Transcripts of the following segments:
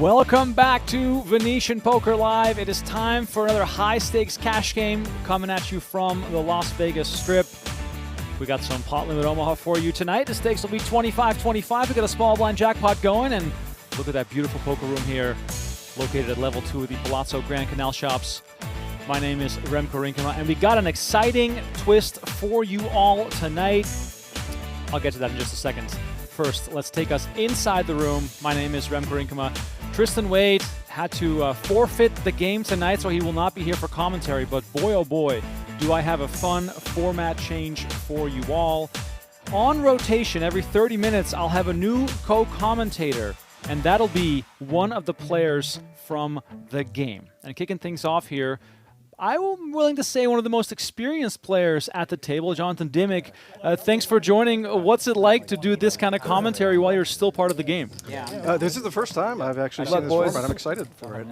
Welcome back to Venetian Poker Live. It is time for another high-stakes cash game coming at you from the Las Vegas Strip. We got some Pot-Limit Omaha for you tonight. The stakes will be 25-25. We got a small blind jackpot going, and look at that beautiful poker room here, located at level 2 of the Palazzo Grand Canal Shops. My name is Remco Rinkema, and we got an exciting twist for you all tonight. I'll get to that in just a second. First, let's take us inside the room. My name is Remco Rinkema. Tristan Wade had to forfeit the game tonight, so he will not be here for commentary. But boy, oh boy, do I have a fun format change for you all. On rotation, every 30 minutes, I'll have a new co-commentator, and that'll be one of the players from the game. And kicking things off here, I'm willing to say one of the most experienced players at the table, Jonathan Dimmig. Thanks for joining. What's it like to do this kind of commentary while you're still part of the game? This is the first time I've actually seen this format. I'm excited for it.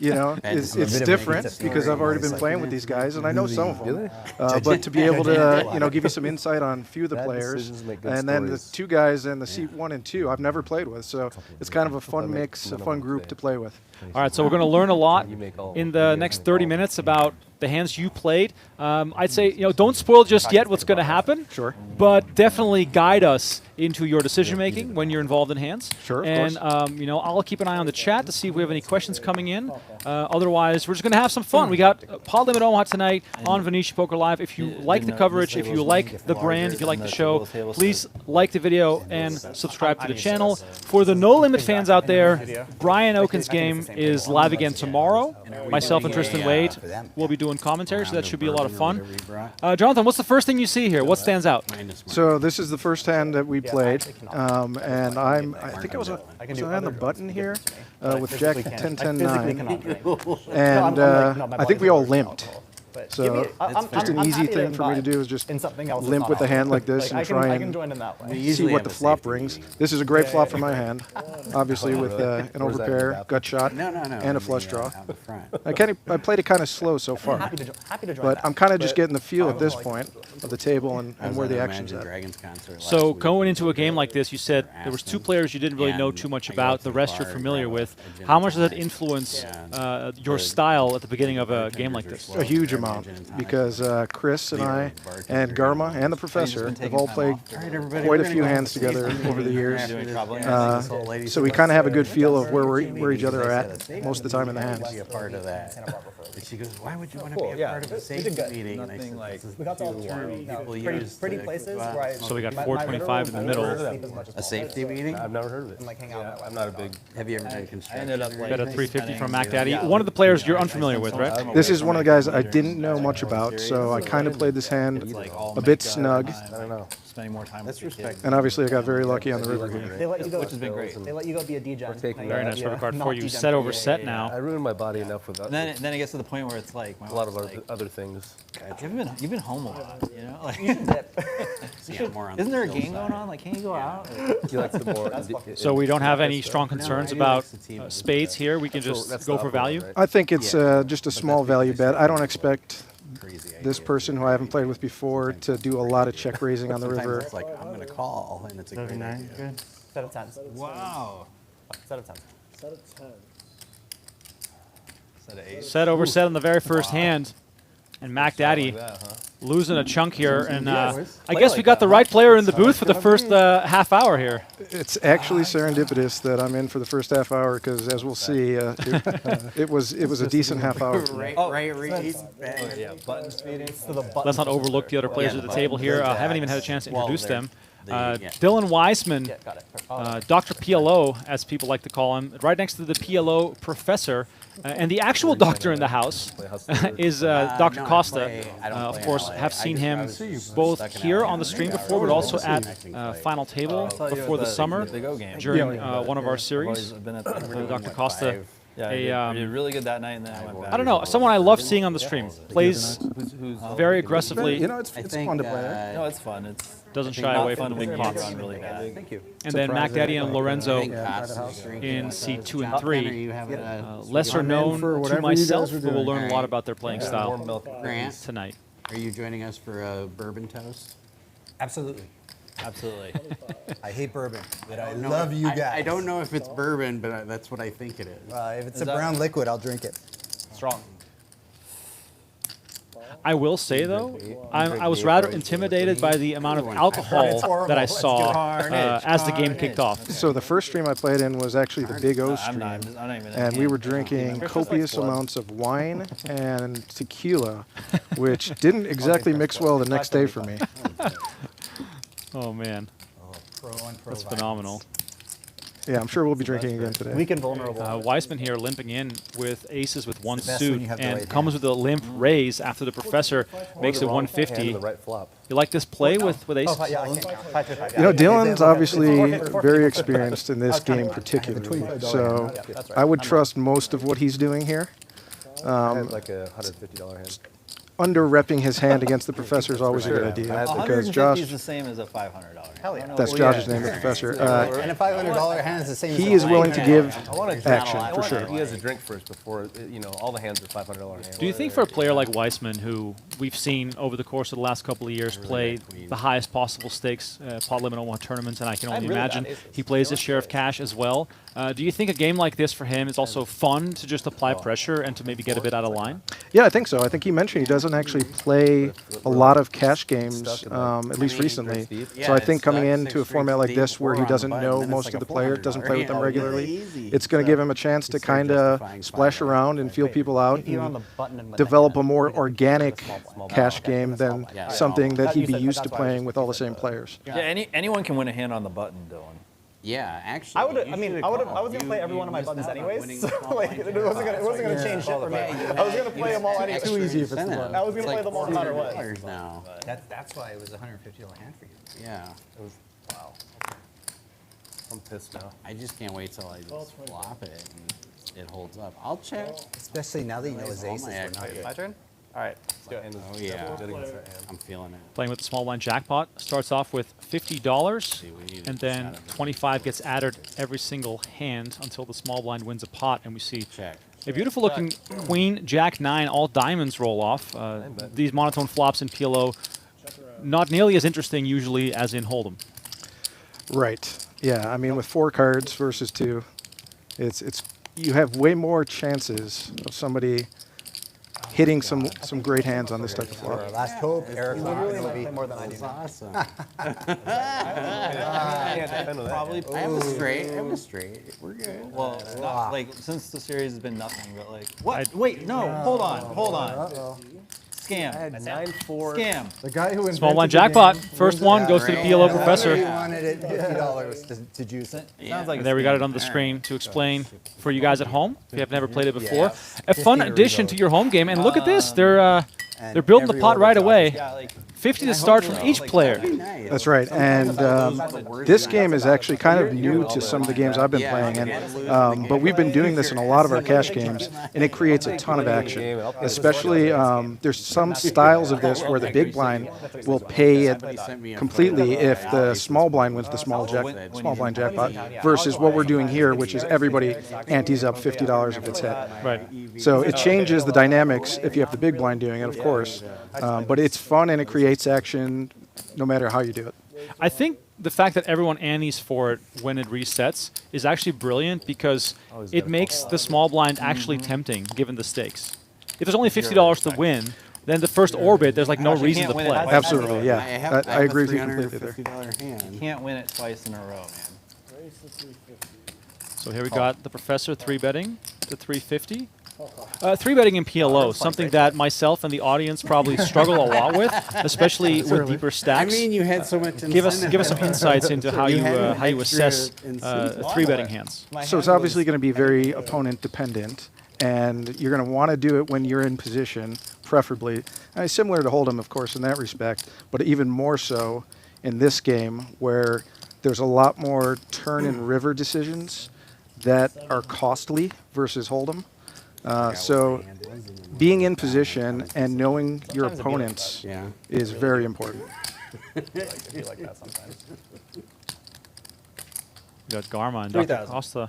It's different because I've already been playing with these guys, and I know some of them. But to be able to give you some insight on a few of the players, and then the two guys in the seat 1 and 2 I've never played with, so it's kind of a fun mix, a fun group to play with. All right, so we're going to learn a lot in the next 30 minutes about the hands you played. I'd say, don't spoil just yet what's going to happen. Sure. But definitely guide us into your decision-making when you're involved in hands. Sure, and, I'll keep an eye on the chat to see if we have any questions coming in. Otherwise, we're just going to have some fun. We got Pot-Limit Omaha tonight on Venetian Poker Live. If you like the coverage, if you like the brand, if you like the show, please like the video and subscribe to the channel. For the no-limit fans out there, Brian Oaken's game is live again tomorrow. Myself and Tristan Wade will be doing commentary, so that should be a lot of fun. Jonathan, what's the first thing you see here? What stands out? So this is the first hand that we played, and I think I was on the button here with Jack 10-10-9, and I think we all limped. So just an easy thing for me to do is just limp with a hand like this and try and see what the flop brings. This is a great flop for my hand, obviously with an overpair, gut shot, and a flush draw. I played it kind of slow so far, but I'm kind of just getting the feel at this point of the table and where the action's at. So going into a game like this, you said there was 2 players you didn't really know too much about, the rest you're familiar with. How much does that influence your style at the beginning of a game like this? A huge amount, because Chris and I and Garma and the Professor have all played quite a few hands together over the years. So we kind of have a good feel of where each other are at most of the time in the hands. And she goes, why would you want to be a part of a safety meeting? And I said, like, we got all pretty places. So we got 425 in the middle. A safety meeting? I've never heard of it. And, like, hang out. I'm not a big. Have you ever done construction? Got a 350 from Macdaddy. One of the players you're unfamiliar with, right? This is one of the guys I didn't know much about, so I kind of played this hand a bit snug. I don't know. Spending more time. That's respectful. And obviously I got very lucky on the river here. They let you go, which has been great. They let you go be a DJ. Very nice river card for you. Set over set now. I ruined my body enough with that. Then it gets to the point where it's like A lot of other things. You've been home a lot, you know? Like, Isn't there a game going on? Like, can't you go out? He likes the more. So we don't have any strong concerns about spades here. We can just go for value. I think it's just a small value bet. I don't expect this person who I haven't played with before to do a lot of check raising on the river. It's like, I'm going to call, and it's a great idea. Good. Set of 10s. Wow. Set of 10s. Set of 10. Set of 8. Set over set on the very first hand. And Macdaddy losing a chunk here. And I guess we got the right player in the booth for the first half hour here. It's actually serendipitous that I'm in for the first half hour because, as we'll see, it was a decent half hour. Right read. Button speeding. Let's not overlook the other players at the table here. I haven't even had a chance to introduce them. Dylan Weisman, Dr. PLO, as people like to call him, right next to the PLO Professor. And the actual doctor in the house is Dr. Costa. Of course, have seen him both here on the stream before, but also at Final Table before the summer during one of our series. Dr. Costa, Yeah, did really good that night, and then I went back. I don't know, someone I love seeing on the stream. Plays very aggressively. You know, it's fun to play. No, it's fun. It's doesn't shy away from the big pots. run really bad. Thank you. And then Macdaddy and Lorenzo in seat 2 and 3. Lesser known to myself, but we'll learn a lot about their playing style Grant, tonight. are you joining us for a bourbon toast? Absolutely. Absolutely. I hate bourbon, but I No, love you guys. I don't know if it's bourbon, but that's what I think it is. If it's Is a that- brown liquid, I'll drink it. Strong. I will say though, I was rather intimidated by the amount of alcohol that I saw as the game kicked off. So the first stream I played in was actually the Big O I'm stream. not even. And we were drinking copious amounts of wine and tequila, which didn't exactly mix well the next day for me. Oh man, Pro on pro. that's phenomenal. Yeah, I'm sure we'll be drinking again today. Weak and vulnerable. Weisman here limping in with aces with one the best suit when you have the and right comes hand. with a limp raise after the professor makes it Hand 150. and the right flop. You like this play with aces? Yeah, I can't. 5-5. You know, Dylan's obviously very experienced in this game particularly, so I would trust most of what he's doing here. I had like a $150 hand. Under-repping his hand against the professor is always a good idea, because 150 Josh, is the same as a $500. Hell yeah. that's Josh's name, the professor. And a $500 hand is the same as He a is willing to give I want to action, for sure. He has a drink first before, all the hands are $500 hands. Do you think for a player like Weisman, who we've seen over the course of the last couple of years play the highest possible stakes Pot-Limit Omaha tournaments, and I can only imagine he plays his share of cash as well, do you think a game like this for him is also fun to just apply pressure and to maybe get a bit out of line? Yeah, I think so. I think he mentioned he doesn't actually play a lot of cash games, at least recently. So I think coming into a format like this where he doesn't know most of the players, doesn't play with them regularly, it's going to give him a chance to kind of splash around and feel people out You're on the and button and develop a more organic cash game than something that he'd be used to playing with all the same players. Yeah, anyone can win a hand on the button, Dylan. Yeah, actually. I was gonna play every one of my buttons anyways, so like, it wasn't gonna change shit for me. I was gonna play them all anyway. Too easy if it's I was gonna play them all no matter what. Now. That's why it was a $150 hand for you. Yeah. Wow. I'm pissed now. I just can't wait till I just flop it and it holds up. I'll check. Especially now that you know his aces were not good. My turn? All right. Oh yeah. I'm feeling it. Playing with the small blind jackpot, starts off with $50, We need and a then shot of it. 25 gets added every single hand until the small blind wins a pot, and we see Check. a beautiful looking queen, jack 9, all diamonds roll off. These monotone flops in PLO, not nearly as interesting usually as in Hold'em. Right. Yeah, I mean, with 4 cards versus 2, it's you have way more chances of somebody hitting some great hands on this type of Our flop. last hope, Eric Play more than I do. Awesome. Probably. I have a straight. We're good. Well, not, like since the series has been nothing, but like what? Wait, no, hold on. Scam. 9-4. Scam. The guy who Small blind jackpot, first one goes to the PLO He Professor. wanted it $50 to juice it. Sounds like And there we got it on the screen to explain for you guys at home, if you have never played it before. A fun addition to your home game, and look at this, they're building the pot right away. Yeah, like 50 to start from each player. That's right, and this game is actually kind of new to some of the games I've been playing, and but we've been doing this in a lot of our cash games, and it creates a ton of action. Especially, there's some styles of this where the big blind will pay it completely if the small blind wins the small blind jackpot, versus what we're doing here, which is everybody antes up $50 if it's hit. Right. So it changes the dynamics if you have the big blind doing it, of course, but it's fun and it creates action no matter how you do it. I think the fact that everyone antes for it when it resets is actually brilliant because it makes the small blind actually tempting given the stakes. If there's only $50 to win, then the first orbit, there's like no reason to win play. it. Absolutely, yeah. I agree with you completely there. $350 you hand. can't win it twice in a row, man. So here we got the Professor 3-betting to 350. 3-betting in PLO, something that myself and the audience probably struggle a lot with, especially with deeper I stacks. mean, you had so much. Give us some insights into how you assess 3-betting hands. So it's obviously going to be very opponent dependent, and you're going to want to do it when you're in position, preferably. Similar to Hold'em, of course, in that respect, but even more so in this game where there's a lot more turn and river decisions that are costly versus Hold'em. So being in position and knowing your opponents is very important. I feel like that sometimes. We got Garma and Dr. 3,000. Costa.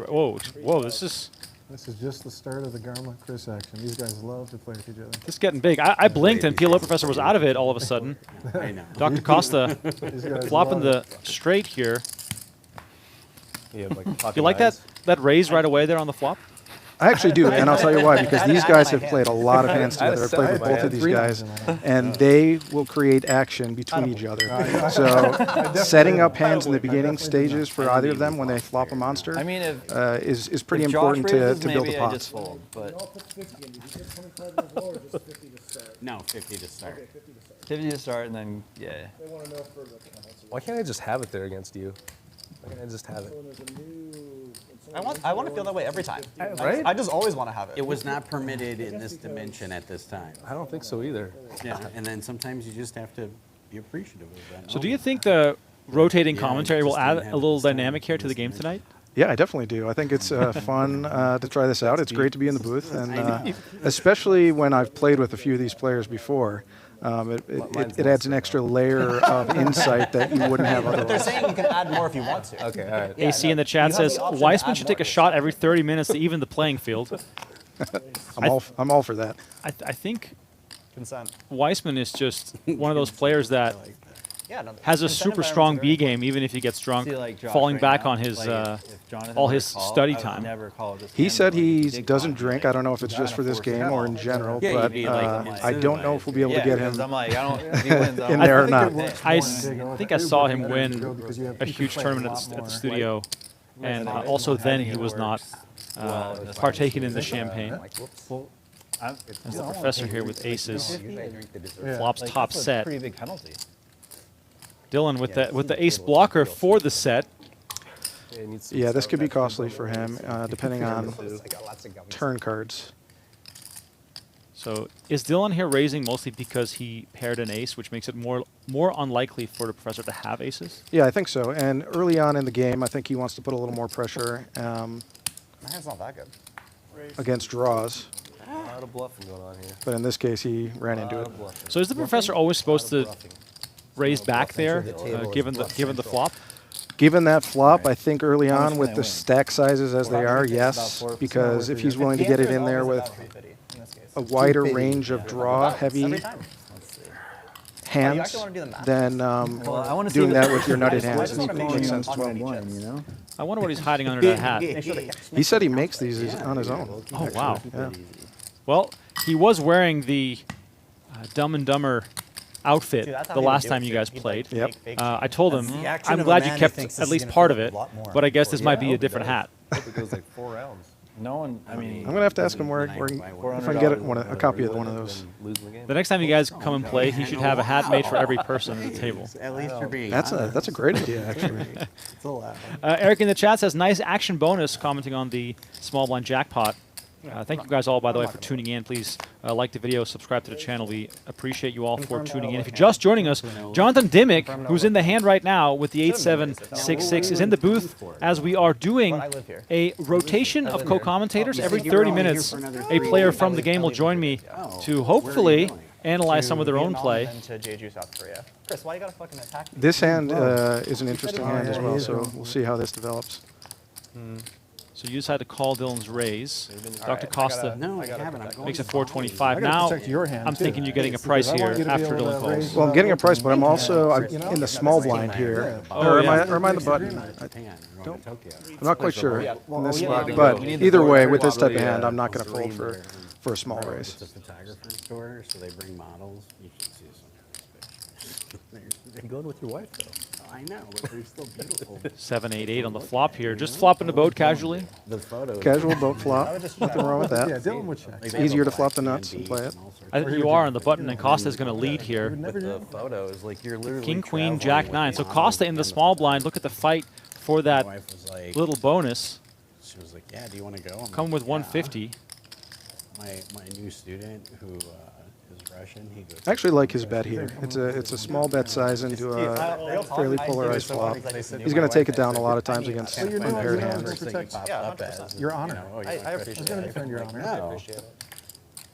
Whoa, this is This is just the start of the Garma Chris action. These guys love to play with each other. This is getting big. I blinked and PLO Professor was out of it all of a sudden. I know. Dr. Costa flopping the straight here. Yeah, like You like that raise right away there on the flop? I actually do, and I'll tell you why, because these guys have played a lot of hands together. I've played with both of these guys, and they will create action between each other. So setting up hands in the beginning stages for either of them when they flop a monster I mean, is pretty if Josh important to raises, build maybe the I just pots. fold, but No, 50 to start. 50 to start, and then yeah. Why can't I just have it there against you? Why can't I just have it? I want to feel that way every time. Right? I just always want to have it. It was not permitted in this dimension at this time. I don't think so either. Yeah, and then sometimes you just have to be appreciative of that. So do you think the rotating Yeah, commentary it will just add didn't have a little this time dynamic here in to the this game dimension. tonight? Yeah, I definitely do. I think it's fun to try this out. It's great to be in the booth, and especially when I've played with a few of these players before. It adds an extra layer of insight that you wouldn't have They're otherwise. saying you can add more if you want to. Okay, all right. AC in the chat you have the says option to Weisman add should take a more. shot every 30 minutes to even the playing field. I'm all for that. I think Consent. Weisman is just one of those players that Yeah, no, has a consent super environments strong are B very game, even if he gets drunk, See, like Josh falling right back now, on his like, if Jonathan all were to his call, study I would time. never call this He hand, said but he did doesn't call drink. me. I don't know if it's just for this game or in general, Yeah, but you'd be like, I don't know if we'll be able to get because him I'm like, I don't. If he wins, in there or not. I think I saw him win a huge tournament at the studio, and also then he was not partaking in the champagne. As the professor here with aces, flops top set. Pretty big penalty. Dylan with the ace blocker for the set. Yeah, this could be costly for him, depending on turn cards. So is Dylan here raising mostly because he paired an ace, which makes it more unlikely for the professor to have aces? Yeah, I think so. And early on in the game, I think he wants to put a little more pressure My hand's not that good. against draws. A lot of bluffing going on here. But in this case, he ran into it. So is the professor always supposed to raise back there, given the flop? Given that flop, I think early on with the stack sizes as they are, yes, because if he's willing to get it in there with a wider range of draw-heavy Every time. hands, actually wanna do the math? then I want to doing see that with your nutted I hands just want to make sure makes you sense. don't talk about you know? I wonder what he's hiding under that hat. Make sure they He said he makes these on his own. Oh, wow. Yeah. Well, he was wearing the Dumb and Dumber outfit Dude, that's how the he would last do time it, you too. guys He'd, played. like, Yep. fake I told him, the action I'm of a glad you man who kept thinks at this is least gonna part fill of up it, a lot more. but I guess this might be I a hope it different does. hat. I hope it goes like 4 rounds. No one. I mean, I'm gonna have to ask him where if I can get a copy of one of those. Losing the game. The next time you guys come and play, he should have a hat made for every person at the table. At least you're being That's a great idea, actually. Eric in the chat says, nice action bonus, commenting on the small blind jackpot. Thank you guys all, by the way, for tuning in. Please like the video, subscribe to the channel. We appreciate you all for tuning in. If you're just joining us, Jonathan Dimmig, who's in the hand right now with the 8-7-6-6, is in the booth as we are doing a rotation of co-commentators. Every 30 minutes, a player from the game will join me to hopefully analyze some of their own play. To Jeju, South Korea. Chris, why you gotta fucking attack me? This hand is an interesting hand as well, so we'll see how this develops. So you decided to call Dylan's raise. Dr. Costa No, I haven't. I'm going makes it to 425. I gotta Now, protect your hand, I'm too. thinking you're getting a price Because I want here you to be after able Dylan to calls. raise Well, I'm getting a price, but I'm also in the small blind here. Or yeah. am I in the button? Japan. We're going to Tokyo. I'm not quite sure in this yeah, spot, yeah, but we need the either board way, for with this type of probably, hand, I'm not going to Green fold there. for a small It's raise. a photographer's store, so they bring models. You can see some of these pictures. You're going with your wife, though. I know, but they're still beautiful. 7-8-8 on the flop here. Just flopping the boat casually. The photos. Casual boat flop, nothing wrong with Yeah, that. Dylan would check. It's easier to flop the nuts and play it. I think you are on the button, and Costa's going to lead here. But the photos, like you're literally King, Queen, traveling Jack, with 9. So models Costa in the small blind. Look at the fight for My that wife was like, little bonus. she was like, yeah, do you want to go? I'm Coming like, with "Yeah." 150. My new student who is Russian, he goes. I actually like his bet here. It's a small bet size into a fairly polarized flop. He's going to take it down a lot of times against Well, you know, impaired you know, hands. protect Yeah, 100%. your honor. Oh, I appreciate gonna it. defend your honor. I appreciate it.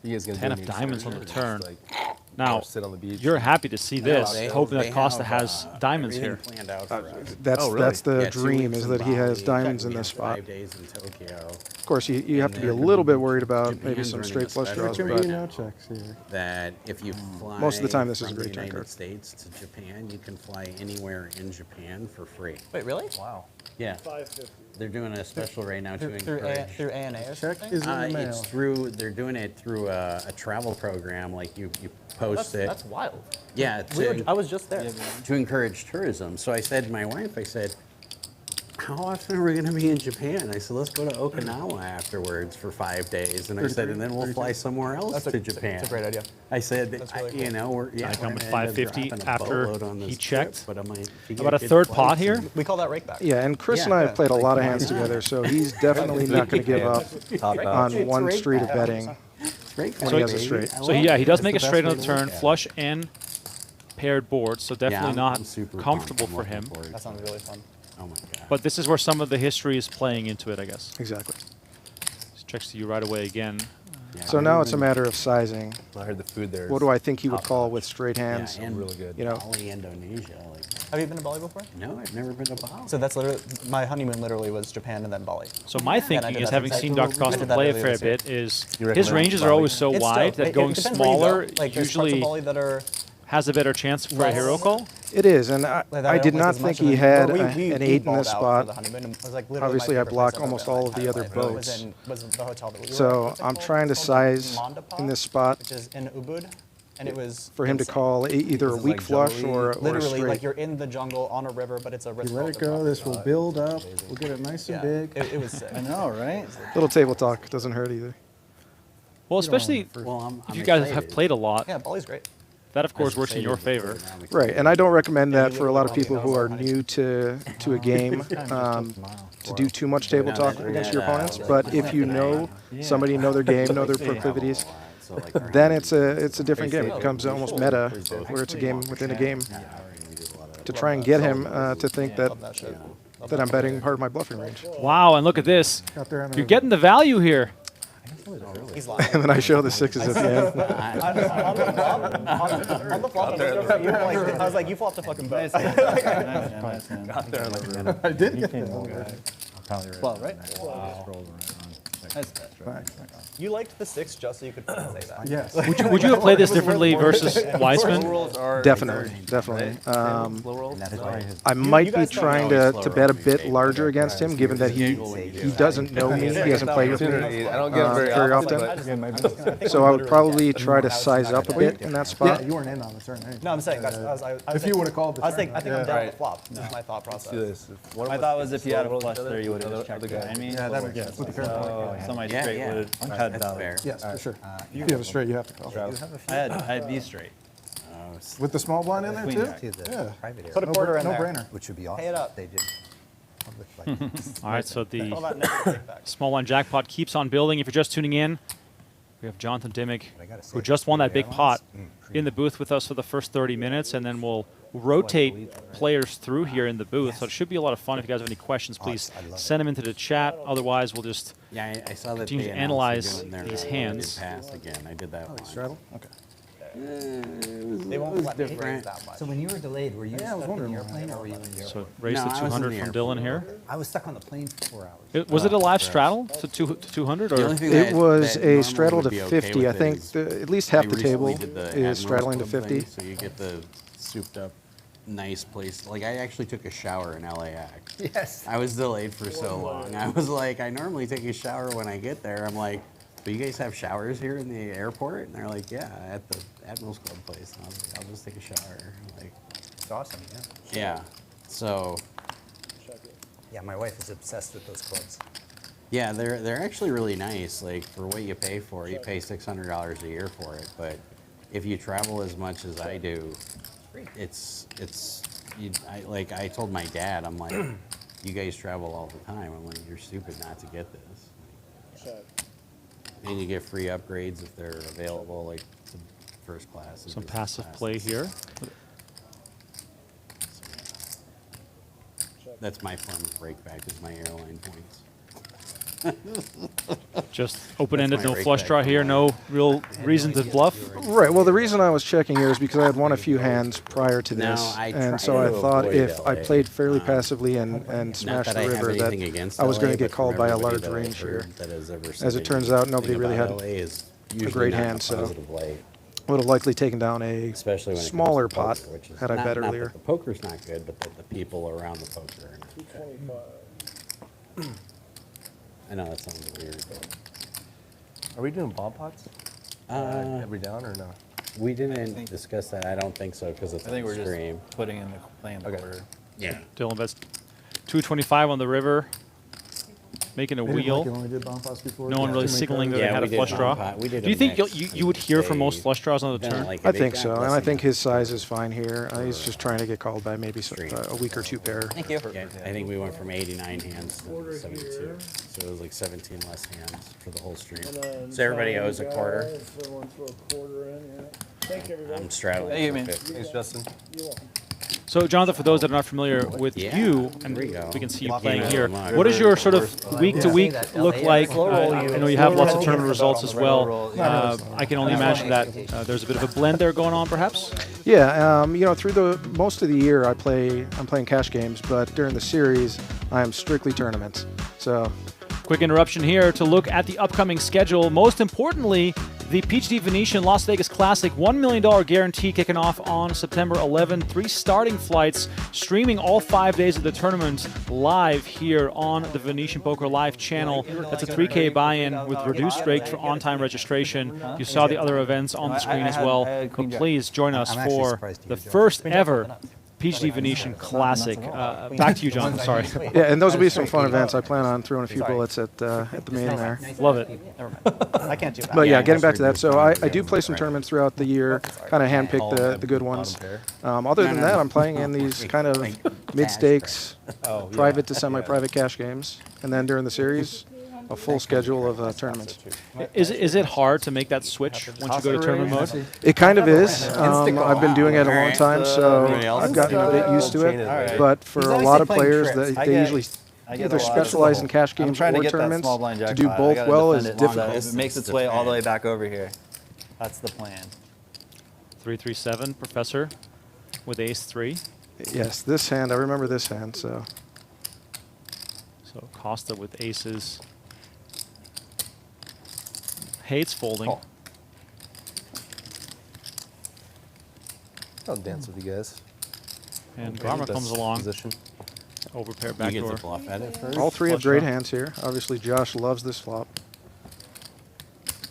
You guys gonna 10 do of me diamonds on the exposure? turn. Just like, Now, sit on the beach. you're happy to see this, They- hoping they that Costa have, has diamonds everything here. planned out for us. That's really? that's the Yeah, 2 dream weeks is in that he has Bali, diamonds in we this have spot. 5 days in Tokyo. Of course, you have to be a then little bit worried about maybe Japan's some running straight a flush special draws, There right can be but no checks here. That if you fly Most of the time, this is a from great the check United card. States to Japan, you can fly anywhere in Japan for free. Wait, really? Wow. Yeah. They're doing a special right now to Through encourage. through ANA or Check something? is in the mail. It's through. They're doing it through a travel program. Like you post it. That's wild. Yeah. I was just there. To encourage tourism. So I said to my wife, I said, how often are we going to be in Japan? I said, let's go to Okinawa afterwards for 5 days. And I said, and then we'll fly somewhere else to Japan. That's a great idea. I said, That's really you cool. know, we're I we're come with gonna end up 550 dropping a after boatload on this he trip, checked. But I'm like, if you About get a good third pot flights here? and- We call that rake back. yeah, and Chris Yeah. and I have played a lot of Like, hands why not? together, so he's definitely not going to give up Top out. on It's one right street of back. betting. Great When flight, he has a baby. straight. I So love yeah, it. he does That's make the a straight best on way the to look turn, at it. flush and paired board, so definitely I'm not super comfortable pumped. for I'm him. looking forward That to sounds it. really fun. Oh my god. But this is where some of the history is playing into it, I guess. Exactly. Just checks to you right away again. Yeah, So I've now never it's a been- matter of sizing. I heard the food there. What do I think he would call with straight Yeah, hands? and really good. You know, Bali, Indonesia. Like, Have you been to Bali before? no, I've never been to Bali. So that's literally, my honeymoon literally was Japan and then Bali. So my I thinking did is, that having exact- seen Dr. I Costa did that play a earlier fair this year. bit, is You his recommend ranges are Bali? always so It's wide still, that going depends where you go. smaller Like there's parts of usually Bali that are has a better chance for a less- hero call. it is, and I I did don't not like as much think of he it. had But an we 8 in balled this out for spot. the honeymoon. It was like literally Obviously, my I favorite block place I've almost ever been all in of my the entire other life. boats. Was the hotel that we were in. So What's it I'm called? trying to It's called the size Mandapa, in this spot which is in Ubud, and it was for him to insane. call either a This is weak like flush jungly. or a Literally, like straight. you're in the jungle on a river, but it's a You risk. let it go. This will build up. We'll get it nice and Yeah, big. it was sick. I know, right? Little table talk doesn't hurt either. Well, especially Well, if you guys have played a lot, Yeah, Bali's great. that of course works in your favor. Right, and I don't recommend that you for a live lot in of Bali, people that who was are our honey. new to a game to do too much table No, talk that- against your that, opponents. like, But my if wife you and I know have- somebody, know their game, know their proclivities, So, like, our then honeymoon- it's a different game. It becomes almost meta, where it's a game within a game. To try and get him to think that Love that shit. that I'm betting part of my bluffing range, Wow, and look at this. Out there on the You're getting the value here. He's lying. and then I show the sixes at the end. On the flop, I was like, you flopped a fucking boat. I did get that. Well, right? You liked the 6 just so you could say that. Yes. Would you have played this differently versus Weisman? Rolls are Definitely, encouraging, definitely. right? Slow rolls. I might be guys don't trying know to slower bet a than bit Jake. larger against him, given that he doesn't know me, he hasn't played with me. I don't get them very, very often. often. but So I would probably try to size up a bit in that Yeah, spot. you weren't in on the turn. No, I'm saying, guys, I was If you would have called the I was turn. thinking, I think I'm down with the flop. This is my thought do process. this. If one of My us thought was if you had a slow flush rolls there, you would the have other just checked guy- behind me. Yeah, that makes sense. With the curve. So my Yeah, straight yeah. would That's cut down. fair. Yes, for sure. If you have a straight, you have to call. I had B straight. With the small blind in there Queen too? jack. Yeah. Put a quarter in No there. brainer. Which would be awesome. Pay it up. if They did. All right, so All the that negative kickback. small line jackpot keeps on building. If you're just tuning in, we have Jonathan Dimmig, I gotta say, who just won that the big airlines, pot, in the booth with us for the first 30 minutes, and then we'll rotate players through here in the booth. So it should be a lot of fun. If you guys have any questions, please I love it. send them into the chat. Otherwise, we'll just Yeah, I saw that Continue they to announced analyze they're doing their these did hands. pass again. I did that one. Straddle? Okay. They won't let me raise that much. So when you were delayed, were you Yeah, I was stuck in the wondering airplane or were you in the so airport? raise No, the I was in 200 the from airport. Dylan here. I was stuck on the plane for 4 hours. Was it a live straddle to 200 The only or? thing It that- was that a normally straddle would to be okay 50. I with it think is at least I half the recently table did the is Admirals straddling to Club 50. thing, so you get the souped up, nice place. Like I actually took a shower in LAX. Yes. I was delayed for so long. I was like, I normally take a shower when I get there. I'm like, but you guys have showers here in the airport? And they're like, yeah, at the Admirals Club place. And I was like, I'll just take a shower. Like, It's awesome, yeah. yeah. So, Yeah, my wife is obsessed with those clubs. yeah, they're actually really nice. Like for what you pay for, you pay $600 a year for it. But if you travel as much as I do, I told my dad, I'm like, you guys travel all the time. I'm like, you're stupid not to get this. And you get free upgrades if they're available, like to first class. and Some business passive class. play here. That's my form of break back is my airline points. Just open-ended, That's my no rake flush back. draw here, no real reason to bluff. Right. Well, the reason I was checking here is because I had won a few hands prior to No, this, I and try so I to thought avoid if I LA. played fairly passively and Not smashed that the I have river, that anything against I was going LA, to get but called from by a everybody large that I've range here. heard that has ever As said it turns out, nobody anything really about had LA is a usually great not in hand, a so positive light, would have likely taken down a especially when it comes smaller to poker, pot which is had I not, bet not earlier. that the poker's not good, but that the people around the poker are not good. I know that sounds weird, but Are we doing bomb pots? Every down or no? we didn't discuss that. I don't think so because it's I think on we're just stream. putting in the playing the order. Yeah. Dylan bets 225 on the river, making a They didn't like wheel. it when we did bomb pots before. No one really Too many signaling that cards. they had a we did flush bomb draw. pot. We did Do you a think mix. you would hear from most They flush draws on the didn't turn? like it. I They think got so, and I blessing think on his it. size is fine here. He's just trying to get called by maybe a week or two pair. Thank you. Yeah, I think we went from 89 hands to 72. So it was like 17 less hands for the whole stream. So everybody owes a quarter. I'm straddling Thank you, for man. 50. Thanks, Justin. So, Jonathan, for those that are not familiar with Yeah, you, and there we go. we can see you Game playing of here, the month. what does your sort of week-to-week look like? I know you have lots of tournament results as well. I can only imagine that there's a bit of a blend there going on, perhaps? Yeah, through the most of the year I'm playing cash games, but during the series I am strictly tournaments. So Quick interruption here to look at the upcoming schedule. Most importantly, the PhD Venetian Las Vegas Classic $1 million guarantee kicking off on September 11. 3 starting flights, streaming all 5 days of the tournament live here on the Venetian Poker Live channel. That's a 3K buy-in with reduced rate for on-time registration. You saw the other events on the screen as well. But please join us I'm actually for surprised the you, Joe. first ever PhD Venetian Classic. Back to you, John. Sorry. yeah, and those will be some fun events. I plan on throwing a few bullets at the main there. Love it. I can't do that. But yeah, getting back to that, so I do play some tournaments throughout the year, kind of handpick the good ones. Other than that, I'm playing in these kind of mid-stakes, private to semi-private cash games, and then during the series, a full schedule of tournaments. Is it hard to make that switch once you go to tournament mode? It kind of is. I've been doing it a long time, so I've gotten a bit used to it. But for a lot of players, they usually either specialize in cash I'm games trying to or get that tournaments. small blind To jackpot. do I both gotta well defend is it. difficult. It makes its way all the way back over here. That's the plan. 337, Professor, with ace-3. Yes, this hand, I remember this hand, so. So Costa with aces. Hates folding. I'll dance with you guys. And Garma comes along. Position. Overpair You get backdoor. to bluff at it first. All three have Flush great draw. hands here. Obviously, Josh loves this flop.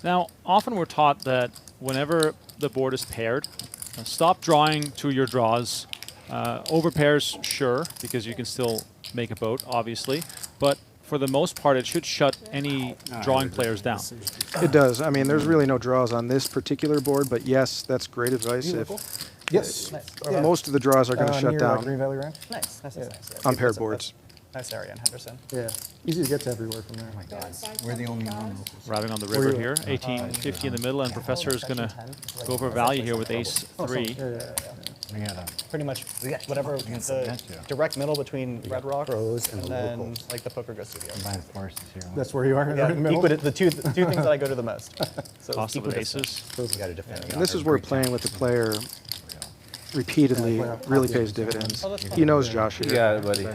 Now, often we're taught that whenever the board is paired, stop drawing to your draws. Overpairs, sure, because you can still make a boat, obviously. But for the most part, it should shut any drawing players down. It does. I mean, there's really no draws on this particular board, but yes, that's great advice. If Yes. most of the draws are going to shut Green down Valley Ranch? Nice. Nice. on paired boards. Nice area in Henderson. Yeah. Easy to get to everywhere from there. We're the only one. Arriving on the river here, 1850 in the middle, and Professor is going to go for value here with ace-3. Pretty much whatever the direct middle between Red Rock and then like the Poker Go Studio. That's where you are, Yeah, right in the middle? the two things that I go to the most. So Costa with equidistant. aces. You got to defend. And this is where playing with the player repeatedly really pays dividends. He knows Josh You here. got it, buddy.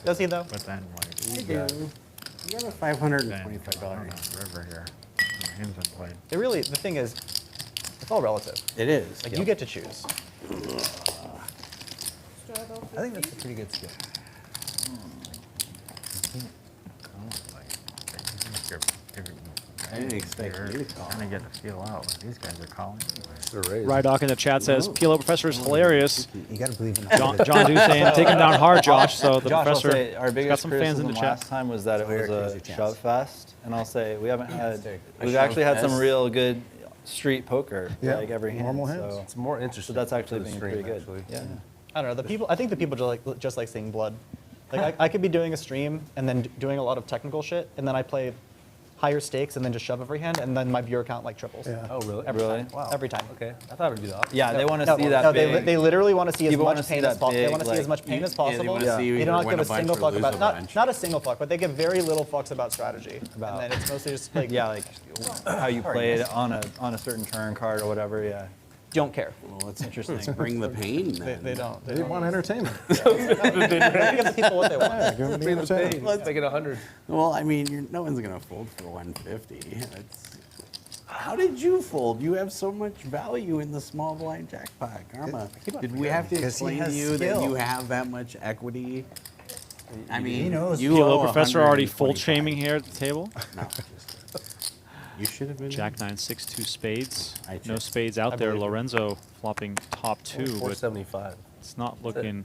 Does he though? You got a $525 River here. Hands unplayed. It really, the thing is, it's all relative. It is. Like you get to choose. I think that's a pretty good skill. I didn't expect you to call. Trying to get the feel out. These guys are calling. The raise. Rydock in the chat says, PLO Professor is hilarious. You got to believe in John Du saying, take him down hard, Josh. So the Josh, I'll Professor say our got biggest some fans in criticism the last chat. time was that it was a crazy chance. shove fest, and I'll say we haven't had. A We've actually had some shove real good street poker, Yeah, like every hand. normal hands. So, It's more interesting. so that's actually for the been stream, pretty good. actually. Yeah. I don't know. The people. I think the people just like seeing blood. Like I could be doing a stream and then doing a lot of technical shit, and then I play higher stakes and then just shove every hand, and then my viewer count like triples. Yeah. Oh, really? Every time. Every time. Okay. I thought it would be the opposite. Yeah, they want to No, see that no, big. they literally want to see as People much wanna see pain as that possible. They big, want to see as like, much pain as they possible. wanna see you You don't either give a win a bunch single or fuck lose about a not bunch. not a single fuck, but they give very little fucks about strategy. And then it's mostly just like Yeah, like how you played on a certain turn card or whatever. Yeah. don't care. Well, let's Interesting. bring the pain They, then. they don't. They want entertainment. They give the people what they want. Give them the entertainment. Let's make it 100. Well, I mean, no one's gonna fold for 150. How did you fold? You have so much value in the small blind jackpot, Garma. Did we have to Because he explain to has you that skill. you have that much equity? I mean, He knows. you PLO owe Professor already 125. fold shaming here at the table. No, you should have been. Jack 9, 6, 2 spades. I No checked. spades out there. Lorenzo flopping top 2, but 475. it's not looking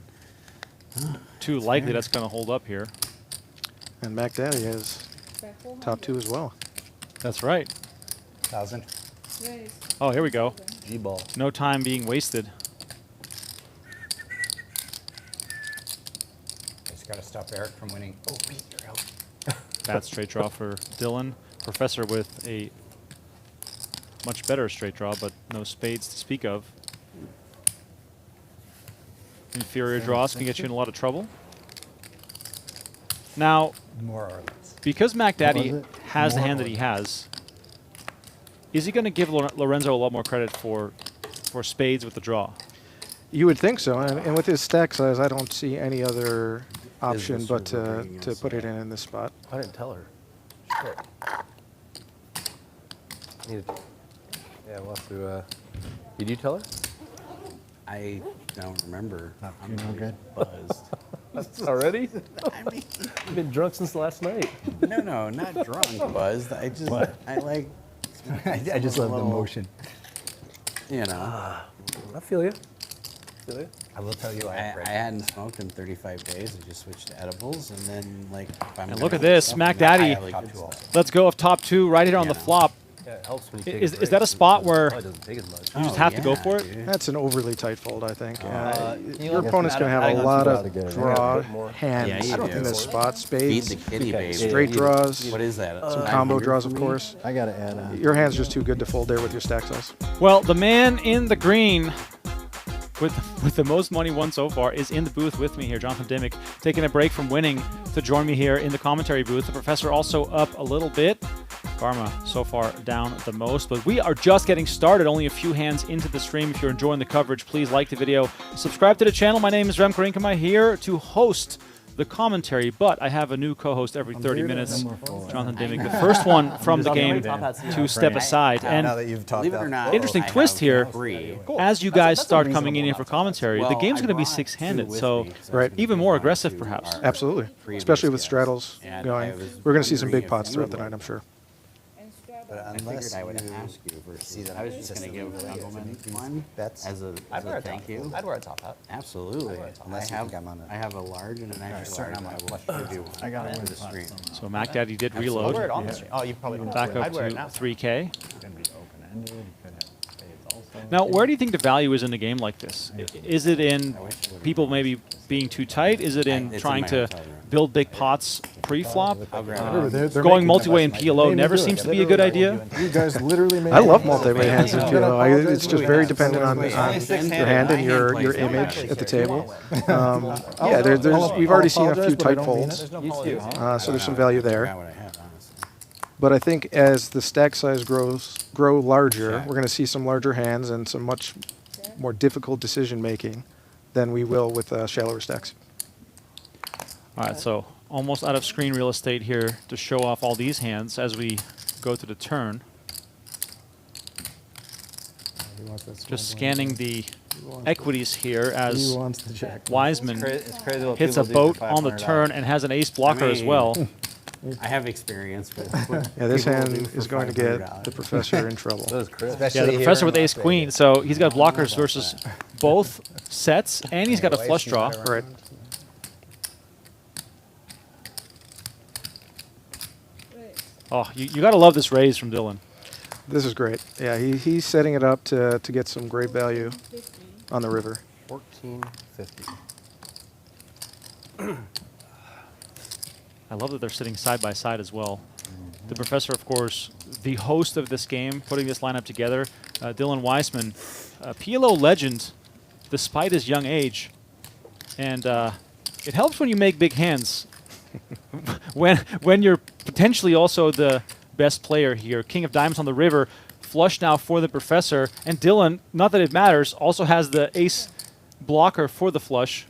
too likely that's going to hold up here. And Macdaddy has top 2 as well. That's right. 1,000. Oh, here we go. G-ball. No time being wasted. Just got to stop Eric from winning. Oh, wait, you're out. Bad straight draw for Dylan. Professor with a much better straight draw, but no spades to speak of. Inferior draws can get you in a lot of trouble. Now, More or less. because Macdaddy Was it? has the More hand or that he has, is he going to give Lorenzo a lot more credit for spades with the draw? You would think so, and with his stack size, I don't see any other option the but server to bringing us put it in this spot. I didn't tell her. Shit. Yeah, we'll have to. Did you tell her? I don't remember. I'm no really good. buzzed. Already? I mean, You've been drunk since last night. no, not drunk, buzzed. I just, I like. I just love the motion. You know, I feel you. Feel you. I will tell you, I I have hadn't smoked in 35 days. I just switched to edibles, and then like. If I'm And gonna look at do this, something, I Macdaddy. like top good 2 stuff. also. Let's go of top 2 right here on You the know. flop. Yeah, it helps when you take Is a that a break, spot since it where probably doesn't take as much. you just have to go for it? dude. That's an overly tight fold, I think. you Your look- opponent's going to have adding a on lot to of to get it. draw Yeah, a bit more. hands Yeah, you in do. this spot. Feed Spades, the kitty, baby. straight draws, What is that? some 900 combo draws, for of me? course. I got to add on. Your hand's just too good to fold there with your stack size. Well, the man in the green with the most money won so far is in the booth with me here, Jonathan Dimmig, taking a break from winning to join me here in the commentary booth. The professor also up a little bit. Garma so far down the most, but we are just getting started. Only a few hands into the stream. If you're enjoying the coverage, please like the video. Subscribe to the channel. My name is Rem Karinkama, here to host the commentary, but I have a new co-host every 30 minutes, Jonathan Dimmig, the first one from the game to step aside. Now And that you've talked Believe it or about not, Interesting I twist have here. 3. as you guys start coming in here for commentary, the Well, game's I going to be brought 6-handed, 2 with so me, 'cause I was Right. gonna even give more one aggressive to perhaps. our Absolutely, previous especially with guest. straddles And going. I was We're going to see some wondering big if pots you throughout would the night, like I'm sure. But I unless figured I would you ask you versus. see that I was just system going to give really Engelman is one bets. as a I'd wear a thank top. you. I'd wear a top hat. Absolutely. Unless you think I'm on a- I have a large and an extra certain large. amount I will give you one I gotta for win the stream. So Macdaddy did I'd wear reload, it on the stream. Oh, you probably don't. back up I'd wear it to now. 3K. Can be open-ended. You could have spades also. Now, where do you think the value is in a game like this? Is it in people maybe being too tight? Is it in It's in trying my to hotel room. build big pots pre-flop? I'll grab Remember, it. they're Going making multi-way in them. PLO They never do it. seems to be a good idea. You guys literally made I it. love multi-way hands in PLO. It's just very dependent on Only your 6-handed. hand and your I hand image plays at the there. table. Yeah, we've already seen a few tight folds, There's no Used to, apologies. huh? so there's some value I forgot there. what I had, honestly. But I think as the stack size grow larger, we're going to see some larger hands and some much more difficult decision making than we will with shallower stacks. All right, so almost out of screen real estate here to show off all these hands as we go to the turn. He wants that small Just blind. scanning the equities here He as wants the jack. Wiseman It's crazy what hits a people do for boat on the $500. turn and has an ace blocker as mean, well. I have experience with what Yeah, this people will hand do for is going to get $500. the professor in trouble. That was Chris. Especially Yeah, the here professor in with Las ace queen, Vegas. so he's got blockers versus both sets, and he's got a Anyways, flush no draw. matter Right. Oh, you got to love this raise from Dylan. This is great. Yeah, he's setting it up to get some great value on the river. 1450. I love that they're sitting side by side as well. The professor, of course, the host of this game, putting this lineup together. Dylan Weisman, PLO legend, despite his young age. And it helps when you make big hands. when you're potentially also the best player here. King of diamonds on the river, flush now for the professor. And Dylan, not that it matters, also has the ace blocker for the flush.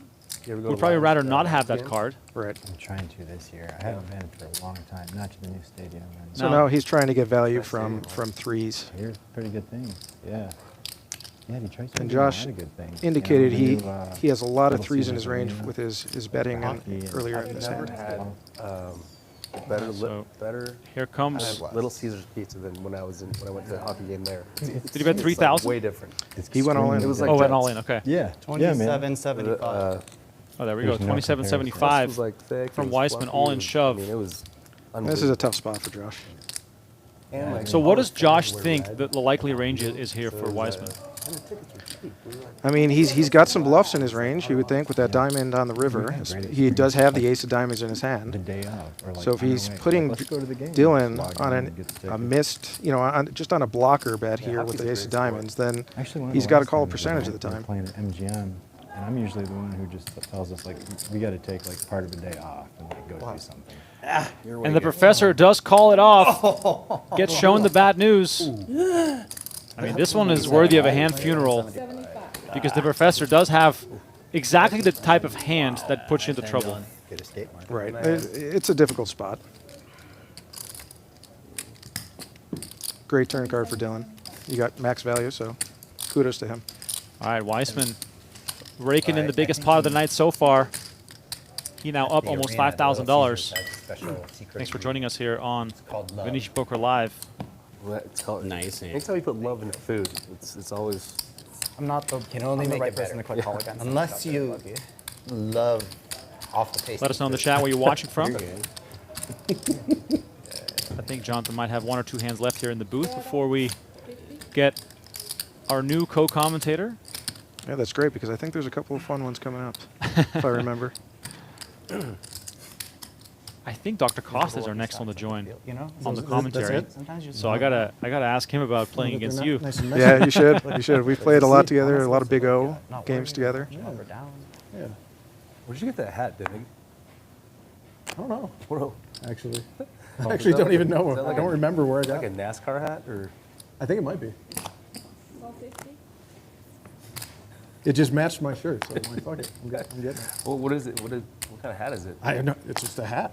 Would probably rather not have that card. Right. I'm trying to this year. I haven't been for a long time, not to the new stadium. And So now he's trying to get value from threes. here's a pretty good thing. Yeah. Yeah, he tries to And do a lot Josh of good things. indicated You know, he has a lot of Little threes in his Caesars range Arena, with his betting earlier in this Never hand. had better, So better here comes. Little Caesars pizza than when I went to the hockey game there. Did you bet 3,000? Way different. He went all in. It was like Oh, went Jets. all in. Okay. Yeah. Yeah, man. 27.75. Oh, there we go. There's no 27.75 was like thick, from it was Weisman, fluffy, all it in was- shove. I mean, it was This is a unbelievable. tough spot for Josh. And, like, So all what the does Josh fans were think red. that the likely range is here for Weisman? And the tickets were cheap. We were like, I mean, he's got some bluffs in his range, you would think, with that diamond on the river. He does have the ace of diamonds in his The hand. day off. Or like, So if on the he's way, putting let's go to the game. Dylan Log on in and get the a tickets. missed, just on a blocker bet here with hockey's the a ace of great sport. diamonds, then Actually, one of he's the got to last call a times percentage of we the were time. playing at MGM, and I'm usually the one who just tells us, like, we got to take, like, part of the day off and, like, go do something. And the professor does call it off. Gets shown the bad news. I mean, this one is worthy of a hand funeral because the professor does have exactly the type of hand that puts you into trouble. Get a skate mark. Right. It's a difficult spot. Great turn card for Dylan. You got max value, so kudos to him. All right, Weisman raking in the biggest pot of the night so far. He now up The almost arena, the Little $5,000. Caesars has special secret Thanks for food. joining us here on called love. Venetian Poker Live. It's called, Nice. anytime you put love in food, it's always. I'm not the, Can only I'm the make right it person to better. click call against. Unless you love off the taste. Let us know in the chat where you're watching from. You're good. I think Jonathan might have one or two hands left here in the booth before we get our new co-commentator. Yeah, that's great because I think there's a couple of fun ones coming up, if I remember. I think Dr. Costa is our next one to join You know? on the That's commentary. it? Sometimes you just So I gotta ask him about playing Look, they're against not you. nice and messy. Yeah, you should. You should. We've played a lot together, a lot of Big O not games worried, together. up or down. Yeah. Where'd you get that hat, Dimmick? I don't know, Bro, actually. is I actually that don't like even a- know. is that I like don't a- remember where I got like a it. NASCAR hat or? I think it might be. It just matched my shirt, so I'm like, fuck it. I'm getting it. What is it? What kind of hat is it? I know. It's just a hat.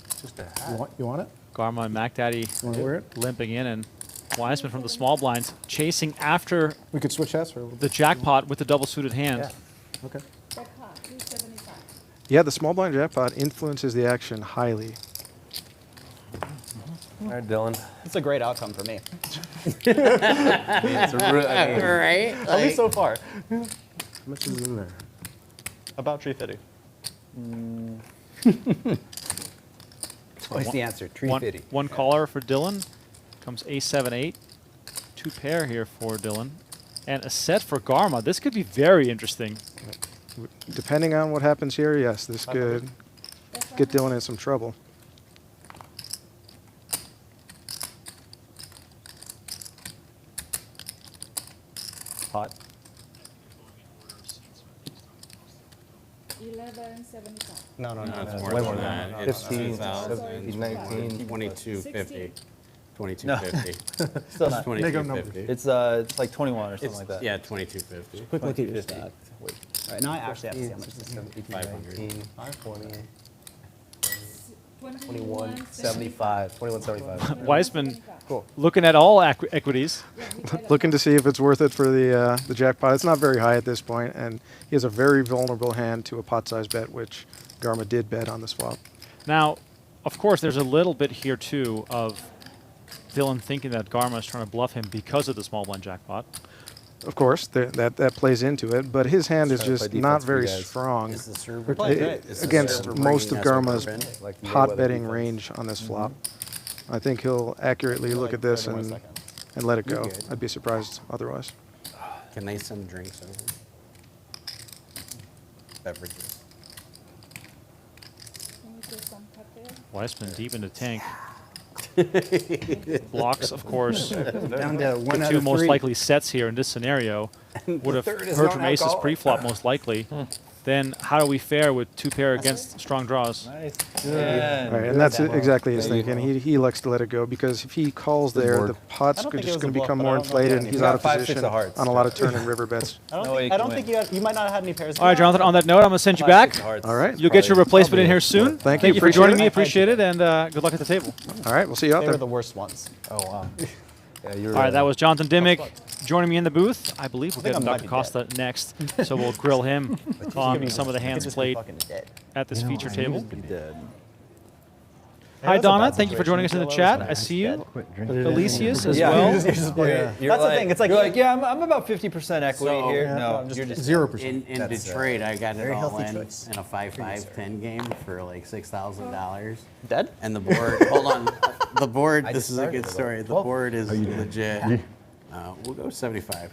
It's just a hat. You want it? Garma and Macdaddy You want to wear it? limping in, and Weisman from the small blinds chasing after We could switch hats for a little the bit. jackpot with the double suited hand. Okay. Yeah, the small blind jackpot influences the action highly. All right, Dylan. It's a great outcome for me. It's a I mean, Right? At least so far. How much is in there? About 350. What's the answer? Tree One, fitty. one caller for Dylan. Comes A7-8. Two pair here for Dylan. And a set for Garma. This could be very interesting. Depending on what happens here, yes, this could get Dylan in some trouble. pot. 11.75. No, no, no. That's way more more than than that. It's 15, 2,000, 19. 2250. 2250. Still not. Make up numbers. 2250. It's like 21 or something It's, like that. yeah, 2250. Quick look at your stats. Wait. All right, now I actually have to see how much this is. 500. 520. 21, 75. 2175. Weisman Cool. looking at all equities. Looking to see if it's worth it for the jackpot. It's not very high at this point, and he has a very vulnerable hand to a pot-size bet, which Garma did bet on this flop. Now, of course, there's a little bit here, too, of Dylan thinking that Garma is trying to bluff him because of the small blind jackpot. Of course, that plays into it, but his hand is Trying to just play not defense for you very guys. strong Is the server playing i- great. is the against server most of bringing us Garma's over? Like pot Mayweather betting defense. range on this flop. I think he'll accurately look at this and let it go. You're good. I'd be surprised otherwise. Can they send drinks over? Beverages. Weisman deep into tank. Blocks, of course. Down to one The out two of most three. likely sets here in this scenario would have third is heard from aces non-alcoholic. pre-flop most likely. Then how do we fare with two pair against strong draws? Nice. Right, and that's exactly his thinking. He likes to let it go because if he calls there, the pot's think it just was going a to bluff, become but I more don't know if inflated, you and had he's any. out of You got 5-6 position of hearts. on a lot of turn and river bets. No way you I can don't win. think you might not have had any pairs. All right, Jonathan, on that note, I'm going to send you 5-6 back. of hearts. All right. You'll get your replacement in here soon. Thank you you, for joining me. appreciate Appreciate it, and good luck at the table. All right, we'll see you out They there. were the worst ones. Oh, wow. Yeah, you're All right, that was Jonathan Dimmick joining me in the booth. I believe we'll think get I might Dr. be Costa next, so we'll grill him on some of the hands played at this feature table. Be dead. Hi, that's a Donna. bad Thank you for joining us in the situation. chat. I see you. Quit drinking. Elysius as Yeah, well. you're That's the thing. It's like, You're like, yeah, I'm about 50% equity So- here. Yeah, No, I'm just you're just 0%. In Detroit, I got it very all healthy in choice. in a 5-5-10 game for like $6,000. dead. And the board, hold on, the board, this is a good story. The board is legit. We'll go 75.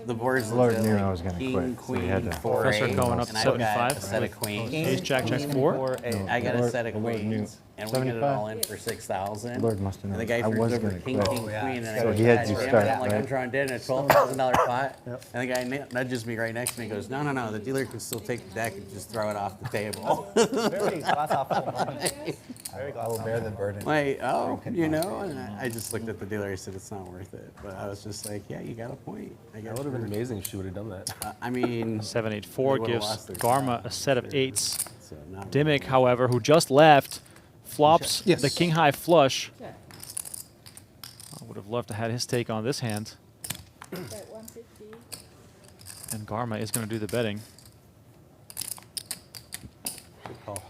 The board's Lord legit. knew like I was gonna king, quit, so he queen, had to- 4, Professor 8, going up and I've got 75. a set of queens. Ace, jack, jack, 4. I got a Lord- set of the Lord knew. queens, and we got it 75? all in for 6,000. Lord must have And the known. guy I turns was over gonna king, quit. king, queen, and I So go, he had "God to damn it," start, I'm like, I'm right? drawing in a $12,000 pot, and the guy nudges me right next to me and goes, no, the dealer can still take the deck and just throw it off the table. Very glass half full moment. Very I glass will half bear the burden. Like, oh, you know, and I just looked at the dealer and said, it's not worth it. But I was just like, yeah, you got a point. I That got would have been amazing if she would have done that. I mean, 7-8-4 They would've gives lost their Garma job. a set of 8s. so not Dimmick, however, who just left, flops Yes. the king-high flush. I would have loved to have his take on this hand. And Garma is going to do the betting. Good call.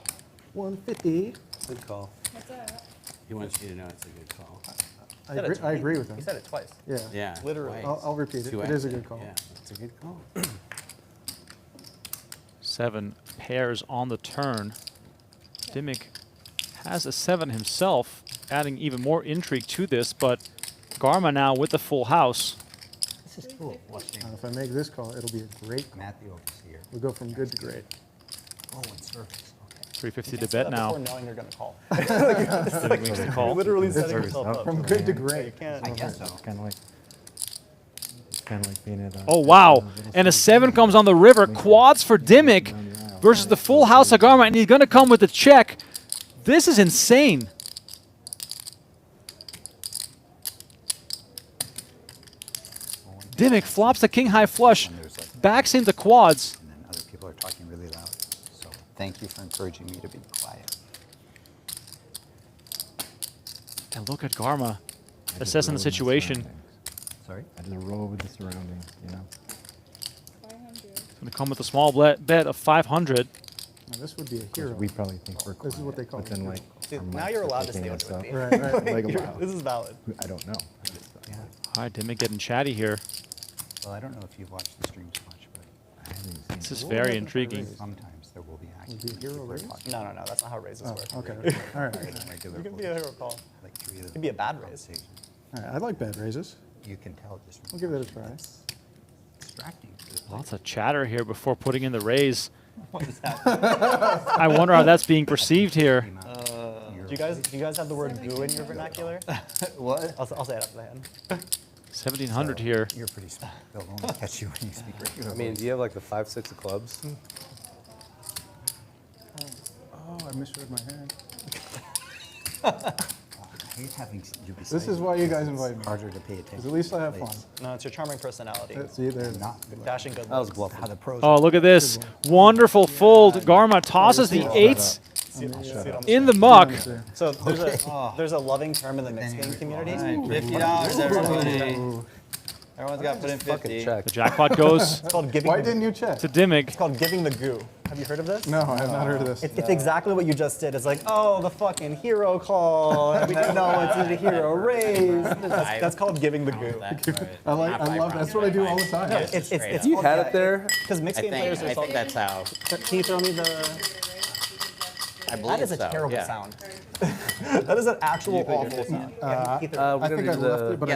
150. Good call. He wants you to know it's a good call. I agree with him. He said it twice. Yeah. Yeah. Literally. twice. I'll repeat it. Two It is a X's. good call. Yeah, it's a good call. 7 pairs on the turn. Dimmick has a 7 himself, adding even more intrigue to this, but Garma now with the full house. This is cool. Watching If I make this call, it'll be a great call. Matt the overseer. We'll go from good to great. Oh, and surface. Okay. 350 to bet now. Before knowing you're going to call. Dimmick makes the call. Literally setting Service yourself up. up. From good to great. You can't. I guess so. It's kind of like being at a... Oh, wow. And a 7 comes on the river. Quads for Dimmick versus the full house of Garma, and he's going to come with the check. This is insane. Dimmick flops the king-high flush, backs into quads. And then other people are talking really loud. So thank you for encouraging me to be quiet. And look at Garma assessing the situation. Sorry? I just roll with the surroundings, you know? Going to come with a small bet of 500. Now, this would be a Of course, hero. we probably think we're quiet. This is what they call But then, it. like, Dude, our now mics you're are allowed to picking stay us with up. me. Right, right. Like, You're- wow. This is valid. I don't know. Yeah. All right, Dimmick getting chatty here. Well, I don't know if you've watched the streams much, but I haven't seen This is very intriguing. sometimes there will be actions. Would you hero People are raise? talking No, that's not how raises work. Oh, okay. All right. regular You can be a hero call. like 3 of them. Could be a bad raise. conversation. All right. I like bad raises. You can tell just We'll give it a try. distracting. Lots of chatter here before putting in the raise. What is happening? I wonder how that's being perceived here. Do you guys have the word goo in your vernacular? What? I'll say it after the hand. 1,700 here. You're pretty smart. They'll only catch you when you speak regular. I mean, do you have like the 5-6 of clubs? Oh, I misread my hand. I hate having you beside This is why you guys invite me. harder to pay attention. Because at least I have fun. No, it's your charming personality. See, there's Not Dashing good That was looks. bluffing. how the pros. Oh, look at this. Wonderful fold. Garma tosses the 8s in the muck. So there's a loving term in the mixed game community. $50, everybody. Everyone's got to put in Fucking 50. check. The jackpot goes It's called giving. Why didn't you check? to Dimmick. It's called giving the goo. Have you heard of this? No, I have not heard of this. It's exactly what you just did. It's like, oh, the fucking hero call. And we didn't know it's a hero raise. That's called giving the goo. I love. That's what I do all the time. It's You had it there? Because mixed game players are I so. think that's how. Can you throw me the? I believe That is a so, terrible yeah. sound. That is an actual awful sound. I think I left it, but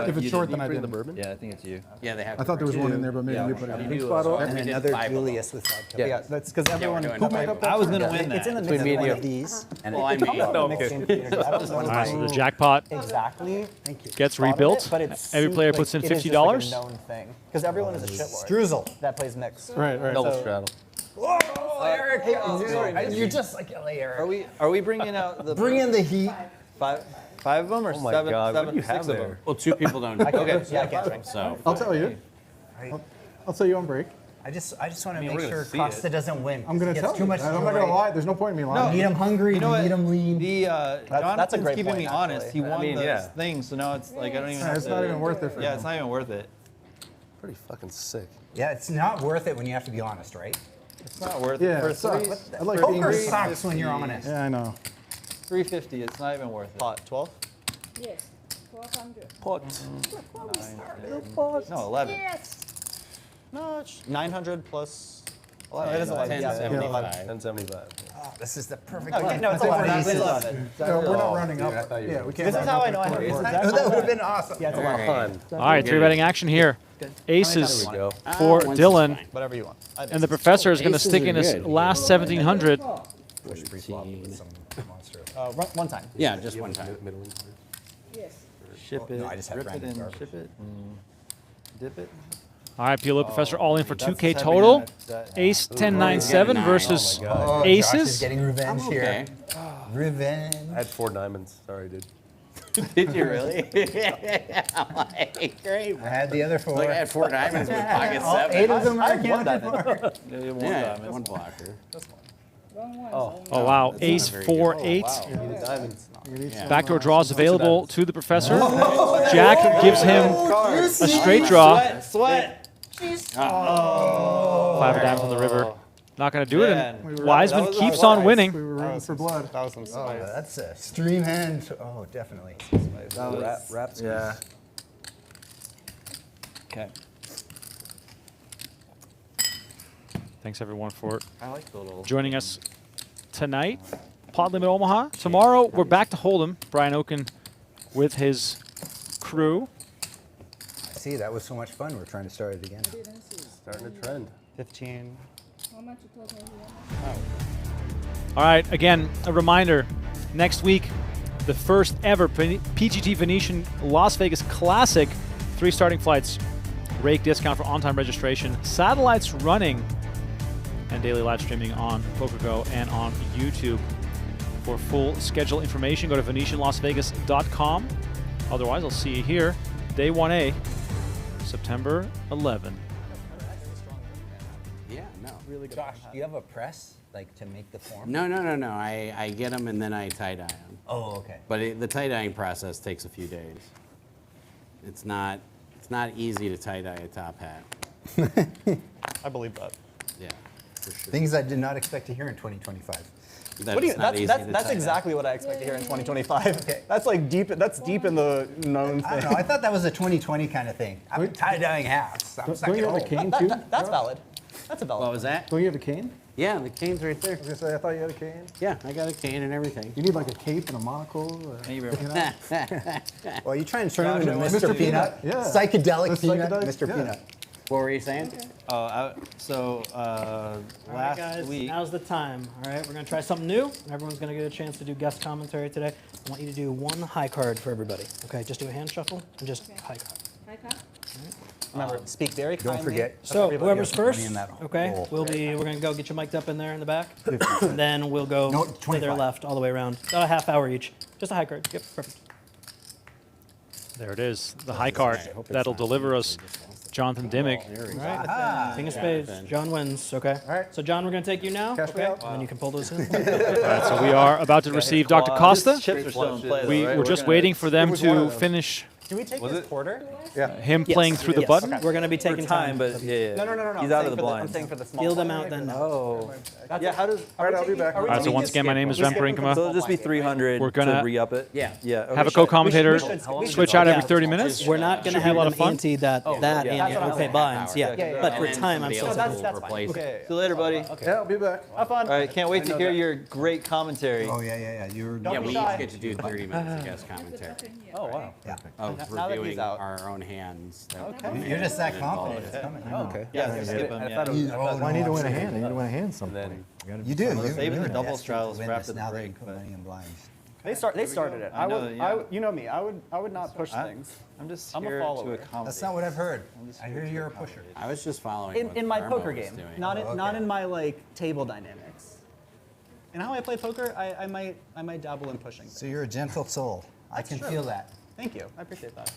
if it's short, then I bring the didn't. bourbon. Yeah, I think it's you. Yeah, they have. I thought there was one in there, but maybe you put it in. Pink spot And another Julius with vodka. Yeah, that's because everyone. Who made I was gonna win that. It's in the Between mix me of and one of you. these. And Well, I it's made. a mixed in community. I don't know All right, so the jackpot exactly. gets thought of rebuilt. it, but it's Every player puts in $50. It's like a known thing because everyone is a shitlord Struzel. that plays mix. Right. Double So- straddle. Eric, you're just like LA Eric. Are we bringing out the Bring in the heat. five of them or Oh my seven? God, what seven, do you have 6 of there? them? Well, 2 people don't. Okay, yeah, I can't drink. So. I'll tell you. I'll tell you on break. I just want to we're make gonna sure see Costa it. doesn't win. I'm going to He tell gets you. too much I'm not going to joy. lie. There's no point in me lying. Need him hungry, You know what? need him lean. The that's a Jonathan's great keeping point, me honest. actually. He won mean, the yeah. thing, so now it's like I don't even. Yeah, have it's to, not even worth it for Yeah, him. it's not even worth it. Pretty fucking sick. Yeah, it's not worth it when you have to be honest, right? It's not worth Yeah, it for it sucks. three. I like being Poker great. sucks when you're honest. Yeah, I know. 350. It's not even worth it. Pot 12. Yes, 400. Pot. 9, 10, no, 11. Yes. No, it's 900 plus. 11. It is 11. Yeah, 1075. 1075. Oh, this is the perfect No, one. no, it's I think 11. we're It's aces. 11. No, we're not running up. I thought you were- Yeah, we can't. This is run how up I know I have before. more. That would have been awesome. Yeah, it's All 11. right. Fun. All right, 3-betting action here. Aces There we go. for Once is Dylan, fine. Whatever you want. and the professor is going to Aces stick are in his good. last 1,700. One time. Yeah, just one time. Middling. Yes. Ship it. I just had Rip it random and garbage. ship it. Dip it. All right, PLO Professor all in for That's 2K heavy total. on that. Ace 10-9-7 nine. versus Oh, Josh is aces. getting revenge here. Okay. Revenge. I had 4 diamonds. Sorry, dude. Did you really? Like, great. I had the other four. Like I had 4 diamonds with pocket All 7. 8 of them I are have one accounted diamond. for. Yeah, you have one Yeah, diamond. one blocker. Wrong one. Oh. Oh, wow. That's Ace not very 4-8. You need diamonds. Yeah. Backdoor draws available to the professor. Jack gives him a straight draw. Sweat. 5 of diamonds on the river. Not going to do it. And Man. Wiseman That was keeps our on winning. We were running for blood. That was some Oh, spice. that's a stream hand. Oh, definitely. Wraps. Yeah. Okay. Thanks, everyone, for I like the little. joining us tonight. Pot-Limit Omaha. Tomorrow, we're back to Hold'em. Brian Oken with his crew. See, that was so much fun. We're trying to start it again. Starting a trend. 15. How much you total here? All right, again, a reminder, next week, the first ever PGT Venetian Las Vegas Classic. 3 starting flights, rake discount for on-time registration, satellites running, and daily live streaming on PokerGo and on YouTube. For full schedule information, go to VenetianLasVegas.com. Otherwise, I'll see you here, day 1A, September 11. Yeah, no. Really good. Josh, do you have a press, like, to make the form? No. I get them and then I tie-dye them. Oh, okay. But the tie-dyeing process takes a few days. It's not easy to tie-dye a top hat. I believe that. Yeah, for sure. Things I did not expect to hear in 2025. That What do you, it's not easy to that's tie-dye. exactly what I expect to hear in 2025. That's like deep. That's deep in the known I don't thing. know. I thought that was a 2020 kind of thing. I'm tie-dyeing hats. I'm Don't you have a cane too? That's valid. That's a valid. What was that? Don't you have a cane? Yeah, the cane's right there. I was gonna say, I thought you had a cane. Yeah, I got a cane and everything. You need like a cape and a monocle. Thank you very you much. know? Well, you try and turn him into Mr. Mr. Peanut. Yeah. Psychedelic That's Peanut. psychedelic, Mr. yeah. Peanut. What were you saying? So All right, last guys, week. now's the time. All right, we're going to try something new. Everyone's going to get a chance to do guest commentary today. I want you to do one high card for everybody. Okay, just do a hand shuffle and just high card. High card? Remember, speak very kindly. Don't forget. So whoever's first, in that okay, hole. we're going to go get you mic'd up in there in the back. And then we'll go No, to their 25. left all the way around. About a half hour each. Just a high card. Yep, perfect. There it is, the high card that'll deliver us Jonathan Dimmig. All right, King of Spades. John wins, okay? All right. So John, we're going to take you now, Cash me okay? out. And then you can pull those in. All right, so we are about to receive Dr. Costa. Chips are still in play. We though, right? were just waiting for them to finish Can we take this quarter? Him playing through the button? We're going to be taking time. But yeah. No. He's out of the I'm blind. saying for the small. Deal them out then. Oh. Yeah, how does... All right, I'll be back. All right, so once again, my name is Vemper So Inkema. it'll just be 300 We're gonna to re-up it? Yeah. Yeah. Okay. Have a co-commentator we should switch out every Yeah. 30 minutes. We're not going to Should be a have lot an of fun. ante that yeah. and That's what I'm we'll pay saying. binds. Yeah. Yeah. But And for then time, I'm somebody still else that's- will that's replace fine. it. See you later, buddy. Yeah, I'll be back. Have fun. All right, can't wait to hear your great commentary. Oh, yeah. You're Yeah, be we shy. each get to do 30 minutes of guest commentary Oh, wow. of Now that he's reviewing out. our own hands. You're just that confident. It's coming. Okay. Yeah, skip him, yeah. Well, I need to win a hand. I need to win a hand sometime. You do. You're saving the you're double desperate straddles to for win after this the now that break, you put but- money in blinds. They started it. I know, yeah. you know me. I would not push things. I'm just I'm a here follower. to accommodate. That's not what I've heard. I hear you're a pusher. I was just following what In my Garma poker was game, doing. not in my like table dynamics. And how I play poker, I might dabble in pushing. So you're a gentle soul. I can true. feel that. Thank you. I appreciate that.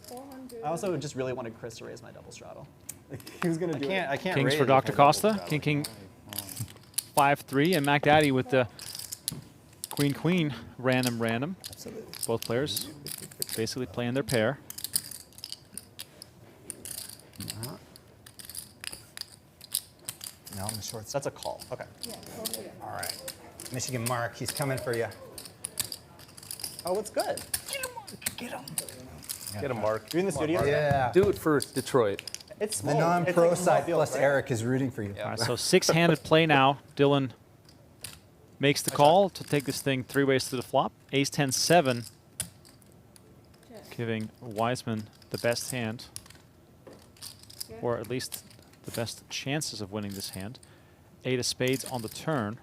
400. I also just really wanted Chris to raise my double straddle. He was gonna do it. I can't Kings raise for if Dr. I double Costa. straddle. King 5-3, and Macdaddy with the queen random. Absolutely. Both players basically playing their pair. No, I'm a short. That's a call. Okay. Yeah, okay. All right. Michigan Mark, he's coming for you. Oh, it's good. Get a mark. You in the studio? Yeah. Do it for Detroit. It's The small. non-pro It's like side small plus field, right? Eric is rooting for you. All right, so six-handed play now. Dylan makes the call to take this thing three ways to the flop. Ace 10-7, giving Weisman the best hand, or at least the best chances of winning this hand. 8 of spades on the turn.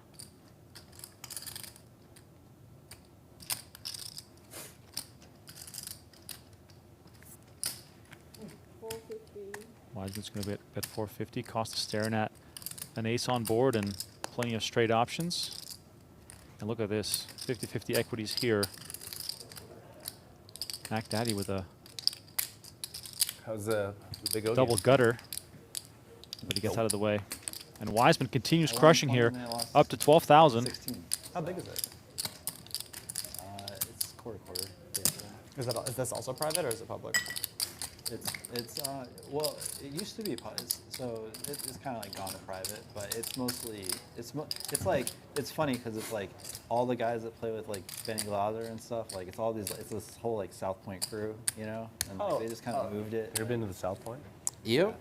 Weisman's going to be at 450. Costa staring at an ace on board and plenty of straight options. And look at this, 50-50 equities here. Macdaddy with a How's the big O double game? gutter, but he gets out of the way. And Weisman continues crushing here, up to 12,000. 16. How big is it? It's quarter. Is this also private or is it public? It's well, it used to be so it's kind of like gone to private, but it's mostly it's funny because it's like all the guys that play with like Benny Glauser and stuff, like it's this whole like South Point crew, you know, and like, they just kind of moved it. You ever been to the South Point? Yep.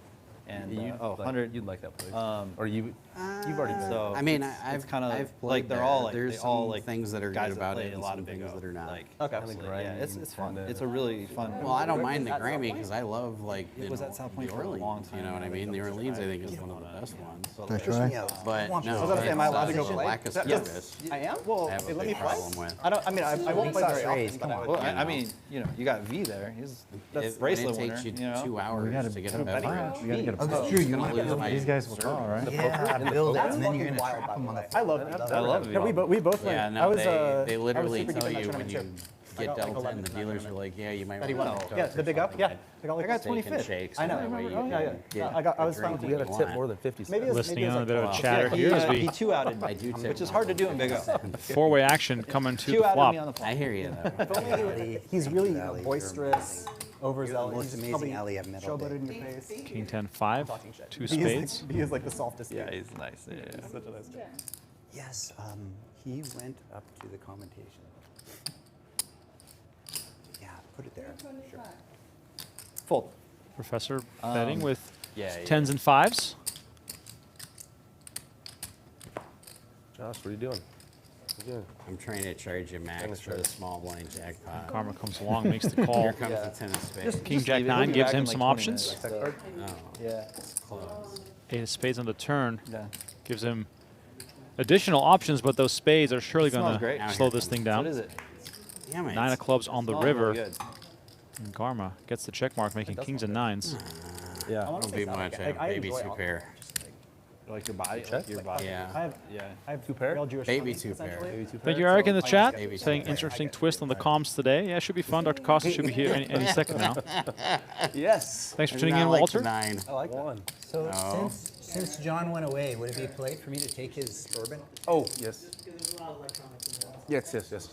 And You'd like- 100. You'd like that place. Or you've already been. So I mean, it's I've kind of I've played like they're there. all like There's they all some like things that are guys good about play it a and lot some of big things O. that are not. Like, Okay. absolutely, yeah, grinding it's fun. and It's a really fun. Well, I don't mind the Grammy because I love like It was at South Point the for a Orleans. long time. You know what I Like, mean? The that was Orleans, I right. think, is one of the best ones. That's right. But no, I was gonna say, am I allowed to go it's play? lack of service. I am? Well, I have a let me big play. problem with. I won't play very raised, often, come but I on. would. Well, You I know. mean, you got V there. That's It bracelet takes winner. you You know? 2 hours gotta to get put a a better. We gotta get a Oh, true. You might Lose my These guys will call, right? Yeah, build it, and then you're gonna wild, trap them on the. I love it. I love Yeah, we both went. Yeah, I no, was, they I was literally super deep tell in that you when tournament you too. I get got, like, dealt in, 11 the in that dealers are tournament. like, yeah, you might That he want won. to Yeah, the big up. Yeah, I got like I got steak 25th. Shakes, I know. that way you Yeah, yeah. can Yeah, get I was a fine with drink You it. gotta tip more than 50 cents. Maybe it's Listening maybe on a it's bit of like, chatter here as He we two outed I me, do tip which is more. hard to do in big O. four-way action coming to Two the outed flop. me on the flop. I hear you though. If only he's really Alley, boisterous, overzealous. most He's amazing probably alley I've met all showboated day. in your face. King 10-5, Talking shit. two He is spades. like- He is like the softest. Yeah, dude. he's nice. Yeah. Such a nice guy. Yes, he went up to the commentation. Yeah, put it there. Sure. Fold. Professor betting with yeah. 10s and 5s. Josh, what are you doing? What are you doing? I'm trying to charge you max for the small blind jackpot. Garma comes along, makes the call. Here comes the 10 of spades. King Just Jack leave it. He'll 9 be gives back in him like some 20 options. minutes, so- No, Yeah. it's close. 8 of spades on the turn Yeah. gives him additional options, but those spades are surely Smells going great. to Now slow here this comes- thing What down. is it? Damn it. 9 of clubs on the Smells river. really good. And Garma gets the check mark, making kings and 9s. Yeah. Don't be much. I have baby two pair. Like your body. Like your body. Yeah. I have Two pair? real Jewish Baby money, two pair. essentially. Thank you, Eric, in the chat, Maybe saying something. interesting twist on the comms today. Yeah, it should be fun. Dr. Costa should be here any second now. Yes. Thanks for I do tuning not in, like Walter. the 9. I like that. So No. since John went away, would it be polite for me to take his bourbon? Oh, yes. Yes.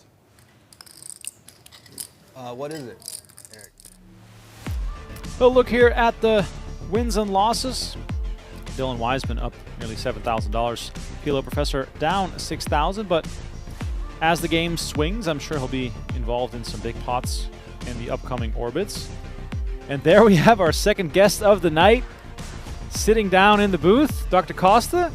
What is it, Eric? We'll look here at the wins and losses. Dylan Weisman up nearly $7,000. PLO Professor down $6,000, but as the game swings, I'm sure he'll be involved in some big pots in the upcoming orbits. And there we have our second guest of the night, sitting down in the booth, Dr. Costa.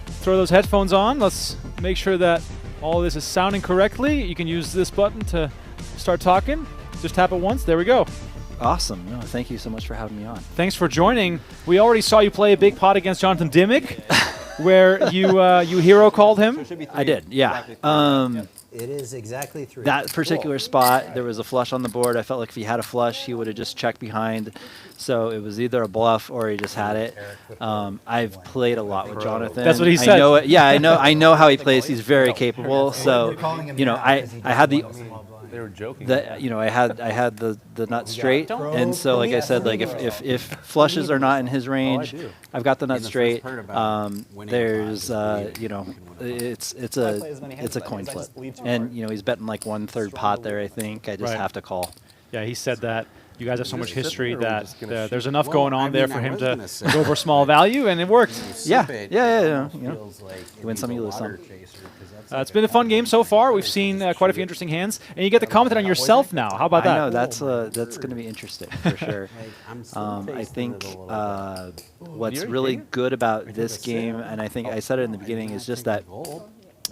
Throw those headphones on. Let's make sure that all this is sounding correctly. You can use this button to start talking. Just tap it once. There we go. Awesome. No, thank you so much for having me on. Thanks for joining. We already saw you play a big pot against Jonathan Dimmig, where you hero called him. I did, yeah. It is exactly 3. That particular spot, there was a flush on the board. I felt like if he had a flush, he would have just checked behind. So it was either a bluff or he just had it. I've played a lot with Jonathan. That's what he said. I know it. Yeah, I know how he plays. He's very capable. So, you know, I had the. They were joking. I had the nut straight, and so like I said, like if flushes are not in his range, I've got the nut straight. There's it's a coin flip, and you know he's betting like 1/3 pot there. I think I just have to call. Yeah, he said that. You guys have so much history that there's enough going on there for him to go over small value, and it worked. Yeah. You know, you win some, you lose some. It's been a fun game so far. We've seen quite a few interesting hands, and you get to comment on yourself now. How about that? I know that's going to be interesting for sure. I think what's really good about this game, and I think I said it in the beginning, is just that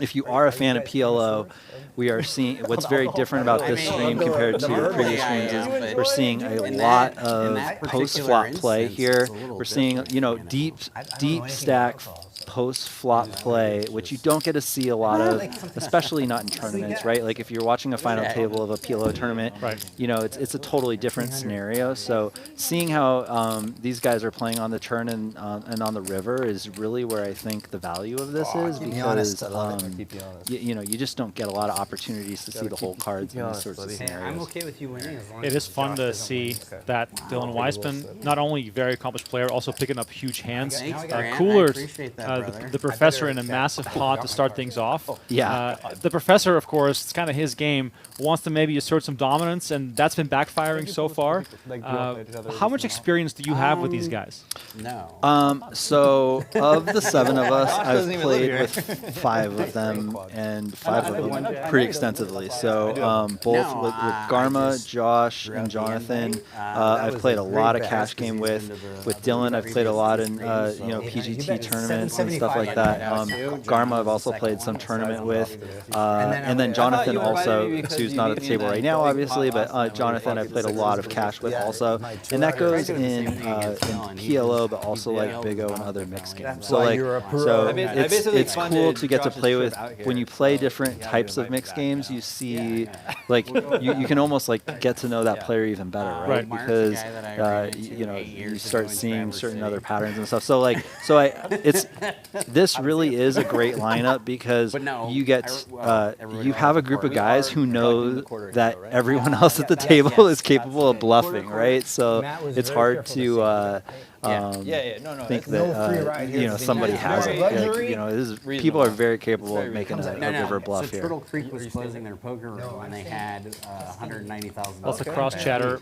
if you are a fan of PLO, we are seeing what's very different about this stream compared to previous streams is we're seeing a lot of post-flop play here. We're seeing, you know, deep stack post-flop play, which you don't get to see a lot of, especially not in tournaments, right? Like if you're watching a final table of a PLO tournament, you know, it's a totally different scenario. So seeing how these guys are playing on the turn and on the river is really where I think the value of this is, because you know, you just don't get a lot of opportunities to see the whole cards in these sorts of scenarios. I'm okay with you winning as long It is fun to see that Dylan Weisman, not only very accomplished player, also picking up huge hands. Cooler, the Professor in a massive pot to start things off. Yeah. The Professor, of course, it's kind of his game, wants to maybe assert some dominance, and that's been backfiring so far. How much experience do you have with these guys? No. So of the 7 of us, I've played with 5 of them, and 5 of them pretty extensively. So both with Garma, Josh, and Jonathan, I've played a lot of cash game with. With Dylan, I've played a lot in PGT tournaments and stuff like that. Garma I've also played some tournament with. And then Jonathan also, who's not at the table right now, obviously, but Jonathan I've played a lot of cash with also. And that goes in PLO, but also like Big O and other mixed games. So like, it's cool to get to play with. When you play different types of mixed games, you see, like, you can almost like get to know that player even better, right? Because you know, you start seeing certain other patterns and stuff. So like, this really is a great lineup because you get you have a group of guys who know that everyone else at the table is capable of bluffing, right? So it's hard to think that you know, somebody has it. Like, you know, people are very capable of making a river bluff here. Turtle Creek was closing their poker room when they had $190,000. Lots of cross chatter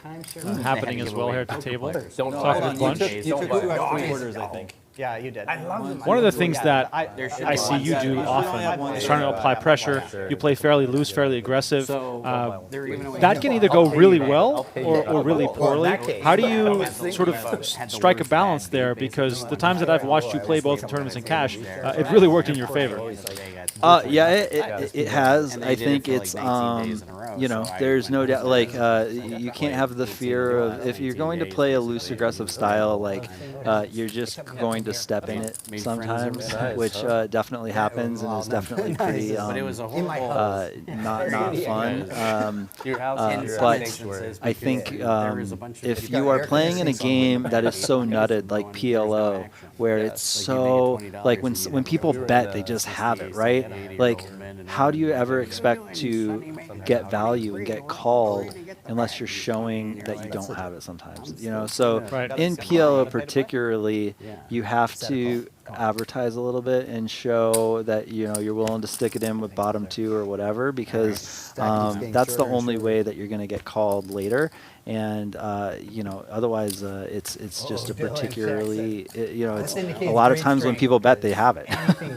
happening as well here at the table. Don't talk with lunch. You took 2 quarters, I think. Yeah, you did. One of the things that I see you do often is trying to apply pressure. You play fairly loose, fairly aggressive. That can either go really well or really poorly. How do you sort of strike a balance there? Because the times that I've watched you play both in tournaments and cash, it really worked in your favor. Yeah, it has. I think it's, you know, there's no doubt, like, you can't have the fear of, if you're going to play a loose aggressive style, like, you're just going to step in it sometimes, which definitely happens and is definitely pretty not fun. But I think if you are playing in a game that is so nutted like PLO, where it's so, like, when people bet, they just have it, right? Like, how do you ever expect to get value and get called unless you're showing that you don't have it sometimes, you know? So in PLO particularly, you have to advertise a little bit and show that you're willing to stick it in with bottom 2 or whatever, because that's the only way that you're going to get called later. And otherwise it's just a particularly it's a lot of times when people bet they have it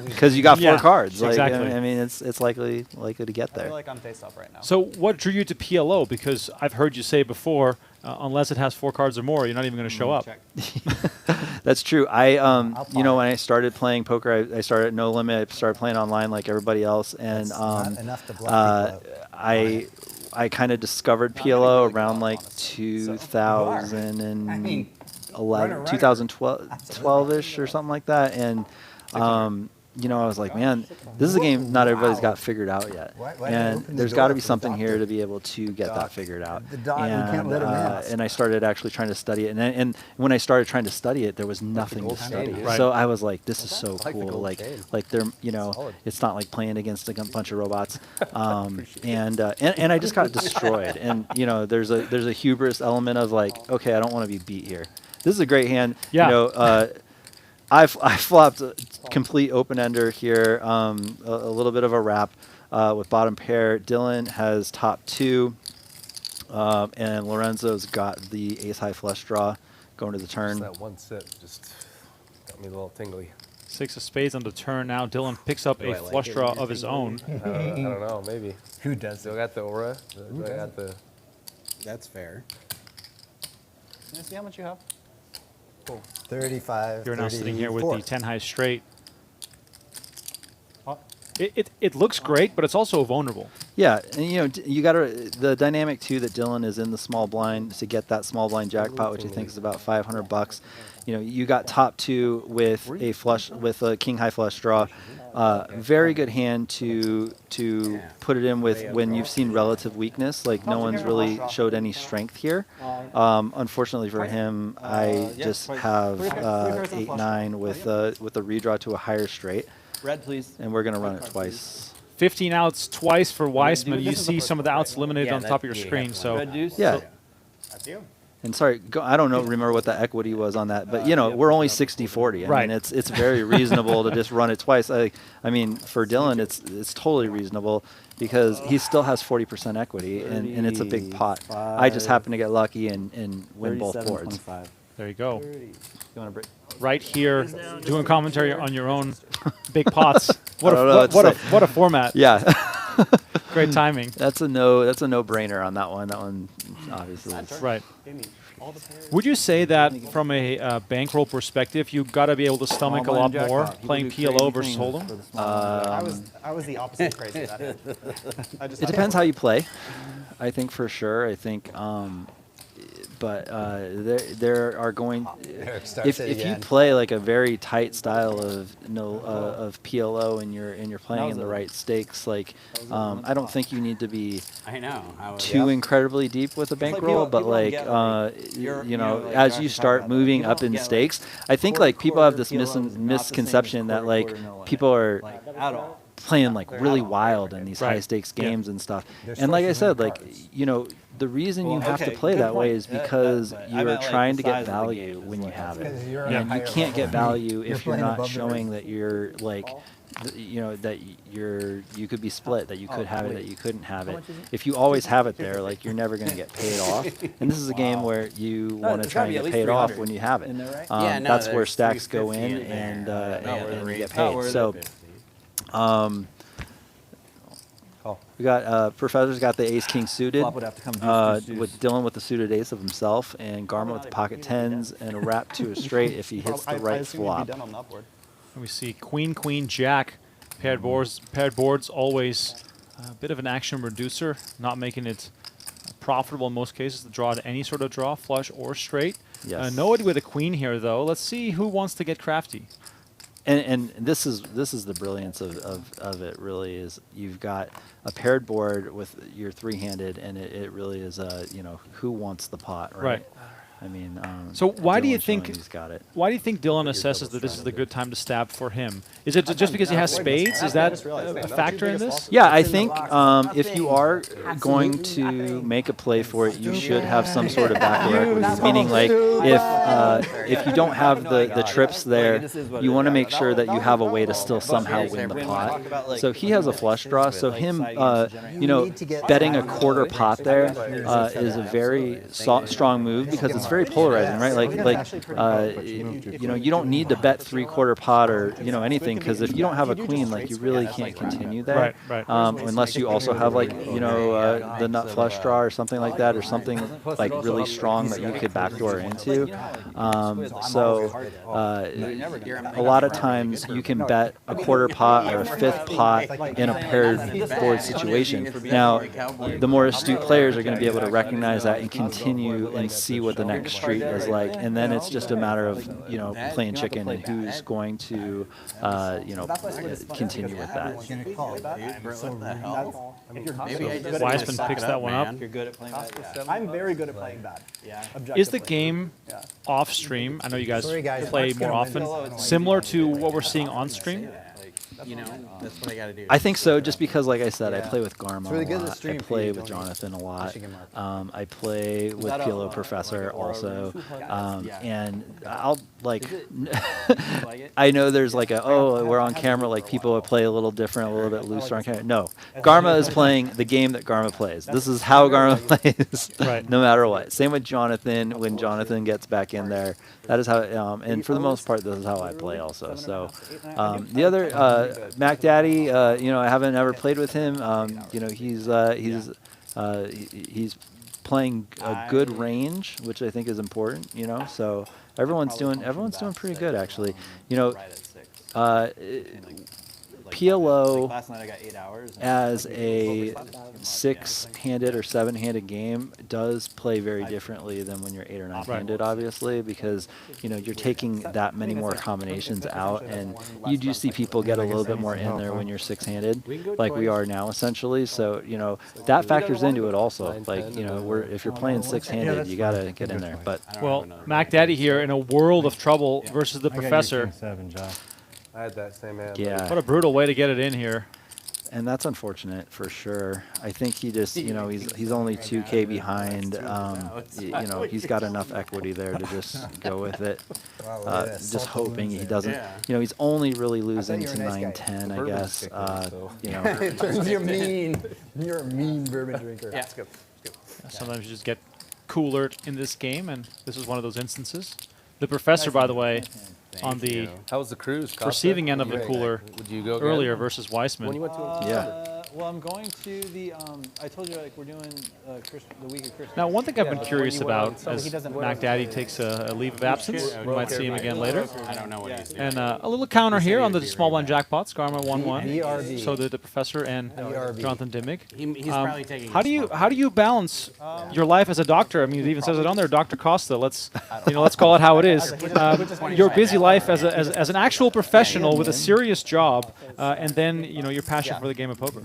because you got 4 cards. Like, exactly. I mean it's likely to get there. I feel like I'm face up right now. So what drew you to PLO? Because I've heard you say before, unless it has 4 cards or more, you're not even going to show up. That's true. When I started playing poker, I started at No Limit. I started playing online like everybody else, and I kind of discovered PLO around like 2011, 2012-ish or something like that, and I was like, man, this is a game not everybody's got figured out yet, and there's got to be something here to be able to get that figured out. And I started actually trying to study it, and when I started trying to study it, there was nothing to study. So I was like, this is so cool. Like they're, it's not like playing against a bunch of robots, and I just got destroyed. And there's a hubris element of like, okay, I don't want to be beat here. This is a great hand. Yeah. I flopped a complete open-ender here, a little bit of a wrap with bottom pair. Dylan has top 2, and Lorenzo's got the ace-high flush draw going to the turn. Just that one sip just got me a little tingly. 6 of spades on the turn now. Dylan picks up a flush draw of his own. I don't know, maybe. Who does? Still got the aura. I got the. That's fair. Can I see how much you have? 35. You're now sitting here with 34. the 10 high straight. It looks great, but it's also vulnerable. Yeah, and you got the dynamic too that Dylan is in the small blind to get that small blind jackpot, which I think is about $500. You got top 2 with a flush, with a king high flush draw. Very good hand to put it in with when you've seen relative weakness. Like no one's really showed any strength here. Unfortunately for him, I just have 8-9 with a redraw to a higher straight. Red, please. And we're gonna run it twice. 15 outs twice for Weisman. You see some of the outs eliminated on the top of your screen. So yeah. That's you. And sorry, I don't remember what the equity was on that, but we're only 60-40. I mean, it's very reasonable to just run it twice. I mean, for Dylan, it's totally reasonable because he still has 40% equity, and it's a big pot. I just happen to get lucky and win both boards. there you go. You want to break? Right here, doing commentary on your own big pots. What a format. Yeah. Great timing. That's a no-brainer on that one. That one, obviously. Right. Would you say that from a bankroll perspective, you've got to be able to stomach a lot more playing PLO versus Hold'em? I was the opposite crazy. It depends how you play. I think for sure. I think, but there are going. If you play like a very tight style of PLO and you're playing in the right stakes, like I don't think you need to be too incredibly deep with a bankroll, but like as you start moving up in stakes, I think like people have this misconception that like people are playing like really wild in these high stakes games and stuff. And like I said, like the reason you have to play that way is because you're trying to get value when you have it, and you can't get value if you're not showing that you're like that you could be split, that you could have it, that you couldn't have it. If you always have it there, like you're never going to get paid off. And this is a game where you want to try and get paid off when you have it. That's where stacks go in and you get paid. So we got Professor's got the ace king suited with Dylan with the suited ace of himself, and Garma with the pocket tens and a wrap to a straight if he hits the right flop. We see queen, queen, jack, paired boards always a bit of an action reducer, not making it profitable in most cases to draw to any sort of draw, flush or straight. Yes. Nobody with a queen here though. Let's see who wants to get crafty. And this is the brilliance of it. Really is you've got a paired board with your three-handed, and it really is who wants the pot, right? I mean, so why do you think he's got it? Why do you think Dylan assesses that this is the good time to stab for him? Is it just because he has spades? Is that a factor in this? Yeah, I think if you are going to make a play for it, you should have some sort of backdoor equity. Meaning, like, if if you don't have the trips there, you want to make sure that you have a way to still somehow win the pot. So he has a flush draw. So him, you know, betting a quarter pot there is a very strong move because it's very polarizing, right? You know, you don't need to bet 3/4 pot or anything, because if you don't have a queen, like, you really can't continue there. Right. Unless you also have, like, the nut flush draw or something like that, or something like really strong that you could backdoor into. A lot of times you can bet a quarter pot or a fifth pot in a paired board situation. Now, the more astute players are going to be able to recognize that and continue and see what the next street is like, and then it's just a matter of playing chicken and who's going to continue with that. Weisman picks that one up. You're good at playing bad. I'm very good at playing bad. Yeah. Is the game off stream? I know you guys play more often. Similar to what we're seeing on stream? That's what I got to do. I think so, just because, like I said, I play with Garma a lot. I play with Jonathan a lot. I play with PLO Professor also. And I'll, like, I know there's like we're on camera, like, people play a little different, a little bit looser on camera. No, Garma is playing the game that Garma plays. This is how Garma plays, no matter what. Same with Jonathan. When Jonathan gets back in there, that is how, and for the most part, this is how I play also. So the other, Macdaddy, I haven't ever played with him. He's playing a good range, which I think is important. So everyone's doing pretty good, actually. PLO last night I got 8 hours. As a 6-handed or 7-handed game does play very differently than when you're 8 or 9-handed, obviously, because you're taking that many more combinations out, and you do see people get a little bit more in there when you're 6-handed, like we are now, essentially. So that factors into it also. Like if you're playing 6-handed, you gotta get in there. But well, Macdaddy here in a world of trouble versus the Professor. I had that same hand. Yeah. What a brutal way to get it in here. And that's unfortunate for sure. I think he just, he's only 2K behind. He's got enough equity there to just go with it. Just hoping he doesn't. He's only really losing to 9-10, I guess. You're mean. You're a mean bourbon drinker. Yeah. Sometimes you just get coolered in this game, and this is one of those instances. The Professor, by the way, on the how was the cruise? receiving end of the cooler earlier versus Weisman. When you went to well, I'm going to the. I told you, like, we're doing the week of Christmas. Now, one thing I've been curious about as Macdaddy takes a leave of absence, we might see him again later. I don't know what he's doing. And a little counter here on the small blind jackpots. Garma 1-1. So the Professor and Jonathan Dimmig. He's probably taking. How do you balance your life as a doctor? I mean, it even says it on there, Dr. Costa. Let's call it how it is. Your busy life as an actual professional with a serious job, and then your passion for the game of poker.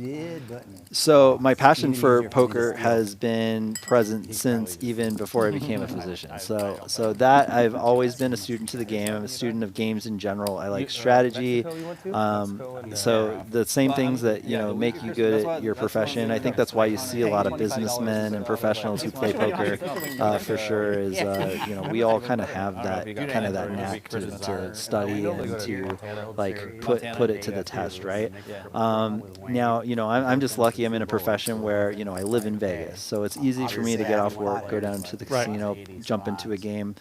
So my passion for poker has been present since even before I became a physician. So that I've always been a student to the game. I'm a student of games in general. I like strategy. So the same things that make you good at your profession. I think that's why you see a lot of businessmen and professionals who play poker. For sure, is we all kind of have that knack to study and to like put it to the test, right? Now I'm just lucky I'm in a profession where I live in Vegas, so it's easy for me to get off work, go down to the casino, jump into a game,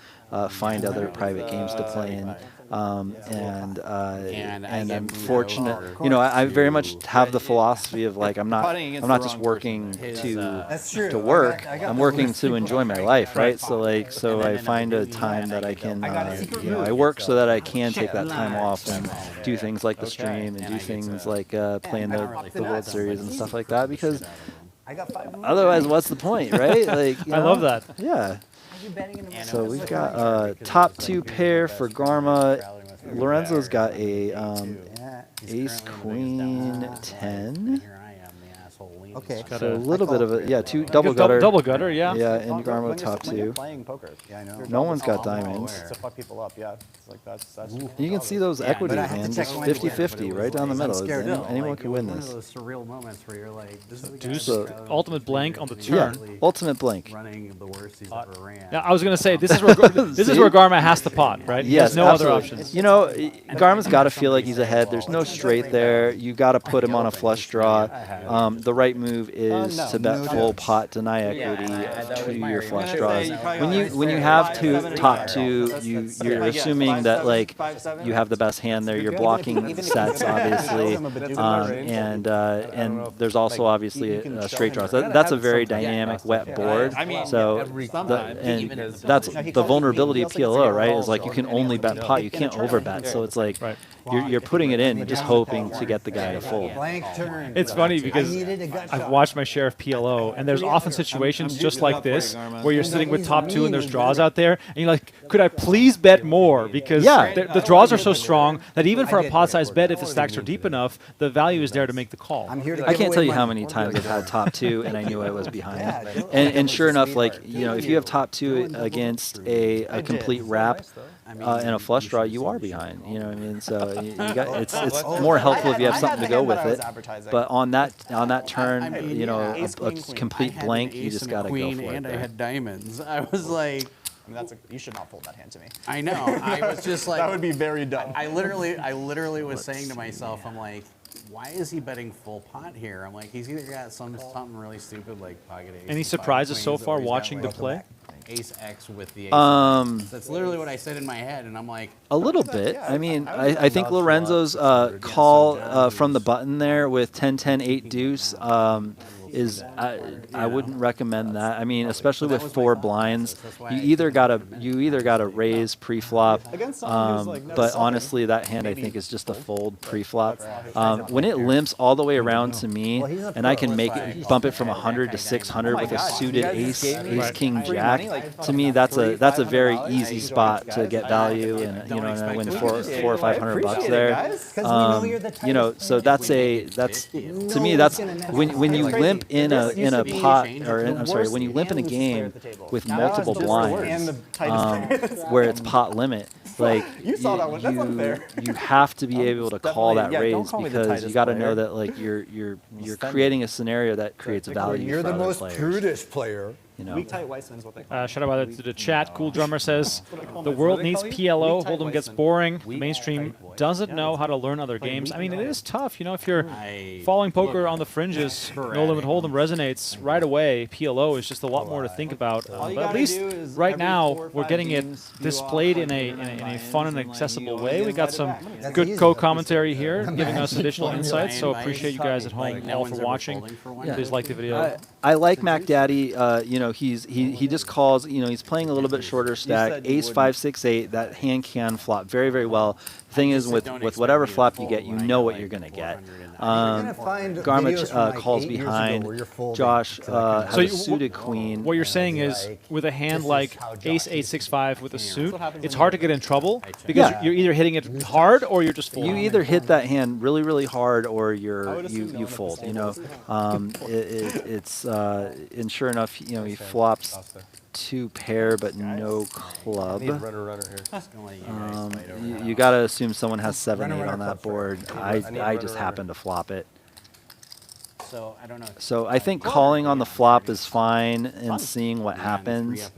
find other private games to play in, and I'm fortunate. I very much have the philosophy of like I'm not just working to work. I'm working to enjoy my life, right? So I find a time that I can I work so that I can take that time off and do things like the stream and do things like playing the World Series and stuff like that, because otherwise what's the point, right? Like I love that. Yeah. So we've got top 2 pair for Garma. Lorenzo's got a ace queen 10. Okay. So a little bit of a two double Good gutter. double gutter, yeah. Yeah, and When Garma you're- top when you're 2. playing poker. Yeah, I know. No one's got diamonds. To fuck people up, yeah. It's like that's. You can see those equities, man. Just 50-50 right down the middle. Anyone can win One this. of those surreal moments where you're like, this is the Deuce, guy ultimate blank on the Yeah, turn. ultimate blank. running the worst he's ever ran. Now, I was going to say, this is where this is where Garma has to pot, right? Yes, There's no absolutely. other options. You know, Garma's got to feel like he's ahead. There's no straight there. You got to put him on a flush draw. The right move is to bet full pot, deny equity to your flush draws. When you have top 2, you're assuming that like you have the best hand there. You're blocking sets, obviously, and there's also obviously a straight draw. So that's a very dynamic, wet board. So that's the vulnerability of PLO, right? Is like you can only bet pot, you can't overbet. So it's like you're putting it in, just hoping to get the guy to fold. It's funny because I've watched my share of PLO, and there's often situations just like this where you're sitting with top 2 and there's draws out there, and you're like, could I please bet more? Because the draws are so strong that even for a pot-sized bet, if the stacks are deep enough, the value is there to make the call. I can't tell you how many times I've had top 2 and I knew I was behind. And sure enough, like, you know, if you have top 2 against a complete wrap and a flush draw, you are behind. You know what I mean? So you got, it's more helpful if you have something to go with it. But on that turn, you know, a complete blank, you just got to go for it. And I had diamonds. I was like, I mean, you should not fold that hand to me. I know. I was just like, that would be very dumb. I literally was saying to myself, I'm like, why is he betting full pot here? I'm like, he's either got something really stupid like pocket ace. Any surprises so far watching the play? Ace X with the ace. That's literally what I said in my head, and I'm like, a little bit. I mean, I think Lorenzo's call from the button there with 10-10 8 deuce is I wouldn't recommend that. I mean, especially with 4 blinds, you either gotta raise pre-flop. But honestly, that hand I think is just a fold pre-flop. When it limps all the way around to me, and I can bump it from 100 to 600 with a suited ace king jack. To me, that's a very easy spot to get value, and you know, and I win $400 or $500 there. You know, so that's to me that's when you limp in a pot, or I'm sorry, when you limp in a game with multiple blinds, where it's pot limit, like you have to be able to call that raise, because you got to know that like you're creating a scenario that creates value. You're for the other most players. prudest player. You know. Weak tight Weisman's what they call Shout out to the chat. Cool Drummer says, the world needs PLO. Hold'em gets boring. Mainstream doesn't know how to learn other games. I mean, it is tough. You know, if you're following poker on the fringes, No Limit Hold'em resonates right away. PLO is just a lot more to think about. But at least right now, we're getting it displayed in a fun and accessible way. We got some good co-commentary here, giving us additional insights. So appreciate you guys at home all for watching. Please like the video. I like Macdaddy. You know, he just calls. You know, he's playing a little bit shorter stack. Ace 5 6 8. That hand can flop very, very well. The thing is, with whatever flop you get, you know what you're gonna get. Garma calls behind. Josh has a suited queen. What you're saying is, with a hand like Ace 8 6 5 with a suit, it's hard to get in trouble because you're either hitting it hard or you're just folding. You either hit that hand really, really hard or you fold. You know, and sure enough, you know, he flops 2 pair but no club. You got to assume someone has 7-8 on that board. I just happen to flop it. so I don't know. So I think calling on the flop is fine and seeing what happens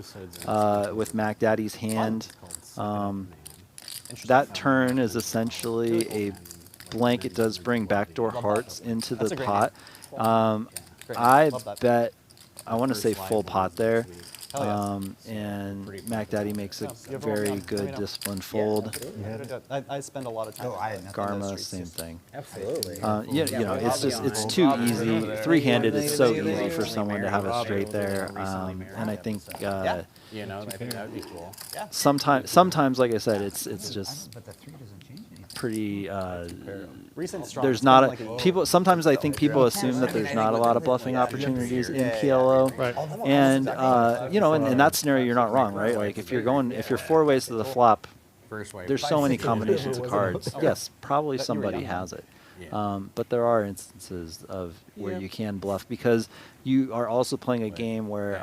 with Macdaddy's hand. That turn is essentially a blank. It does bring backdoor hearts into the pot. I bet, I want to say full pot there. And Macdaddy makes a very good disciplined fold. I spend a lot of time. Garma, same thing. Absolutely. You know, it's too easy. 3-handed is so easy for someone to have a straight there, and I think you know, that'd be cool. sometimes, like I said, it's just pretty. There's not a people. Sometimes I think people assume that there's not a lot of bluffing opportunities in PLO, and you know, in that scenario, you're not wrong, right? Like if you're 4 ways to the flop, there's so many combinations of cards. Yes, probably somebody has it. But there are instances of where you can bluff because you are also playing a game where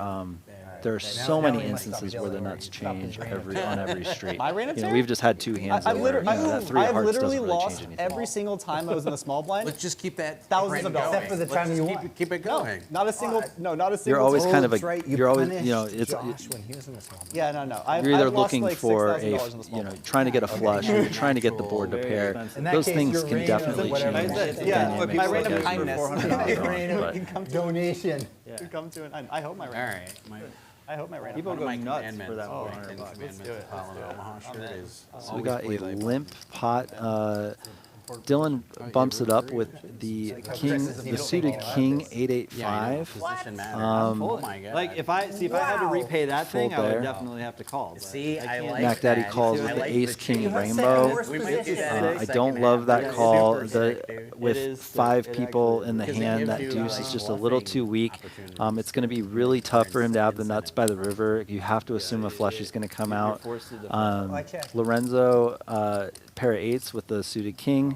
there are so many instances where the nuts change on every street. I ran a tear? We've just had two hands I've where literally, that three of I've hearts literally doesn't really change lost anything. every single time I was in the small blind. Let's just keep that thousands of dollars. Except for the time you won. Keep it going. No, not a single. No, not a single. You're always time. kind of a. You're always, it's. Yeah, no. You're either I've lost looking like for $6,000 in the small blind. trying to get a flush, or you're trying to get the board to pair. Those things can definitely change. Yeah, but my random as kindness. but- Donation. You come to an. I hope my All random. right. I hope my random. People go nuts for that Oh, $400. Let's do it. Omaha shirt is So we got a limp pot. Dylan bumps it up with the king, the suited king 885. Oh my god! Like if I had to repay that thing, Full I bear. would definitely have to call. but See, I can't. like Macdaddy that. calls I with the like ace the king king. rainbow. We might do that. I don't love that call. With is five sick. It people actually in the is. hand, Because that it gives you, deuce like, is just a little too weak. opportunities. It's going to be really tough for him to have the nuts by the river. You have to assume a flush is going to come out. forced to defend. Lorenzo, pair of eights with the suited king.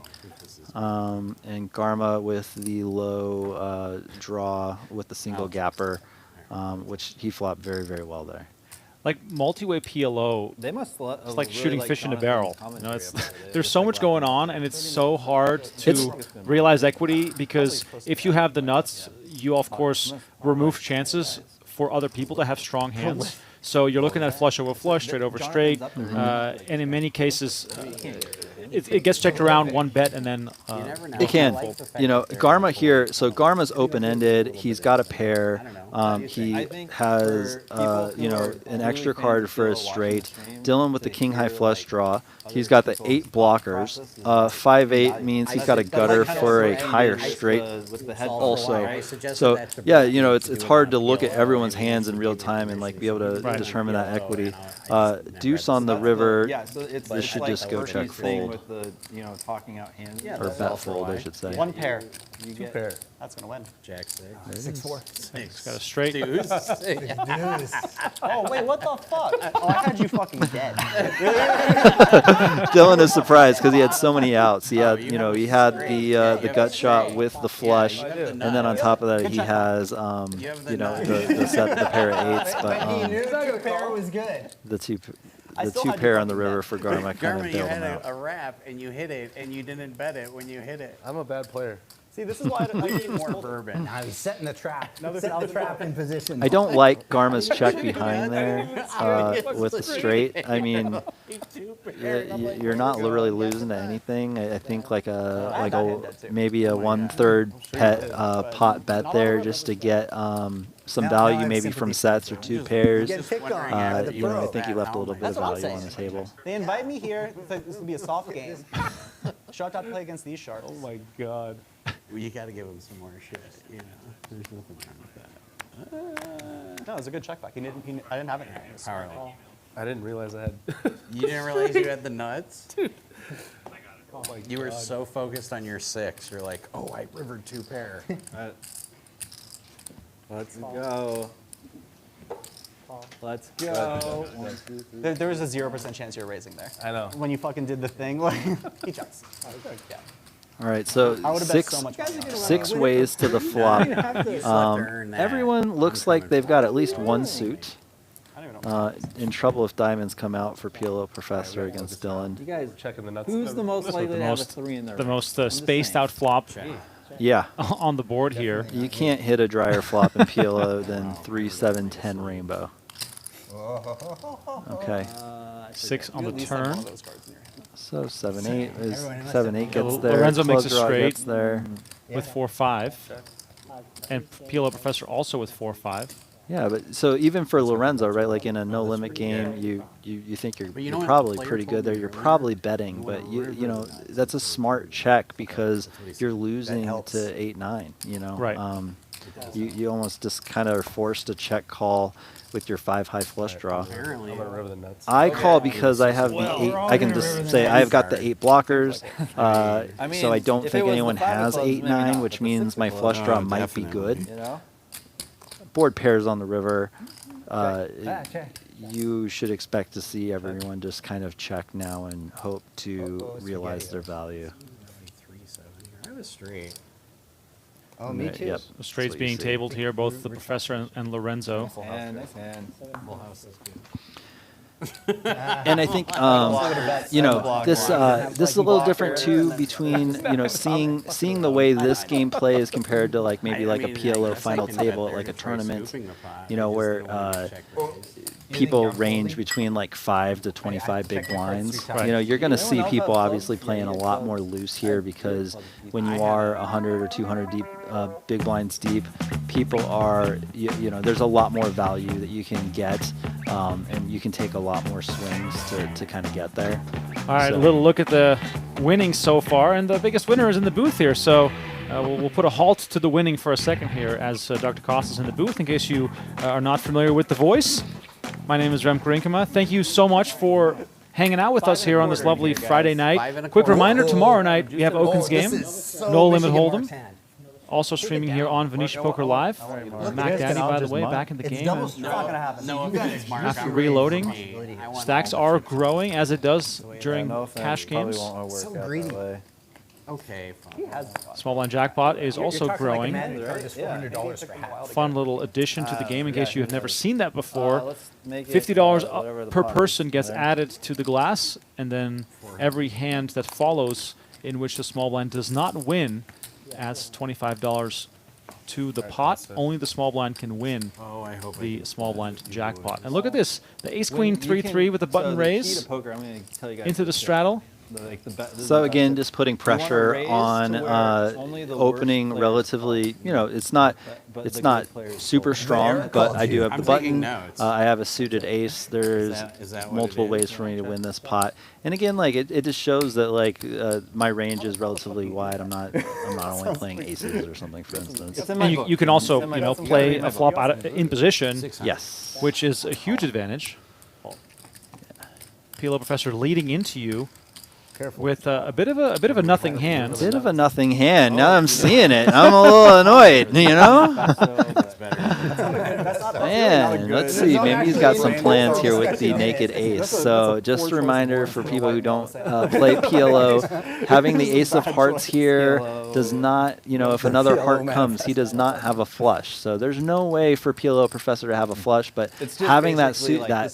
And Garma with the low draw with the single gapper, which he flopped very, very well there. Like multi-way PLO, They must. it's like shooting fish in a barrel. You know, there's so much going on, and it's so hard to realize equity because if you have the nuts, you of course remove chances for other people to have strong hands. So you're looking at flush over flush, straight over straight, and in many cases, it gets checked around one bet and then It can. Garma here, so Garma's open-ended. He's got a pair. He has, an extra card for a straight. Dylan with the king-high flush draw. He's got the 8 blockers. 5-8 means he's got a gutter for a higher straight also. So, yeah, it's hard to look at everyone's hands in real time and be able to determine that equity. Deuce on the river. Yeah, so it's This should like just go check thing fold. with the talking out hands. Or bet fold, I should say. One pair. You Two get- pair. That's gonna win. Jack 6. 6-4. it's got a straight. Deuce. Oh wait, what the fuck? Oh, I had you fucking dead. Dylan is surprised because he had so many outs. He had, he had the gut shot with the flush, and then on top of that, he has, the pair of eights. But The pair was good. the two still had you pair on the fucking river for Garma kind Garma, of you bailed him had out. a wrap and you hit it and you didn't bet it when you hit it. I'm a bad player. See, this is why I need More bourbon. Now he's setting the trap. Another Set the $1,000. trap in position. I don't like Garma's check behind there with the straight. I mean, you're not really losing to anything. I think maybe a 1/3 pet pot bet there just to get some value maybe from sets or 2 pairs. I think he left a little bit of That's what I'm value on saying. the table. They invite me here. It's like, this will be a soft game. Shark out to play against these sharks. Oh my god. Well, you got to give him some more shit. There's nothing wrong with that. No, it was a good check back. I didn't have it. Power lead. I didn't realize I had. You didn't realize you had the nuts? Oh my You were so focused on your 6. You're like, oh, I rivered 2 pair. Let's go. Let's go. There was a 0% chance you were raising there. I know. When you fucking did the thing, he checks. Yeah. All right, so I would've bet so much money on it. 6 ways to the flop. You slept to earn that. Everyone looks like they've got at least one suit. I don't even know. In trouble if diamonds come out for PLO Professor against Dylan. You guys, Checking the nuts. who's the most likely to have a most- 3 in there? The most spaced out flop Yeah, on the board here. you can't hit a drier flop in PLO than 3, 7, 10 rainbow. Okay, 6 on You the at least have one turn. of those cards in your hand. so 7-8 is 7-8 gets there. Lorenzo makes Club a draw straight. gets there. With 4-5, and PLO Professor also with 4-5. Yeah, but so even for Lorenzo, right? Like in a no limit game, you think you're, But you you're know what probably the player pretty told good there. me You're earlier? probably betting, but that's a smart check because you're losing to 8-9. Right. You almost just kind of are forced to check call with your 5 high flush draw. Apparently. I'm gonna river the nuts. I call because I have the 8. I can just say I've got the 8 blockers, so I don't if it think was anyone the 5 of has clubs, maybe 8-9, not, which but the 6 means of my clubs- flush draw Oh, might be definitely. good. Board pairs on the river. Check. You should expect to see everyone just kind of check now and hope to realize their value. I a straight. Oh, me too. Yep. The straights That's what you being see. tabled here, both the Professor and Lorenzo. Nice hand. Full house is good. And I think you know this this is a little different too between seeing the way this game plays compared to like maybe like a PLO final table at like a tournament, where people range between like 5 to 25 big blinds. You know, you're going to see people obviously playing a lot more loose here because when you are 100 or 200 deep, big blinds deep, people are you know there's a lot more value that you can get, and you can take a lot more swings to kind of get there. All right, a little look at the winnings so far, and the biggest winner is in the booth here. So we'll put a halt to the winning for a second here as Dr. Costa is in the booth, in case you are not familiar with the voice. My name is Remco Rinkema. Thank you so much for hanging out with us here on this lovely Friday night. Quick reminder, tomorrow night we have Oaken's game, No Limit Hold'em. Also streaming here on Venetian Poker Live. Macdaddy, by the way, back in the game. After reloading, stacks are growing as it does during cash games. So greedy. Okay, Small blind jackpot is also growing. $400 Fun little addition to the game in case you have never seen that before. $50 per person gets added to the glass, and then every hand that follows in which the small blind does not win adds $25 to the pot. Only the small blind can win the small blind jackpot. And look at this, the ace queen 3-3 with the button raise into the straddle. So again, just putting pressure on opening relatively. You know, it's not super strong, but I do have the button. I have a suited ace. There's multiple ways for me to win this pot. And again, like it just shows that like my range is relatively wide. I'm not only playing aces or something, for instance. And you can also play a flop out in position. Yes, which is a huge advantage. PLO Professor leading into you. With a bit of a nothing hand. A bit of a nothing hand. Now I'm seeing it. I'm a little annoyed, you know? Man, let's see. Maybe he's got some plans here with the naked ace. So just a reminder for people who don't play PLO, having the ace of hearts here does not, if another heart comes, he does not have a flush. So there's no way for PLO Professor to have a flush, but having that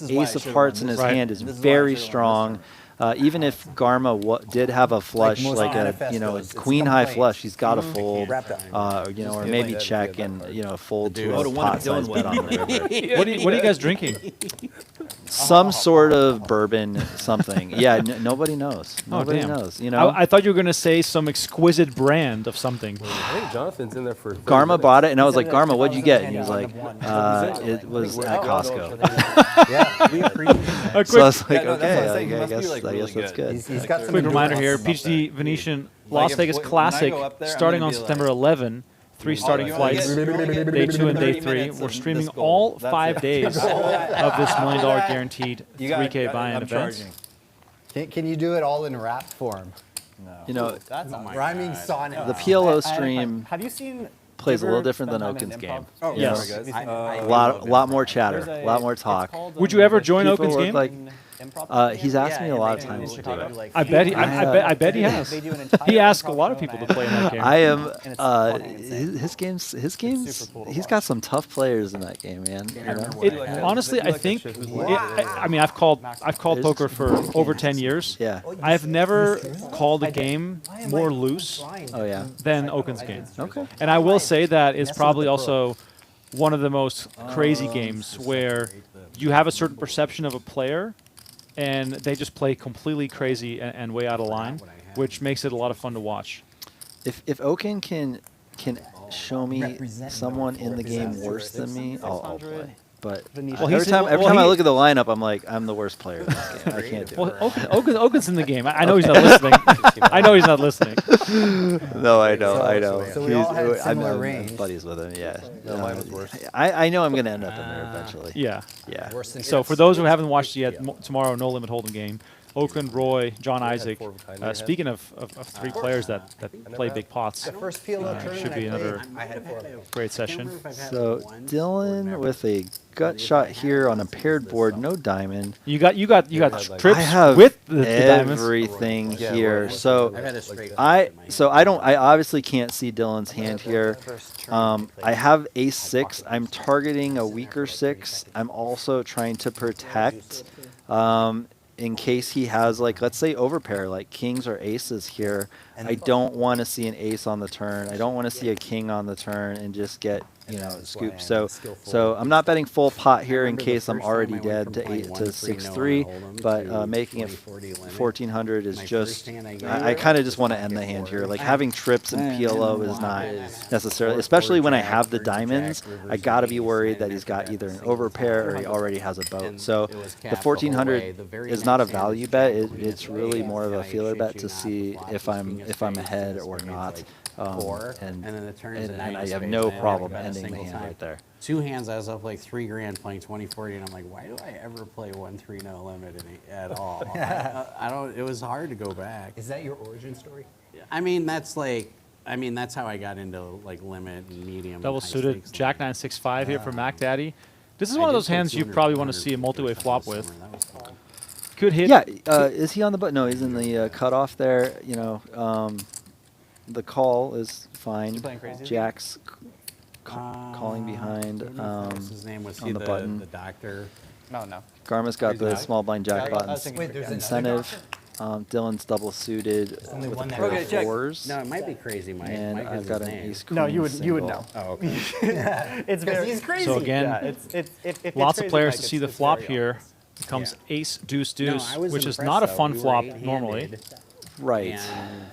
ace of hearts in his hand is very strong. Even if Garma did have a flush, like a queen high flush, he's got to fold, or maybe check and fold to a pot size bet on the river. What are you guys drinking? Some sort of bourbon, something. Yeah, nobody knows. Nobody knows. I thought you were gonna say some exquisite brand of something. I think Jonathan's in there for. Garma bought it, and I was like, Garma, what'd you get? And he was like, it was at Costco. So I was like, okay, I guess that's good. Quick reminder here, PhD Venetian Las Vegas Classic starting on September 11. 3 starting flights, day 2 and day 3. We're streaming all 5 days of this $1 million guaranteed 3K buy-in event. Can you do it all in rap form? No. Rhyming sonnet. The PLO stream have you seen plays a little different than Oaken's game. Oh, yes. A lot more chatter, a lot more talk. Would you ever join Oaken's game? He's asked me a lot of times to do it. I bet he has. He asked a lot of people to play in that game. I am. His games. He's got some tough players in that game, man. Honestly, I think. I've called poker for over 10 years. Yeah. I have never called a game more loose. Oh yeah. Than Oaken's game. Okay. And I will say that it's probably also one of the most crazy games where you have a certain perception of a player, and they just play completely crazy and way out of line, which makes it a lot of fun to watch. If Oaken can show me someone in the game worse than me, I'll play. But every time I look at the lineup, I'm like, I'm the worst player in this game. I can't do it. Oaken's in the game. I know he's not listening. I know he's not listening. No, I know. So we all have similar range. Buddies with him, yeah. No, mine was worse. I know I'm going to end up in there eventually. Yeah. Yeah. So for those who haven't watched it yet, tomorrow, No Limit Hold'em game. Oakland, Roy, John had Isaac. 4 of a kind in your hand. Speaking of 3 players that play big pots, The first PLO tournament should be I played, another I had 4. great session. So Dylan with a gut shot here on a paired board, no diamond. You got like- trips I have with the diamonds. everything Yeah, here. well, So I've had a straight I obviously can't see Dylan's hand here. I have ace 6. I'm targeting a weaker 6. I'm also trying to protect in case he has, like, let's say overpair, like kings or aces here. I don't want to see an ace on the turn. I don't want to see a king on the turn and just get, you know, scooped. So I'm not betting full pot here in case I'm already dead to 6-3, but making it 1400 is just, I kind of just want to end the hand here. Like, having trips and PLO is not necessarily, especially when I have the diamonds, I got to be worried that he's got either an overpair or he already has a boat. So the 1400 is not a value bet. It's really more of a feeler bet to see if I'm ahead or not. And then the turns and I have no problem ending the hand right there. 2 hands, I was up like $3 grand playing 2040, and I'm like, why do I ever play 1-3 no limit at all? I don't. It was hard to go back. Is that your origin story? I mean, that's how I got into like limit and medium. Double and high suited, stakes Jack 9-6-5 here for Macdaddy. This is one of those hands you probably want to see a multi-way flop with. Good hit. Yeah, is he on the button? No, he's in the cutoff there. You know, the call is fine. Jack's calling behind his name was on the button. The doctor. No. Garma's got the small blind jackpot there's incentive. Dylan's double suited with a pair of 4s. No, it might be crazy, Mike. And Mike I've is got his an name. ace No, queen you would single. know. Oh, okay. It's very, he's crazy. So again, if lots it's of players crazy, to see the it's flop very here. It comes ace, deuce, No, deuce, I was which is impressed, not a though. fun We were flop eight-handed, normally. Right. And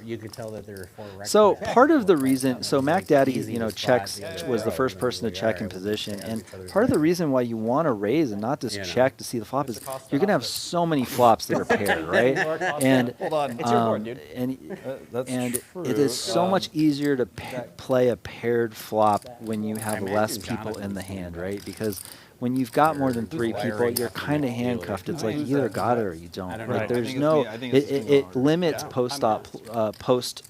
you could tell that there were 4 records. So part of the reason, so Macdaddy, you know, checks, was the first person to check in position, and part of the reason why you want to raise and not just check to see the flop is you're gonna have so many flops that are paired, right? And hold on, it's your board, dude. And it is so much easier to play a paired flop when you have less people in the hand, right? Because when you've got more than 3 people, you're kind of handcuffed. It's like you either got it or you don't. Right. Like, there's no. It limits post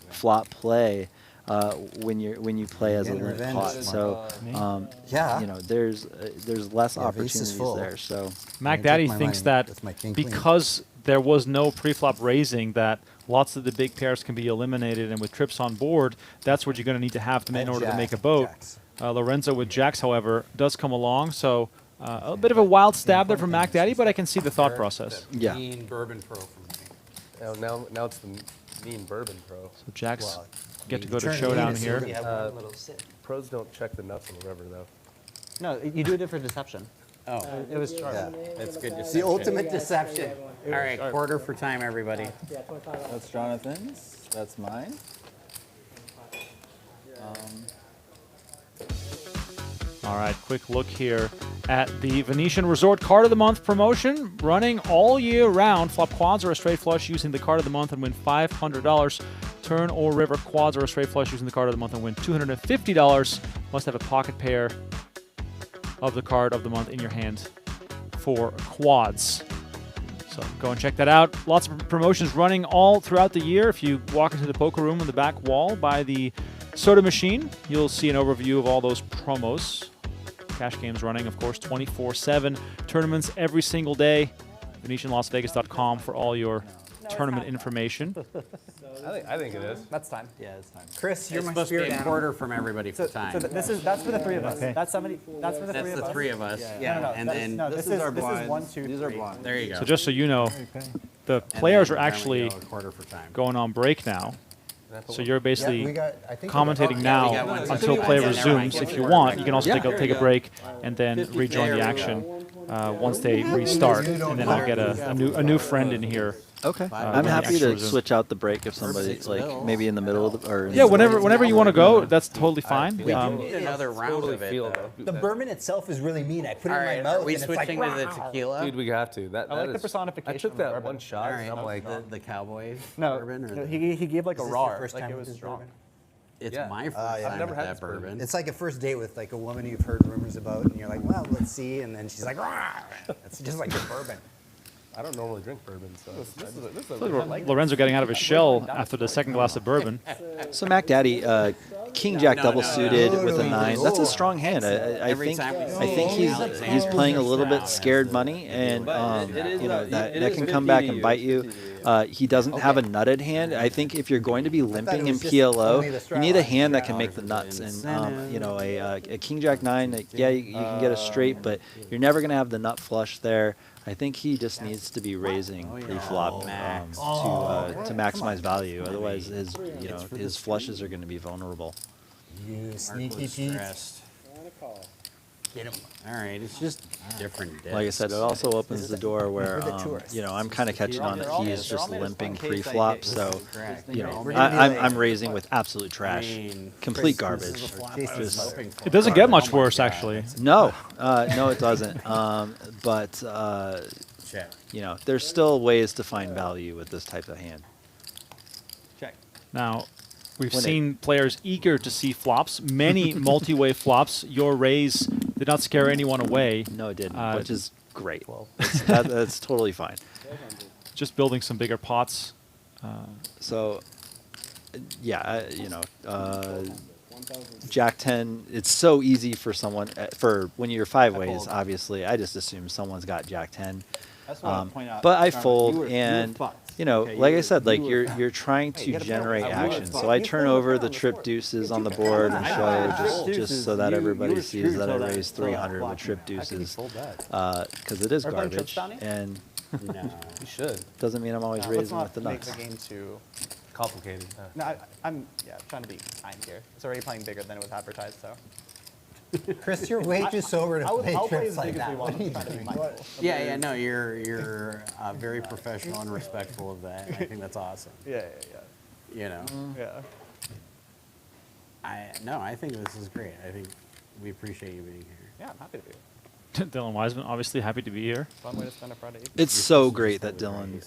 flop play when you play as a limp pot. So you know, there's less opportunities there. So Macdaddy thinks that because there was no pre-flop raising, that lots of the big pairs can be eliminated, and with trips on board, that's what you're going to need to have in order to make a boat. Lorenzo with jacks, however, does come along, so a bit of a wild stab there from Macdaddy, but I can see the thought process. Yeah. Mean bourbon pro from me. Now it's the mean bourbon pro. So jacks get to go to showdown here. Pros don't check the nuts on the river though. No, you do it for deception. Oh, It was charm. that's good. It's the ultimate deception. All right, quarter for time, everybody. That's Jonathan's. That's mine. All right, quick look here at the Venetian Resort Card of the Month promotion, running all year round. Flop quads or a straight flush using the Card of the Month and win $500. Turn or river quads or a straight flush using the Card of the Month and win $250. Must have a pocket pair of the Card of the Month in your hand for quads. So go and check that out. Lots of promotions running all throughout the year. If you walk into the poker room on the back wall by the soda machine, you'll see an overview of all those promos. Cash games running, of course, 24/7. Tournaments every single day. VenetianLasVegas.com for all your tournament information. I think it is. That's time. Yeah, it's time. Chris, you're It's my supposed to be spirit a animal. quarter from everybody for time. So that's for the 3 of us. That's for the 3 That's of us. the 3 of us. No, no, and then this is 1, 2, 3. there you go. So just so you know, the And players then are actually go a quarter for time. going on break now. So you're basically we got- I think commentating we now got one. until play Yeah, never resumes. mind. If you want, you can also Yeah. take a break and then rejoin the action once they restart. And then I'll get a new friend in here. Okay. I'm when the happy action to resumes. switch out the break if somebody, like, maybe in the middle of the, or in Yeah, the whenever you want to go, that's totally fine. We do need another round of it, though. The bourbon itself is really mean. I put it All in my right, mouth are we and it's like, switching to the tequila? Dude, we have to. That I like is- the personification I took of the that bourbon. one shot, All right, and I'm like, the cowboy No, bourbon? Or no, the, he gave like a Is this raw. your first Like time it with was this strong. bourbon? it's Yeah. my first yeah. time I've never with had that this bourbon. bourbon. It's like a first date with like a woman you've heard rumors about, and you're like, well, let's see, and then she's like, "Rah!" It's just like your bourbon. I don't normally drink bourbon, so Lorenzo getting out of his shell after the second glass of bourbon. So Macdaddy, King Jack double suited with a 9. That's a strong hand. I think he's playing a little bit scared money, and you know that can come back and bite you. He doesn't have a nutted hand. I think if you're going to be limping in PLO, you need a hand that can make the nuts. And you know, a King Jack 9, yeah, you can get a straight, but you're never going to have the nut flush there. I think he just needs to be raising pre-flop to maximize value. Otherwise, his flushes are going to be vulnerable. You sneaky Pete. Get him. All right, it's just different depths. Like I said, it also opens the door where you know, I'm kind of catching on that he is just limping pre-flop. So you know, I'm raising with absolute trash, complete garbage. It doesn't get much worse, actually. No, no, it doesn't. But you know, there's still ways to find value with this type of hand. Check. Now, we've seen players eager to see flops, many multi-way flops. Your raise did not scare anyone away. No, it didn't, which is great. That's totally fine. Just building some bigger pots. So, yeah, you know, Jack 10, it's so easy for someone, for when you're 5 ways, obviously, I just assume someone's got Jack 10. That's what I'll point out. But I fold, and you know, like I said, like you're trying to generate action. So I turn over the trip deuces on the board and show just so that everybody sees that I raised 300 with trip deuces, because it is garbage, and you should. Doesn't mean I'm always raising with the Make nuts. the game too Complicated. No, I'm trying to be kind here. It's already playing bigger than it was advertised, so. Chris, you're way too sober to play I'll play trips as like big as we that. want. What are you I'm trying to be doing? mindful. Yeah, no, you're very professional and respectful of that. I think that's awesome. Yeah. You know. Yeah. I think this is great. I think we appreciate you being here. Yeah, I'm happy to be here. Dylan Weisman, obviously happy to be here. Fun way to spend a Friday evening. It's so great that Dylan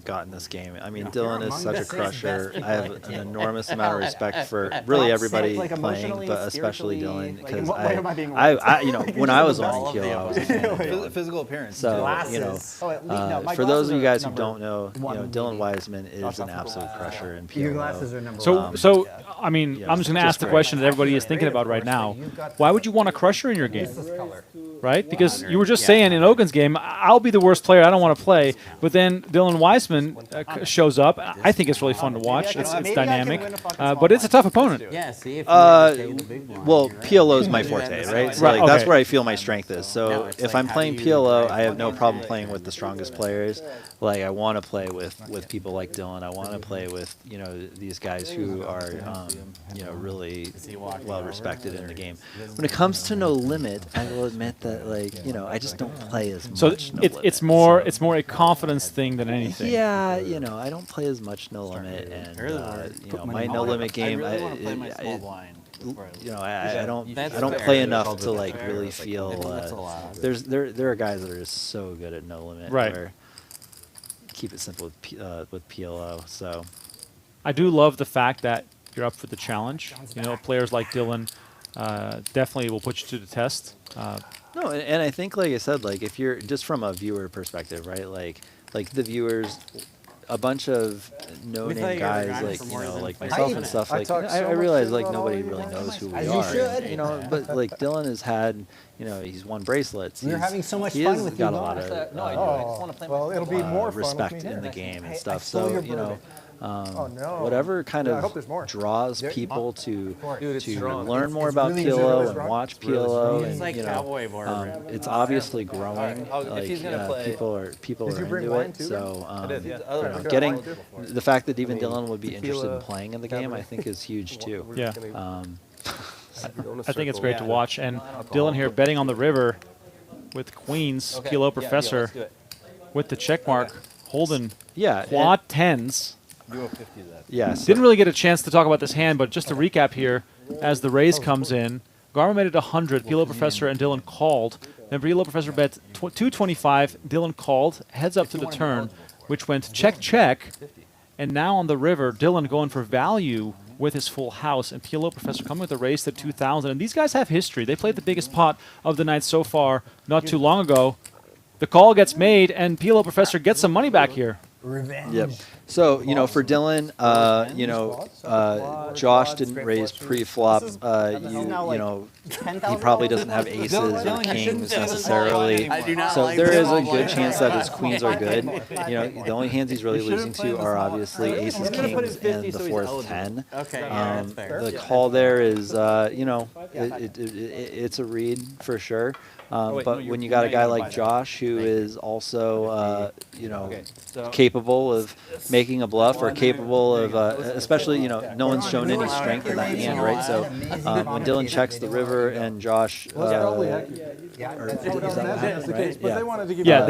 got in this game. I mean, Dylan is such a crusher. I have an enormous amount of respect for really everybody playing, but especially Dylan, because I you know, when I was on EQ, I was a fan of Dylan. Physical appearance. So you know, for those of you guys who don't know, you know, Dylan Weisman is an absolute crusher in PLO. Your glasses are number one. So I mean, I'm just going to ask the question that everybody is thinking about right now. Why would you want a crusher in your game? Right? Because you were just saying in Ogun's game, I'll be the worst player. I don't want to play. But then Dylan Weisman shows up. I think it's really fun to watch. It's dynamic. But it's a tough opponent. Yeah, see if well, PLO is my forte, right? So like, that's where I feel my strength is. So if I'm playing PLO, I have no problem playing with the strongest players. Like, I want to play with people like Dylan. I want to play with, you know, these guys who are, you know, really well respected in the game. When it comes to No Limit, I will admit that, like, you know, I just don't play as much. So No it's more a confidence thing than anything. Yeah, you know, I don't play as much No Limit, and you know, my No Limit game, you know, I don't play enough to like really feel. There are guys that are just so good at No Limit. Right. Where keep it simple with PLO. So I do love the fact that you're up for the challenge. You know, players like Dylan definitely will put you to the test. No, and I think, like I said, like if you're just from a viewer perspective, right? Like the viewers, a bunch of no-name guys, like, you know, like myself and stuff. Like, I realize like nobody really knows who we are. You know, but like Dylan has had, you know, he's won bracelets. We're having so much he fun has with got you. a lot of well, it'll be more respect in the game and stuff. So you know. Whatever kind of draws people to learn more about PLO and watch PLO, and you know, it's obviously growing. Like people are into it. So you know, getting the fact that even Dylan would be interested in playing in the game, I think, is huge too. Yeah. I think it's great to watch. And Dylan here betting on the river with queens, PLO Professor with the check mark, holding quad tens. Yes. Didn't really get a chance to talk about this hand, but just to recap here, as the raise comes in, Garma made it 100, PLO Professor and Dylan called. Then PLO Professor bet 225, Dylan called, heads up to the turn, which went check, check. And now on the river, Dylan going for value with his full house, and PLO Professor coming with a raise to 2,000. And these guys have history. They played the biggest pot of the night so far not too long ago. The call gets made, and PLO Professor gets some money back here. Revenge. Yep. So, for Dylan, Josh didn't raise pre-flop. He probably doesn't have aces or kings necessarily. So there is a good chance that his queens are good. The only hands he's really losing to are obviously aces, kings, and the fourth 10. The call there is, it's a read for sure. But when you got a guy like Josh who is also, capable of making a bluff or capable of, especially, no one's shown any strength in that hand, right? So when Dylan checks the river and Josh, they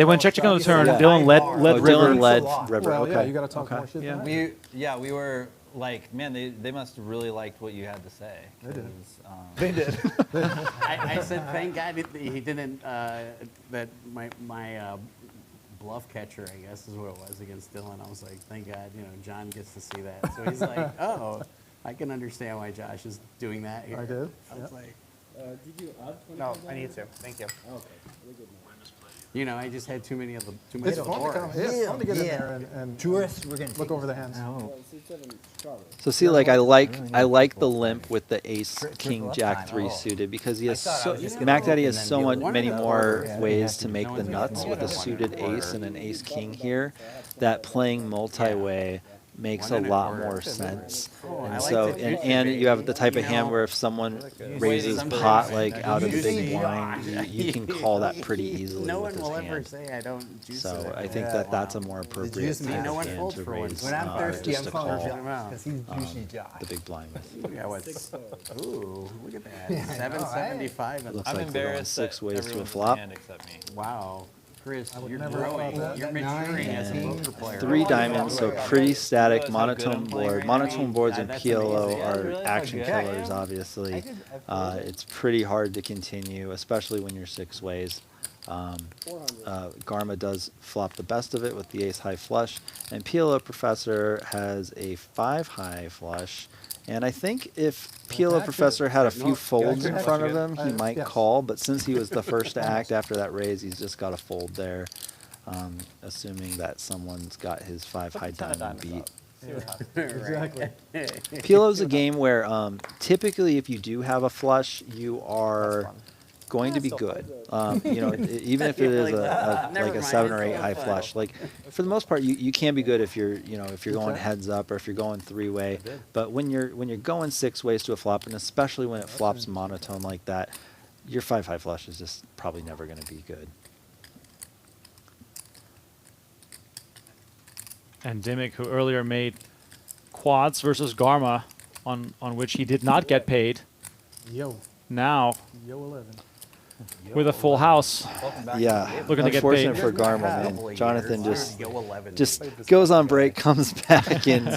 went check on the turn. Dylan led river. Dylan led river. Well, Okay. yeah, you got to talk more shit. We were like, man, they must have really liked what you had to say. They did. I said, thank God he didn't, that my bluff catcher, I guess is what it was, against Dylan. I was like, thank God, John gets to see that. So he's like, oh, I can understand why Josh is doing that here. I did. I was like, Did you add 20? No, I need to. Thank you. Okay, we're good now. I just had too many of the It's fun to come. It's fun to get in there and Tourists, we're going to look over the hands. So see, like I like the limp with the ace, king, jack 3 suited because he has Macdaddy has so many more ways to make the nuts with a suited ace and an ace king here that playing multi-way makes a lot more sense. And so, and you have the type of hand where if someone raises pot like out of the big blind, you can call that pretty easily with this hand. So I think that's a more appropriate type of hand to raise just to call the big blind with. Ooh, look at that. 775. It looks like we're going 6 ways to a flop. Wow. Chris, you're growing. You're maturing as a poker player. 3 diamonds, so pretty static monotone board. Monotone boards in PLO are action killers, obviously. It's pretty hard to continue, especially when you're 6 ways. Garma does flop the best of it with the ace high flush, and PLO Professor has a 5 high flush. And I think if PLO Professor had a few folds in front of him, he might call. But since he was the first to act after that raise, he's just got a fold there, assuming that someone's got his 5 high diamond beat. Exactly. PLO's a game where typically if you do have a flush, you are going to be good. Even if it is like a 7 or 8 high flush. Like for the most part, you can be good if you're going heads up or if you're going 3-way. But when you're going 6 ways to a flop, and especially when it flops monotone like that, your 5 high flush is just probably never going to be good. And Dimmick, who earlier made quads versus Garma, on which he did not get paid. Now, with a full house. Yeah, looking to get paid. Unfortunate for Garma, man. Jonathan just goes on break, comes back, and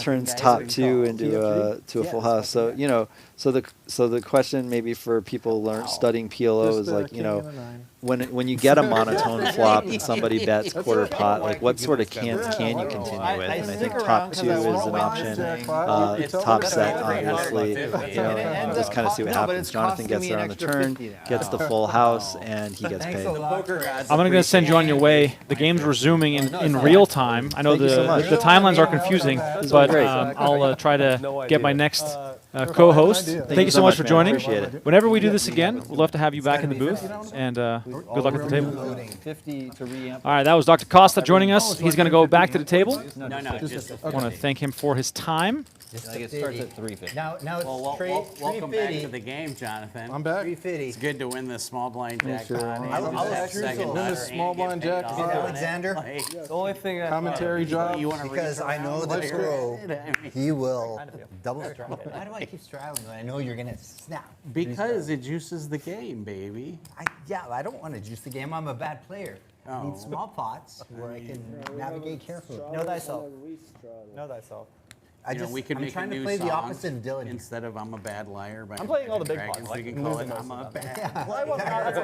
turns top 2 into a full house. So so the question maybe for people studying PLO is like when you get a monotone flop and somebody bets quarter pot, like what sort of cans can you continue with? And I think top 2 is an option. Top set, obviously. Just kind of see what happens. Jonathan gets there on the turn, gets the full house, and he gets paid. I'm going to send you on your way. The game's resuming in real time. I know the timelines are confusing, but I'll try to get my next co-host. Thank you so much for joining. Appreciate it. Whenever we do this again, we'd love to have you back in the booth, and good luck at the table. All right, that was Dr. Costa joining us. He's going to go back to the table. I want to thank him for his time. It starts at 350. Now it's welcome back to the game, Jonathan. I'm back. 350. It's good to win the small blind jack. Win this small blind jack. Alexander, The only thing Commentary job. because I know the pro, he will double strike. Why do I keep straddling when I know you're going to snap? Because it juices the game, baby. I don't want to juice the game. I'm a bad player. I need small pots where I can navigate carefully. Know thyself. Know thyself. We could make trying a new to play song the opposite of Dylan. instead of "I'm a bad liar." I'm playing all the big pots. We can call it "I'm a bad Well, that's a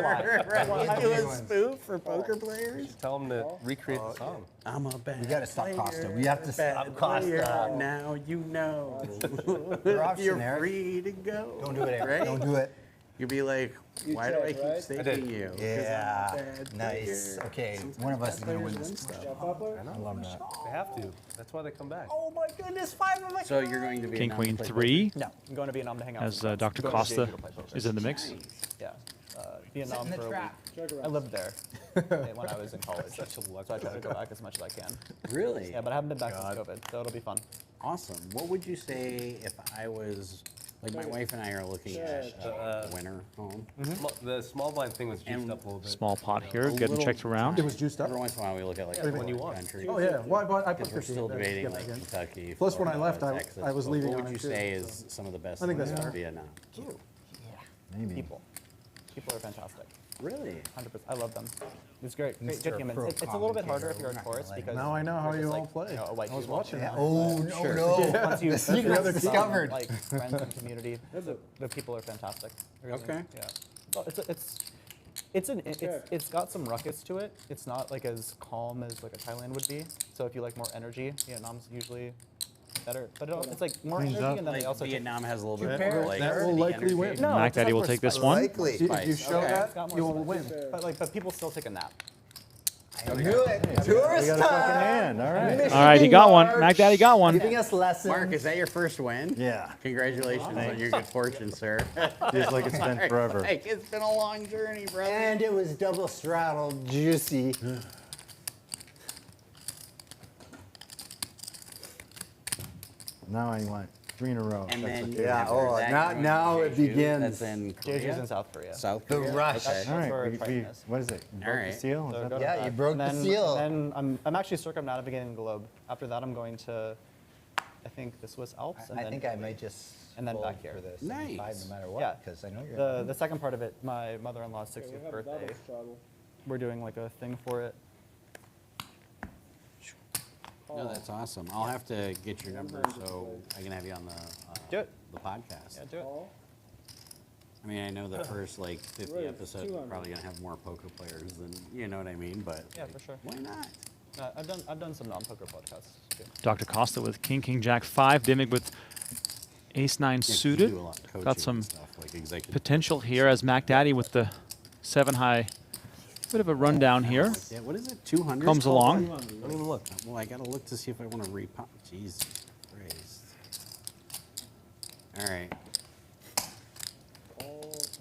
lie. You do a spoof for poker players. Tell them to recreate the song. I'm a bad. We got to stop player, Costa. We have to stop player. Costa. Now you know. Your option, You're Eric. free to go. Don't do it, Eric. Right? Don't do it. You'll be like, why do I keep staking you? 'Cause I'm a Yeah. bad Nice. player. Okay, one of us is gonna win this stuff. I love that. They have to. That's why they come back. Oh my goodness, 5 of my So you're going to be King a Queen non-play 3 No, I'm going to Vietnam to hang out. as with Dr. friends. Costa Going to play poker. is in the mix. Nice. Yeah, Vietnam Sit in the for a trap. week. I lived there when I was in college, so I try to go back as much as I can. Really? Yeah, but I haven't been back since COVID, so it'll be fun. Awesome. What would you say if I was, like my wife and I are looking at a winter home? The small blind thing was juiced up a little bit. Small pot here, getting checked around. It was juiced up. Every once in a while we look at like when you want. country. Oh yeah, well, I put Because we're 50 still in there. debating Yeah, like again. Kentucky. Plus, when I Florida, left, Texas. I was But leaving What on would you it, too, say so. is some of the best I think things that's about fair. Vietnam? Maybe. People are fantastic. Really? 100%. I love them. It's great. Great good humans. It's a little bit harder if you're a tourist because Now I know how you're you just all like, play. you know, a white I was dude watching walking that. Oh, no, no. Once you The secret's discovered. like friends and community, the people are fantastic. Really. Okay. Yeah. Well, it's got some ruckus to it. It's not like as calm as like a Thailand would be. So if you like more energy, Vietnam's usually better. But it's like more Cleans energy, up. and then they Like also Vietnam has a little bit pair. more like That will the likely energy. win. No, Mac Daddy will it's take this more one. Likely. If you Spice. show Okay. It's got that, more you will spice. win. But people still take a nap. I knew it. Tourist We got a fucking time. hand. All right. Michigan All right, he got one. March. Mac Daddy got one. Giving us lessons. Mark, is that your first win? Yeah. Congratulations on your good fortune, sir. Feels like it's been forever. Like, it's been a long journey, brother. And it was double straddled, juicy. Now I want 3 in a row. And That's then okay. Yeah, after oh, that, now- you're now going it to Jeju. begins. That's in Jeju's Korea? in South Korea. South The Korea? rush. Okay. All right. where We, Triton what is it? All Broke right. the seal? Is So that go to Yeah, that. you broke And the then, seal. And then I'm actually circumnavigating the globe. After that, I'm going to, I think, the Swiss Alps. And I then think I might just and then fold back here. for this. Nice. Five no matter Yeah. what, because I know you're. The second part of it, my mother-in-law's 60th birthday. We're doing like a thing for it. No, that's awesome. I'll have to get your number so I can have you on Do it. the podcast. Yeah, do it. I mean, I know the first like 50 episodes are probably gonna have more poker players than you know what I mean, but Yeah, for sure. why not? I've done some non-poker podcasts too. Dr. Costa with King, King, Jack 5. Dimmick with Ace 9 Yeah, 'cause you suited. do a lot of coaching Got and some stuff, like executive potential here as Mac Daddy with the 7 high. Bit of a rundown here. Yeah, what is it? 200 Comes along. Don't even look. Well, I gotta look to see if I want to repop. Jesus Christ. All right.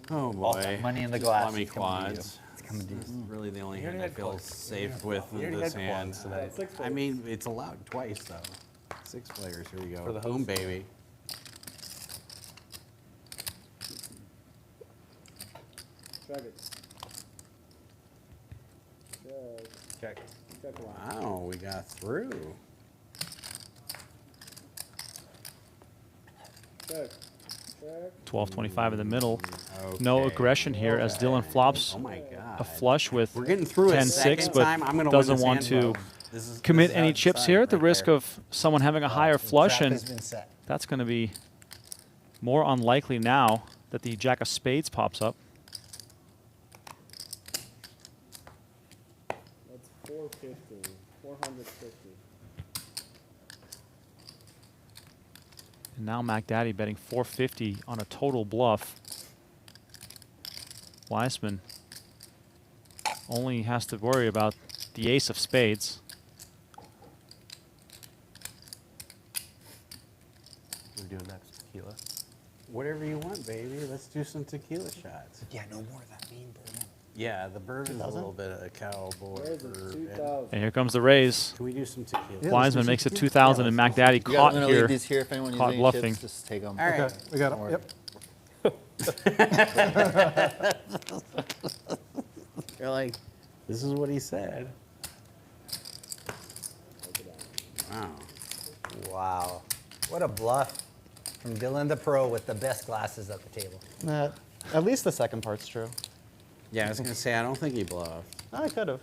Oh boy. money in the glass. Lummy It's coming to you. quads. It's coming to you. This is really the only hand I feel safe with in this hand. I mean, it's allowed twice though. 6 players. Here we go. For the Boom, host. baby. Check it. Check. Check one. Wow, we got through. Check. Check. 12-25 in the middle. No Okay. aggression here as Dylan flops Oh my God. a flush with We're getting through it 10-6, second but time. I'm gonna win doesn't this want hand, to though. This commit is any how chips it's here done at the right risk there. of someone having a higher flush, Trap and has been set. that's going to be more unlikely now that the Jack of Spades pops up. That's 450. 450. And now Mac Daddy betting 450 on a total bluff. Weisman only has to worry about the ace of spades. We're doing next tequila. Whatever you want, baby. Let's do some tequila shots. Yeah, no more of that mean bourbon. Yeah, the bourbon's a little bit of a cowboy. Where's it? bourbon. 2,000. And here comes the raise. Can we do some tequila? Wiseman makes it 2,000, and Mac Daddy You guys caught wanna here, leave these here if anyone needs caught any bluffing. chips, just take them. All right. Okay, we got Don't it. worry. Yep. You're like, this is what he said. Wow. Wow. What a bluff from Dylan the Pro with the best glasses at the table. At least the second part's true. Yeah, I was gonna say I don't think he bluffed. I could have.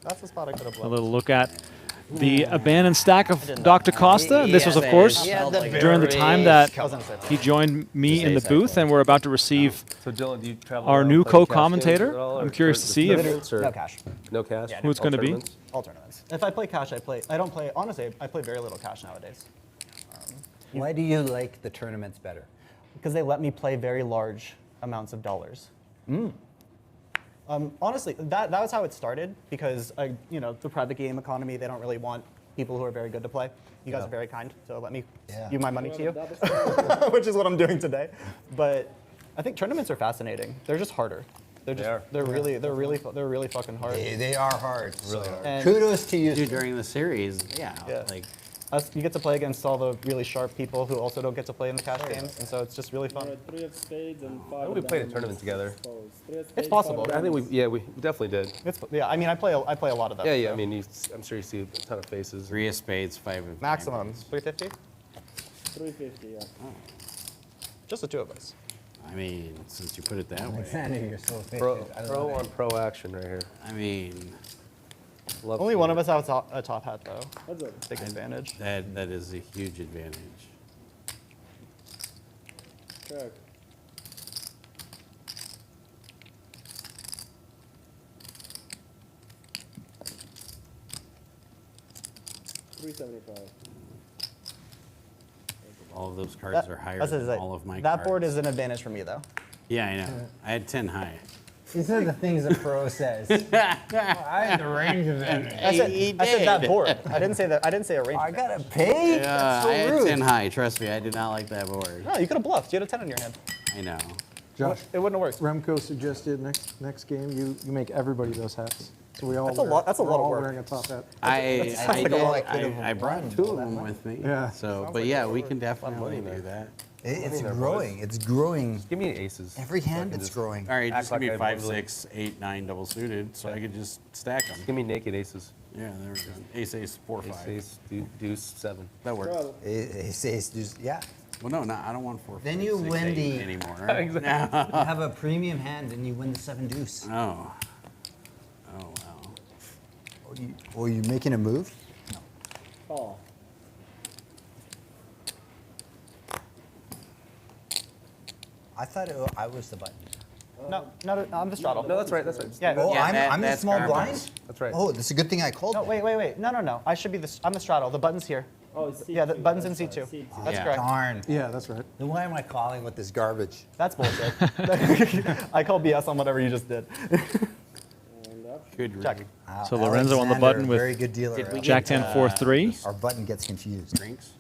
That's the spot I could have A bluffed. little look at the abandoned stack of Dr. Costa. And this was, of course, Yeah, the during the time that I was gonna say he joined me Just in the ace booth, and we're about to receive So Dylan, do you travel our around new playing cash games co-commentator. at all, I'm or curious to just see if tournaments, or No cash. no cash. who it's All going to be. tournaments? All tournaments. If I play cash, I don't play, honestly, I play very little cash nowadays. Why do you like the tournaments better? Because they let me play very large amounts of dollars. Honestly, that was how it started because you know, the private game economy, they don't really want people who are very good to play. You guys are very kind to let me give my money to you, which is what I'm doing today. But I think tournaments are fascinating. They're just harder. They're really fucking hard. They are hard. Really hard. And kudos to you. Dude, during the series, like you get to play against all the really sharp people who also don't get to play in the cash games, and so it's just really fun. 3 of spades and 5 I think of we played a diamonds. tournament together. It's possible. I think we definitely did. I mean, I play a lot of them. Yeah, so. I mean, I'm sure you see a ton of faces. 3 of spades, 5 of Maximum diamonds. 350. 350, yeah. Just the two of us. I mean, since you put it that way. Alexander, you're so fit. Pro on pro action right here. I mean, Only one of us has a top hat though. That's it. Big advantage. that is a huge advantage. Check. $375. All of those cards are higher That's what than it is. all of my That cards. board is an advantage for me though. Yeah, I know. I had 10 high. These are the things a pro says. I had the range of them. I said that board. I didn't say that. I didn't say a range. I gotta pay? Yeah, That's so I had rude. 10 high. Trust me, I did not like that board. No, you could have bluffed. You had a 10 in your hand. I know. Josh, It wouldn't have worked. Remco suggested next game you make everybody those hats. So we all That's a lot of we're all work. wearing a top hat. I brought 2 of them with me. Yeah. So, but yeah, we can definitely do that. It's growing. It's growing. Give me aces. Every hand it's growing. All right, just give me like I 5, normally- 6, 8, 9 double suited, so I could just stack them. Give me naked aces. Yeah, there we go. Ace, ace, 4, 5. Ace, deuce, 7. That works. Well, It says just, yeah. Well, no, I don't want 4, Then 5, you 6, win 8 the- anymore. You have a premium hand and you win the 7 deuce. Oh. Oh, wow. Or you making a move? call. I thought I was the button. No, I'm the straddle. No, that's right. That's right. Yeah. Oh, Yeah, I'm the that's small Garma. blind? That's right. Oh, that's a good thing I called. No, wait. No. I should be I'm the straddle. The button's here. Oh, it's Yeah, the C2, button's in that's C2. right, C2. That's Yeah. correct. Darn. Yeah, that's right. Then why am I calling with this garbage? That's bullshit. I call BS on whatever you just did. And up. Good Check. read. So Lorenzo on the Alexander, button with very good dealer. Did we Jack get, 10 4 3. Our button gets confused. Drinks?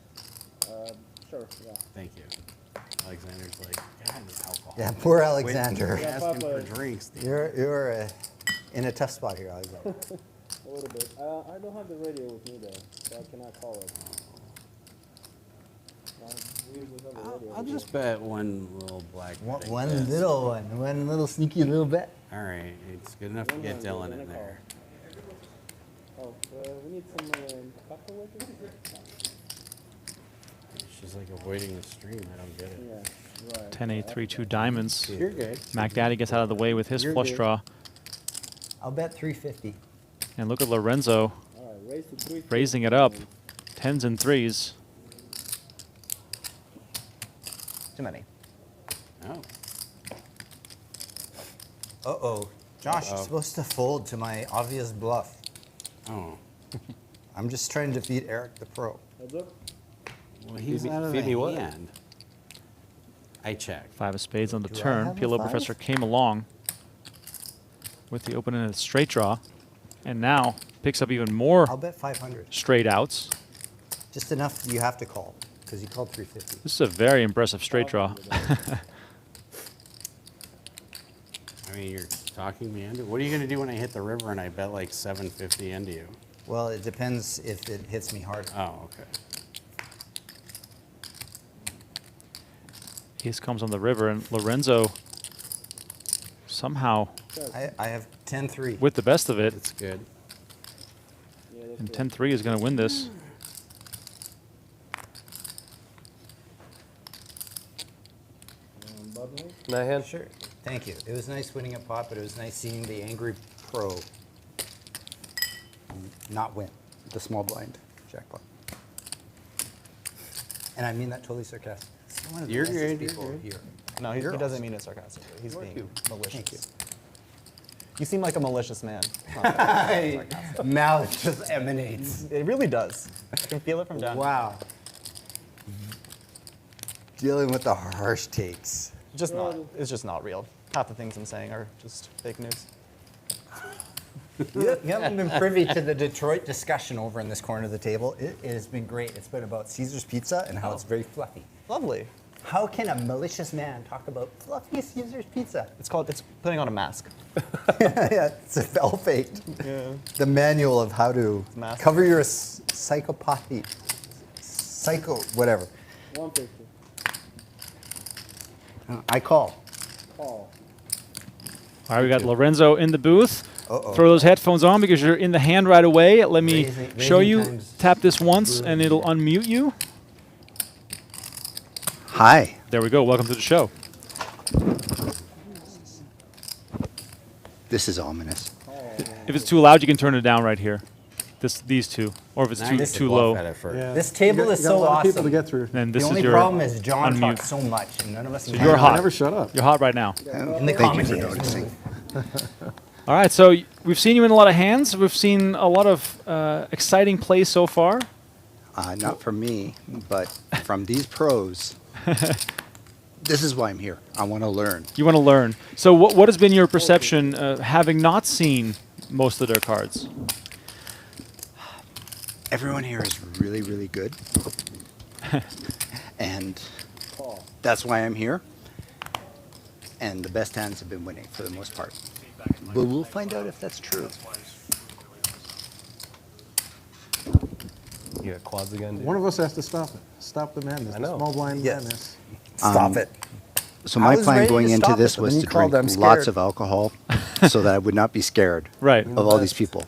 Sure, yeah. Thank you. Alexander's like, God, this alcohol. Yeah, poor Alexander. We're asking for drinks. dude. You're in a tough spot here, Alexander. A little bit. I don't have the radio with me though, so I cannot call it. We usually have a radio. I'll just bet one little black. thing One bets. little one, one little sneaky little bet. All right, it's good enough to get 100 Dylan and in a there. Oh, we need some copper with it? She's like avoiding the stream. I don't get it. Yeah, right. 10 8 3 2 diamonds. You're good. Macdaddy gets out of the way with his You're flush good. draw. I'll bet 350. And look at Lorenzo All right, raise to 350. raising it up. 10s and 3s. Too many. Oh. Uh-oh. Josh, you're supposed to fold to my obvious bluff. Oh. I'm just trying to defeat Eric the Pro. Heads up. Well, he's me- out of feed the me what? hand. I check. 5 of spades on the Do I turn. have a PLO 5? Professor came along with the open-ended straight draw. And now picks up even more I'll bet 500. straight outs. Just enough you have to call, because you called 350. This is a very impressive straight draw. I mean, you're talking me into. What are you gonna do when I hit the river and I bet like 750 into you? Well, it depends if it hits me hard. Oh, okay. Ace comes on the river, and Lorenzo somehow I have 10-3. with the best of it. That's good. Yeah, that's And good. 10-3 is going to win this. Button. My hand? Sure. Thank you. It was nice winning a pot, but it was nice seeing the angry pro not win the small blind jackpot. And I mean that totally sarcastic. It's one of the You're nicest good, you're people good. here. No, he You're doesn't awesome. mean it sarcastically. He's being you. malicious. Thank you. You seem like a malicious man. Mouth just emanates. It really does. I can feel it from down. Wow. Dealing with the harsh takes. Just not. It's just not real. Half the things I'm saying are just fake news. You haven't been privy to the Detroit discussion over in this corner of the table. It has been great. It's been about Caesar's pizza and how it's very fluffy. Lovely. How can a malicious man talk about fluffy Caesar's pizza? It's putting on a mask. Yeah, it's all faked. Yeah. The manual of how to Mask. cover your psychopathy. Whatever. 150. I call. Call. All right, we got Lorenzo in the booth. Uh-oh. Throw those headphones on because you're in the hand right away. Let me show raising you. times. Tap this once and it'll unmute you. Hi. There we go. Welcome to the show. This is ominous. If it's too loud, you can turn it down right here. These two, or if it's too low. Yeah. This table is so a lot of people awesome. to get through. Then The this only is your problem is John unmute. talks so much, and none of us. So can you're handle hot. Never shut up. You're hot right now. it. In the commentators. All right, so we've seen you in a lot of hands. We've seen a lot of exciting plays so far. Not from me, but from these pros. This is why I'm here. I want to learn. You want to learn. So what has been your perception having not seen most of their cards? Everyone here is really, really good. And that's why I'm here. And the best hands have been winning for the most part. But we'll find out if that's true. You got quads again, dude? One of us has to stop it. Stop the madness. I know. The small blind Yes. madness. Stop it. So I my was plan ready going to into stop this it, but was then to you called, drink I'm lots scared. of alcohol so that I would not be scared Right. of all these people.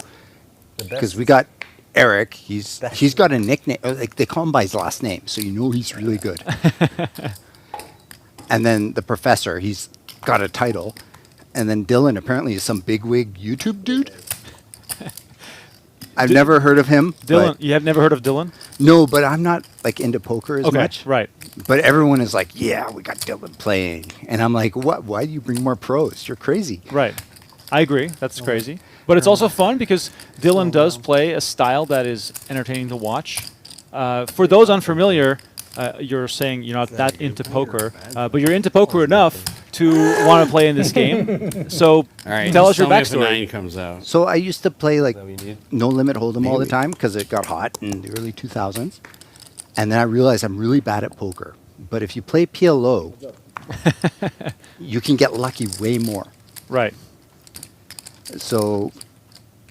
Because we got Eric, he's got a nickname, like they call him by his last name, so you know he's really good. And then the professor, he's got a title. And then Dylan apparently is some bigwig YouTube dude. I've never heard of him. Dylan, you have never heard of Dylan? No, but I'm not like into poker as much. Right. But everyone is like, yeah, we got Dylan playing. And I'm like, what? Why do you bring more pros? You're crazy. Right. I agree. That's crazy. But it's also fun because Dylan does play a style that is entertaining to watch. For those unfamiliar, you're saying you're not that into poker, but you're into poker enough to want to play in this game. So All right, tell us just your me if a backstory. 9 comes out. So I used to play like That we need? No Limit Hold'em all the time because it got hot in the early 2000s. And then I realized I'm really bad at poker. But if you play PLO, you can get lucky way more. Right. So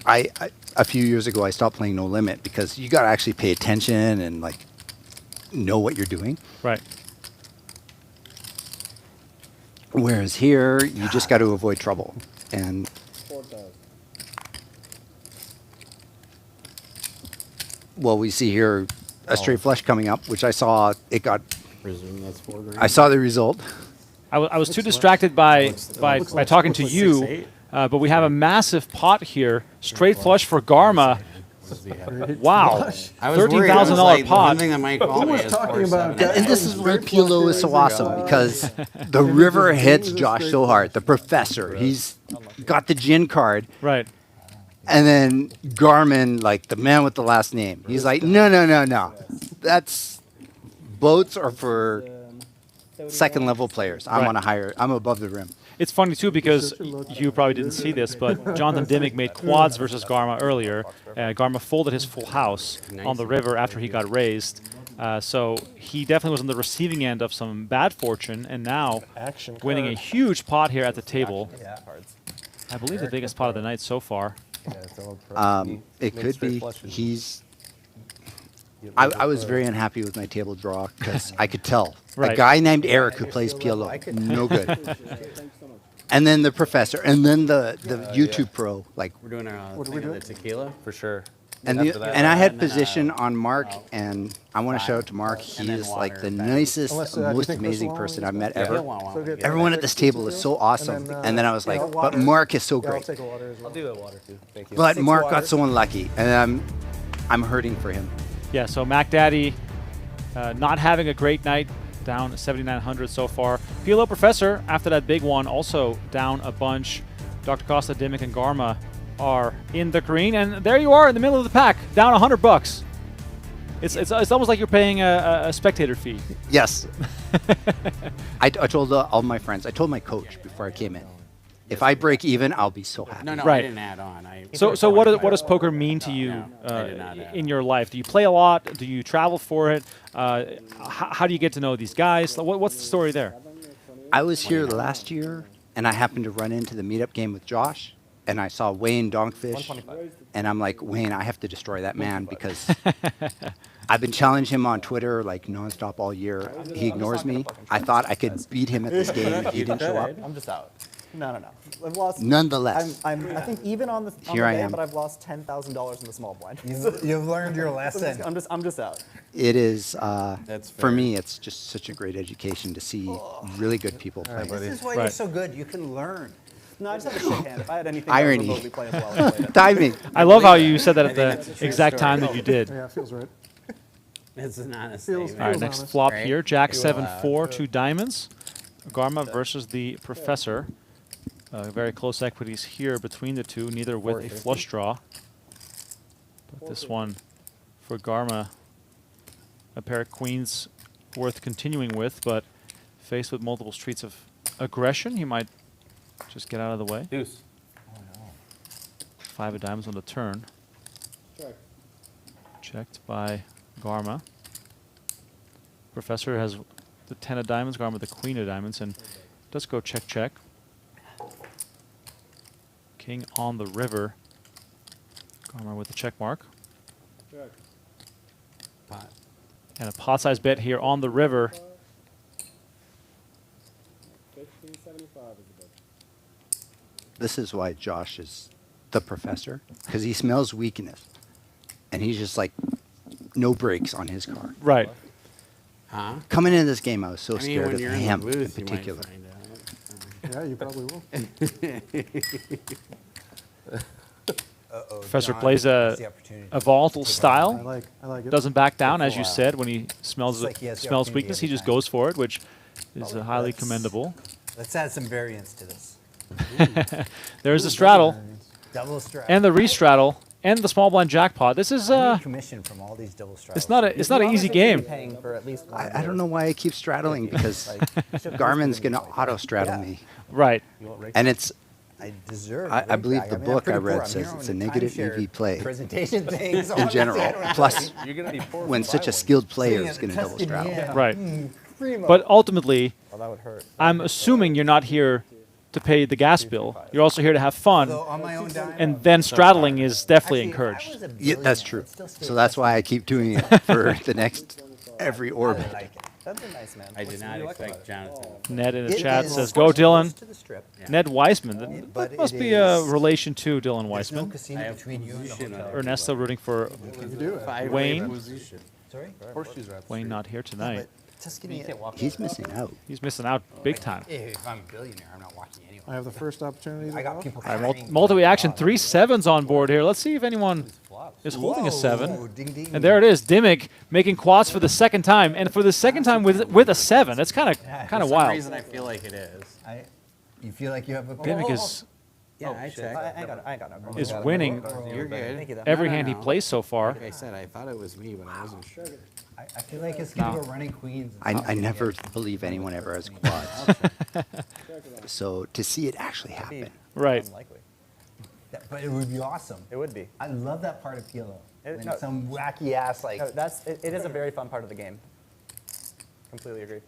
I a few years ago, I stopped playing No Limit because you got to actually pay attention and like know what you're doing. Right. Whereas here, you just got to avoid trouble. And 4,000. well, we see here a straight flush coming up, which I saw. It got. Presume that's 4 grand. I saw the result. I was too distracted by talking to you, 6-8. but we have a massive pot here, straight flush for Garma. Wow, I was worried. I was $13,000 like, the pot. one thing that might call Who me was is talking about 4-7. And this is why PLO is so awesome because the river hits Josh so hard. The professor, he's got the gin card. Right. And then Garmin, like the man with the last name, he's like, no. That's boats are for second level players. I'm Right. on a higher. I'm above the rim. It's funny too because you probably didn't see this, but Jonathan Dimmig made quads versus Garma earlier. Garma folded his full house on the river after he got raised. So he definitely was on the receiving end of some bad fortune, and now Action winning a card. huge pot here at the table. Yeah. I believe the biggest pot of the night so far. Yeah, it's all pro. It Make could straight be. flushes. He's. You I make was a- very unhappy with my table draw because I could tell Right. a guy named Eric who plays PLO, no good. And then the professor, and then the YouTube pro, like. We're doing a thing of the tequila. For sure. And After that. I had And then, position on Mark, and I want to shout out to Mark. He And then is like water the back. nicest, Unless, do you most think amazing Crystal person Wine I've is met good? ever. So good. Everyone at this table is so awesome. And then I was like, yeah, but water. Mark is so Yeah, I'll great. take a water as well. I'll do the water too. Thank you. But 6 Mark water. got so unlucky, and I'm hurting for him. Yeah, so Macdaddy not having a great night, down 7,900 so far. PLO Professor, after that big one, also down a bunch. Dr. Costa, Dimmick, and Garma are in the green, and there you are in the middle of the pack, down $100. It's almost like you're paying a spectator fee. Yes. I told all my friends. I told my coach before I came in. If I break even, I'll be so happy. No, I Right. didn't add on. So what does poker mean to you in your life? Do you play a lot? Do you travel for it? How do you get to know these guys? What's the story there? I was here last year, and I happened to run into the meetup game with Josh, and I saw Wayne Donkfish, and I'm like, Wayne, I have to destroy that man because I've been challenging him on Twitter like nonstop all year. He ignores me. I thought I could beat him at this game if he didn't show up. I'm just out. No. I've lost. Nonetheless. I think even on the Here I day, am. but I've lost $10,000 in the small blind. You've learned your lesson. I'm just out. It is, That's for fair. me, it's just such a great education to see really good people play. This is why you're so good. You can learn. No, I just have a shit hand. If I had anything Irony. I would remotely play as well, I played it. Timing. I love how you said that at that's a the true exact story. time that you did. Yeah, it feels right. It's an honest Feels- statement. All right, Feels next honest. flop Right. here. Jack You 7-4, 2 diamonds. Garma versus the Professor. Very close equities here between the two, neither with a flush draw. But this one for Garma, a pair of queens worth continuing with, but faced with multiple streets of aggression, he might just get out of the way. Deuce. 5 of diamonds on the turn. Checked by Garma. Professor has the 10 of diamonds, Garma the queen of diamonds, and does go check, check. King on the river. Garma with the check mark. Pot. And a pot-sized bet here on the river. 1575 is the bid. This is why Josh is the professor, because he smells weakness. And he's just like, no brakes on his car. Right. Huh? Coming into this game, I was so I mean, scared when of you're in him the in booth, you might particular. find out. Yeah, you probably will. Professor John plays has a the opportunity volatile I style. like it. Doesn't back down, as you said, when he smells It's like he has the smells opportunity weakness, he every just time. goes for it, which is highly let's- commendable. Let's add some variance to this. There's the straddle, Double strap. and the restraddle, and the small blind jackpot. This is commission from all these double straps. it's not an easy game. Paying for at least I don't know why I keep straddling, because Garmin's going to auto-straddle me. Right. And it's, I deserve. I believe ring the back. I mean, I'm book I pretty poor. read I'm says here it's on a the negative timeshare EV play presentation thing. so in general. Plus, You're going to be poor when such a skilled player is going to double straddle. Right. But ultimately, Well, that would hurt. I'm assuming you're not here to pay the gas bill. You're also here to have fun. Although on my own dime, And then straddling is definitely encouraged. If I was a Yeah, that's billionaire, true. I'd still stay So that's why I keep doing it for the next every I orbit. like it. That's a nice man. I did not expect Jonathan. Ned in the It chat is says, "Go, Dylan." close to the strip. Ned Weisman. But That must it be a is- relation to Dylan There's no Weisman. casino between you and the hotel. Ernesto rooting for Five Wayne. position. Sorry? Horseshoes are up the Wayne street. not here tonight. But Tuscany, He's missing out. He's missing out big time. if I'm a billionaire, I'm not watching anyway. I have the first opportunity. I got people All right, carrying multiple action, 3 sevens on board here. Let's see if anyone is holding a Whoa, 7. ding, ding. And there it is, Dimmick making quads for the second time, and for the second time with a 7. That's kind of For some wild. reason, I feel like it is. You feel like you have a Dimmick is Yeah, I checked. I ain't got no. is winning You're good. Thank you, though. every No, no, hand he no. plays so far. Like I said, I thought it was me, but I wasn't sure. I feel like it's going to No. go running queens. and I something never again. believe anyone ever has quads. So to see it actually happen. Right. Unlikely. But it would be awesome. It would be. I love that part of PLO. It- When no. some wacky ass like. No, it is a very fun part of the game. Completely agree.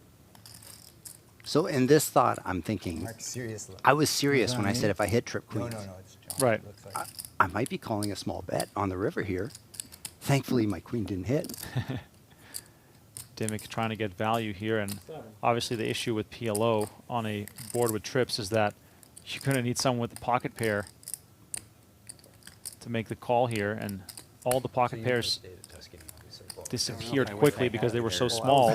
So in this thought, I'm thinking, Mark, serious look. I was serious when I Johnny? said if I hit trip No, queens, no, no, it's John. Right. It looks like. I might be calling a small bet on the river here. Thankfully, my queen didn't hit. Dimmick trying to get value here, and obviously the issue with PLO on a board with trips is that you're going to need someone with a pocket pair to make the call here, and all the pocket pairs disappeared quickly because they were so small. I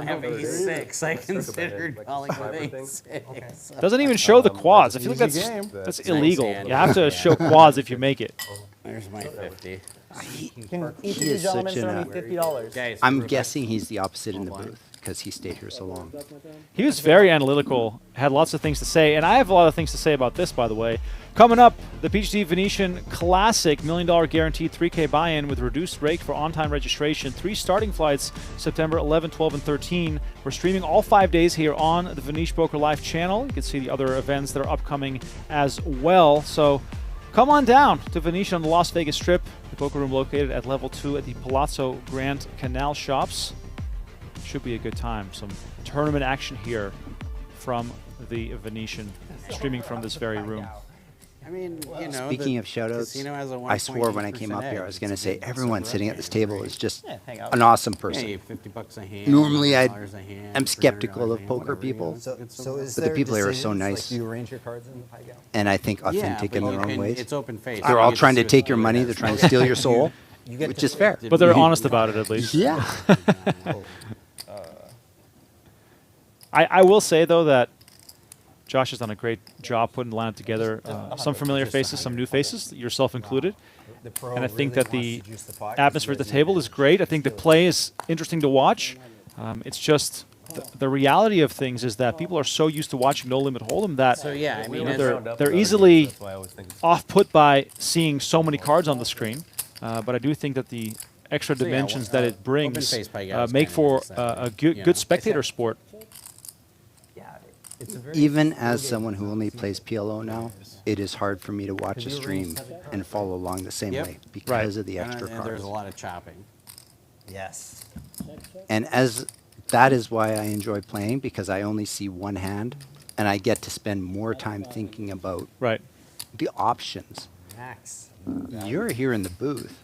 have ace-6. I considered calling with ace-6. Doesn't even show the quads. I feel like Easy that's game. that's Nice illegal. hand. You have to show quads if you make it. There's my 50. Can each of He you is gentlemen such throw an, me $50? Guys, I'm guessing he's the opposite in the booth. because he stayed here so long. He was very analytical, had lots of things to say, and I have a lot of things to say about this, by the way. Coming up, the PGT Venetian Classic $1 million guaranteed 3K buy-in with reduced rate for on-time registration. 3 starting flights, September 11, 12, and 13. We're streaming all 5 days here on the Venetian Poker Live channel. You can see the other events that are upcoming as well. So come on down to Venetian on the Las Vegas Strip. The poker room located at level 2 at the Palazzo Grand Canal Shops. Should be a good time. Some tournament action here from the Venetian, streaming from this very room. I mean, you know, Speaking of shoutouts, I swore when I came up here I was going to say everyone sitting at this table is just an awesome person. Hey, $50 a hand. Normally, $100 a hand, I'm skeptical $300 of a poker hand, people, So is but there the people here are so decisions, nice, Like, do you arrange your cards in high gal? and I think authentic in but their you own can- ways. it's open face. They're You all get to trying see to what take your somebody money. has. They're trying to steal your soul, which is fair. But they're honest about it, at least. Yeah. I will say, though, that Josh has done a great job putting the lineup together. Some familiar faces, some new faces, yourself included. And I think that the atmosphere at the table is great. I think the play is interesting to watch. It's just the reality of things is that people are so used to watching No Limit Hold'em that So, yeah, I mean, they're easily off-put by seeing so many cards on the screen. But I do think that the extra So, yeah, dimensions that it brings open-face by guys make kinda for is the same, a you good know. spectator sport. Even as someone who only plays PLO now, it is hard for me to watch a stream and follow along the same Yep. way because of the And- extra and cards. there's a lot of chopping. Yes. And as that is why I enjoy playing, because I only see one hand and I get to spend more time thinking about the options. Max. You're here in the booth.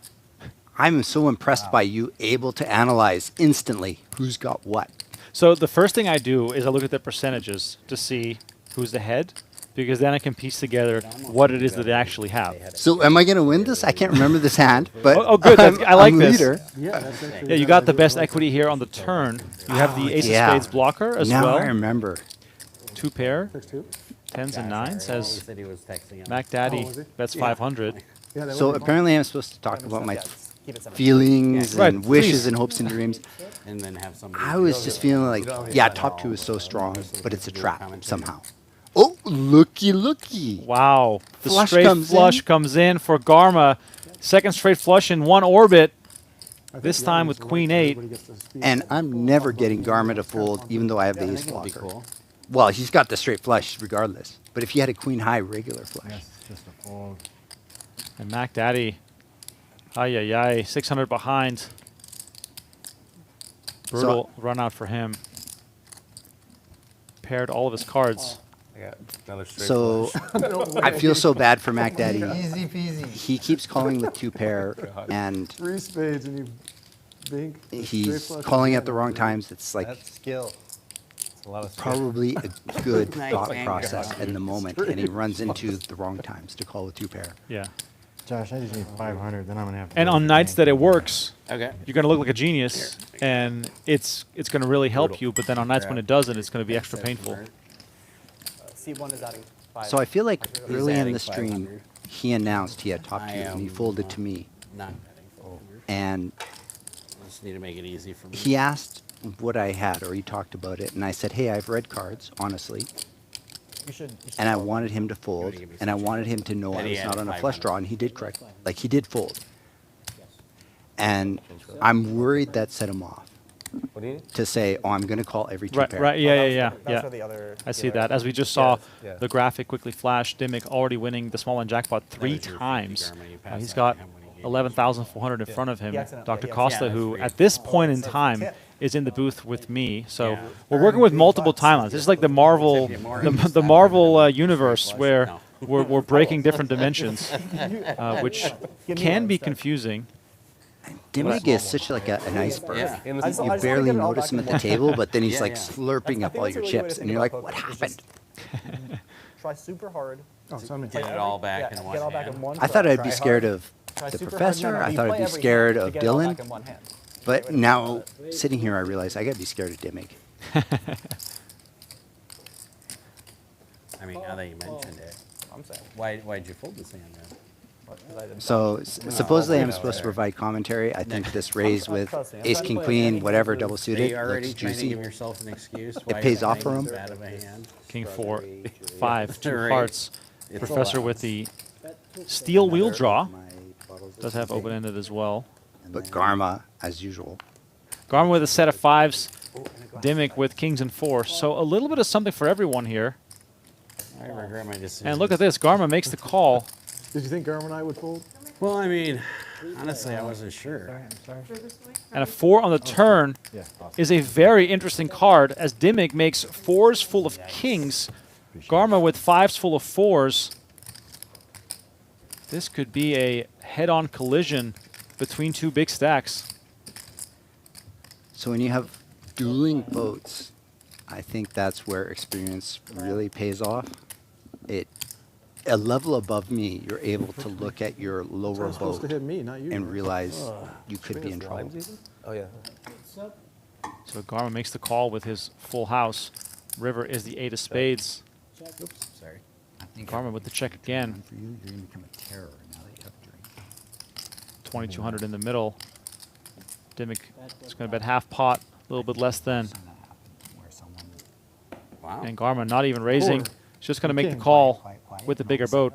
I'm so impressed by you able to analyze instantly who's got what. So the first thing I do is I look at the percentages to see who's ahead, because then I can piece together what it is that they actually have. So am I going to win this? I can't remember this hand, but oh, good. I like I'm this. leader. Yeah, you got the best equity here on the turn. You have the ace of spades blocker as now well. I remember. 2 pair, 10s and 9s as said he was texting him. Macdaddy bets 500. So apparently I'm supposed to talk about my feelings Right, and wishes please. and hopes and dreams. And then have somebody. I was just feeling like, yeah, top 2 is so strong, but it's a trap somehow. Oh, looky. Wow. The Flush straight comes flush in. comes in for Garma. Second straight flush in one orbit. This time with Queen 8. And I'm never getting Garma to fold, even though I have the ace blocker. Well, he's got the straight flush regardless. But if he had a queen high regular flush. Just a fold. And Macdaddy, ay, 600 behind. Brutal run out for him. Paired all of his cards. I got another straight So flush. I feel so bad for Macdaddy. Easy peasy. He keeps calling with 2 pair, and 3 spades and you bink. he's calling at the wrong times. It's like That's skill. A lot of probably a good Nice thought man. process in the moment, and he runs into the wrong times to call with 2 pair. Yeah. Josh, I just need 500, then I'm going to have to. And on nights that it works, Okay. you're going to look like a genius, and it's going to really help you. But then on nights when it doesn't, it's going to be extra painful. C1 is adding 5. So I feel like early in adding the stream, 500. he announced he had top 2, I and he am folded to me. Not betting forward. And I just need to make it easy for me. he asked what I had, or he talked about it, and I said, hey, I have red cards, honestly. You should And I wanted him to fold, and I wanted him to know I And he was had not on a 500. flush draw, and he did correct. Like, he did fold. And I'm worried that set him off What do you need? to say, oh, I'm going to call every 2 Right, pair. right, yeah. That's where the other I see dealer that. is. As we just saw Yeah. the graphic quickly flash, Dimmick already winning the small line jackpot 3 times. He's got 11,400 in front of him. He accidentally- Dr. yeah, Costa, that's who free. at this point in So time tip. is in the booth with me. So Yeah. we're working with multiple timelines. This is like the Marvel, the Marvel universe where we're breaking different dimensions, which can be confusing. Dimmick is such like an iceberg. Yeah. In You the I just wanna barely get it all notice back him in at the table, but then he's Yeah, like yeah. slurping I up think all that's your a really good way chips, to and think you're like, about what poker, is happened? just Try super hard. Oh, so I'm in Get it all back in one Get all back hand. in one. I thought I'd try be hard, scared of try the super hard, professor. no, I you thought I'd play be every scared hand of to get it all Dylan. back in one hand. But now, sitting here, I realize I gotta be scared of Dimmick. I mean, now that you mentioned it, I'm saying. why'd you fold this hand then? So supposedly I'm supposed to provide commentary. I think this raise with ace, king, queen, whatever double suited You're already looks trying to juicy. give yourself an excuse. It pays off for him. King 4, 5, 2 Right. hearts. It's Professor allowed. with the steel wheel draw. Does have open-ended as well. But Garma, as usual. Garma with a set of 5s. Dimmick with kings and 4s. So a little bit of something for everyone here. I regret my decision. And look at this. Garma makes the call. Did you think Garma and I would fold? Well, I mean, honestly, I wasn't sure. And a 4 on the turn is a very interesting card as Dimmick makes 4s full of kings. Garma with 5s full of 4s. This could be a head-on collision between two big stacks. So when you have dueling boats, I think that's where experience really pays off. A level above me, you're able to look at your lower supposed boat to hit me, not you. and realize you could be in trouble. Oh, yeah. So Garma makes the call with his full house. River is the 8 of spades. Oops, sorry. Garma with the check again. For you, you're going to become a terror now that you have drink. 2,200 in the middle. Dimmick is going to bet half pot, a little bit less than. Wow. And Garma not even raising. He's just going to make the call with the bigger boat.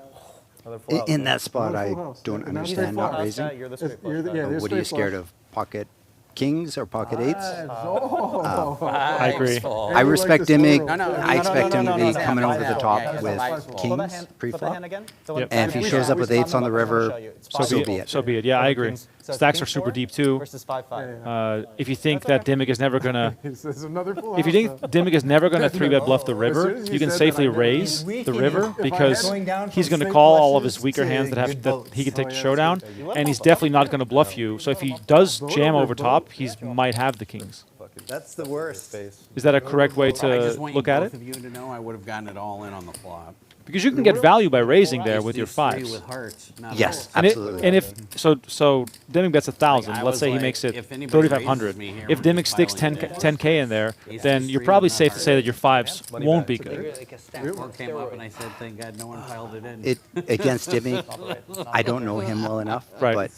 In that spot, I don't understand not raising. You're the straight flush. What are you scared of? Pocket kings or pocket eights? I agree. I respect Dimmick. No, no, I expect him to be coming over the top with kings Flip the pre-flop. hand again. And if he shows up with eights on the river, so be it. So be it. Yeah, I agree. Stacks are super deep too. Versus 5-5. If you think that Dimmick is never gonna, There's another full if you think Dimmick is never gonna 3-bet bluff the river, as you can said safely that, I raise did. the river because Going down he's from gonna straight call all of flushes his weaker to hands that good he can take Oh, to yeah, showdown, and he's definitely not gonna bluff you. So if he does jam over top, he might have the kings. That's the worst. Is that a correct way I just to want look you at both it? of you to know I would have gotten it all in on the flop. Because you can get value by raising there Just with your these three 5s. with hearts, not Yes, all. absolutely. And if so Dimmick bets 1,000. Like, I let's was say he like, makes it if anybody 3,500. raises me here, If I'm Dimmick sticks piling 10K, it in. 10K in there, Ace then is you're three probably with safe to nut say that heart. your 5s Money won't be back. good. Four came up and I said, thank God no one piled it in. It against Dimmick, I don't know him well enough, Right. but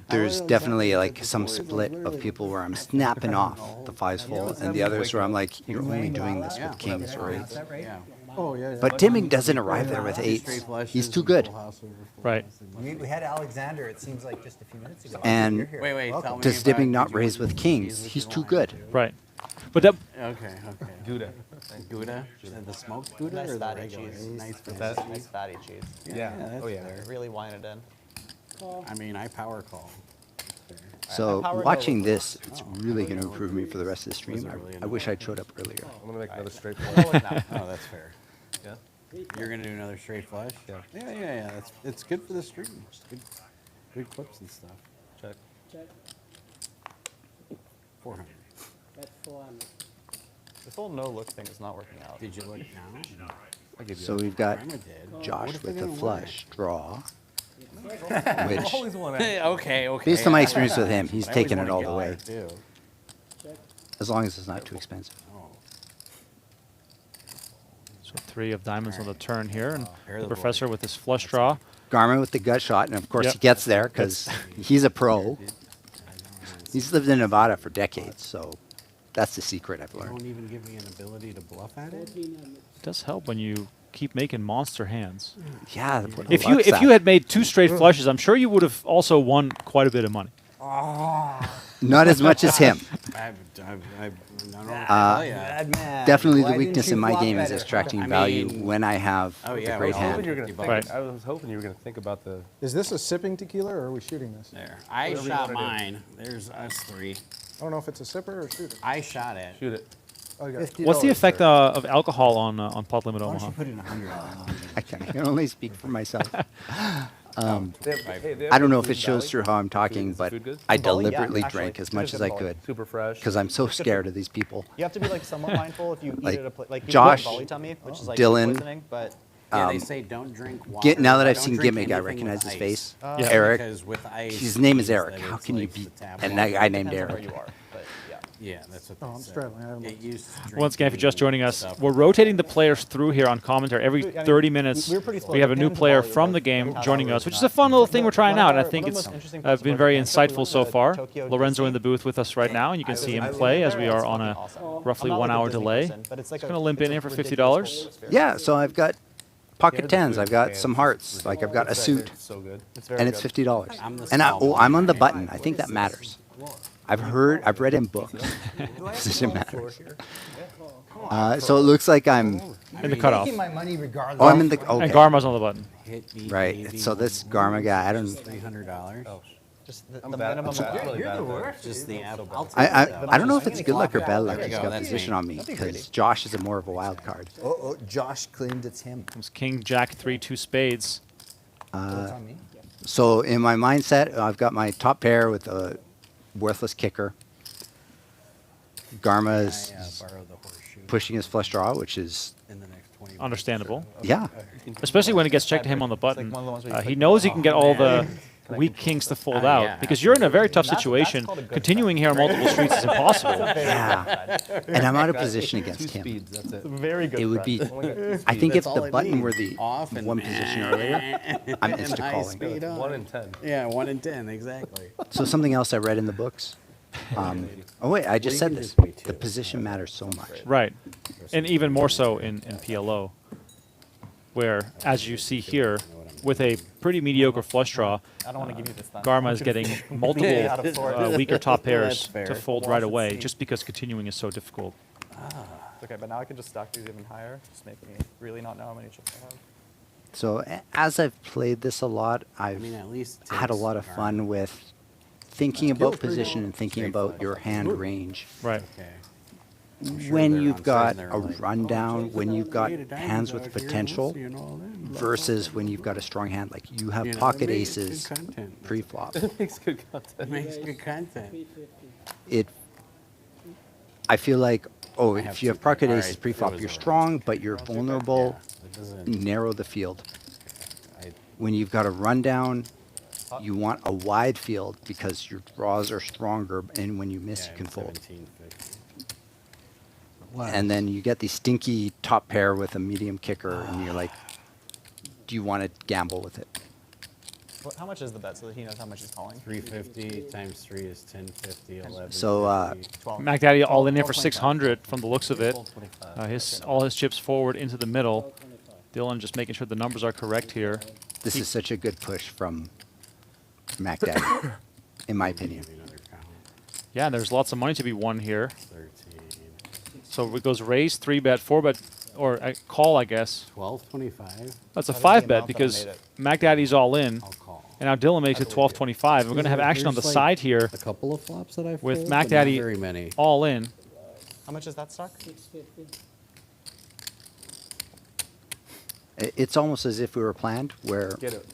there's definitely like some split of people where I'm snapping off the 5s full, and the others where I'm like, you're only doing this with kings or 8s. Yeah. Oh, yeah. But Dimmick doesn't arrive there with 8s. He's too good. Right. We had Alexander, it seems like just a few minutes ago. And You're here. Wait, tell me does about- Dimmick not did you raise want with to kings? use He's the too line? good. Right. But that, Okay. Gouda. Gouda? The smoked Gouda Nice or the fatty regular? cheese. Nice Nice fatty cheese. Yeah. That's Oh, yeah. fair. Really wine it in. I mean, I power call. So Power watching go. this, it's really going to improve me for the rest of the stream. I wish I'd showed up earlier. I'm going to make another straight Oh, flush. Oh, that's fair. Yeah. You're gonna do another straight flush? Yeah. Yeah. It's good for the stream. It's good clips and stuff. Check. Check. 400. Bet 400. This whole no look thing is not working out. Did you look now? I'll give you So that. we've got Grandma did. Josh What if they with a didn't flush draw, I which, always want Hey, to. okay. based on my experience with him, he's I always taking it wanna all get the way, live, too. as long as it's not too expensive. Oh. so 3 of diamonds on the turn here, and Pair the the Professor board. with his flush draw. Garma with the gut shot, and of course Yep. he gets there because he's a pro. He's lived in Nevada for decades, so that's the secret I've You learned. don't even give me an ability to bluff at it? 1400. It does help when you keep making monster hands. Yeah. If you had made 2 straight flushes, I'm sure you would have also won quite a bit of money. Not as much as him. I don't know what to tell ya. Bad man. Definitely Why the weakness didn't in you my flop game is better? extracting I value mean- when I have Oh, a yeah, great well, hand. You're gonna think, Right. I was hoping you were going to think about the. Is this a sipping tequila or are we shooting this? There. I Whatever you shot wanna do. mine. There's us 3. I don't know if it's a sipper or a shooter. I shot it. Shoot it. Okay. What's the effect of alcohol on Pot-Limit Why don't Omaha? you put in 100 on I can only speak for myself. They have- hey, they have I don't know if Food it shows Valley. through how I'm talking, Is the but food good? I Volley, yeah, deliberately actually, drank as it's much good as I volley. could Super fresh. because I'm so scared of these people. You have to be like somewhat mindful if you eat Like, at a place like you Josh, volley tummy, which is like Dylan, poisoning, but Yeah, they Um, say don't drink water. Now that I've don't seen drink Gimmick, I anything recognize with his ice. face. Yeah. Eric. Because with ice, His name is means Eric. that How it's can you like the beat? tap And water. that guy named depends on Eric. where you are. But yeah. Yeah, that's what Oh, they I'm said. struggling. I don't know. It used to Once again, if you're just drinking joining us, stuff. we're rotating the players through here on commentary. Every I mean, 30 minutes, we were pretty slow. we have a The new pins player volley from was the game like joining not us, which is a fun little thing we're trying One out. of And I our- think one of the it's most interesting parts been was very the answer. We insightful went so to far. Tokyo Lorenzo in Disney. the booth with us right now, and you can see him play as we are on a roughly 1 hour delay. Just going to limp in here for $50. Yeah, so I've got pocket tens. I've got some hearts. Like I've got a suit, So good. and it's $50. And I'm on the button. I think that matters. I've read in books. Position matters. So it looks like I'm in the cutoff. Making my money regardless. Oh, I'm in the. Okay. And Garma's on the button. Hit me, Right. baby. So this Garma guy, I don't. $300. Just the minimum. You're the worst. Just the app. I don't know if it's good luck or bad luck. There you He's go, got that's position me. on me because Josh is more of a wild card. Oh, Josh claimed it's him. Comes King, Jack, 3, 2 spades. It's on me. So in my mindset, I've got my top pair with a worthless kicker. Garma is Borrow the horseshoe pushing his flush draw, which is in the next 20 Understandable. yeah. Especially when it gets checked to him on the button. one of the ones where you He click knows the he can get all the weak kings to fold out yeah, because you're in a very tough That's situation. called a good Continuing here on multiple streets is impossible. Yeah. And I'm out of position against him. Speeds, that's it. Very good. It would be. friend. I think if That's all the I button need. were the Off and one position earlier, I'm and insta high calling. speed on. 1 in 10. Yeah, 1 in 10, exactly. So something else I read in the books. Oh wait, I just Well, said you can this. just be The two. position matters so much. Right. And even more so in PLO, where, as you see here, with a pretty mediocre flush draw, I don't want to give you this time. Garma is getting multiple Out of sorts. weaker top pairs That's fair. to fold Well, right let's away, see. just because continuing is so difficult. Okay, but now I can just stack these even higher. Just make me really not know how many chips I have. So as I've played this a lot, I've mean, at least it had a takes lot of Garma. fun with thinking about position and thinking about your hand range. Right. Okay. I'm sure When they're you've on got side and a they're like, rundown, when you've got eight of diamonds hands out with here, potential we'll see and all that. versus when you've got a strong hand, like you have You know, pocket it makes good aces content. pre-flop. It makes good It content. makes good content. I feel like, oh, I have if you have two. pocket All aces right, pre-flop, there was you're a strong, but you're vulnerable. It doesn't, Narrow the field. I, When you've got a rundown, you want a wide field because your draws are stronger, and when you miss, yeah, you can fold. 1750. And then you get the stinky top pair with a medium kicker, and you're like, do you want to gamble with it? How much is the bet so that he knows how much he's calling? 350 times 3 is 1050, 11. So, 12. Macdaddy all in here for 12.25. 600 from the looks of it. 12.25. All his chips forward into the middle. Dylan just making sure the numbers are correct here. This is such a good push from Macdaddy, in my opinion. Another count. Yeah, there's lots of money to be won here. 13. So it goes raise, 3-bet, 4-bet, or call, I guess. 1225. That's a That is the 5-bet amount that because made it. Macdaddy's all in. I'll call. And now Dylan makes it 12.25. We're going to have action on the There's side here A couple of flops that I've with fold, but not Macdaddy very many. all in. How much is that stock? It's almost as if we were planned, where Get it.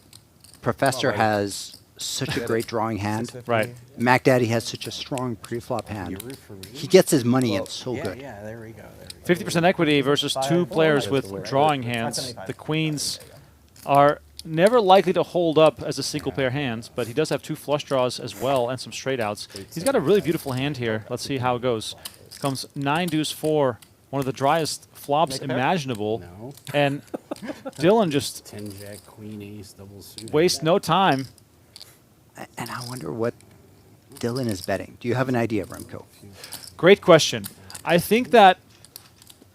Professor has such a great drawing hand. 650. Right. Macdaddy has such a strong pre-flop You hand. root for me? He gets his money in so yeah, good. Yeah, there we go. There we go. 50% equity versus two players with drawing hands. The queens are never likely to hold up as a single pair hands, but he does have two flush draws as well and some straight outs. He's got a really beautiful hand here. Let's see how it goes. Comes 9 deuce 4, one of the driest flops imaginable, No. and Dylan just 10 jack, queen, ace, double suited. wastes no time. And I wonder what Dylan is betting. Do you have an idea, Remco? Great question. I think that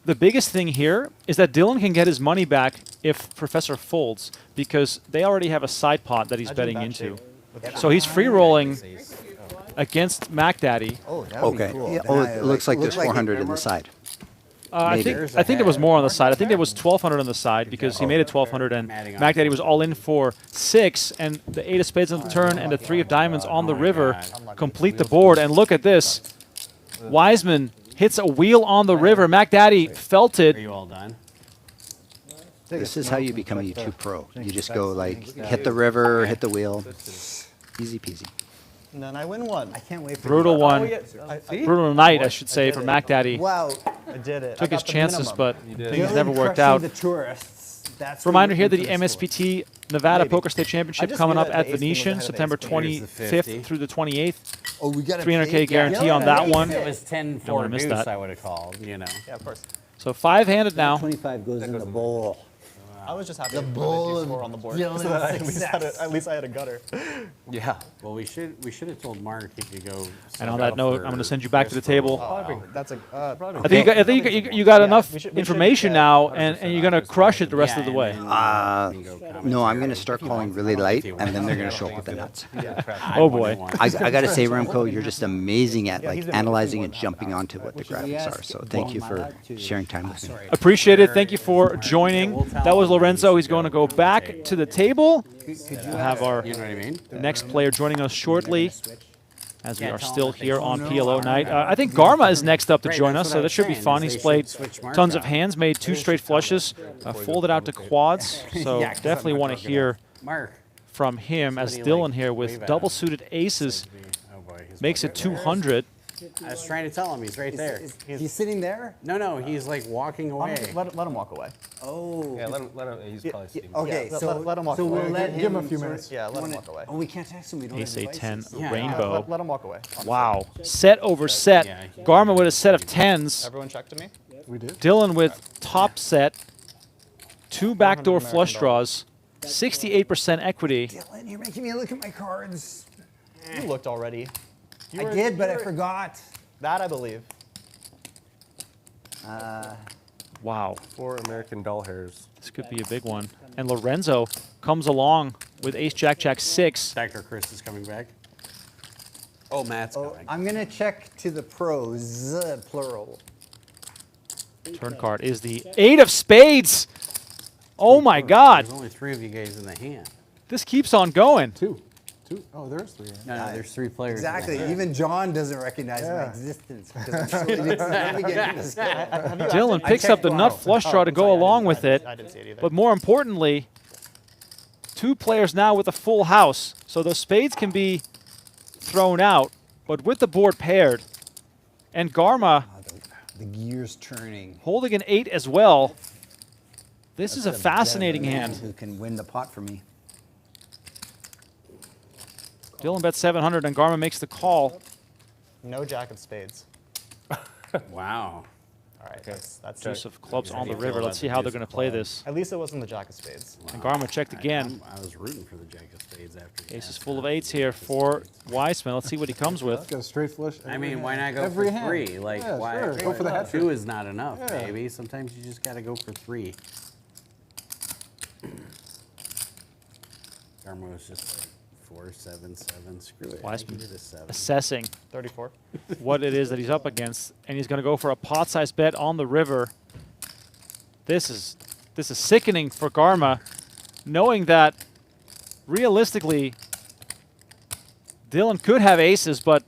the biggest thing here is that Dylan can get his money back if Professor folds, because they already have a side pot that he's betting into. So he's free rolling against Macdaddy. Oh, that would Okay. be cool. Yeah, Then oh, I, it looks like there's looks 400 in the side. I Maybe. think there was more on the side. I think there was 1,200 on the side because he made it 1,200, and Macdaddy was all in for 6, and the 8 of spades on the turn and the 3 of diamonds on the river complete the board. And look at this. Weisman hits a wheel on the river. Macdaddy felt Are it. you all done? This is how you become a YouTube pro. You just go like, hit the river, hit the wheel. Easy peasy. And then I win one. I can't wait for Brutal you. one. Brutal night, I should say, did for it. Macdaddy. Wow. I did it. Took I his got the chances, minimum. but did. things Dylan never worked crushing out. The tourists. That's Reminder what here you that do the for the sport. MSPT Nevada Maybe. Poker State Championship just coming knew up that at the ace queen was Venetian, ahead of September ace queen. Here's the 50. 25th through the 28th. Oh, we got 300K guarantee on that one. If it was 10 Don't wanna 4 miss deuce, that. I would have called, you know. Yeah, of course. So 5-handed now. 25 goes in the bowl. I was just happy The to bowl of score on the board. Dylan's So that I success. at least I had a gutter. Yeah. Well, we should have told Mark he could go. And on that note, I'm going to send you back to the table. That's a. I think you got enough we should, information now, and you're going to crush it the rest of the way. No, I'm going to start calling really light, and then they're going to show up with the nuts. Oh, boy. I got to say, Remco, you're just amazing at like analyzing and jumping onto what the graphics are. So thank you for sharing time with me. Appreciate it. Thank you for joining. That was Lorenzo. He's going to go back to the table. We'll have our next player joining us shortly, as we are still here on PLO night. I think Garma is next up to join us, so that should be fun. He's played tons of hands, made 2 straight flushes, folded out to quads, so definitely want to hear from him as Dylan here with double suited aces makes it 200. I was trying to tell him he's right there. He's sitting there? No, he's like walking away. Let him walk away. Oh. Yeah, let him he's probably sitting. Okay, Yeah, so let him walk so away. we'll let Give him a few minutes. Yeah, let him walk away. Oh, we can't text him. We don't Ace have A10 devices. rainbow. Let him walk away. Wow. Set over set. Garma with a set of 10s. Everyone check to me. We did. Dylan with top set. 2 backdoor flush draws. 68% equity. Dylan, you're making me look at my cards. You looked already. I did, but I forgot. That I believe. Wow. 4 American doll hairs. This could be a big one. And Lorenzo comes along with ace jack jack 6. Dr. Chris is coming back. Oh, Matt's coming. I'm going to check to the pros, plural. Turn card is the 8 of spades. Oh my God. There's only 3 of you guys in the hand. This keeps on going. 2. Oh, there's 3. No, there's 3 players. Exactly. Even John doesn't recognize my existence because I'm so used to navigating this game. Dylan picks up the nut flush draw to go along with it. I didn't see it either. But more importantly, 2 players now with a full house. So those spades can be thrown out, but with the board paired. And Garma The gears turning. holding an 8 as well. This is a fascinating Man hand. who can win the pot for me. Dylan bets 700 and Garma makes the call. No jack of spades. Wow. All right, that's Deuce of clubs on the river. Let's see how they're going to play this. At least it wasn't the jack of spades. And Garma checked again. I was rooting for the jack of spades after. Ace is full of 8s here for Weisman. Let's see what he comes with. Got a straight flush. I mean, why not go Every for hand. 3? Like, Yeah, why? sure. Go for the hat 2 trick. is not enough, Yeah. baby. Sometimes you just got to go for 3. Garma was just like 4, 7, 7. Screw it. Weisman Give it a 7. assessing 34. what it is that he's up against, and he's going to go for a pot-sized bet on the river. This is sickening for Garma, knowing that realistically Dylan could have aces, but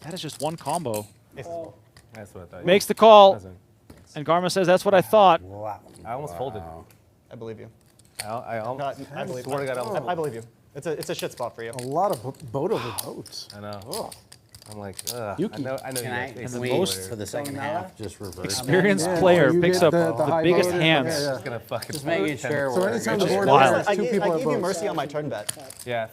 that is just one combo. That's what I thought. Makes the call, and Garma says, "That's what I thought." Wow. I almost folded. I believe you. I almost. I believe swear to God, I almost I believe you. It's a shit spot for you. A lot of boat over boats. I know. Oh. I'm like, ugh. Yuki. I know you guys Can ace we, most for the second half, just reverse Experienced Yeah, player you picks get up the high biggest boat. hands. Yeah, yeah. Just gonna fucking. Just making sure So we're anytime the Just board wild. has I 2 gave people at you boats. mercy on my turn bet. Yeah,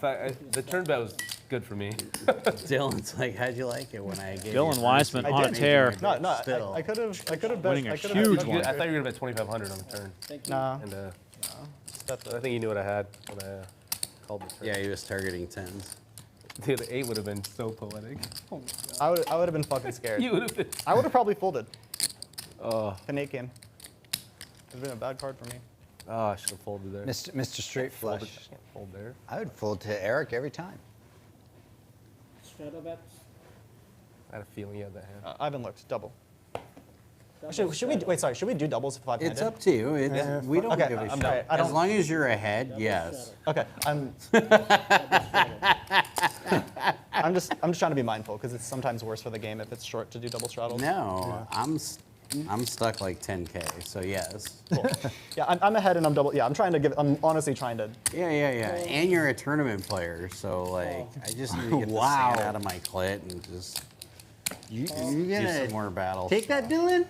the turn bet was good for me. Dylan's like, how'd you like it when I gave Dylan you Weisman mercy? on a tear. No, Still. I could have bet. Winning a I could've huge bet- one. I thought you were gonna bet 2,500 on the turn. Nah. And That's I think you knew what I had when I called the turn. Yeah, he was targeting 10s. Dude, the 8 would have been so poetic. I would have been fucking scared. You would have been. I would have probably folded. Oh, An 8 game. It'd been a bad card for me. I should have folded there. Mr. Straight Folded, Flush. can't fold there. I would fold to Eric every time. Shadow bets. I had a feeling you had that hand. I haven't looked. Double. Should we wait? Sorry. Should we do doubles if 5-handed? It's up to you. We don't Okay, give a I'm shit. sorry. I As don't- long as you're ahead, yes. Okay. I'm just trying to be mindful because it's sometimes worse for the game if it's short to do double straddles. No, I'm stuck like 10K, so yes. Cool. Yeah, I'm ahead and I'm double. Yeah, I'm honestly trying to. Yeah. And you're a tournament player, so like, I just need to get the sand out of my clit and just You're do gonna some more battles. take that, Dylan?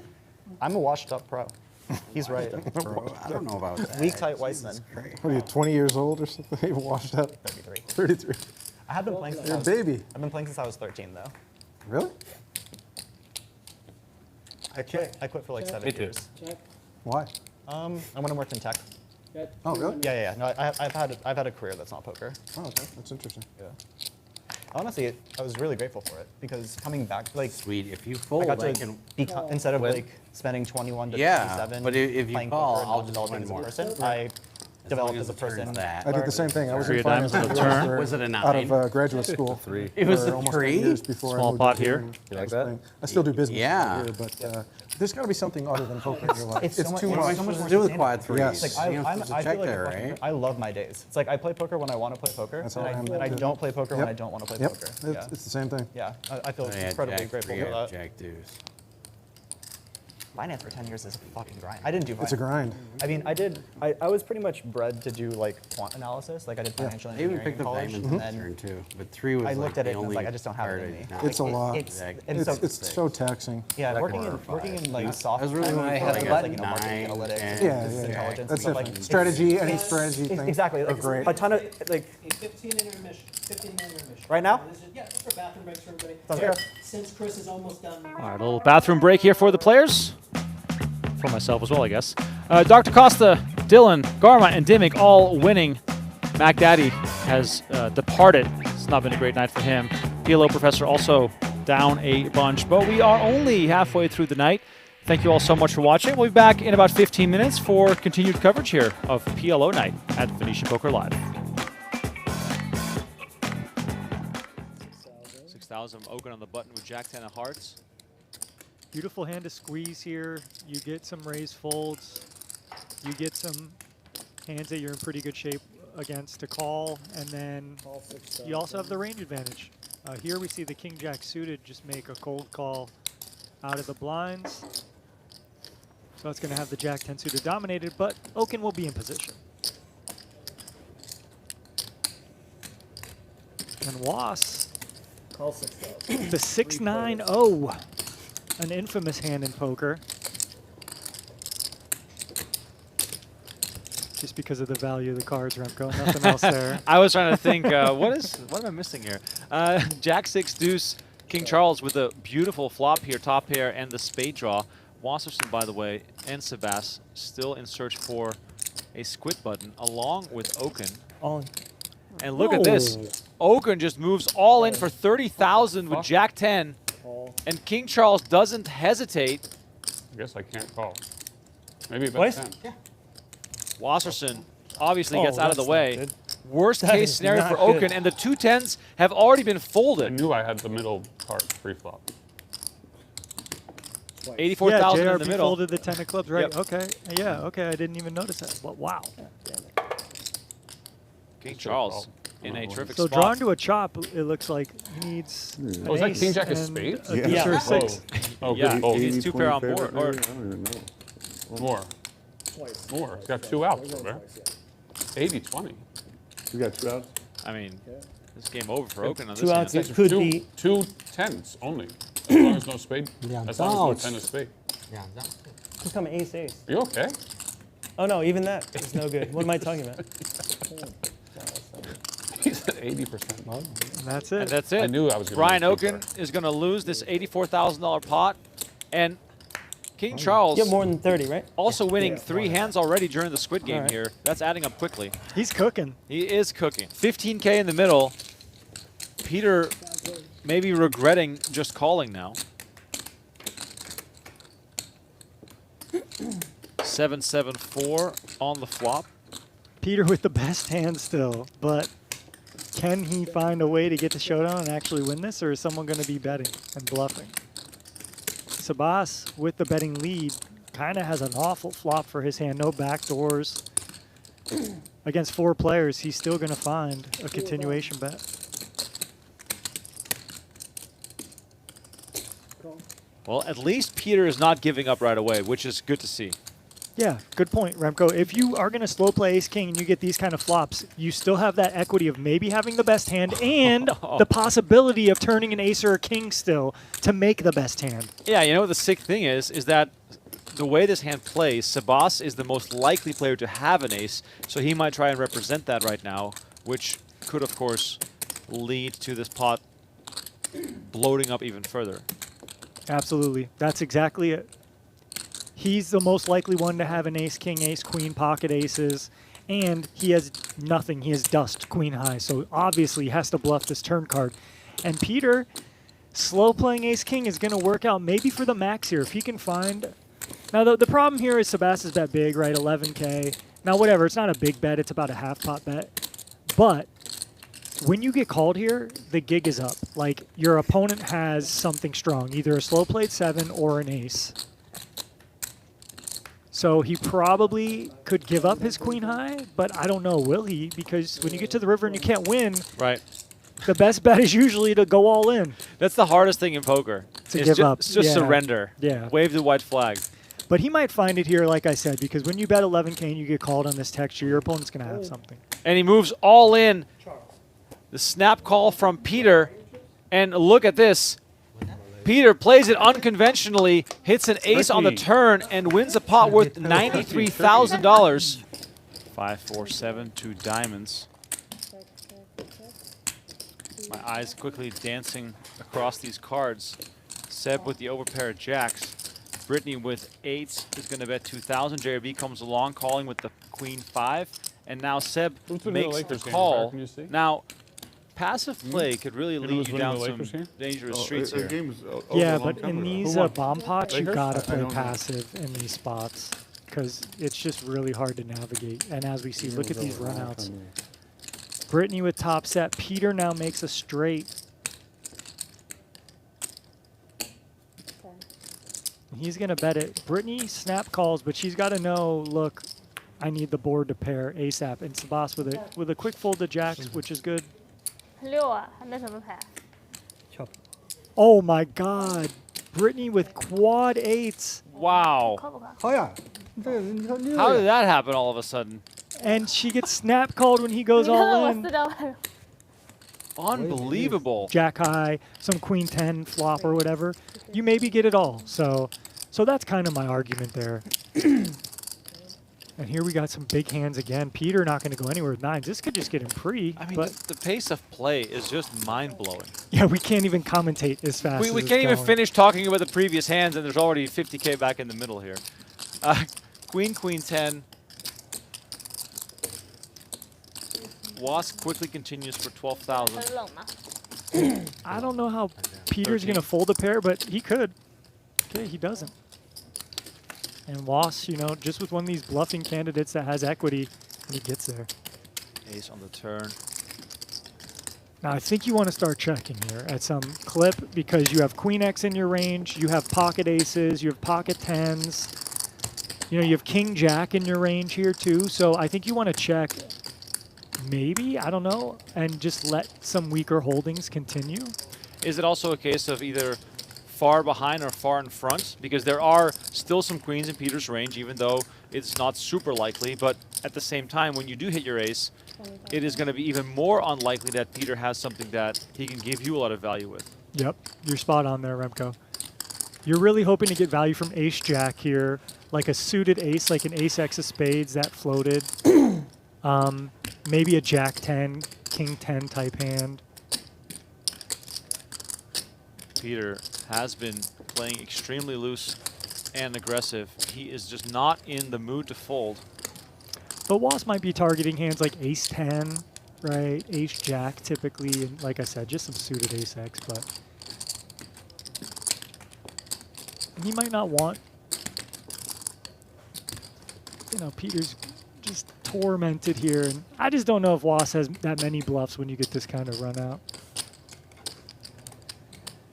I'm a washed up pro. He's right. Bro, I don't know about that. Weak tight Weisman. What are you, 20 years old or something? Washed up? 33. 33. I have been playing since You're I a was, baby. I've been playing since I was 13, though. Really? I quit for like 7 years. Why? I went and worked in tech. Oh, really? Yeah. No, I've had a career that's not poker. Oh, okay. That's interesting. Yeah. Honestly, I was really grateful for it because coming back, like, Sweet, if you I fold, got I to can. instead of Well, like spending 21 to yeah, 57 but if you playing call, poker and I'll not just developing win as a more. person, I developed as a person. I did the same thing. I was Three in of diamonds finance on the for- turn. Was it a out 9? of graduate school. 3. It was for a almost 3? 8 years before Small I moved pot up here. here. and You I like was that? playing. I still do business Yeah. here, but there's got to be something other than poker in your life. It's so much- too it's much. so much What more to do with sustainable. quad 3? Yes. It's like You're I supposed to feel check like there, a fucking- right? I love my days. It's like I play poker when I want to play poker, That's and how I am I too. don't play poker when Yep. I don't want to play Yep. poker. It's the same thing. Yeah, I feel I had incredibly Jack grateful 3, for I had that. Jack deuce. Finance for 10 years is a fucking grind. I didn't do finance. It's a grind. I mean, I was pretty much bred to do like quant analysis. Like I did financial I engineering even picked in up college. diamonds and this then turn too, but 3 was I like looked at the it and was only like, I just don't have it part in I me. did not It's a like. lot. It's, and Exactly. so, It's so taxing. yeah, That working could in work working in fine. like I soft. was really like, looking for like, like like, a you know, marketing 9 analytics, and Yeah, business yeah. intelligence, That's stuff it. like Strategy, any strategy thing. Exactly. are Like, great. a ton of like 15 intermission. 15-minute intermission. right now. Yeah, just for bathroom breaks for everybody. Sounds good. Since Chris is almost done. All right, a little bathroom break here for the players. For myself as well, I guess. Dr. Costa, Dylan, Garma, and Dimmick all winning. Macdaddy has departed. It's not been a great night for him. PLO Professor also down a bunch. But we are only halfway through the night. Thank you all so much for watching. We'll be back in about 15 minutes for continued coverage here of PLO night at Venetian Poker Live. 6,000 Oaken on the button with Jack 10 of hearts. Beautiful hand to squeeze here. You get some raise folds. You get some hands that you're in pretty good shape against to call, and then you also have the range advantage. Here we see the King Jack suited just make a cold call out of the blinds. So it's going to have the Jack 10 suited dominated, but Oaken will be in position. And Was, the 6-9-0. An infamous hand in poker. Just because of the value of the cards, Remco. Nothing else there. I was trying to think, what am I missing here? Jack 6 deuce, King Charles with a beautiful flop here, top pair, and the spade draw. Wasserson, by the way, and Sebas still in search for a squid button, along with Oaken. And look at this. Oaken just moves all in for 30,000 with Jack 10. And King Charles doesn't hesitate. I guess I can't call. Maybe bet 10. Yeah. Wasserson obviously Oh, gets out of the that's way. not good. Worst That case is scenario not for good. Oaken, and the 2 10s have already been folded. I knew I had the middle card pre-flop. 84,000 yeah, in the JRP middle. folded the 10 of clubs, right? Yep. Okay. Yeah, okay. I didn't even notice that. But wow. King Charles in a terrific So spot. drawn to a chop, it looks like he needs. Oh, is that ace King Jack of and spades? a deuce or a six. Oh, Yeah, good. Oh, he needs 2 pair on board. Or I don't even know. more. More. He's got 2 outs over there. 80-20. You got 2 outs? I mean, this game over for Oaken on this 2 hand. outs that could be 2 10s only. As long as no spade. Yeah, As long as outs. no 10 is spade. Yeah, who's coming ace? Are you okay? Oh no, even that is no good. What am I talking about? He's at 80%. That's it. And that's it. I knew I was gonna Brian lose Oaken is going to lose this $84,000 pot. And King Charles You have more than 30, right? also winning 3 hands already during the squid game Alright. here. That's adding up quickly. He's cooking. He is cooking. 15K in the middle. Peter maybe regretting just calling now. 7-7-4 on the flop. Peter with the best hand still, but can he find a way to get to showdown and actually win this, or is someone going to be betting and bluffing? Sebas with the betting lead kind of has an awful flop for his hand. No backdoors. Against 4 players, he's still going to find a continuation bet. Well, at least Peter is not giving up right away, which is good to see. Yeah, good point, Remco. If you are going to slow play ace-king and you get these kind of flops, you still have that equity of maybe having the best hand and the possibility of turning an ace or a king still to make the best hand. Yeah, you know what the sick thing is that the way this hand plays, Sebas is the most likely player to have an ace, so he might try and represent that right now, which could, of course, lead to this pot bloating up even further. Absolutely. That's exactly it. He's the most likely one to have an ace, king, ace, queen, pocket aces, and he has nothing. He has dust, queen high, so obviously he has to bluff this turn card. And Peter, slow playing ace, king is going to work out maybe for the max here if he can find. Now, the problem here is Sebas is bet big, right? 11K. Now, whatever, it's not a big bet. It's about a half pot bet. But when you get called here, the gig is up. Like, your opponent has something strong, either a slow played 7 or an ace. So he probably could give up his queen high, but I don't know, will he? Because when you get to the river and you can't win, right, the best bet is usually to go all in. That's the hardest thing in poker. To give up. It's just surrender. Yeah. Wave the white flag. But he might find it here, like I said, because when you bet 11K and you get called on this texture, your opponent's going to have something. And he moves all in. The snap call from Peter. And look at this. Peter plays it unconventionally, hits an ace on the turn, and wins a pot worth $93,000. 5, 4, 7, 2 diamonds. My eyes quickly dancing across these cards. Seb with the overpair of jacks. Brittany with 8s is going to bet 2,000. JRB comes along, calling with the queen 5. And now Seb makes the call. Now, passive play could really lead you down some dangerous streets here. Yeah, but in these bomb pots, you got to play passive in these spots because it's just really hard to navigate. And as we see, look at these runouts. Brittany with top set. Peter now makes a straight. He's going to bet it. Brittany snap calls, but she's got to know, look, I need the board to pair ASAP. And Sebas with a quick fold to jacks, which is good. 6啊，那什么牌？ Oh my God. Brittany with quad 8s. Wow. 好呀，这 How did that happen all of a sudden? And she gets snap called when he goes all in. Unbelievable. Jack high, some queen 10 flop or whatever. You maybe get it all. So that's kind of my argument there. And here we got some big hands again. Peter not going to go anywhere with 9s. This could just get him pre. I mean, but the pace of play is just mind-blowing. Yeah, we can't even commentate as fast as We it's can't even going. finish talking about the previous hands, and there's already 50K back in the middle here. Queen, queen 10. Wasp quickly continues for 12,000. I don't know how Peter's going to fold a pair, but he could. Okay, he doesn't. And Wass, you know, just with one of these bluffing candidates that has equity, he gets there. Ace on the turn. Now, I think you want to start checking here at some clip because you have queen X in your range, you have pocket aces, you have pocket 10s, you know, you have king jack in your range here too. So I think you want to check maybe, I don't know, and just let some weaker holdings continue. Is it also a case of either far behind or far in front? Because there are still some queens in Peter's range, even though it's not super likely. But at the same time, when you do hit your ace, it is going to be even more unlikely that Peter has something that he can give you a lot of value with. Yep, you're spot on there, Remco. You're really hoping to get value from ace jack here, like a suited ace, like an ace X of spades that floated. Maybe a jack 10, king 10 type hand. Peter has been playing extremely loose and aggressive. He is just not in the mood to fold. But Wasp might be targeting hands like ace 10, right? Ace jack typically, and like I said, just some suited ace X, but he might not want, you know, Peter's just tormented here. And I just don't know if Wasp has that many bluffs when you get this kind of run out.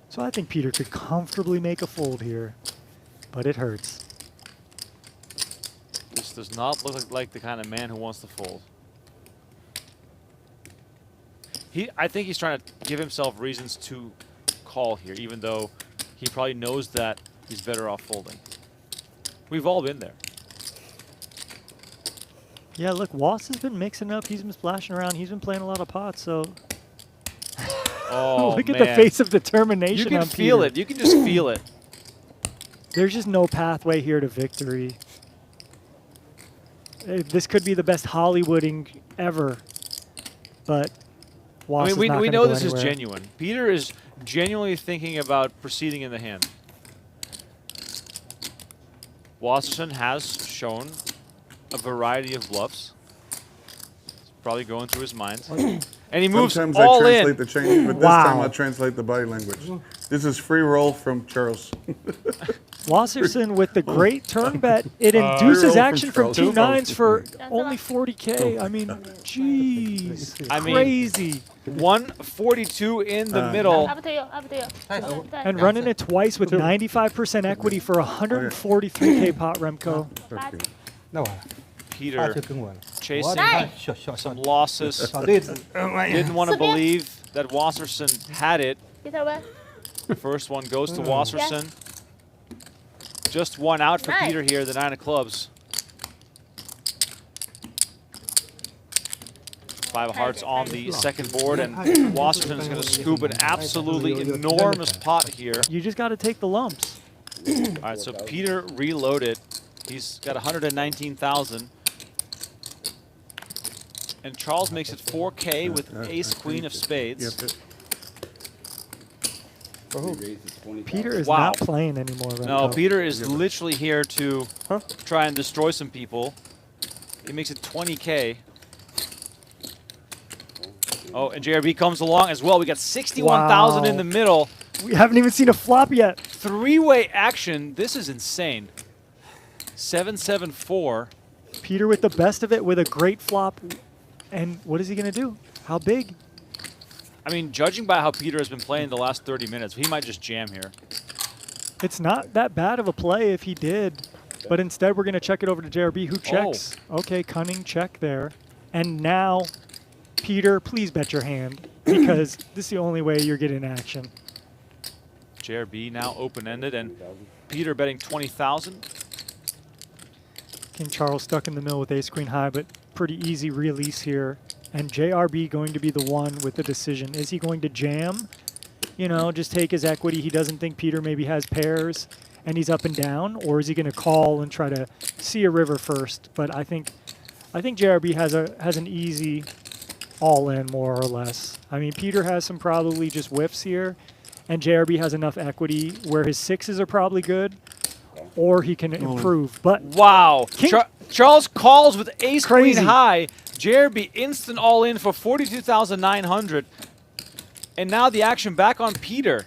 So I think Peter could comfortably make a fold here, but it hurts. This does not look like the kind of man who wants to fold. I think he's trying to give himself reasons to call here, even though he probably knows that he's better off folding. We've all been there. Yeah, look, Wasp has been mixing up. He's been splashing around. He's been playing a lot of pots, so... Oh, look man. at the face of determination You can on feel Peter. it. You can just feel it. There's just no pathway here to victory. This could be the best Hollywooding ever, but I mean, we know this is genuine. Peter is genuinely thinking about proceeding in the hand. Wasserson has shown a variety of bluffs. It's probably going through his mind. And he moves Sometimes all I translate in. the change, but this time I'll translate the body language. This is free roll from Charles. Wasserson with the great turn bet. It induces action from 2-9s for only 40K. I mean, jeez. Crazy. 142 in the middle. Up to you. Up to you. And running it twice with 95% equity for 143K pot Remco. Peter chasing some losses. Didn't want to believe that Wasserson had it. First one goes to Wasserson. Just one out for Peter here, the 9 of clubs. 5 of hearts on the second board, and Wasserson is going to scoop an absolutely enormous pot here. You just got to take the lumps. All right, so Peter reloaded. He's got 119,000. And Charles makes it 4K with ace queen of spades. Peter is not playing anymore right now. No, Peter is literally here to try and destroy some people. He makes it 20K. Oh, and JRB comes along as well. We got 61,000 in the middle. We haven't even seen a flop yet. 3-way action. This is insane. 7-7-4. Peter with the best of it with a great flop. And what is he going to do? How big? I mean, judging by how Peter has been playing the last 30 minutes, he might just jam here. It's not that bad of a play if he did. But instead, we're going to check it over to JRB, who checks. Okay, cunning check there. And now, Peter, please bet your hand, because this is the only way you're getting action. JRB now open-ended, and Peter betting 20,000. King Charles stuck in the middle with ace-queen high, but pretty easy release here. And JRB going to be the one with the decision. Is he going to jam? You know, just take his equity. He doesn't think Peter maybe has pairs, and he's up and down. Or is he going to call and try to see a river first? But I think JRB has an easy all-in, more or less. I mean, Peter has some probably just whiffs here, and JRB has enough equity where his 6s are probably good, or he can improve. But wow, Charles calls with ace queen high. JRB instant all in for 42,900, and now the action back on Peter.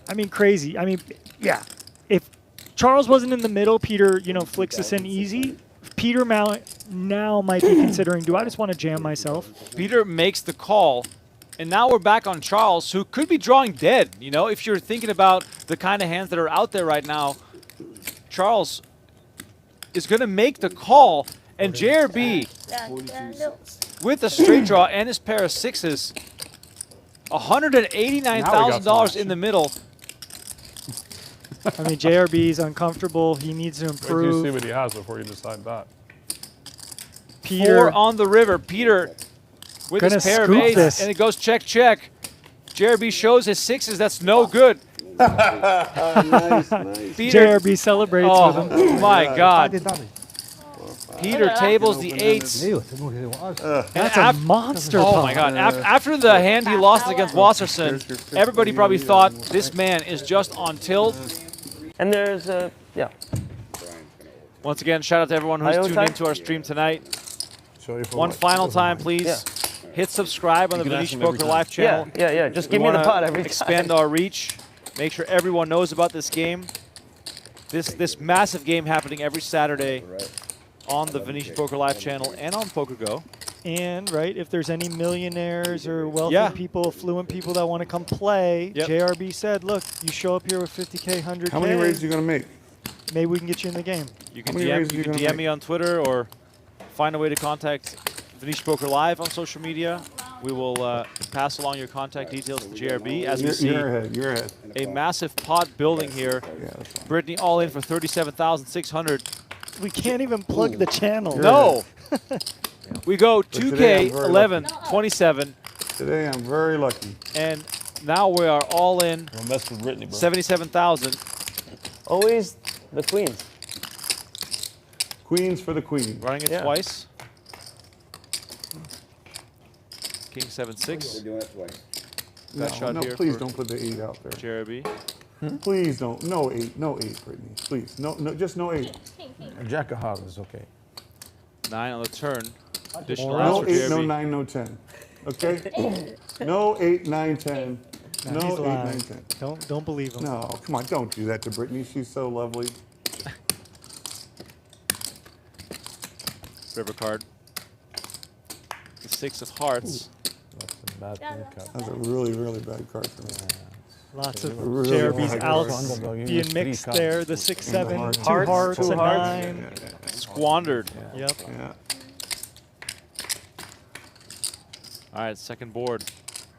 I mean, crazy. I mean, yeah. If Charles wasn't in the middle, Peter, you know, flicks this in easy. Peter now might be considering, do I just want to jam myself? Peter makes the call, and now we're back on Charles, who could be drawing dead. You know, if you're thinking about the kind of hands that are out there right now, Charles is going to make the call, and JRB with a straight draw and his pair of 6s, $189,000 in the middle. I mean, JRB is uncomfortable. He needs to improve. You see what he has before you decide that. Peter 4 on the river. Peter with his pair of 8s, and it goes check, check. JRB shows his 6s. That's no good. Nice. Peter, JRB celebrates with him. Oh my God. Peter tables the 8s. That's a monster. Oh my God. After the hand he lost against Wasserson, everybody probably thought this man is just on tilt. And there's yeah. Once again, shout out to everyone who's tuned into our stream tonight. One final time, please. Hit subscribe on the Venetian Poker Live channel. Yeah. Just give me the pot every time. Expand our reach. Make sure everyone knows about this game. This massive game happening every Saturday on the Venetian Poker Live channel and on PokerGo. And, if there's any millionaires or wealthy people, affluent people that want to come play, JRB said, look, you show up here with 50K, 100K. How many raises are you going to make? Maybe we can get you in the game. You can DM me on Twitter or find a way to contact Venetian Poker Live on social media. We will pass along your contact details to JRB. As we see, you're ahead. A massive pot building here. Brittany all in for 37,600. We can't even plug the channel. No. We go 2K, 11, 27. Today I'm very lucky. And now we are all in 77,000. Always the queens. Queens for the queen. Running it twice. King 7-6. We're doing it twice. No, Shot no, here please for don't put the 8 out there. Jeremy. Please don't. No 8. No 8, Brittany. Please. No, just no 8. A jack of hearts is okay. 9 on the turn. Additional No outs for 8, Jeremy. no 9, no 10. Okay? No 8, 9, 10. No he's 8, lying. 9, 10. Don't believe him. No, come on, don't do that to Brittany. She's so lovely. River card. The 6 of hearts. That's That's a really, really bad card for me. Lots of Really JRB's bad outs card. being mixed there. The 6-7, two Hearts, hearts, two a hearts. 9. Squandered. Yep. Yeah. All right, second board.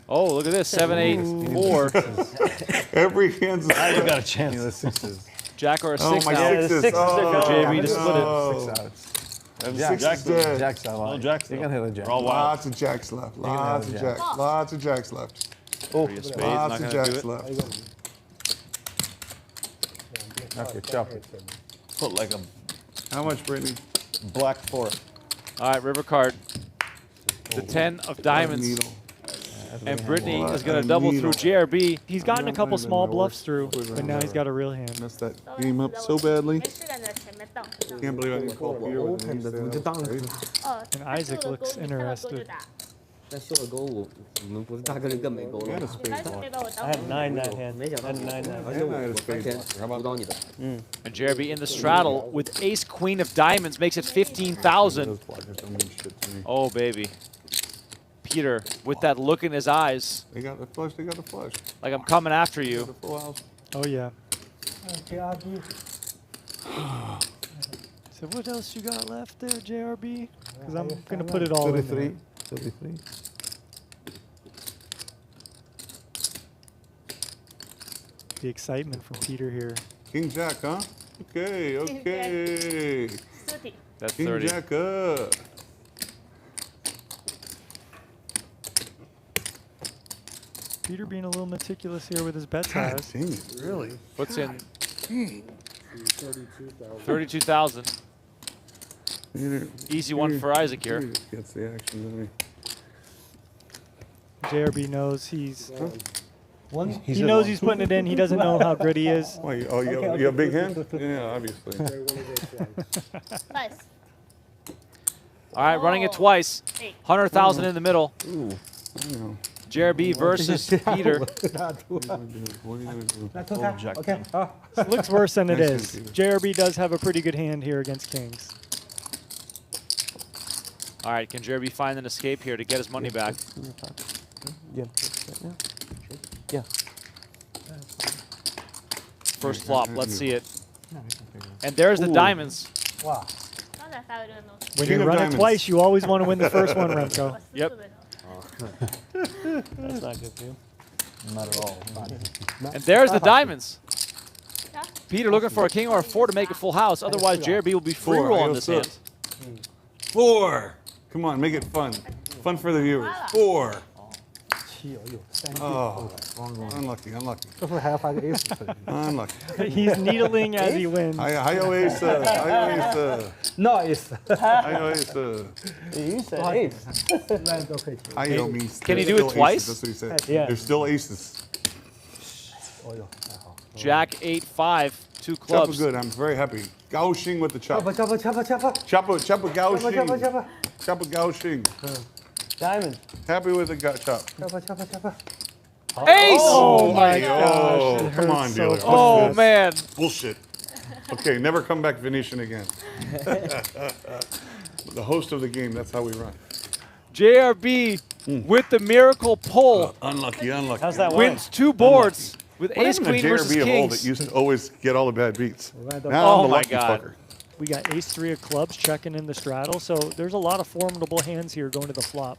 Oh, look at this. 7-8-4. Every hand's a I split. got a chance. The sixes. Jack or a Oh, 6 my now. sixes. sixes are Oh, gone. JB to split it. no. 6 outs. Six is dead. Jack's out. No jacks, You're though. gonna hit a jack. We're all wild. Lots of jacks left. Lots of jack. jacks. Lots of jacks left. Three of spades, not Lots of gonna do jacks it. left. Okay, chop it. Put like a How much, Brittany? black 4. All right, river card. The 10 of diamonds. Needle. And Brittany What is going a to double needle. through JRB. He's gotten a Not couple even small my bluffs worst through, quiver but now he's ever. got a real hand. Messed that game up so badly. Can't believe I didn't call Peter with an ace there. That was crazy. And Isaac looks interested. 但是我我们不是大概率更没勾 You 了 had。a spade block. I had 9 that hand. 没想到 I had 9 that hand. 而且 And I had a 我 spade 前 block. 不到你的。 And JRB in the straddle with ace queen of diamonds makes it 15,000. Those blockers don't mean shit to me. Oh, baby. Peter with that look in his eyes, They got the flush. They got the flush. like I'm coming after They got you. the full house. Oh, yeah. So what else you got left there, JRB? Because I'm going to put it all in there. 33. The excitement from Peter here. King Jack, huh? Okay, okay. That's King 30. Jack up. Peter being a little meticulous here with his bet God size. dang it, really? Puts in Dang. 32,000. Easy one for Isaac here. Peter gets the action, doesn't he? JRB knows he's... He's He knows he's putting it in. He doesn't know how good he is. Why, oh, you have a big hand? Yeah, obviously. Nice. All right, running it twice. 100,000 in the middle. Ooh, I know. JRB versus Peter. What are you gonna do? Okay. It looks worse than it Nice is. hand, Peter. JRB does have a pretty good hand here against kings. All right, can JRB find an escape here to get his money back? Yeah. Yeah. First flop, let's see it. And there's the diamonds. Wow. When King you of run diamonds. it twice, you always want to win the first one, Remco. Yep. That's not good for you. Not at all. And there's the diamonds. Peter looking for a king or a 4 to make a full house. Otherwise, JRB will be free Four, roll on I this also- hand. 4. Come on, make it fun. Fun for the viewers. 4. Oh, unlucky, unlucky. Unlucky. He's needling as he wins. I always, No, it's. You said 8. Can he do it twice? That's what he said. Yeah. There's still aces. Jack 8-5, 2 Chopper clubs. good. I'm very happy. Gao Xing with the chop. Chopper. Chopper Gao Xing. Chopper Gao Xing. Diamond. Happy with the chop. Ace! Oh my Oh, gosh. It come on, hurts dealer. so Oh, What's this? man. Bullshit. Okay, never come back Venetian again. The host of the game, that's how we run. JRB with the miracle pull Unlucky, unlucky. How's that wins 2 boards with What ace happened queen to versus JRB of old that kings. used to always get all the bad beats? Now Oh I'm the my lucky God. fucker. We got ace-3 of clubs checking in the straddle, so there's a lot of formidable hands here going to the flop.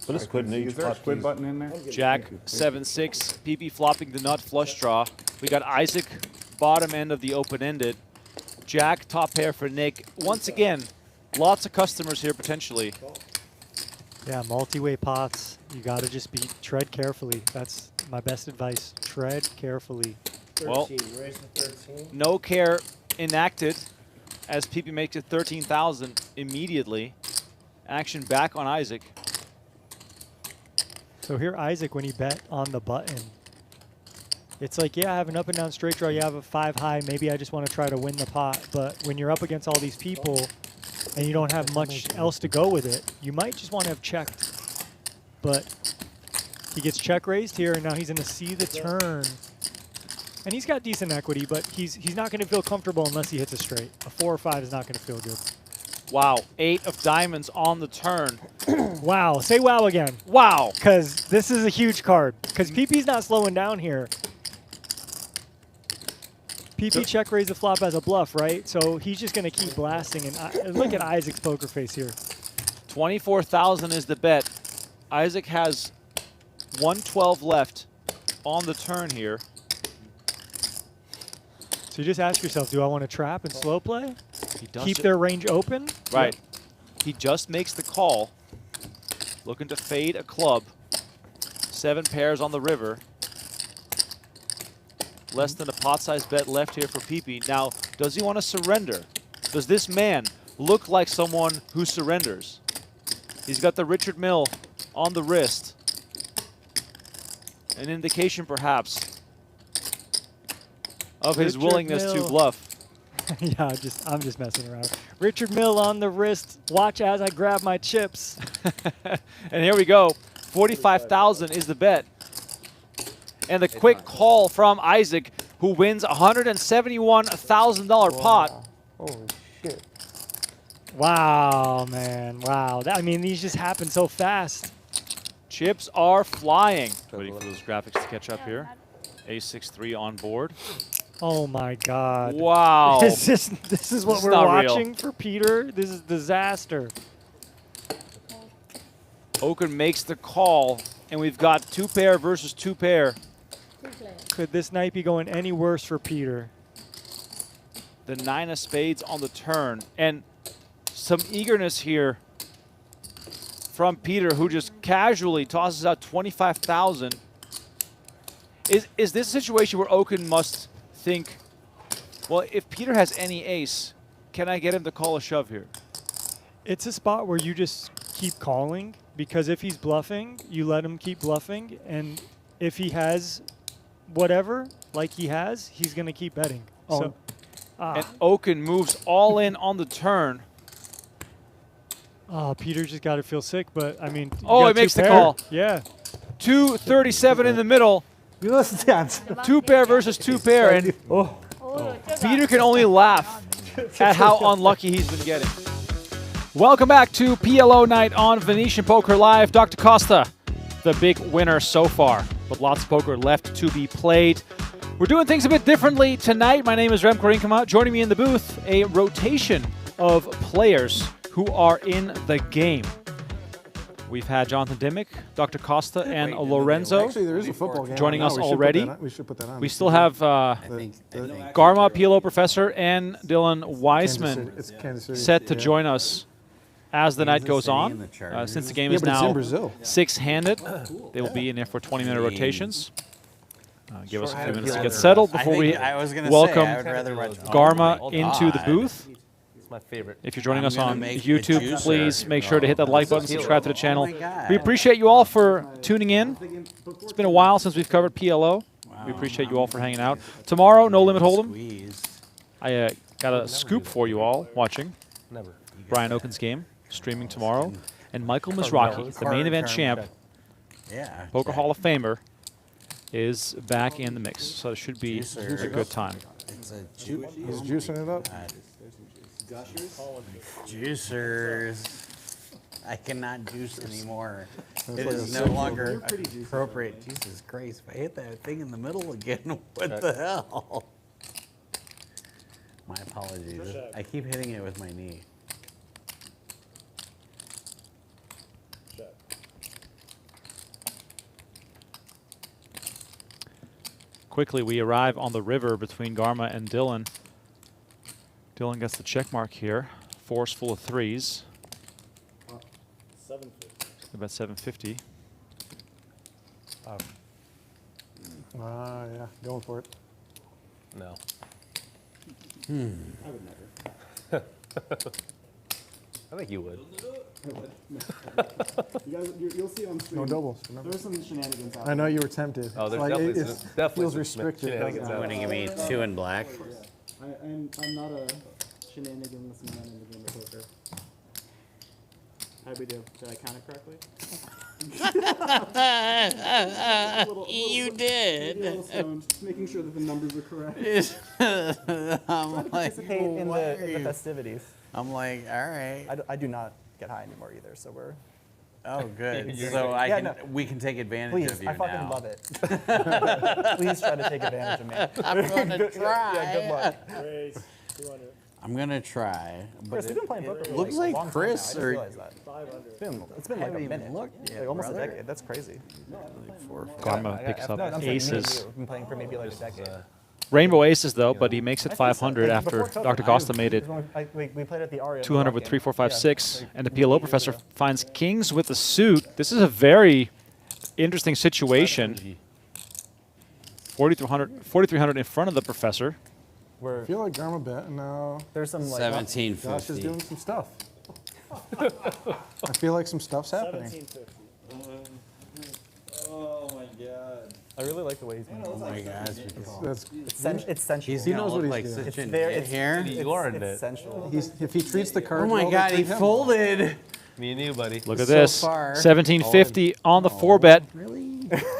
But it's quit Is there a quit button in there? Jack 7-6, PP flopping the nut flush draw. We got Isaac bottom end of the open-ended. Jack top pair for Nick. Once again, Lots of customers here potentially. Yeah, multi-way pots. You got to just tread carefully. That's my best advice. Tread carefully. 13, Well, raise to 13. no care enacted as PP makes it 13,000 immediately. Action back on Isaac. So here, Isaac, when he bet on the button, it's like, yeah, I have an up and down straight draw. You have a 5 high. Maybe I just want to try to win the pot. But when you're up against all these people and you don't have much else to go with it, you might just want to have checked. But he gets check raised here, and now he's going to see the turn. And he's got decent equity, but he's not going to feel comfortable unless he hits a straight. A 4 or 5 is not going to feel good. Wow, 8 of diamonds on the turn. Wow, say wow again. Wow. Because this is a huge card. Because PP's not slowing down here. PP check raise the flop as a bluff, right? So he's just going to keep blasting. And look at Isaac's poker face here. 24,000 is the bet. Isaac has 112 left on the turn here. So you just ask yourself, do I want to trap and slow play? He does Keep their range open? Right. He just makes the call. Looking to fade a club. 7 pairs on the river. Less than a pot-sized bet left here for PP. Now, does he want to surrender? Does this man look like someone who surrenders? He's got the Richard Mill on the wrist. An indication, perhaps, of his willingness to bluff. Yeah, I'm just messing around. Richard Mill on the wrist. Watch as I grab my chips. And here we go. 45,000 is the bet. And the quick call from Isaac, who wins $171,000 pot. Holy shit. Wow, man. Wow. I mean, these just happen so fast. Chips are flying. Waiting for those graphics to catch up here. A6-3 on board. Oh my God! Wow! This is what we're watching for Peter. This is disaster. Oaken makes the call, and we've got 2 pair versus 2 pair. Could this night be going any worse for Peter? The 9 of spades on the turn, and some eagerness here from Peter, who just casually tosses out 25,000. Is this a situation where Oaken must think, well, if Peter has any ace, can I get him to call a shove here? It's a spot where you just keep calling, because if he's bluffing, you let him keep bluffing, and if he has whatever, like he has, he's going to keep betting. Oh. So, And Oaken moves all in on the turn. Oh, Peter just got to feel sick, but I mean, Oh, he makes the call. Yeah. 237 in the middle. 2 pair versus 2 pair, and Peter can only laugh at how unlucky he's been getting. Welcome back to PLO night on Venetian Poker Live. Dr. Costa, the big winner so far, but lots of poker left to be played. We're doing things a bit differently tonight. My name is Remco Rinkema. Joining me in the booth, a rotation of players who are in the game. We've had Jonathan Dimmig, Dr. Costa, and Lorenzo Actually, there is a football game joining right us now. already. We should put that on. We still have Garma, PLO Professor, and Dylan Weisman set to join us as the night goes on. Since the game is now 6-handed, they will be in there for 20-minute rotations. Give us a few minutes to get settled before we welcome Garma into the booth. My favorite. If you're joining us on YouTube, please make sure to hit that like button, subscribe to the channel. We appreciate you all for tuning in. It's been a while since we've covered PLO. We appreciate you all for hanging out. Tomorrow, No Limit Hold'em. I got a scoop for you all watching. Brian Oaken's game, streaming tomorrow. And Michael Mizrachi, the main event champ, Poker Hall of Famer, is back in the mix. So it should be a good time. He's juicing it up. Juicers. I cannot juice anymore. It is no longer appropriate. Jesus Christ, if I hit that thing in the middle again, what the hell? My apologies. I keep hitting it with my knee. Quickly, we arrive on the river between Garma and Dylan. Dylan gets the check mark here. fours full of threes. 750. About 750. Yeah, going for it. No. I would never. I think you would. You guys, you'll see on stream. No doubles. There's some shenanigans out I know you were tempted. Oh, there's It's definitely, it definitely feels some restricted. shenanigans doesn't out it? Want to give me 2 in black? I'm not a shenaniganless man in the game of poker. How'd we do? Did I count it correctly? You did. Maybe a little stoned, just making sure that the numbers are correct. I'm like, Participate in the festivities. I'm like, all right. I do not get high anymore either, so we're. Oh, good. You're So good. we can take advantage Please, of you I fucking now. love it. Please try to take advantage of me. I'm gonna try. Yeah, good luck. Raise 200. I'm gonna try. Chris, we've been playing poker for looks a like long time Chris now. I or- just realized that. 500. It's been like a minute. Like almost a decade. That's crazy. Garma picks up No, I'm saying me and aces. you. We've been playing for maybe like a decade. Rainbow aces, though, but he makes it 500 after Before COVID, Dr. Costa made it we played at the Aria. 200 with 3, 4, 5, 6. And the PLO professor finds kings with the suit. This is a very interesting situation. 4,300 in front of the professor. I feel like Garma bet. No. There's some like 1750. Josh is doing some stuff. I feel like some stuff's happening. 1750. Oh my god. I really like the way he's moving. Oh my gosh. It's sensual. He's He gonna knows what look he's like doing. such an very- idiot here. You learned It's it. sensual. If he treats the Oh cards my well, god, they he treat him. folded. Me and you, buddy. Look at So this. far. 1750 on the 4-bet. Really?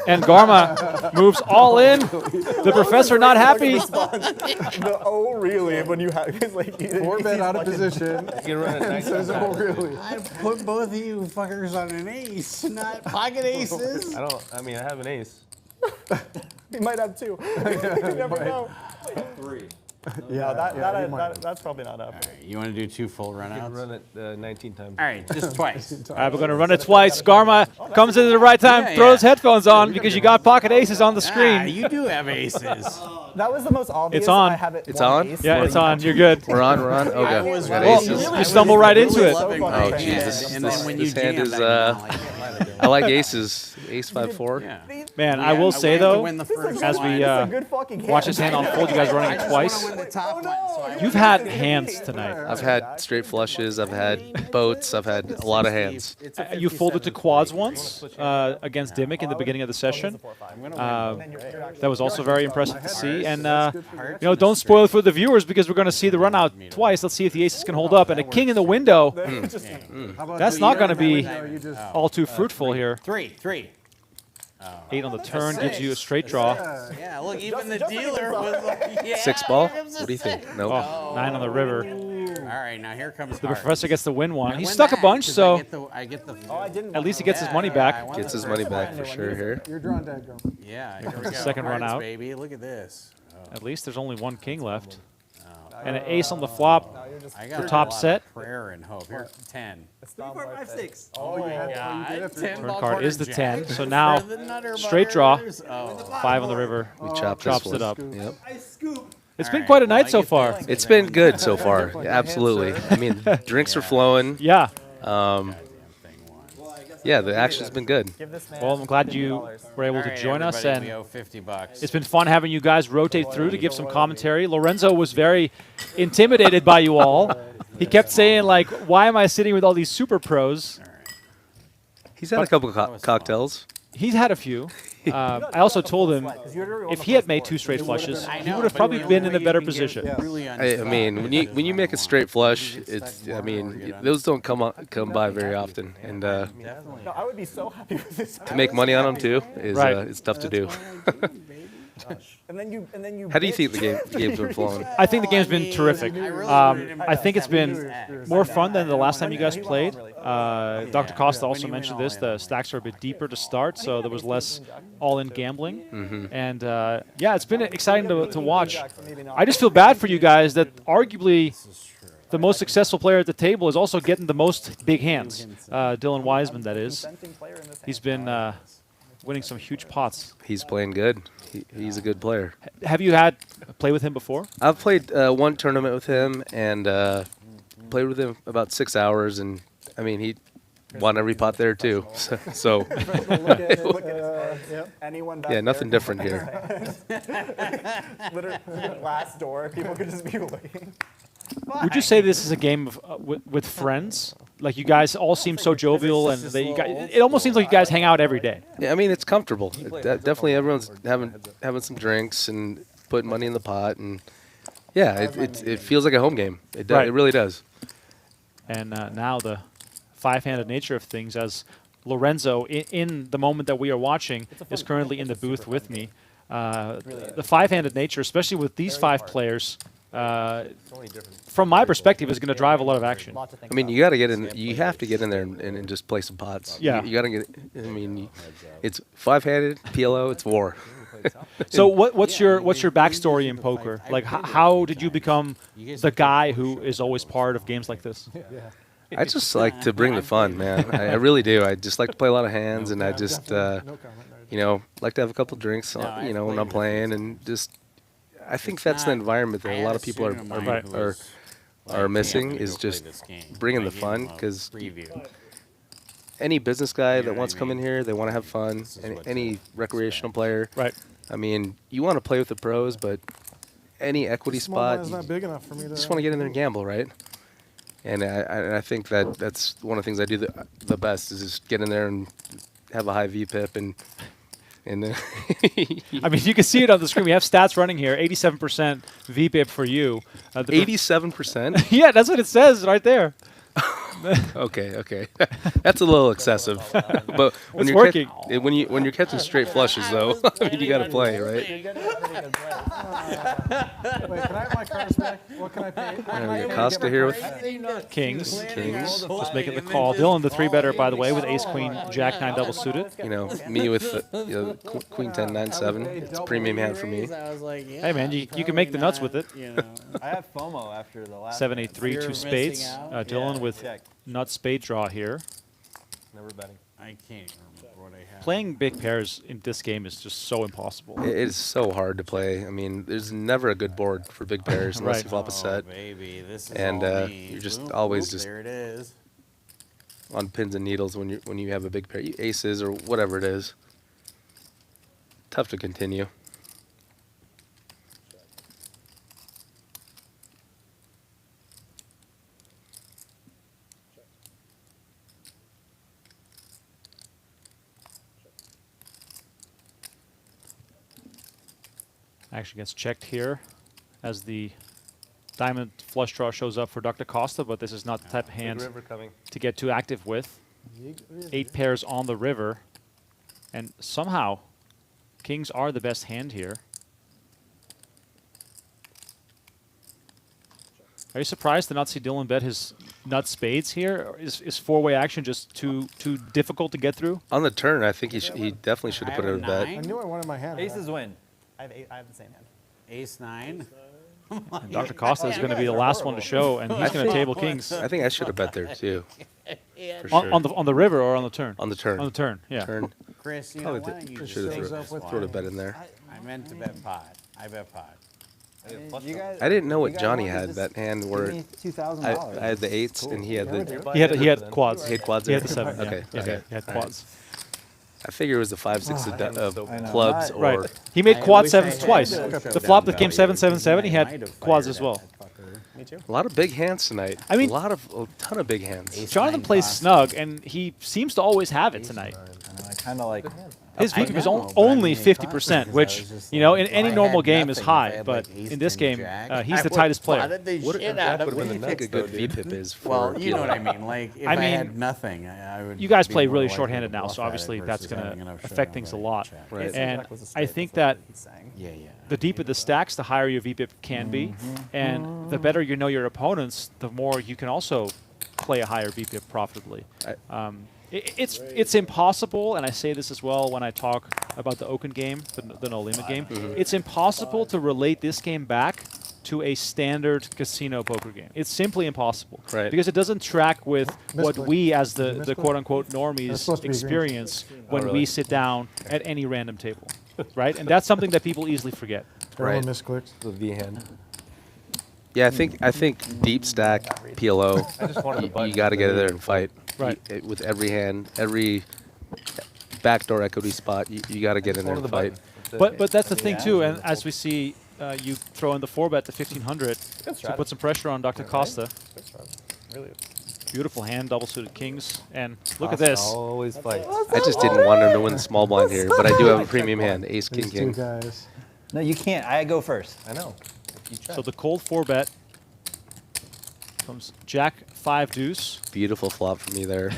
And Garma moves all in. The professor not happy. The oh really when you have like 4-bet out of position. You can run it And next says, time. oh, really? I put both of you fuckers on an ace, not pocket aces. I mean, I have an ace. He might have 2. You never know. 3. Yeah, he might. that's probably not up. All right, you want to do 2 full You can runouts? run it 19 times. All right, just twice. All right, we're going to run it twice. Garma comes in at the right time, Yeah, throws yeah. headphones on because you got pocket aces on the Ah, screen. you do have aces. That was the most obvious. It's on. I have it It's one on? ace. Yeah, it's on. You're good. We're on. I Okay. was We got really- aces. You stumble right into it. loving Oh, playing Jesus. it, and then when you This hand jammed, is, I didn't like it. I like aces. Ace 5-4. Yeah. Man, Yeah, I will say, wanted to though, win the first as one. we It's a good fucking hand. watch this hand unfold, you guys running I it just twice. want to win the top one, so I You've had hands tonight. I've had straight flushes. I've had boats. I've had a lot of hands. You folded to quads once against Dimmick in the beginning of the session. That was also very impressive to see. And, don't spoil it for the viewers because we're going to see the run out twice. Let's see if the aces can hold up. And a king in the window. That's not going to be all too fruitful here. 3. 8 on the turn gives you a straight draw. Yeah, look, even the dealer was like, yeah. 6 ball? What do you think? Nope. Oh, 9 on the river. All right, now here comes The hearts. professor gets to win one. I He win stuck a that, bunch, 'cause so I get the at least he gets his money I back. want Gets the his money first back one. for sure here. You're drawing dead, Garma. Yeah, here we the go. second run Hearts, out. baby. Look at this. At least there's only one king left. And an ace on the flop I got for a top lot of set. prayer and hope. Here's 10. 3, 4, 5, 6. Oh, you had God, to. 10 Turn ball card quarter is the jack 10. So for now, the Nutter straight draw. Butters. Oh. 5 on the river. We chopped Chops this it one. up. Yep. I scoop. It's All been right, quite a well, night I so get far. this. It's been good so far. Absolutely. I mean, drinks are flowing. Yeah. Yeah, the action's been good. Well, I'm glad you were able All to right, join us, everybody, and we owe $50. it's been fun having you guys rotate through to give some commentary. Lorenzo was very intimidated by you all. He kept saying, like, why am I sitting with all these super pros? He's had a couple cocktails. He's had a few. I also told him if he had made 2 straight flushes, he would have probably been in a better position. I mean, when you make a straight flush, it's those don't come by very often, and No, I would be so happy with this. to make money on them too is Right. it's tough to do. And then you. How do you think the game's been flowing? I think the game's been terrific. I think it's been more fun than the last time you guys played. Dr. Costa also mentioned this. The stacks are a bit deeper to start, so there was less all-in gambling. And yeah, it's been exciting to watch. I just feel bad for you guys that arguably the most successful player at the table is also getting the most big hands. Dylan Weisman, that is. He's been winning some huge pots. He's playing good. He's a good player. Have you had play with him before? I've played one tournament with him, and played with him about 6 hours, and I mean, he won every pot there too. So Anyone back yeah, nothing there? different here. Literally, glass door. People could just be looking. Would you say this is a game of with friends? Like you guys all seem so jovial, and it almost seems like you guys hang out every day. Yeah, I mean, it's comfortable. Definitely, everyone's having some drinks and putting money in the pot, and yeah, it feels like a home game. It really does. And now the five-handed nature of things, as Lorenzo, in the moment that we are watching, is currently in the booth with me. The five-handed nature, especially with these 5 players, from my perspective, is going to drive a lot of action. I mean, you got to get in. You have to get in there and just play some pots. Yeah, you got to get. I mean, it's 5-handed PLO. It's war. So what's your backstory in poker? Like, how did you become the guy who is always part of games like this? I just like to bring the fun, man. I really do. I just like to play a lot of hands, and I just, you know, like to have a couple drinks, you know, when I'm playing, and just. I think that's the environment that a lot of people are missing, is just bringing the fun, because any business guy that wants to come in here, they want to have fun. Any recreational player, right? I mean, you want to play with the pros, but any equity spot, not big enough for me to just want to get in there and gamble, right? And I think that's one of the things I do the best, is just get in there and have a high VPIP and I mean, you can see it on the screen. We have stats running here. 87% VPIP for you. 87%? Yeah, that's what it says right there. Okay. That's a little excessive. But when it's working. When you're catching straight flushes, though, I mean, you got to play, right? Wait, can I have my cards back? What can I pay? Costa here with Kings. Just making the call. Dylan, the 3-better, by the way, with Ace, Queen, Jack 9 double suited. You know, me with Queen 10 9 7. It's a premium hand for me. Hey man, you can make the nuts with it. I have FOMO after the last 7 8 3 2 spades. Dylan with nut spade draw here. Never betting. I can't remember what I have. Playing big pairs in this game is just so impossible. It is so hard to play. I mean, there's never a good board for big pairs unless you flop a set. Baby, this is and you're just always just there it is. on pins and needles when you have a big pair, aces or whatever it is. Tough to continue. Actually gets checked here as the diamond flush draw shows up for Dr. Costa, but this is not the type of hand to get too active with. 8 pairs on the river, and somehow kings are the best hand here. Are you surprised to not see Dylan bet his nut spades here? Or is 4-way action just too difficult to get through? On the turn, I think he definitely should have put it in a bet. I knew I wanted my hand. Aces win. I have the same hand. Ace 9. And Dr. Costa is going to be the last one to show, and he's going to table kings. I think I should have bet there too. For on, sure. on the river or on the turn? On the turn. On the turn, yeah. Turn. Chris, you know, why don't you just say this throw a bet in there. I meant to bet pot. I bet pot. I didn't know what Johnny had that hand where $2,000. I had the 8s and he had the he had quads. He had quads. He had there? the 7. Okay. Yeah, Okay. he had quads. I figure it was the 5 6 of clubs or right. He made quad 7s twice. The flop that came 7-7-7, he had quads as well. Me too. A lot of big hands tonight. I mean, a ton of big hands. Jonathan plays snug, and he seems to always have it tonight. I kind of like. His VPIP is only 50%, which, you know, in any normal game is high, but in this game, he's the tightest player. What would have been the mega good VPIP is for Well, you know what I mean. Like, if I had nothing, I would. You guys be play more really likely shorthanded to now, bluff so at it obviously that's versus going having to enough affect showdowns things a ready to lot. check. Right. And I think that Yeah. the deeper the stacks, the higher your VPIP can be, and the better you know your opponents, the more you can also play a higher VPIP profitably. It's impossible, and I say this as well when I talk about the Oaken game, the no limit game. It's impossible to relate this game back to a standard casino poker game. It's simply impossible, right? Because it doesn't track with what we as the quote unquote normies experience when we sit down at any random table, right? And that's something that people easily forget. Right. Misclicks. The V hand. Yeah, I think deep stack PLO. You got to get in there and fight. Right. With every hand, every backdoor equity spot, you got to get in there and fight. But that's the thing too, and as we see, you throw in the 4-bet to 1500 to put some pressure on Dr. Costa. Really. Beautiful hand, double suited kings, and look at this. Always fights. I just didn't want him to win the small blind here, but I do have a premium hand, ace, king, These two king. guys. No, you can't. I go first. I know. So the cold 4-bet comes Jack 5 deuce. Beautiful flop for me there.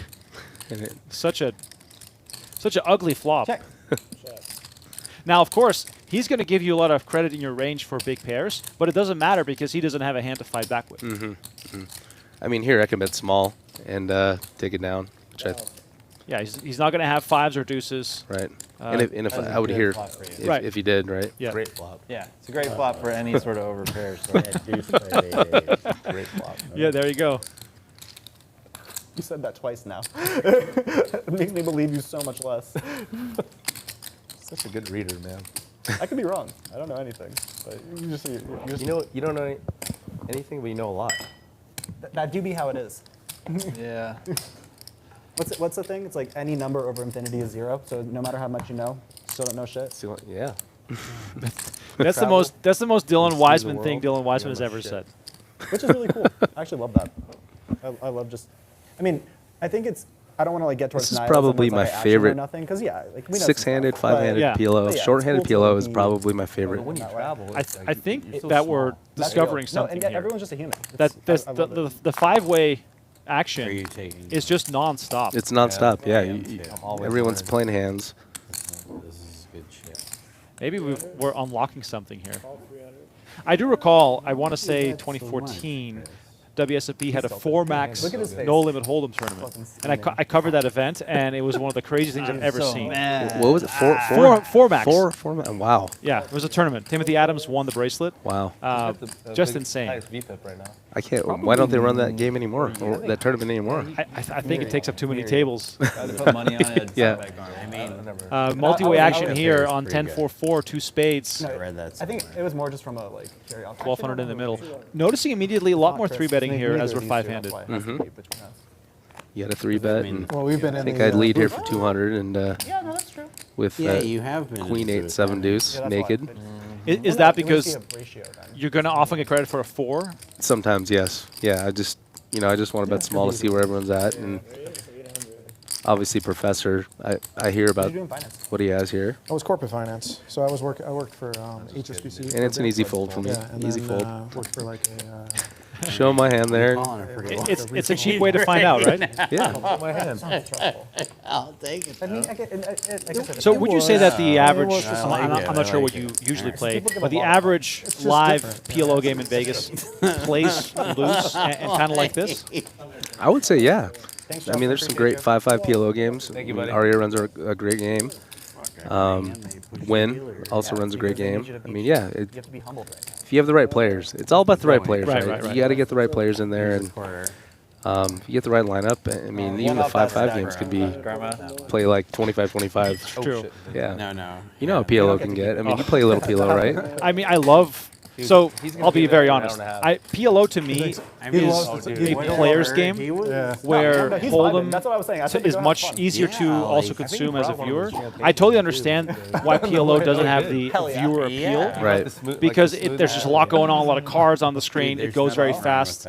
Such an ugly flop. Now, of course, he's going to give you a lot of credit in your range for big pairs, but it doesn't matter because he doesn't have a hand to fight back with. I mean, here I can bet small and take it down. Which yeah, he's not going to have 5s or deuces. Right. And if I would hear if he did, right? Yeah. Great flop. Yeah, it's a great flop for any sort of overpair. Great flop. Yeah, there you go. You said that twice now. It makes me believe you so much less. Such a good reader, man. I could be wrong. I don't know anything. But You don't know anything, but you know a lot. That do be how it is. Yeah. What's the thing? It's like any number over infinity is 0. So no matter how much you know, still don't know shit. Yeah. That's the most Dylan Weisman thing Dylan Weisman has ever said. Which is really cool. I actually love that. I love just. I mean, I think it's. I don't want to like get towards. This is probably my favorite. Because yeah, like we know 6-handed, 5-handed PLO. yeah, Short-handed cool PLO is probably my favorite. When you travel, I think that we're discovering something and here. everyone's just a human. That I love it. the 5-way action is just non-stop. It's non-stop. Yeah, everyone's playing hands. This is good shit. Maybe we're unlocking something here. I do recall, I want to say 2014, WSOP had a 4-max no-limit hold'em tournament, and I covered that event, and it was one of the craziest things I've ever seen. What was it? Four max. Wow. Yeah, it was a tournament. Timothy Adams won the bracelet. Wow. Just insane. I can't. Why don't they run that game anymore, or that tournament anymore? I think it takes up too many tables. Put money on it. Yeah. I mean, multi-way action here on 10-4-4, 2 spades. I read that. I think it was more just from a like curiosity. 1200 in the middle. Noticing immediately a lot more 3-betting here as we're 5-handed. You had a 3-bet, and well, we've been I think I'd lead here for 200, and yeah, no, that's true. with you have been Queen into 8 7 deuce naked. Is that because you're going to often get credit for a 4? Sometimes, yes. Yeah, I just want to bet small to see where everyone's at, and obviously Professor. I hear about what he has here. I was corporate finance, so I worked for HSBC. And it's an easy fold for me. Yeah, and Easy then, fold. Worked for like a. Show my hand there. It's a cheap way to find out, right? Yeah. My hand. I'll take it. I mean, So would you say that the average, I'm not sure what you usually play, but the average live PLO game in Vegas plays loose and kind of like this? I would say, yeah. I mean, there's some great 5-5 PLO games. Thank you, buddy. Aria runs a great game. Win also runs a great game. I mean, yeah. If you have the right players, it's all about the right players, right? You got to get the right players in there, and if you get the right lineup, I mean, even the 5-5 games could be play like 25-25. True. Yeah. No. You know how PLO can get. I mean, you play a little PLO, right? I mean, I love. So I'll be very honest. PLO to me is a player's game where Hold'em is much easier to also consume as a viewer. I totally understand why PLO doesn't have the viewer appeal, Right. Because there's just a lot going on, a lot of cards on the screen. It goes very fast.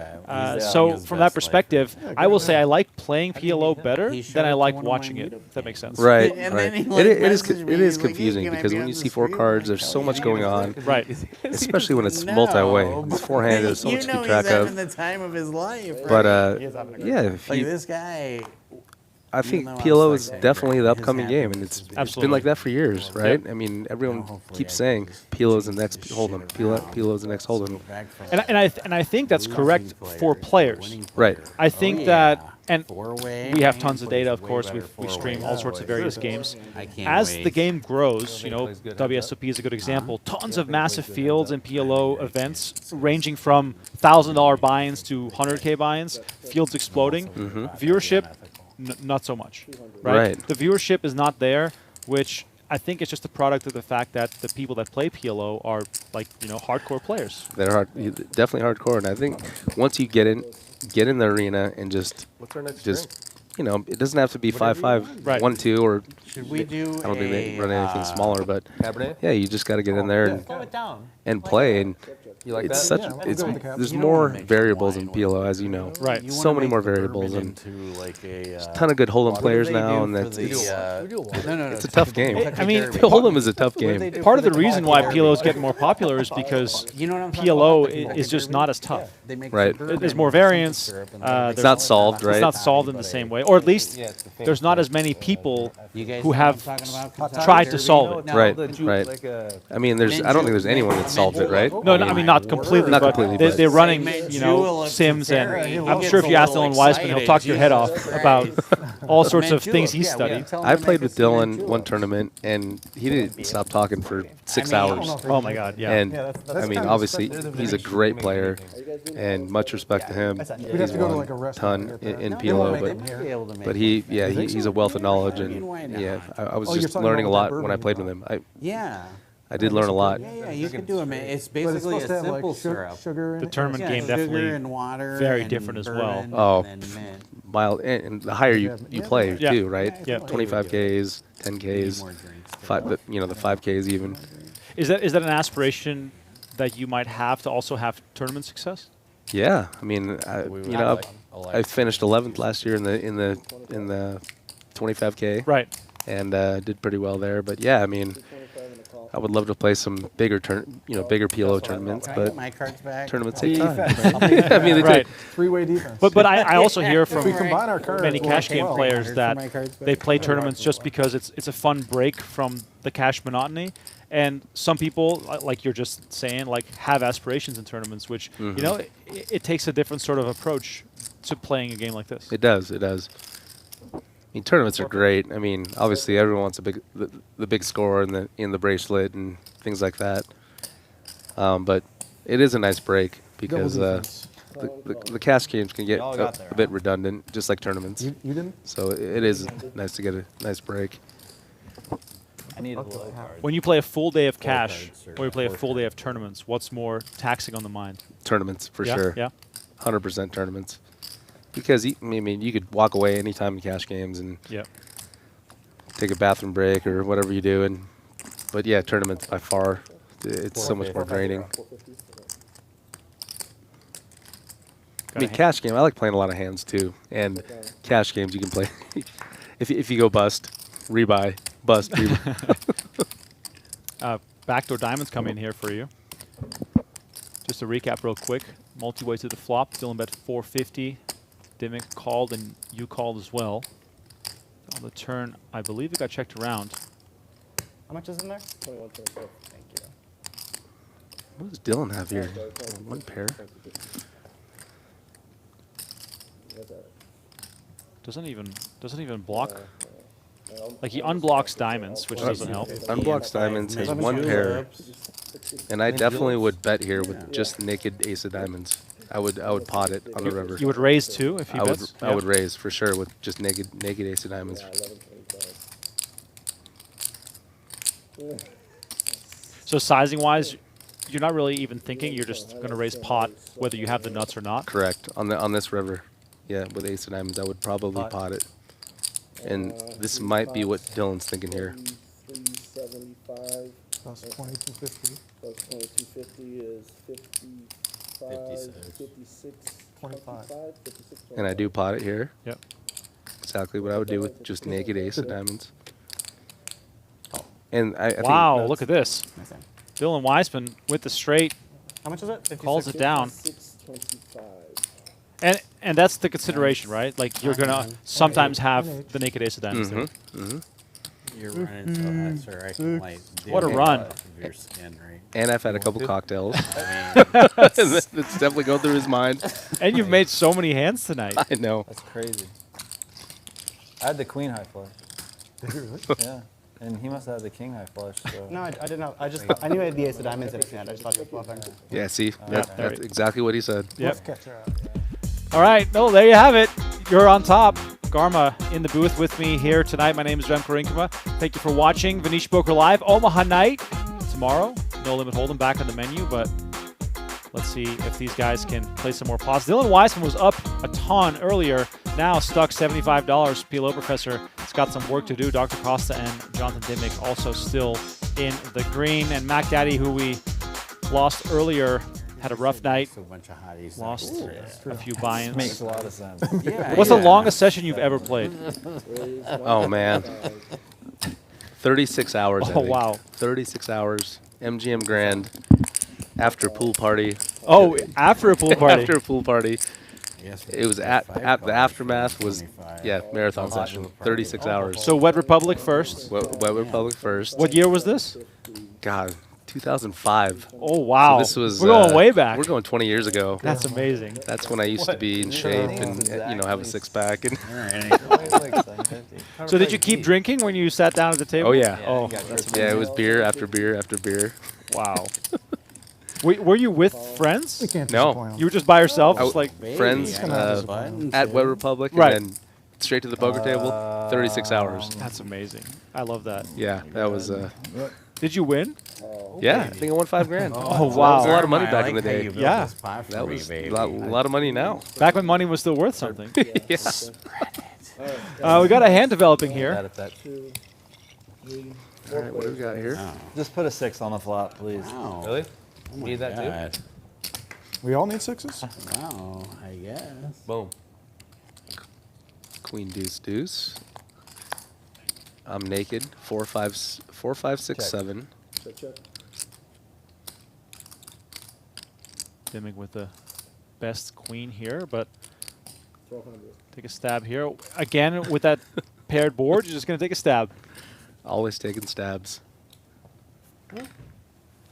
So from that perspective, I will say I like playing PLO better than I like watching it. If that makes sense. Right. It is confusing because when you see 4 cards, there's so much going on. Right. Especially when it's multi-way. It's 4-handed. There's so much to keep track of. the time of his life. Right? But yeah, if like you, this guy. I think PLO is definitely the upcoming game, and it's been like that for years, right? Yep. I mean, everyone keeps saying PLO is the next Hold'em. PLO is the next Hold'em. And I think that's correct for players. Right. I think that. And we have tons of data, of course. We stream all sorts of various games. As the game grows, WSOP is a good example. Tons of massive fields and PLO events ranging from $1,000 buy-ins to 100K buy-ins, fields exploding. Viewership, not so much. Right? The viewership is not there, which I think it's just a product of the fact that the people that play PLO are like hardcore players. They're definitely hardcore, and I think once you get in the arena and just it doesn't have to be 5-5, 1-2, or should we do? I don't think they run anything smaller, but Cabernet? yeah, you just got to get in there and play. And You like it's that? such there's more variables in PLO, as you know. Right. So many more variables, and there's a ton of good Hold'em players now, and it's a tough game. I mean, Hold'em is a tough game. Part of the reason why PLO is getting more popular is because PLO is just not as tough. Right. There's more variance. It's not solved, right? It's not solved in the same way, or at least there's not as many people who have tried to solve it. Right. Right. I mean, I don't think there's anyone that solved it, right? No, I mean not completely. Not but completely. They're running, Sims, and I'm sure if you ask Dylan Weisman, he'll talk your head off about all sorts of things he studied. I played with Dylan one tournament, and he didn't stop talking for 6 hours. Oh my God, yeah. And I mean, obviously, he's a great player, and much respect to him. He's won a ton in PLO, but he's a wealth of knowledge, and yeah, I was just learning a lot when I played with him. I did learn a lot. Yeah, you can do it, man. It's basically a simple syrup. The tournament game definitely sugar and water very and different as well. bourbon Oh, and then mint. mild, and the higher you play Yeah. too, right? Yeah. 25Ks, 10Ks, the 5Ks even. Is that an aspiration that you might have to also have tournament success? Yeah, I mean, I finished 11th last year in the 25K. Right. And did pretty well there. But yeah, I mean, I would love to play some bigger PLO tournaments, but my cards back? tournaments take time. I mean, they take Three-way defense. But I also hear from we combine our cards, many we'll cash have game 12. players that they play tournaments just because it's a fun break from the cash monotony. And some people, like you're just saying, like have aspirations in tournaments, which it takes a different sort of approach to playing a game like this. It does. It does. I mean, tournaments are great. I mean, obviously everyone wants the big score in the bracelet and things like that. But it is a nice break because the cash games can get a bit redundant, just like tournaments. You didn't? So it is nice to get a nice break. I need a low card. When you play a full day of cash or you play a full day of tournaments, what's more taxing on the mind? Tournaments, for Yeah? sure. Yeah. 100% tournaments. Because, I mean, you could walk away anytime in cash games and take a bathroom break or whatever you do. But, yeah, tournaments by far, it's so much more draining. I mean, cash game, I like playing a lot of hands, too. And cash games, you can play. if you go bust, rebuy, bust, rebuy. Backdoor diamonds come in here for you. Just to recap real quick. Multi-way to the flop. Dylan bet 450. Dimmick called and you called as well. On the turn, I believe it got checked around. How much is in there? 21, 24. Thank you. What does Dylan have here? One pair? Doesn't even block. Like he unblocks diamonds, which doesn't help. Unblocks diamonds, has one pair. And I definitely would bet here with just naked ace of diamonds. I would pot it on the river. You would raise too if he bets? I would raise for sure with just naked ace of diamonds. So sizing wise, you're not really even thinking. You're just going to raise pot whether you have the nuts or not. Correct. On this river, yeah, with ace of diamonds, I would probably pot it. And this might be what Dylan's thinking here. 375 plus 2250. Plus 2250 is 55, 56, 25, 56, 25. And I do pot it here. Yep. Exactly what I would do with just naked ace of diamonds. And I wow, think look at this. Dylan Weisman with the straight. How much is it? Calls it down. 26, 25. And that's the consideration, right? Like you're gonna sometimes have the naked ace of diamonds. You're running so hot, sir. I can like. What a run! Of your skin, right? And I've had a couple cocktails. It's definitely going through his mind. And you've made so many hands tonight. I know. That's crazy. I had the queen high flush. Did you really? Yeah. And he must have had the king high flush. So. No, I didn't know. I knew I had the ace of diamonds in his hand. I just thought he was bluffing. Yeah, see? That's exactly what he said. Yep. All right. No, there you have it. You're on top. Garma in the booth with me here tonight. My name is Rem Karinkuma. Thank you for watching Venetian Poker Live. Omaha night tomorrow. No Limit Hold'em back on the menu, but let's see if these guys can play some more pots. Dylan Weisman was up a ton earlier. Now stuck $75. PLO Professor has got some work to do. Dr. Costa and Jonathan Dimmig also still in the green. And Macdaddy, who we lost earlier, had a rough night. A bunch of hotties. Lost a few buy-ins. Makes a lot of sense. What's the longest session you've ever played? Oh, man. 36 hours. I Oh, think. wow. 36 hours. MGM Grand. After pool party. Oh, after a pool party. After a pool party. Yes, It was at the aftermath was, yeah, marathon session. 36 hours. So Wet Republic first. Wet Republic first. What year was this? God, 2005. Oh, wow. So this was. We're going way back. We're going 20 years ago. That's amazing. That's when I used to be in shape and have a six pack. And So did you keep drinking when you sat down at the table? Oh yeah. Oh, yeah. It was beer after beer after beer. Wow. Were you with friends? We can't No. disappoint 'em. You were just by yourself, just like friends at Wet Republic, Right. and then straight to the poker table. 36 hours. That's amazing. I love that. Yeah, that was. Did you win? Yeah, I think I won $5,000. Oh, So wow. that was a lot of money I back like in the how day. you built Yeah. this pot for That me, was baby. a lot of money now. Back when money was still worth something. Yes. We got a hand developing here. All right, what do we got here? Just put a 6 on the flop, please. Wow. Really? Oh my Need that too? God. We all need sixes? Wow, I guess. Boom. Queen deuce deuce. I'm naked. 4 5 6 7. Dimmig with the best queen here, but take a stab here. Again, with that paired board, you're just going to take a stab. Always taking stabs.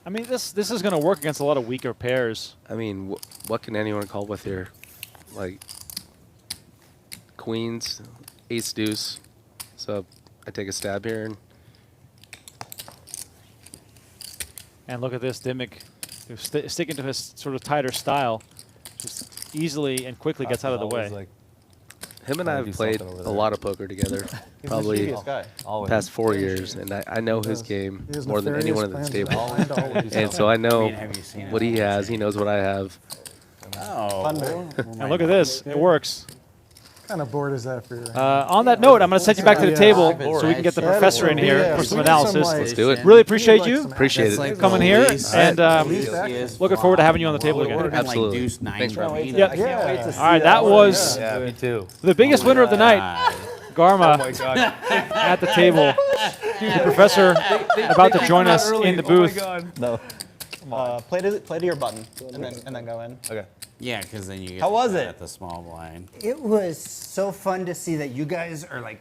I mean, this is going to work against a lot of weaker pairs. I mean, what can anyone call with here? Like queens, ace deuce. So I take a stab here. And look at this, Dimmick, who's sticking to his sort of tighter style, just easily and quickly gets out of the way. Him and I have played a lot of poker together, probably past 4 years, and I know his game more than anyone at this table. And so I know what he has. He knows what I have. Oh. And look at this, it works. What kind of board is that for you? On that note, I'm going to send you back to the table so we can get the professor in here for some analysis. Let's do it. Really appreciate you. Appreciate it. Coming here, and looking forward to having you on the table again. Absolutely. Thanks for being Yep. All right, that was me too. the biggest winner of the night, Garma, at the table. The professor about to join us in the booth. No. Play to your button and then go in. Okay. Yeah, because then you get How was to it? at the small blind. It was so fun to see that you guys are like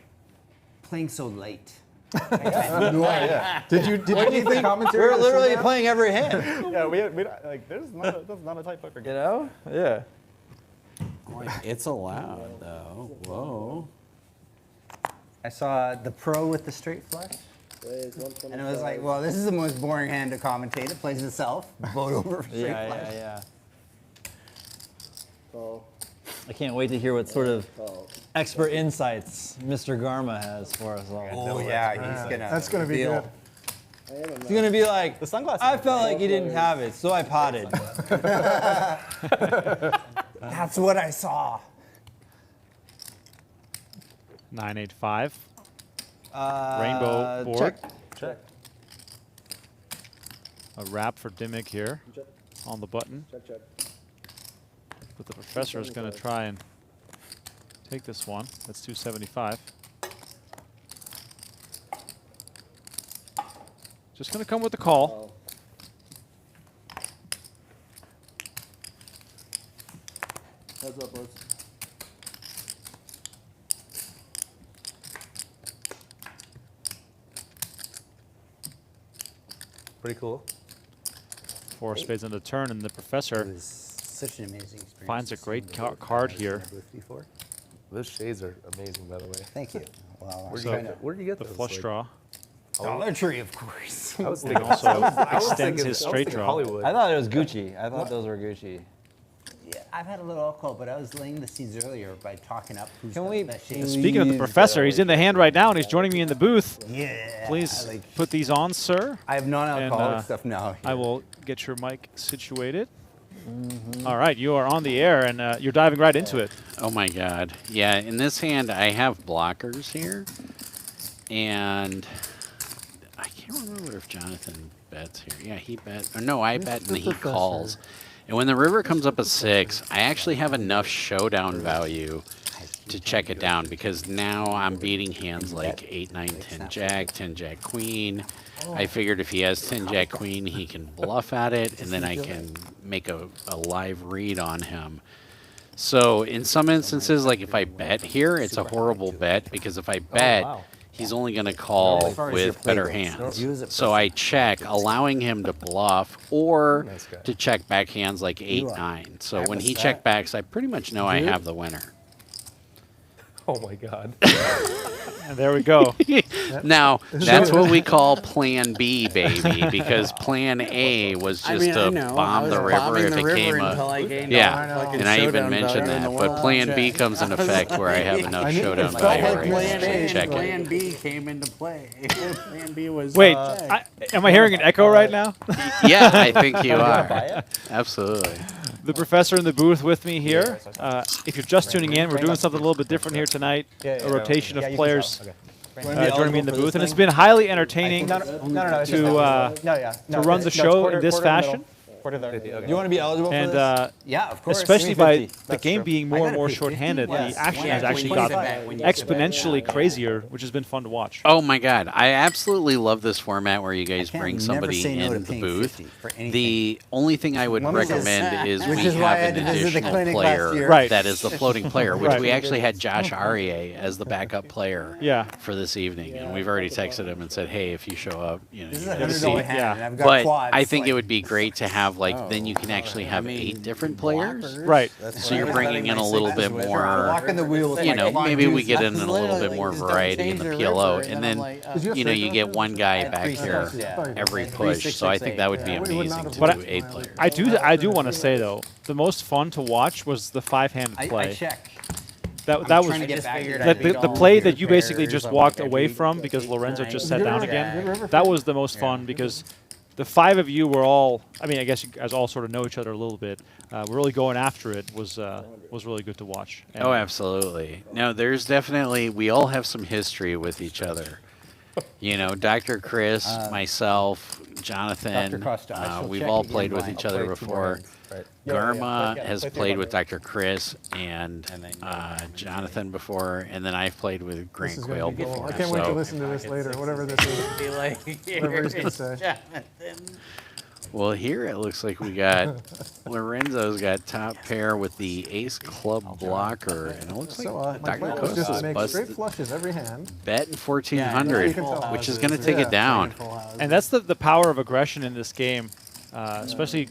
playing so late. Did you need the commentary? We're to literally sit down? playing every hand. Yeah, we like this is not a tight poker You game. know? Yeah. Like, it's allowed, though. Whoa. I saw the pro with the straight flush, and it was like, well, this is the most boring hand to commentate. It plays itself. Vote over for straight flush. Yeah. I can't wait to hear what sort of expert insights Mr. Garma has for us all. Oh yeah, he's gonna. That's going to be good. He's gonna be like, The sunglasses. I felt like he didn't have it, so I potted. That's what I saw. 985. Rainbow board. Check. A wrap for Dimmick here on the button. But the professor is going to try and take this one. That's 275. Just going to come with the call. Heads up, boys. Pretty cool. 4 spades on the turn, and the professor Such an amazing experience. finds a great card here. Those shades are amazing, by the way. Thank you. Wow. Where did you get The those? flush draw. Dollar Tree, of course. I was And thinking also extends his straight draw. Hollywood. I thought it was Gucci. I thought those were Gucci. Yeah. I've had a little alcohol, but I was laying the seeds earlier by talking up. Speaking of the professor, he's in the hand right now, and he's joining me in the booth. Yeah. Please put these on, sir. I have non-alcoholic stuff now. I will get your mic situated. All right, you are on the air, and you're diving right into it. Oh, my God. Yeah, in this hand, I have blockers here. And I can't remember if Jonathan bets here. Yeah, he bet. Or no, I bet, and he calls. And when the river comes up a 6, I actually have enough showdown value to check it down, because now I'm beating hands like 8, 9, 10 jack, 10 jack queen. I figured if he has 10 jack queen, he can bluff at it, and then I can make a live read on him. So in some instances, like if I bet here, it's a horrible bet, because if I bet, he's only going to call with better hands. So I check, allowing him to bluff or to check back hands like 8, 9. So when he check backs, I pretty much know I have the winner. Oh my God. And there we go. Now, that's what we call Plan B, baby, because Plan A was just to bomb the river if it came up. Yeah, and I even mentioned that. But Plan B comes into effect where I have enough showdown value where I can actually check it. Plan B came into play. Plan B was. Wait, am I hearing an echo right now? Yeah, I think you are. Absolutely. The professor in the booth with me here. If you're just tuning in, we're doing something a little bit different here tonight. A rotation of players joining me in the booth, and it's been highly entertaining to run the show in this fashion. Do you want to be eligible for this? Yeah, of course. Especially by the game being more and more shorthanded, the action has actually gotten exponentially crazier, which has been fun to watch. Oh my God, I absolutely love this format where you guys bring somebody in the booth. The only thing I would recommend is we have an additional player that is the floating player, which we actually had Josh Aryeh as the backup player for this evening, and we've already texted him and said, hey, if you show up, you know, you're gonna see. But I think it would be great to have then you can actually have 8 different players. Right. So you're bringing in a little bit more, you know, maybe we get in a little bit more variety in the PLO. And then, you know, you get one guy back here every push. So I think that would be amazing to do 8 players. I do want to say, though, the most fun to watch was the 5-handed play. That was the play that you basically just walked away from because Lorenzo just sat down again. That was the most fun because the 5 of you were all, I mean, I guess you guys all sort of know each other a little bit. We're really going after it was really good to watch. And oh, absolutely. No, there's definitely, we all have some history with each other. You know, Dr. Chris, myself, Jonathan, we've all played with each other before. Garma has played with Dr. Chris and Jonathan before, and then I've played with Grant Quayle before. I can't wait to listen to this later, whatever this is. Whatever he's going to say. Well, here it looks like we got Lorenzo's got top pair with the ace club blocker, and it looks like Dr. Costa makes busted straight flushes every hand. betting 1,400, which is going to take it down. And that's the power of aggression in this game, especially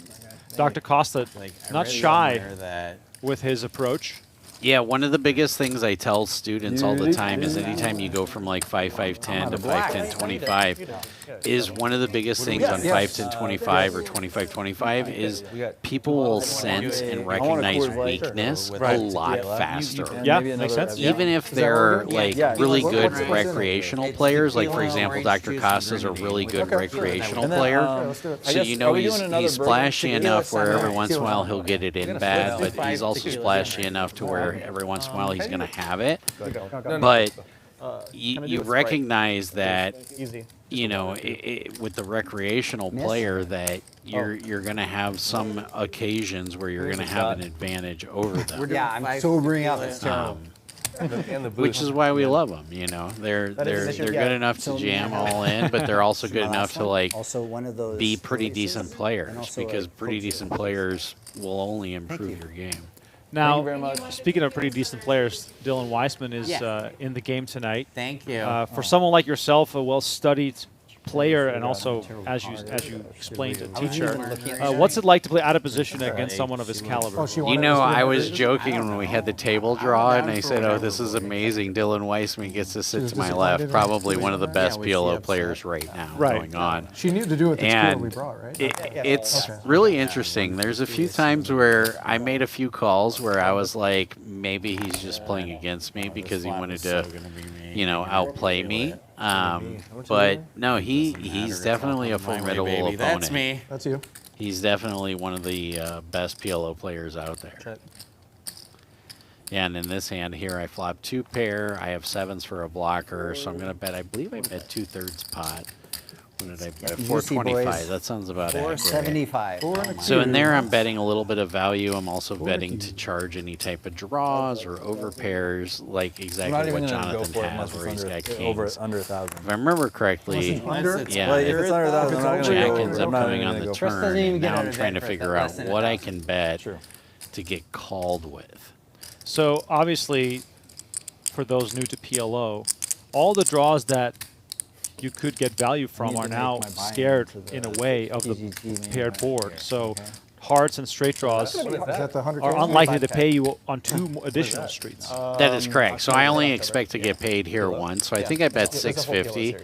Dr. Costa, not shy with his approach. Yeah, one of the biggest things I tell students all the time is anytime you go from like 5-5-10 to 5-10-25 is one of the biggest things on 5-10-25 or 25-25 is people will sense and recognize weakness a lot faster. Yeah, makes sense. Even if they're like really good recreational players, like for example, Dr. Costa's a really good recreational player. So you know he's splashy enough where every once in a while he'll get it in bad, but he's also splashy enough to where every once in a while he's going to have it. But you recognize that, you know, with the recreational player that you're going to have some occasions where you're going to have an advantage over them. Yeah, I'm sobering up. It's terrible. Which is why we love them, you know. They're good enough to jam all in, but they're also good enough to like be pretty decent players because pretty decent players will only improve your game. Now, speaking of pretty decent players, Dylan Weisman is in the game tonight. Thank you. For someone like yourself, a well-studied player and also, as you explained, a teacher, what's it like to play out of position against someone of his caliber? You know, I was joking when we had the table draw, and I said, "Oh, this is amazing. Dylan Weisman gets to sit to my left. Probably one of the best PLO players right now going on." She knew to do it. And we brought, right? it's really interesting. There's a few times where I made a few calls where I was like, maybe he's just playing against me because he wanted to, you know, outplay me. But no, he's definitely a formidable opponent. That's me. That's you. He's definitely one of the best PLO players out there. Yeah, and in this hand here, I flop 2 pair. I have 7s for a blocker, so I'm going to bet. I believe I bet 2/3 pot. What did I bet? 425. That sounds about accurate. 475. So in there, I'm betting a little bit of value. I'm also betting to charge any type of draws or over pairs, like exactly what Jonathan has, where he's got kings. Under 1,000. If I remember correctly, yeah, If it's under 1,000, I'm not Jack going to ends go. up coming on the Trust doesn't turn. even And get now out I'm of trying to bed for figure out less than what I 1,000. can bet to get called with. So obviously, for those new to PLO, all the draws that you could get value from are now scared in a way of the paired board. So hearts and straight draws are unlikely to pay you on 2 additional streets. That is correct. So I only expect to get paid here once. So I think I bet 650.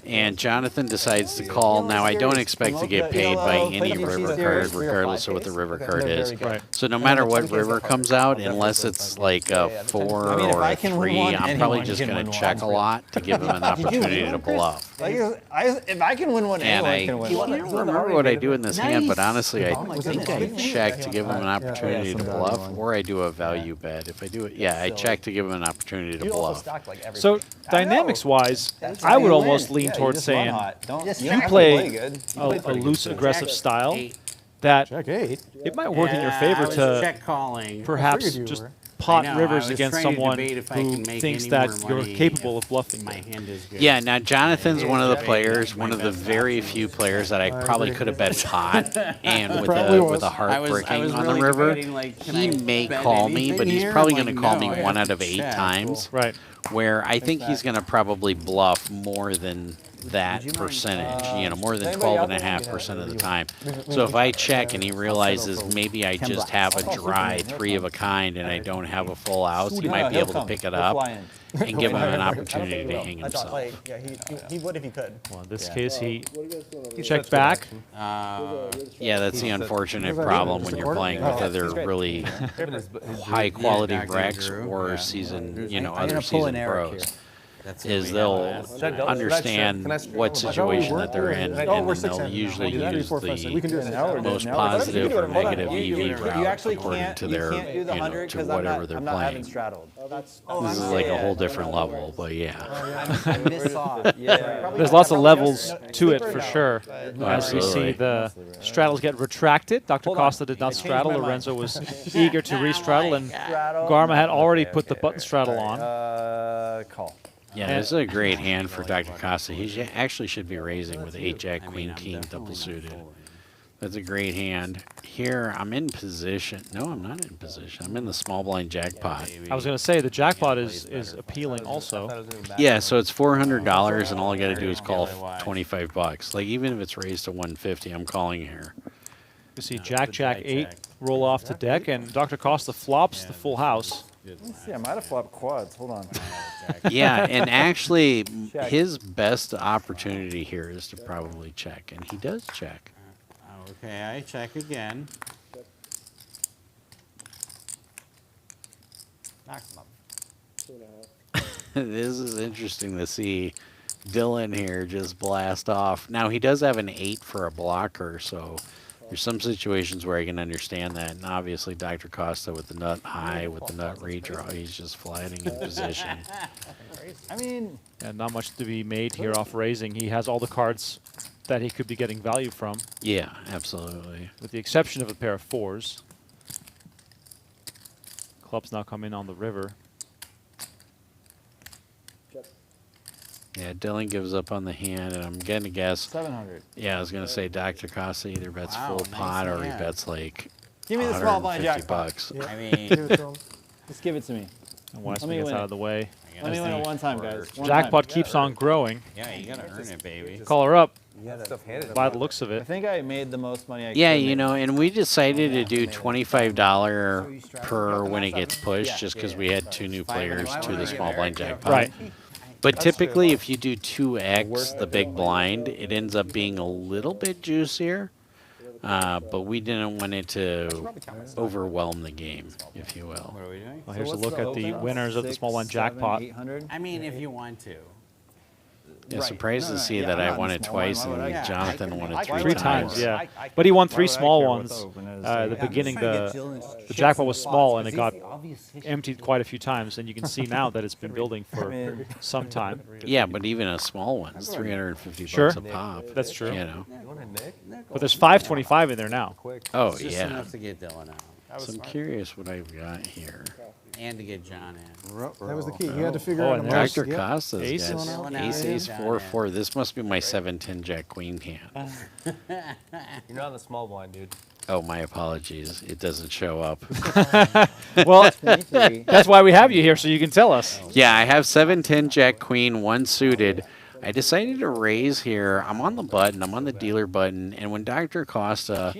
And Jonathan decides to call. Now I don't expect to get paid by any river card, regardless of what the river card is. So no matter what river comes out, unless it's like a 4 or a 3, I'm probably just going to check a lot to give him an opportunity to bluff. If I can win one, And anyone I can win one. can't remember what I do in this hand, but honestly, I think I check to give him an opportunity to bluff, or I do a value bet. If I do it, yeah, I check to give him an opportunity to bluff. So dynamics-wise, I would almost lean towards saying you play a loose, aggressive style that it might work in your favor to perhaps just pot rivers against someone who thinks that you're capable of bluffing. Yeah, now Jonathan's one of the players, one of the very few players that I probably could have bet pot and with a heart breaking on the river. He may call me, but he's probably going to call me 1 out of 8 times. Right. Where I think he's going to probably bluff more than that percentage, you know, more than 12.5% of the time. So if I check and he realizes maybe I just have a dry 3 of a kind and I don't have a full house, he might be able to pick it up and give him an opportunity to hang himself. Yeah, he would if he could. Well, in this case, he checked back. Yeah, that's the unfortunate problem when you're playing with other really high-quality Rex or season, you know, other season pros. Is they'll understand what situation that they're in, and then they'll usually use the most positive or negative EV route according to their, you know, to whatever they're playing. This is like a whole different level, but yeah. There's lots of levels to it for sure. As we see the straddles get retracted. Dr. Costa did not straddle. Lorenzo was eager to re-straddle, and Garma had already put the button straddle on. Call. Yeah, this is a great hand for Dr. Costa. He actually should be raising with 8 Jack Queen King double suited. That's a great hand. Here, I'm in position. No, I'm not in position. I'm in the small blind jackpot. I was going to say the jackpot is appealing also. Yeah, so it's $400, and all I got to do is call 25 bucks. Like even if it's raised to 150, I'm calling here. You see Jack 8 roll off the deck, and Dr. Costa flops the full house. Let's see, I might have flopped quads. Hold on. Yeah, and actually, his best opportunity here is to probably check, and he does check. Okay, I check again. This is interesting to see Dylan here just blast off. Now, he does have an 8 for a blocker, so there's some situations where I can understand that. And obviously, Dr. Costa with the nut high, with the nut redraw, he's just flatting in position. I mean, yeah, not much to be made here off raising. He has all the cards that he could be getting value from. Yeah, absolutely. With the exception of a pair of 4s. Clubs now come in on the river. Yeah, Dylan gives up on the hand, and I'm going to guess. 700. Yeah, I was going to say Dr. Costa either bets full pot or he bets like Give me the small blind jackpot. $150. I mean, just give it to me. And Weisman gets out of the way. Let me win it one time, guys. One Jackpot time. keeps on growing. Yeah, you gotta earn it, baby. Call her up. Stuff handed By the looks of I it. think I made the most money I could. Yeah, you know, and we decided to do $25 per when it gets pushed, just because we had 2 new players to the small blind jackpot. Right. But typically, if you do 2x the big blind, it ends up being a little bit juicier. But we didn't want it to overwhelm the game, if you will. What are we doing? Well, here's a look at the winners of the small blind jackpot. I mean, if you want to. Yeah, surprised to see that I won it twice and Jonathan won it 3 times, yeah. But he won 3 small ones. The beginning, the jackpot was small and it got emptied quite a few times, and you can see now that it's been building for some time. Yeah, but even a small one is $350 Sure. a pop. That's true. You know. But there's 525 in there now. Oh, Just yeah. enough to get Dylan out. So I'm curious what I've got here. And to get John in. That was the key. You had to figure Oh, out and a there's Dr. Yep. Costa's Aces. got ace 4-4. This must be my 7-10 jack queen hand. You're not in the small blind, dude. Oh, my apologies. It doesn't show up. Well, that's why we have you here, so you can tell us. Yeah, I have 7-10 jack queen, 1 suited. I decided to raise here. I'm on the button. I'm on the dealer button. And when Dr. Costa,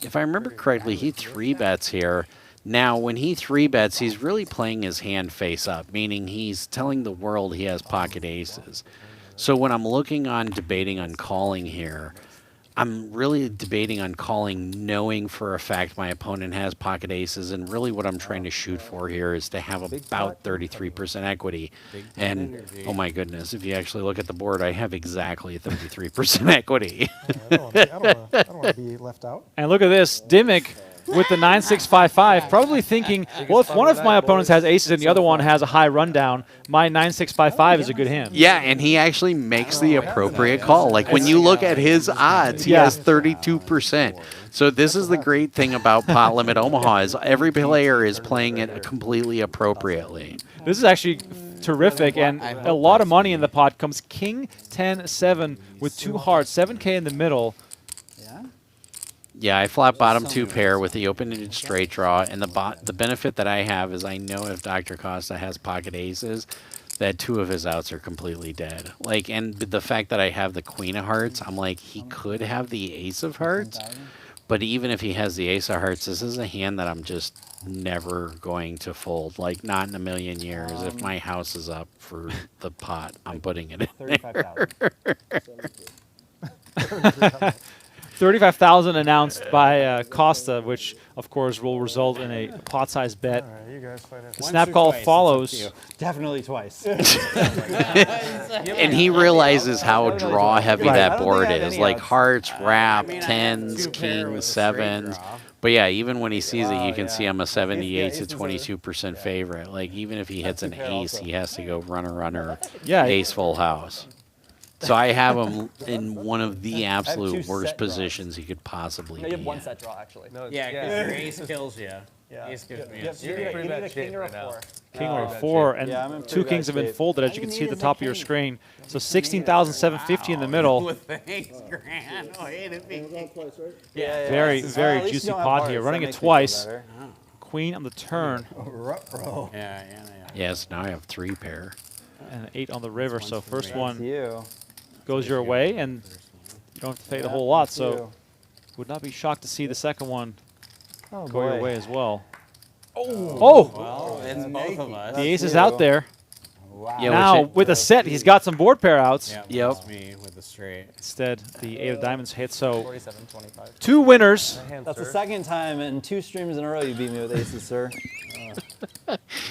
if I remember correctly, he 3-bets here. Now, when he 3-bets, he's really playing his hand face up, meaning he's telling the world he has pocket aces. So when I'm looking on debating on calling here, I'm really debating on calling knowing for a fact my opponent has pocket aces, and really what I'm trying to shoot for here is to have about 33% equity. And, oh my goodness, if you actually look at the board, I have exactly 33% equity. I don't want to be left out. And look at this, Dimmick with the 9655, probably thinking, well, if one of my opponents has aces and the other one has a high rundown, my 9655 is a good hand. Yeah, and he actually makes the appropriate call. Like when you look at his odds, he has 32%. So this is the great thing about Pot-Limit Omaha is every player is playing it completely appropriately. This is actually terrific, and a lot of money in the pot comes King 10-7 with 2 hearts, 7K in the middle. Yeah, I flop bottom 2 pair with the open-ended straight draw, and the benefit that I have is I know if Dr. Costa has pocket aces, that 2 of his outs are completely dead. Like, and the fact that I have the queen of hearts, I'm like, he could have the ace of hearts, but even if he has the ace of hearts, this is a hand that I'm just never going to fold. Like, not in a million years. If my house is up for the pot, I'm putting it in there. 35,000 announced by Costa, which of course will result in a pot-sized bet. The snap call follows. Definitely twice. And he realizes how draw heavy that board is. Like hearts, wrap, 10s, kings, 7s. But yeah, even when he sees it, you can see I'm a 78 to 22% favorite. Like even if he hits an ace, he has to go runner, ace full house. So I have him in one of the absolute worst positions he could possibly be. You have 1 set draw, actually. Yeah, because your ace kills you. Yeah. Ace gives me You need a king or a 4. King or a 4, and 2 kings have been folded, as you can see at the top of your screen. So 16,750 in the middle. Thanks, Grant. Wait a minute. Very, very juicy pot here. Running it twice. Queen on the turn. Yes, now I have 3 pair. And an 8 on the river, so first one goes your way, and you don't have to pay a whole lot, so would not be shocked to see the second one go your way as well. Oh! Well, it's both of us. The ace is out there. Wow. Yeah, now, with a set, he's got some board pair outs. Yep. Me with the straight. Instead, the 8 of diamonds hit, so 47-25. 2 winners. That's the second time in 2 streams in a row you beat me with aces, sir.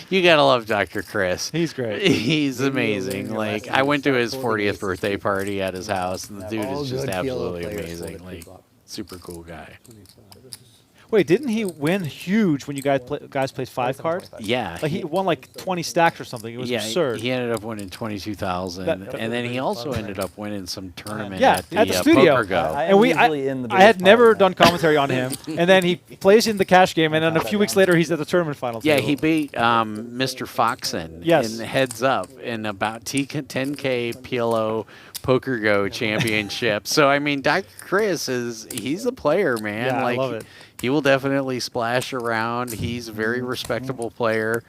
You gotta love Dr. Chris. He's great. He's amazing. Like I went to his 40th birthday party at his house, and the dude is just absolutely amazing. Like super cool guy. Wait, didn't he win huge when you guys played 5 cards? Yeah. Like he won like 20 stacks or something. It was absurd. He ended up winning 22,000, and then he also ended up winning some tournament at the studio. Poker Go. And I had never done commentary on him, and then he plays in the cash game, and then a few weeks later he's at the tournament final. Yeah, he beat Mr. Foxon in Heads Up in about 10K PLO Poker Go championship. So I mean, Dr. Chris he's a player, man. Yeah, like, I love it. He will definitely splash around. He's a very respectable player.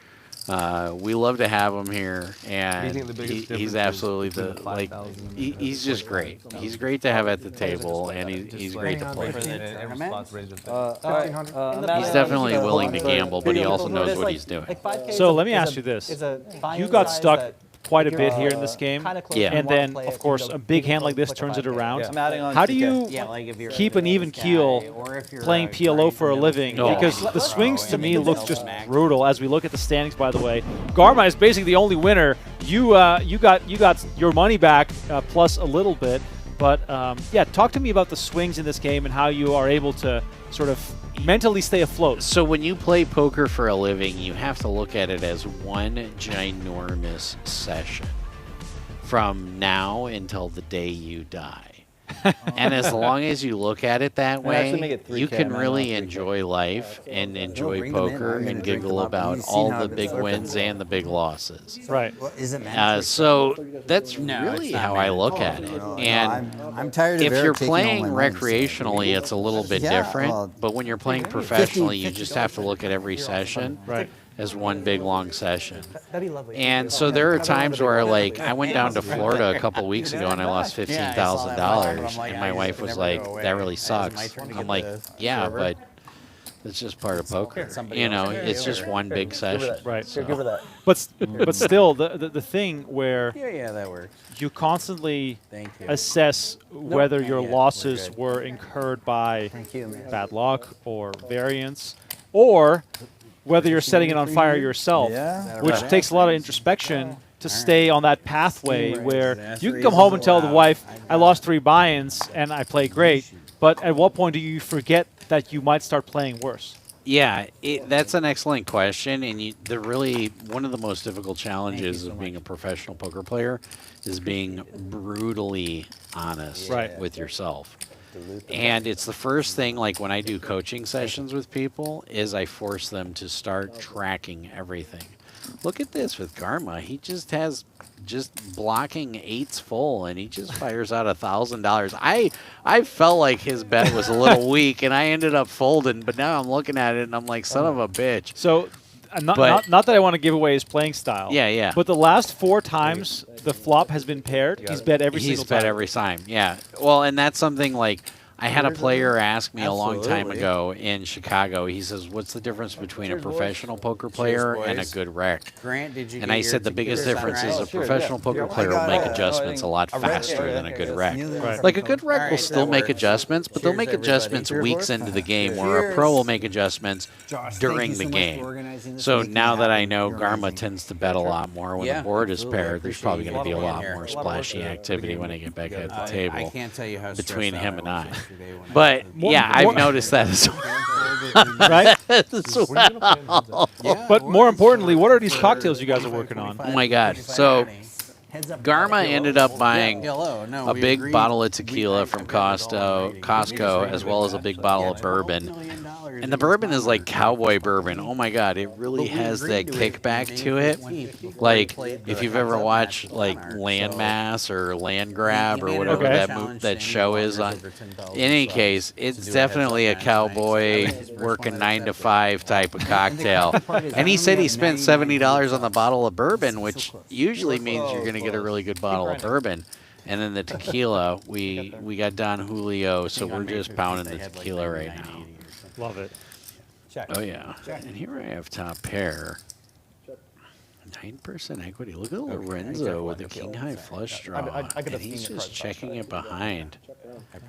We love to have him here, and think the biggest he's difference absolutely between the the like. 5,000 He's just great. He's great to have at the table, and he's great to play. He's definitely willing to gamble, but he also knows what he's doing. So let me ask you this: you got stuck quite a bit here in this game, Yeah. and then of course a big hand like this turns it around. I'm adding on How do 2K. you Yeah, like if you're keep an even this keel guy, or if you're, playing PLO for a living? Oh. Because the swings to me look just brutal. As we look at the standings, by the way, Garma is basically the only winner. You got your money back plus a little bit. But yeah, talk to me about the swings in this game and how you are able to sort of mentally stay afloat. So when you play poker for a living, you have to look at it as one ginormous session from now until the day you die. And as long as you look at it that actually make way, it 3K, you can man, really not 3K. enjoy life and enjoy bring them in. poker I'm gonna and drink giggle them up. about You've seen all how the I've been big surfing. wins and the big losses. Right. Well, is it mandatory? So that's No, really it's not how I look at it. No, And I'm tired of if Eric you're taking all my playing money. recreationally, it's a little bit Yeah, different. well, But when you're playing professionally, you just have to look at every You're session Right. as one big long session. That'd be lovely. And so there are times where, like, I went down to Florida a couple weeks ago and I lost $15,000, and my wife was like, "That really sucks." I'm like, "Yeah, but it's just part of poker. You know, it's just one big session." Right. So- Give her that. But still, the thing where Yeah, that works. you constantly Thank you. assess whether your Yeah, losses we're good. were incurred by Thank you, man. bad luck or variance, or whether you're setting it on fire yourself, Yeah. which Right. takes a lot of introspection to stay on that pathway where you can come home and tell the wife, "I lost 3 buy-ins and I played great," but at what point do you forget that you might start playing worse? Yeah, that's an excellent question, and one of the most difficult challenges of being a professional poker player is being brutally honest Right. with yourself. And it's the first thing, like when I do coaching sessions with people, is I force them to start tracking everything. Look at this with Garma. He just has blocking 8s full, and he just fires out $1,000. I felt like his bet was a little weak, and I ended up folding. But now I'm looking at it, and I'm like, son of a bitch. So, not that I want to give away his playing style. Yeah, yeah. But the last 4 times the flop has been paired, he's bet every single time. He's bet every time, yeah. Well, and that's something like I had a player ask me a long time ago in Chicago. He says, "What's the difference between a professional poker player and a good rec?" Grant, did you And get I your said the biggest tequila difference is a sunrise? professional poker player will make adjustments a lot faster than a good rec. Like a good rec will still make adjustments, but they'll make adjustments weeks into the game, where a pro will make adjustments during the game. So now that I know Garma tends to bet a lot more when the board is paired, there's probably going to be a lot more splashy activity when I get back at the table I can't tell you how between stressed him out and I I. was yesterday when I But More- yeah, more- I've noticed that as well. Right? As well. But more importantly, what are these cocktails you guys are working on? Oh my God. So Garma ended up buying No, a we big agreed. bottle of tequila from Costco, as well as a big bottle of bourbon. And the bourbon is like cowboy bourbon. Oh my God, it really has that kickback to it. Like if you've ever watched like Landmass or Land Grab or whatever that show is on. In any case, it's definitely a cowboy working 9 to 5 type of cocktail. And he said he spent $70 on the bottle of bourbon, which usually means you're going to get a really good bottle of bourbon. And then the tequila, we got Don Julio, so we're just pounding the tequila right now. Love it. Oh yeah. And here I have top pair. 9% equity. Look at Lorenzo with the king high flush draw. And he's just checking it behind.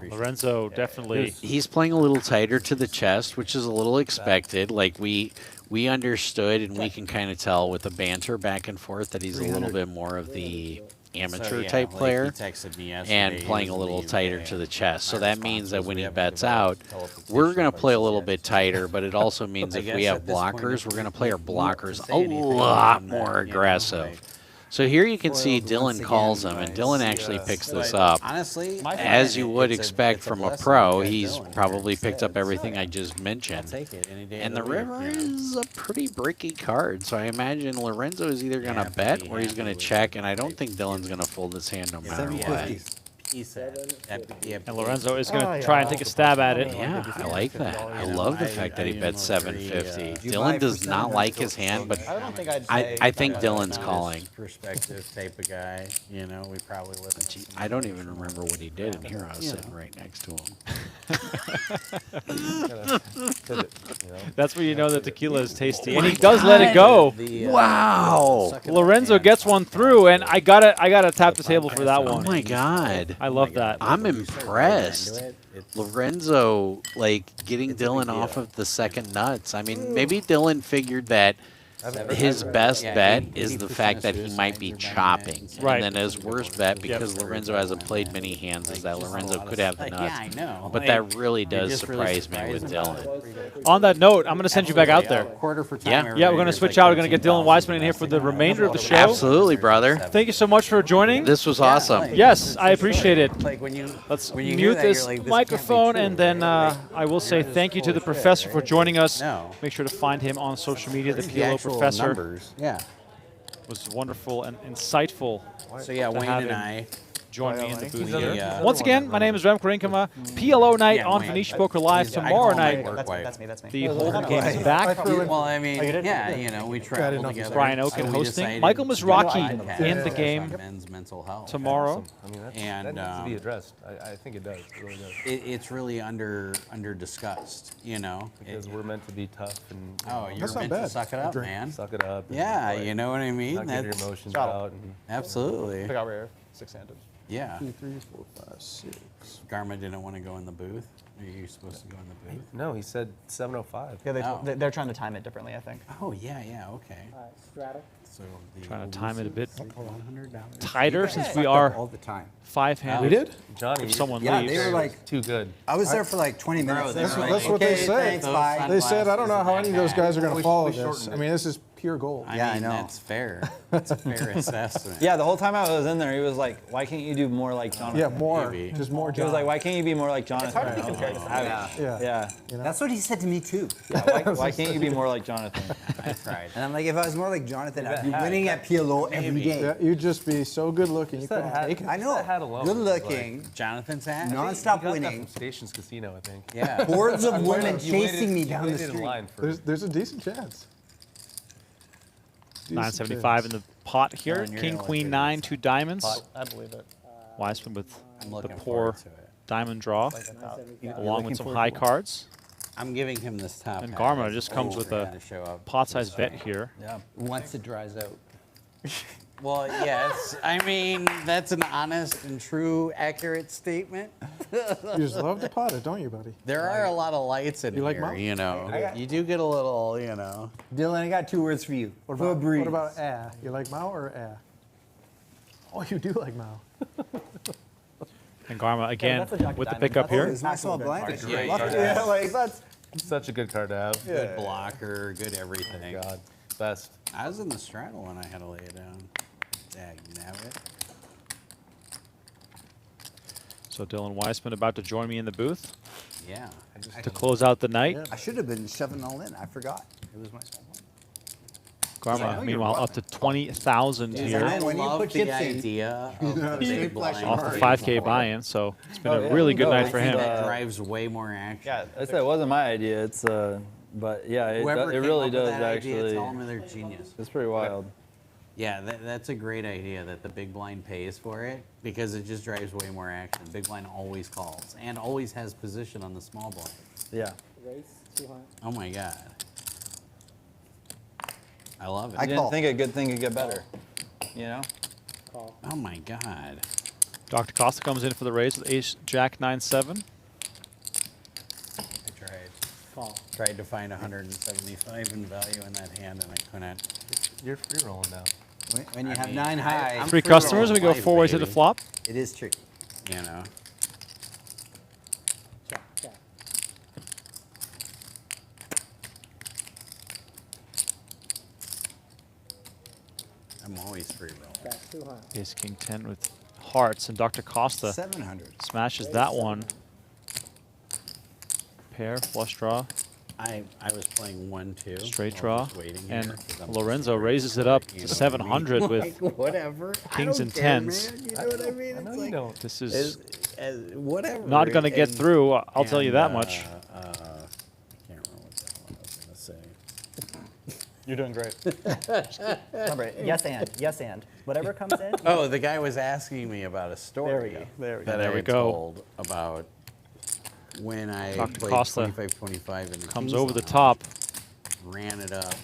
Lorenzo definitely. He's playing a little tighter to the chest, which is a little expected. Like we understood, and we can kind of tell with the banter back and forth that he's a little bit more of the amateur type player and playing a little tighter to the chest. So that means that when he bets out, we're going to play a little bit tighter, but it also means if we have blockers, we're going to play our blockers a lot more aggressive. So here you can see Dylan calls him, and Dylan actually picks this up. Honestly, as you would expect from a pro, he's probably picked up everything I just mentioned. And the river is a pretty bricky card, so I imagine Lorenzo is either going to bet or he's going to check, and I don't think Dylan's going to fold his hand no matter what. He said. And Lorenzo is going to try and take a stab at it. Yeah, I like that. I love the fact that he bet 750. Dylan does not like his hand, but I don't think I'd I think Dylan's calling. Perspective type of guy, you know, we probably wouldn't. Gee, I don't even remember what he did, and here I was sitting right next to him. That's where you know that tequila is tasty, and he does let it go. Wow! Lorenzo gets one through, and I gotta tap the table for that one. Oh my God! I love that. I'm impressed. Lorenzo, like, getting Dylan off of the second nuts. I mean, maybe Dylan figured that his best bet is the fact that he might be chopping. Right. And then his worst bet, because Lorenzo hasn't played many hands, is that Lorenzo could have the nuts. Yeah, I know. But that really does surprise me with Dylan. On that note, I'm going to send you back out there. Quarter for time. Yeah, we're going to switch out. We're going to get Dylan Weisman in here for the remainder of the show. Absolutely, brother. Thank you so much for joining. This was awesome. Yes, I appreciate it. Like when you Let's when you hear mute that, this you're like, this microphone, can't be and true. then I will say thank you to the professor for joining us. No. Make sure to find him on social media, the The PLO actual Professor. numbers. Yeah. Was wonderful and insightful. So yeah, to Wayne have and him I join me in the booth the, here. Once again, my name is Rem Karinkama. PLO night on Venetian Poker Live tomorrow night. That's me. The Hold'em game is back. Well, I mean, yeah, you know, we travel together. Brian Oaken so we hosting. decided Michael to do a Mizrachi podcast in the game on men's mental health tomorrow. I mean, And, that needs to be addressed. I think it does. It really does. It's really under discussed, you know. Because we're meant to be tough and. Oh, you're meant to suck it up, man. Suck it up. Yeah, you know what I mean. Not get your emotions out. And Absolutely. Pick out rare, 6-handed. Yeah. 2, 3, 4, 5, 6. Garma didn't want to go in the booth. Are you supposed to go in the booth? No, he said 7:05. Yeah, they're trying to time it differently, I think. Oh yeah, okay. Straddle. So Trying to time it a bit $100. tighter since we are all the time. 5-handed. We did? Johnny, If someone Yeah, leaves. they were like, too good. I was there for like 20 minutes. they were That's like, That's what they okay, said. thanks, bye. They said, I don't know how any of those guys are going to follow this. shortened I mean, this is pure gold. Yeah, I mean, know. That's fair. That's a fair assessment. Yeah, the whole time I was in there, he was like, "Why can't you do more like Jonathan?" Yeah, more. Maybe. Just more. He was like, "Why can't you be more like Jonathan?" It's hard to be compared to Savage. Yeah. Yeah. That's what he said to me too. Why can't you be more like Jonathan? I tried. And I'm like, if I was more like Jonathan, I'd be winning at PLO every day. Yeah, you'd just be so good looking. You couldn't take it. I know. hat alone Good is looking. Jonathan's hat. Non-stop He got that winning. from Stations Casino, I think. Yeah. Hordes of women You chasing me waited- down you the waited in street. line for There's a decent chance. 975 in the pot here. and you're King, gonna queen, look at 9, 2 diamonds. I believe it. Weisman with I'm the looking poor forward to it. diamond draw, along with some high cards. I'm giving him this top. And hat Garma as just comes a with way a to show up. pot-sized bet here. Yeah. Once it dries out. Well, yes. I mean, that's an honest and true, accurate statement. You just love to pot it, don't you, buddy? There are a lot of lights in You like here, mine? you know. You do get a little, you know. Dylan, I got 2 words for you. What about ah? You like Mao or ah? Oh, you do like Mao. And Garma again that's a jack of with the diamonds. pickup That's here. Is my small blind? Yeah, like that's. Such a good card to have. Good blocker, good everything. God, best. I was in the straddle when I had to lay it down. Dagnabbit. So Dylan Weisman about to join me in the booth Yeah. to close out the night. I should have been shoving all in. I forgot. It was my small blind. Garma, meanwhile, up to 20,000 here I When you love put the chips in, idea of the big blind. off the 5K buy-in. So it's been a really good night for him. That drives way more action. Yeah, I said it wasn't my idea. It's but yeah, it Whoever came really up with does that idea, actually. tell them they're genius. It's pretty wild. Yeah, that's a great idea that the big blind pays for it because it just drives way more action. Big blind always calls and always has position on the small blind. Yeah. Raise too high. Oh my God. I love it. I didn't think a good thing could get better. You know? Call. Oh my God. Dr. Costa comes in for the raise with ace, jack, 9-7. I tried. Call. Tried to find 175 in value in that hand and I couldn't. You're free rolling now. When you I have mean, 9 high, I'm Three free customers, rolling we go life, 4 ways to the baby. flop. it is tricky. You know. Jack. Jack. I'm always free rolling. Jack too high. Ace, king, 10 with hearts. And Dr. Costa 700. smashes that one. Pair, flush draw. I was playing 1-2. Straight while I draw. was waiting And here 'cause I'm Lorenzo super raises it quick, up you to know what I 700 mean? with Like, whatever. I kings don't and care, tens. man. You know what I mean? I know It's you like, don't. This is whatever. not going to get And- through, I'll tell you that much. I can't remember what the hell I was going to say. You're doing great. Remember, yes and. Whatever comes in. Oh, the guy was asking me about a story There we go. There we go. that There I we had go. told about when I Dr. played Costa 25-25 in the comes Kings over the Lounge, top. ran it up,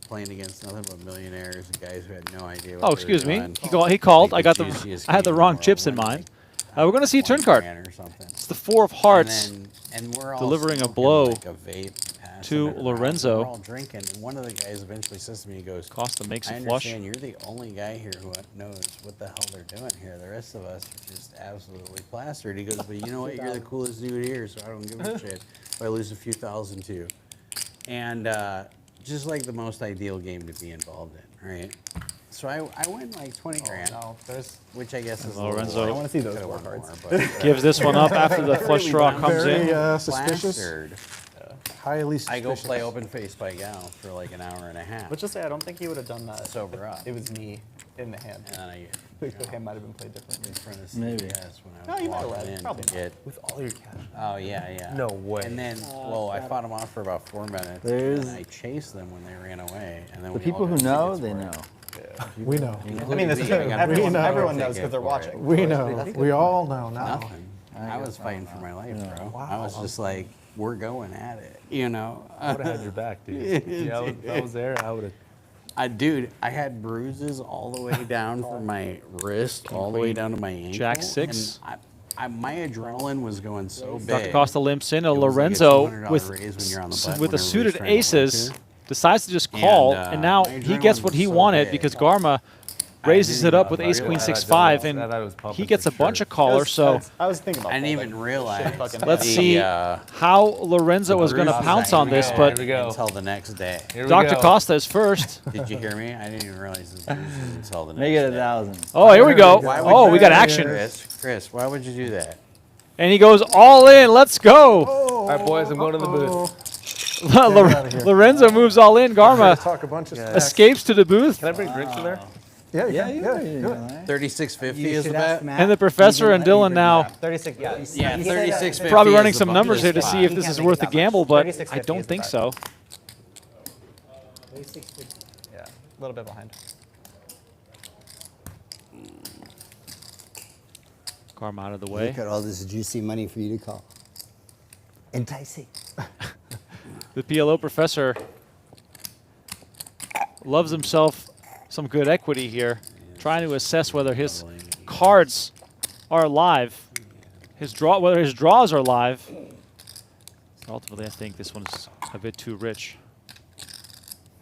playing against nothing but millionaires and guys who had no idea what Oh, they excuse were me. doing. He called. Like I got the the. juiciest I had the game in wrong world, chips in won, mind. like, We're going to see a turn 20 card. grand or something. It's the 4 of hearts. And we're all delivering a smoking, blow like a vape, passing to it around. Lorenzo. We're all drinking, and one of the guys eventually says to me, he goes, Costa makes I a flush. understand you're the only guy here who knows what the hell they're doing here. The rest of us are just absolutely plastered. He goes, but you know what? You're the coolest dude here, so I don't give a shit if I lose a few thousand too. And just like the most ideal game to be involved in, right? So I win like 20 grand, which I guess is a Lorenzo little, I want to see those four cards. gives this one up after the flush draw comes in. Very suspicious. Plastered. Highly I suspicious. go play open face by gal for like an hour and a half. Let's just say I don't think he would have done that. Sober up. It was me in the hand. And then I The hand might have been played differently. in front of Maybe. CBS when No, I was you might have walking led. in Probably to not. get. With all your cash. Oh yeah. No way. And then, well, I fought them off for about 4 minutes. There's- and I chased them when they ran away. And then The we people all who got know, tickets they for it. know. We know. I mean, this is I got everyone, know. everyone knows ticket because they're for it. watching. We know. We all know now. Nothing. I was fighting for my life, bro. I was just like, we're going at it, you know. I would have had your back, dude. Yeah, if I was there, I would have. Dude, I had bruises all the way down from my wrist, all the way down to my ankle. Jack 6. And my adrenaline was going so big. Dr. Costa limps in. It was like a Lorenzo $200 with raise when you're on the button with the when everybody's suited trying to aces work you. decides to just call, and now my he gets adrenaline what he was so wanted big. because Garma raises it up with ace queen 6-5, and he gets a bunch of callers. So I was thinking about I didn't even realize. let's see how Lorenzo is going to pounce on this, but until the next day. Dr. Costa is first. Did you hear me? I didn't even realize this bruises until the next Make it day. 1,000. Oh, here we go. Why would Oh, you we got do that, action. Chris, why would you do that? And he goes all in. Let's go. All right, boys, I'm going to the booth. Lorenzo moves all in. Garma Talk a bunch of stacks. escapes to the booth. Can I bring drinks in there? Yeah, Yeah, you you can. can. Good. 3650 You is the should bet. ask Matt. And the professor and Dylan now 36, yeah. Yeah, He said, 3650. probably running is the some numbers bonus here to spot. see if He this can't is make worth it the that gamble, much. but 36.50 I don't is the think bet. so. Yeah, a little bit behind. Garma out of the way. Look at all this juicy money for you to call. Enticing. The PLO professor loves himself some good equity here, trying to assess whether his cards are live, whether his draws are live. Ultimately, I think this one's a bit too rich.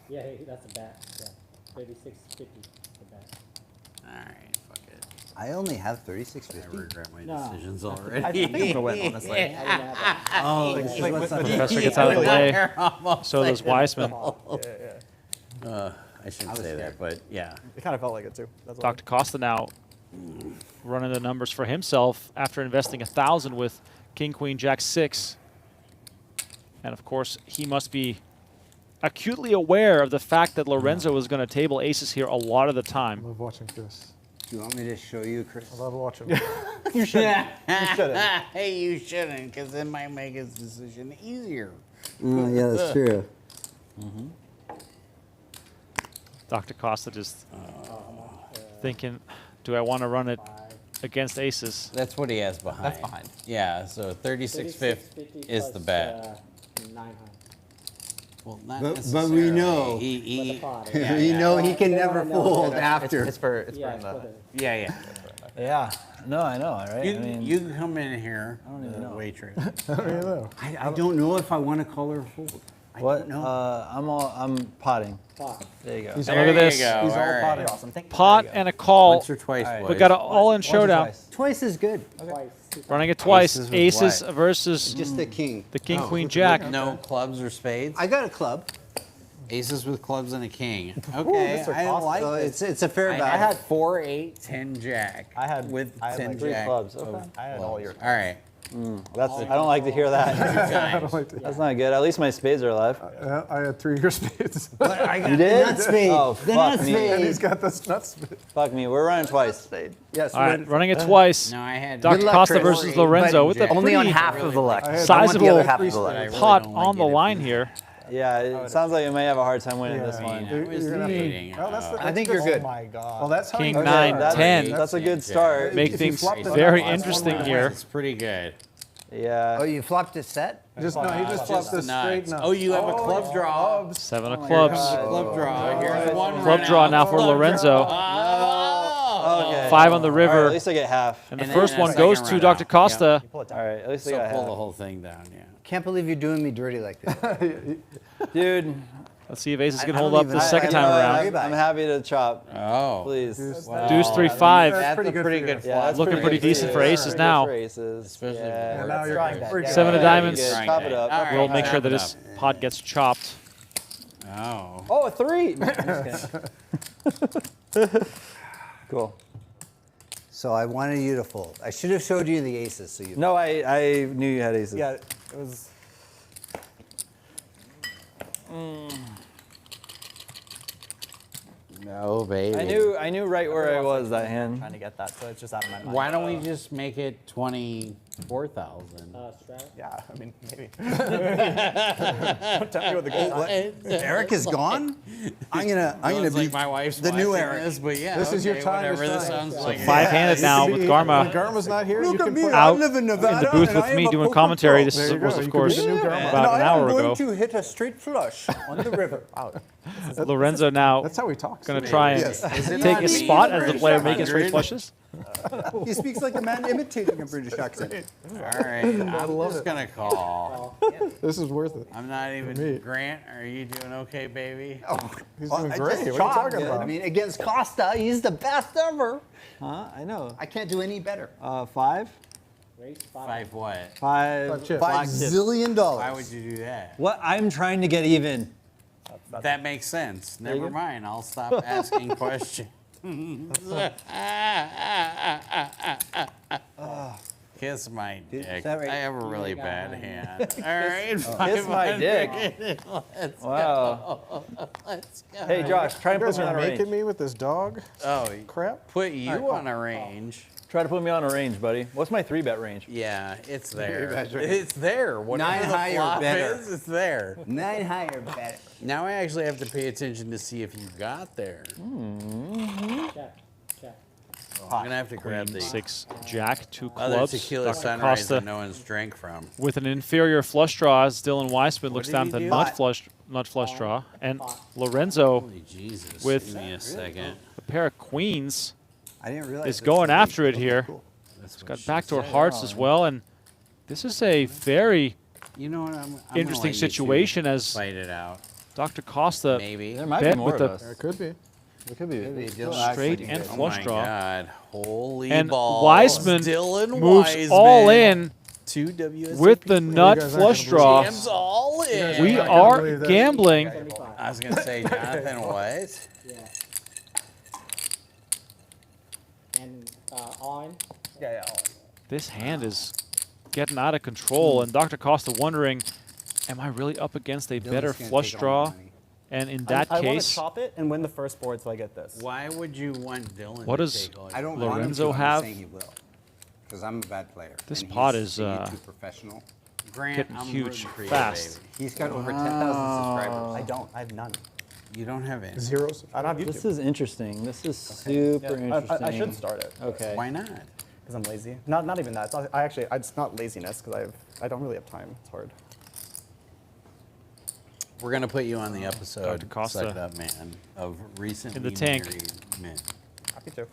Yeah, hey, that's a bat. Yeah, 36.50 the bat. All right, fuck it. I only have I 36.50. regret my No. decisions I already. think I'm gonna win, honestly. I didn't have that. Oh, Like, Professor gets out of the way. So does Weisman. I shouldn't say that, but yeah. It kind of felt like it too. That's all. Dr. Costa now running the numbers for himself after investing 1,000 with King, Queen, Jack 6. And of course, he must be acutely aware of the fact that Lorenzo is going to table aces here a lot of the I time. love watching Chris. Do you want me to show you, Chris? I love watching. You shouldn't. You shouldn't. Hey, you shouldn't, because it might make his decision easier. Oh, yeah, that's true. Dr. Costa just thinking, do I want to run it against aces? That's what he has behind. That's behind. Yeah, so 3650 is the bet. 900. Well, not But we necessarily. know. He We know he can never fold after. It's for Yeah, in the. yeah. Yeah. No, I know, right? You, I mean, you can come in here, don't even know. waitress. I don't even know. I don't know if I want to call or fold. I what? don't know. I'm potting. Pot. There you go. He's There all, you this. go. He's all All right. potted. Awesome. Thank you. Pot and a call. Once or twice, All right. boys. We got an all-in showdown. Twice. Twice is good. Twice. Running it twice. Aces with Aces what? versus Just the king. the King, Oh, Queen, Jack. No clubs or spades? I got a club. Aces with clubs and a king. Okay, Mr. I Costa. like So this. it's a fair I battle. had 4, 8, 10 jack. I had with I had 10 like 3 jack. clubs. of Okay. I had all your. All right. That's. I don't like to hear that. I don't like to. That's not good. At least my spades are alive. I had 3 of your spades. I got You did? the nut spade. Oh, the fuck nut me. spade. And he's got this nut spade. Fuck me. We're running twice. Yes. All right, running it twice. No, I had. Dr. Good luck, Costa Chris. versus Lorenzo with a only on pretty half of the luck. I had sizable I want the other half of the luck. I really pot don't on the get it. line here. Yeah, it sounds like you may have a hard time winning this Yeah. one. I was You're gonna have to- leading. Well, that's Oh. I think you're good. Oh my god. Well, that's how King you 9, That's, 10. that's a good start. Make If you things flop the very nuts, interesting that's here. It's pretty good. Yeah. Oh, you flopped a set? Just no, he just flopped this straight Nuts. nuts. Oh, you have a club draw. 7 of Here's clubs. a club draw. Here's one Club run draw out. now for Club Lorenzo. draw. Okay. 5 on the All right, river. at least I get half. And the And first then a one goes second to run Dr. out. Costa. All right, at least I So got pull the half. whole thing down, yeah. Can't believe you're doing me dirty like this. Dude, Let's see if Aces can I hold don't up the even- second I- time I- around. I'm happy to chop. Oh. Please. Wow. Deuce 3, 5. That's pretty a good pretty for good you. Yeah, flop. that's Looking pretty decent for good. aces Pretty now. good for aces. Especially Yeah. And now you're Drawing that. we're Yeah. 7 of diamonds. Good. Chop it up. All right. We'll make sure Chop that it his up. pot gets chopped. Oh. Oh, a 3. No, I'm just kidding. Cool. So I wanted you to fold. I should have showed you the aces. So you. No, I knew you had aces. Yeah, it was. No, baby. I knew right where I was that hand. Trying to get that, so it's just out of my mind. Why don't we just make it 24,000? Yeah, I mean, maybe. Don't tempt me with the good time. Eric is gone? I'm gonna It's be like my wife's the new watching Eric. this, but yeah, This is your okay, time to whatever this shine. sounds like. 5-handed now You with could be- Garma. When Garma's not here, you Look at can me, put I out live in in Nevada. the booth and with I am me a doing poker commentary. pro. This There you was, go. of You could course, be the new Garma. about an hour I'm ago. going to hit a straight flush on the river. Out. Lorenzo now That's how he talks. going to try and Yes. Is it take not his me spot for as the a player making straight 100? flushes. He speaks like a man imitating a British accent. All right, I'm just gonna call. This is worth it. I'm not me. even. Grant, are you doing okay, baby? He's Well, doing I great. just What are you chopped. talking about? I mean, against Costa, he's the best ever. Huh? I know. I can't do any better. 5? Raise 5. 5 what? 5 chips. $5 zillion. Why would you do that? What? I'm trying to get even. That makes sense. There you Never go. mind. I'll stop asking questions. Kiss my dick. is that right? I have a really bad hand. All right. Kiss my dick. Let's Wow. go. Let's go. Hey, Josh, try to You put guys me are on a making range. me with this dog Oh, crap. put you on a range. Try to put me on a range, buddy. What's my 3-bet range? Yeah, it's there. That's right. It's there. Whatever 9 the high or flop better. is, it's there. 9 high or better. Now I actually have to pay attention to see if you got there. Check. Check. I'm gonna have to grab the 6 Jack, 2 other clubs. tequila Dr. sunrise Costa that no one's drank from. with an inferior flush draw as Dylan Weisman looks did down he at the do? nut flush draw. And Lorenzo, Holy Jesus! with Give me a second. a pair of queens, I didn't realize. is this going was after it okay, here. cool. That's He's what got she backdoor said. hearts as well. And this is a very You know what? I'm gonna interesting let you two situation as fight it out. Dr. Costa Maybe. There might be bet more with of the us. There could be. It could be. straight and Oh flush my draw. God! Holy And balls! Weisman Dylan moves Weisman. all in 2 WSOP with the players. nut guys aren't flush gonna draw. Jams all in. We I can't are believe that. gambling. I was gonna say, Jonathan, what? Yeah. And on. Yeah. This hand is getting out of control, and Dr. Costa wondering, am I really up against a Dylan's better gonna flush take all my draw? money. And in that I want to case, chop it and win the first board so I get this. Why would you want Dylan What to does take all I don't Lorenzo want him to. have? I'm saying he will. Because I'm a bad player. This and pot he's is, being too professional. Grant, getting I'm huge rooting for you, fast. baby. He's got over 10,000 subscribers. I don't. I have none. You don't have any. Zero. I don't have YouTube. This is interesting. This is super Yeah, interesting. I should start it. Okay. Why not? Because I'm lazy. Not even that. It's not, it's not laziness because I don't really have time. It's hard. We're gonna put you on the episode, Dr. Costa. Sucked Up Man, of recently In the tank. married men. Happy to.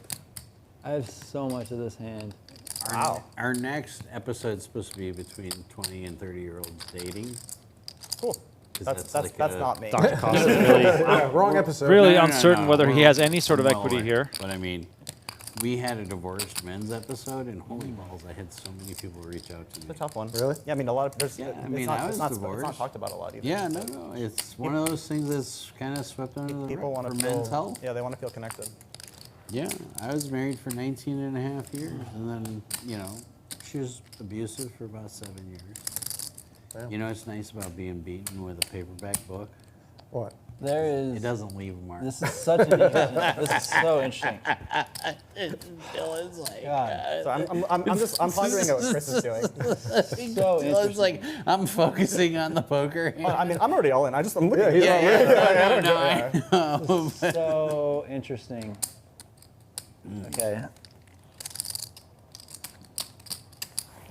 I have so much of this hand. Wow. Our next episode's supposed to be between 20 and 30-year-olds dating. Cool. 'Cause That's like not me. Dr. Costa really, Wrong episode. really No, no, uncertain no, whether he we're- has any sort of I'm well equity aware. here. But I mean, We had a divorced men's episode, and holy balls, I had so many people reach out to me. It's a tough one. Really? Yeah, I mean, a lot of there's. Yeah, I it's mean, not, I was it's not, divorced. It's not talked about a lot either. Yeah, no, it's one of those things that's kind of swept under the People rug want for to men's feel. health. Yeah, they want to feel connected. Yeah, I was married for 19 and a half years, and then, she was abusive for about 7 years. Damn. You know what's nice about being beaten with a paperback book? What? There is. It doesn't leave a mark. This is such an interesting. This is so interesting. Dylan's like, So I'm pondering what Chris is doing. So Dylan's like, I'm focusing on the poker hand. I mean, I'm already all in. I'm looking. Yeah, he's I know. So interesting. Okay.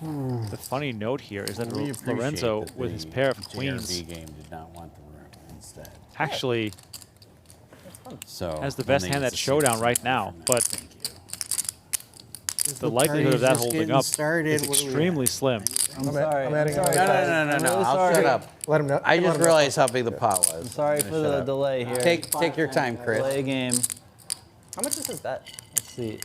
The funny note here is that We appreciate Lorenzo, that with the his pair of JRB queens, game did not want the room instead. actually So has the when best they hand get at to showdown see right something now. from that, But thank you. the likelihood of that party's just holding getting up started. is What do we extremely slim. I'm sorry. I'm adding sorry. another No. really I'll sorry. shut up. Let him know. I just realized how big the pot was. I'm sorry I'm for gonna the shut up. delay here. Take your time, Chris. Delay game. How much is his bet? Let's see.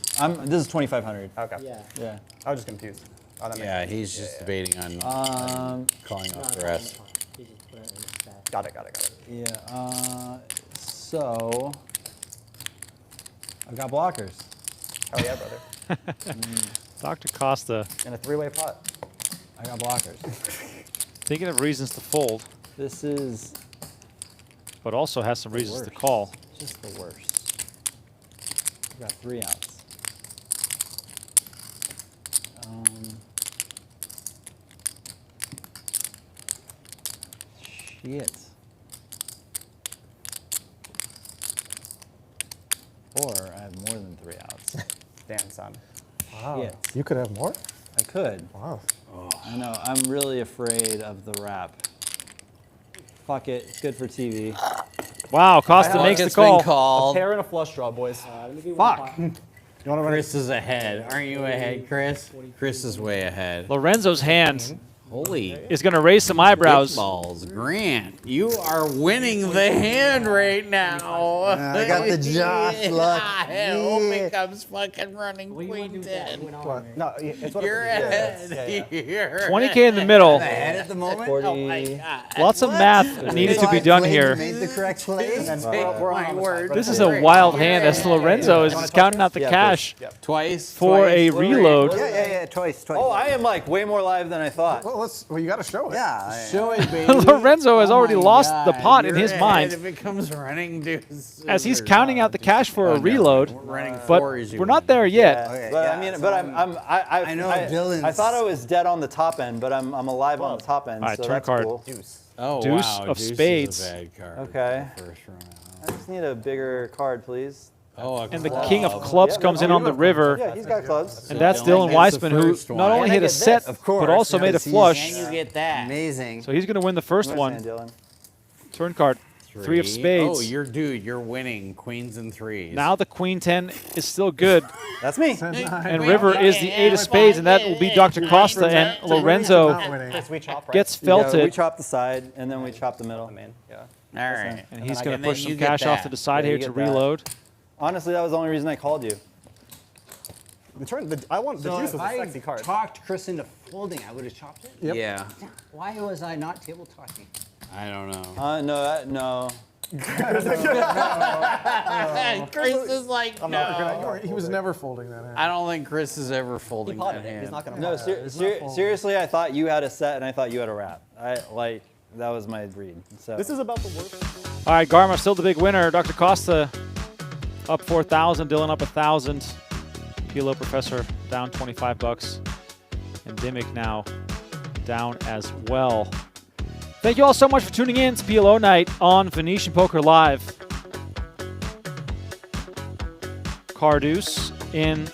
This is 2,500. Okay. Yeah. I was just confused. Oh, that makes Yeah, sense. he's just debating on calling off the rest. Got it. Yeah. So I've got blockers. Oh yeah, brother. Dr. Costa In a three-way pot. I got blockers. thinking of reasons to fold, This is but also has some the reasons to worst. call. Just the worst. I've got 3 outs. Shit. Or I have more than 3 outs. Damn, son. Wow. Shit. You could have more? I could. Wow. I know. I'm really afraid of the wrap. Fuck it. It's good for TV. Wow, Costa makes the It's been call. A called. pair and a flush draw, boys. Fuck. You want to run Chris is ahead. Aren't you ahead, Chris? Chris is way ahead. Lorenzo's hand Holy is going to raise some eyebrows. balls, Grant! You are winning the hand right now. I got the Josh luck. I hope it comes fucking running queen 10. What? No, it's what You're ahead. You're 20K in the middle. Ahead at the moment. 40. Oh my God. Lots of math needed to be done here. Made the correct play. And then Take we're on my the word. side. This is a wild hand as Lorenzo is just counting out the cash Twice. for a twice. reload. Yeah, twice. Oh, I am like way more live than I thought. Well, you got to show it. Yeah. Show it, baby. Lorenzo has Oh already my lost the God, pot in you're his ahead mind If it comes running deuces as he's or counting out the cash for a reload. But we're not there yet. Okay, But yeah, I mean, so but I know I Dylan's- thought I was dead on the top end, but I'm alive on the top end. All right, so turn that's card. cool. Oh, Deuce wow. of Deuce spades. Is a bad card Okay. for the first round. I just need a bigger card, please. Oh, And the king of clubs comes in on the river. Yeah, he's got clubs. And that's Dylan Dylan gets the Weisman, who first not one. only And I hit a get set, this. Of course, but also made a because he's- flush. And you get that. Amazing. So he's going to win the first one. Dylan. Turn card, 3 of spades. Oh, you're winning queens and threes. Now the queen 10 is still good. That's me. And river is the 8 of spades, and that will be Dr. Costa. And Lorenzo Chris, we chop, right? gets We felted. chop the side, and then we chop the middle. Yeah. All right. And he's then I going get- to push then some you get cash off that. to the side Yeah, here you to get that. reload. Honestly, that was the only reason I called you. I want the So juice if was a I sexy card. talked Chris into folding, I would have chopped it? Yep. Yeah. Why was I not table talking? I don't know. No. Chris is like, no. He was never folding that hand. I don't think Chris is ever folding that Potted it. hand. He's not gonna. No, pot. seriously, I thought you had a set, and I thought you had a wrap. That was my read. So This is about the worst. All right, Garma still the big winner. Dr. Costa up 4,000. Dylan up 1,000. PLO Professor down 25 bucks. And Dimmick now down as well. Thank you all so much for tuning in to PLO Night on Venetian Poker Live. Carduce in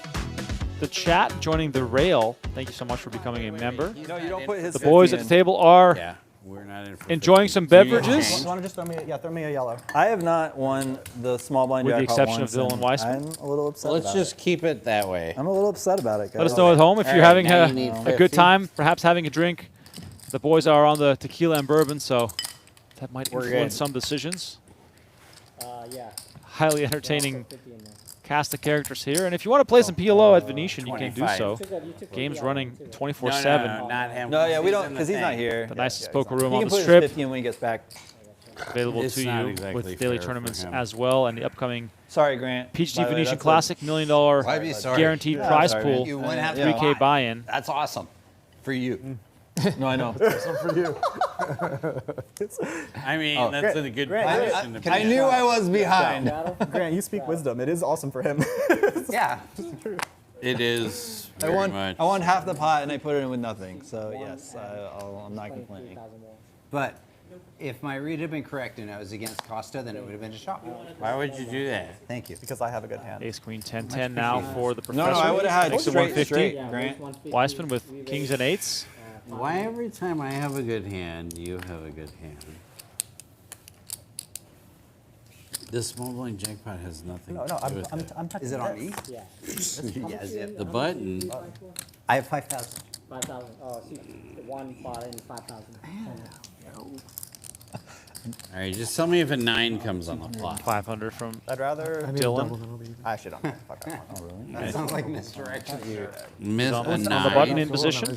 the chat, joining the rail. Thank you so much for becoming a member. No, you don't put his The boys 50 at in. the table are Yeah, we're not in for enjoying 50. some Do you beverages. change? You want to just throw me a yellow? I have not won the small blind With the jackpot exception of once, Dylan and Weisman. I'm a little upset Let's about just it. keep it that way. I'm a little upset about it, guys. Let us know at home if All you're right, having now you need a 50. good time, perhaps having a drink. The boys are on the tequila and bourbon, so that might We're influence good. some decisions. Yeah. Highly entertaining cast the characters here. And if you want to play some PLO at Venetian, you can do so. Game's running 24/7. No, not him. No, yeah, we don't, because he's not here. The nicest poker room He on can the put strip. his 50 in when he gets back. Available It's to not you exactly with daily fair for tournaments him. as well, and the upcoming Sorry, Grant. PGT By the way, Venetian that's Classic $1 million Why be sorry? guaranteed Yeah, prize sorry, pool, man. You wouldn't have to 3K buy. buy-in. That's awesome for you. No, I know. For you. I mean, Oh, that's Grant, a good Grant, position to I be knew in. I was behind. Grant, you speak wisdom. It is awesome for him. Yeah. It is I very won. much. I won half the pot and I put it in with nothing. So yes, I'm not complaining. But if my read had been correct and I was against Costa, then it would have been a shot. Why would you do that? Thank you. Because I have a good hand. Ace Queen 10-10 now for the Professor. No, I would have had Makes it straight, 150. Grant. Weisman with kings and eights. Why every time I have a good hand, you have a good hand? This small blind jackpot has nothing No, to do with it. I'm touching Is it on this. E? Yeah. Yes. The button. I have 5,000. 5,000. Oh, see, one pot and 5,000. All right, just tell me if a 9 comes on the flop. 500 from I'd rather. Dylan. I actually don't. Fuck that one. That sounds like misdirection. Miss a On 9. the button in position.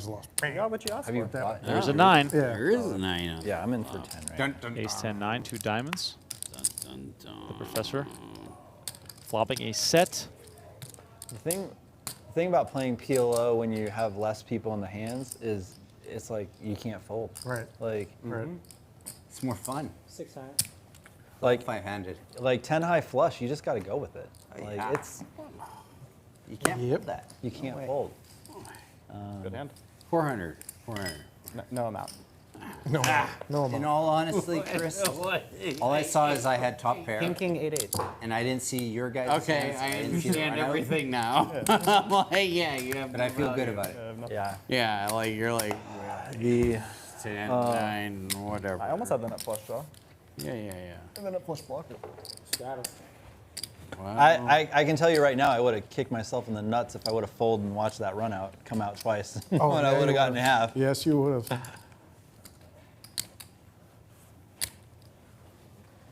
There you go, what you asked for. There's a 9. There is a 9 on Yeah, I'm in for 10 right Ace 10-9, 2 diamonds. Dun, dun, dun. The Professor flopping a set. The thing about playing PLO when you have less people in the hands is it's like you can't fold. Right. Like It's more fun. 6 high. like 5-handed. like 10 high flush, you just got to go with it. Like Yeah. it's You can't Yep. hold that. you can't fold. Good hand. 400. 400. No amount. No, no In amount. all honesty, Chris, all I saw is I had top pair, King, king, 8-8. and I didn't see your guys' Okay, hands. I didn't see the understand run out, everything now. I'm like, yeah, you have. But I feel good about it. Yeah. Yeah, like you're like The 10, 9, whatever. I almost had the nut flush though. Yeah, yeah, And the nut flush blocker. Straddle. yeah. Wow. I can tell you right now, I would have kicked myself in the nuts if I would have folded and watched that run out come out twice. Oh, and yeah, I would you have gotten half. Yes, you would have.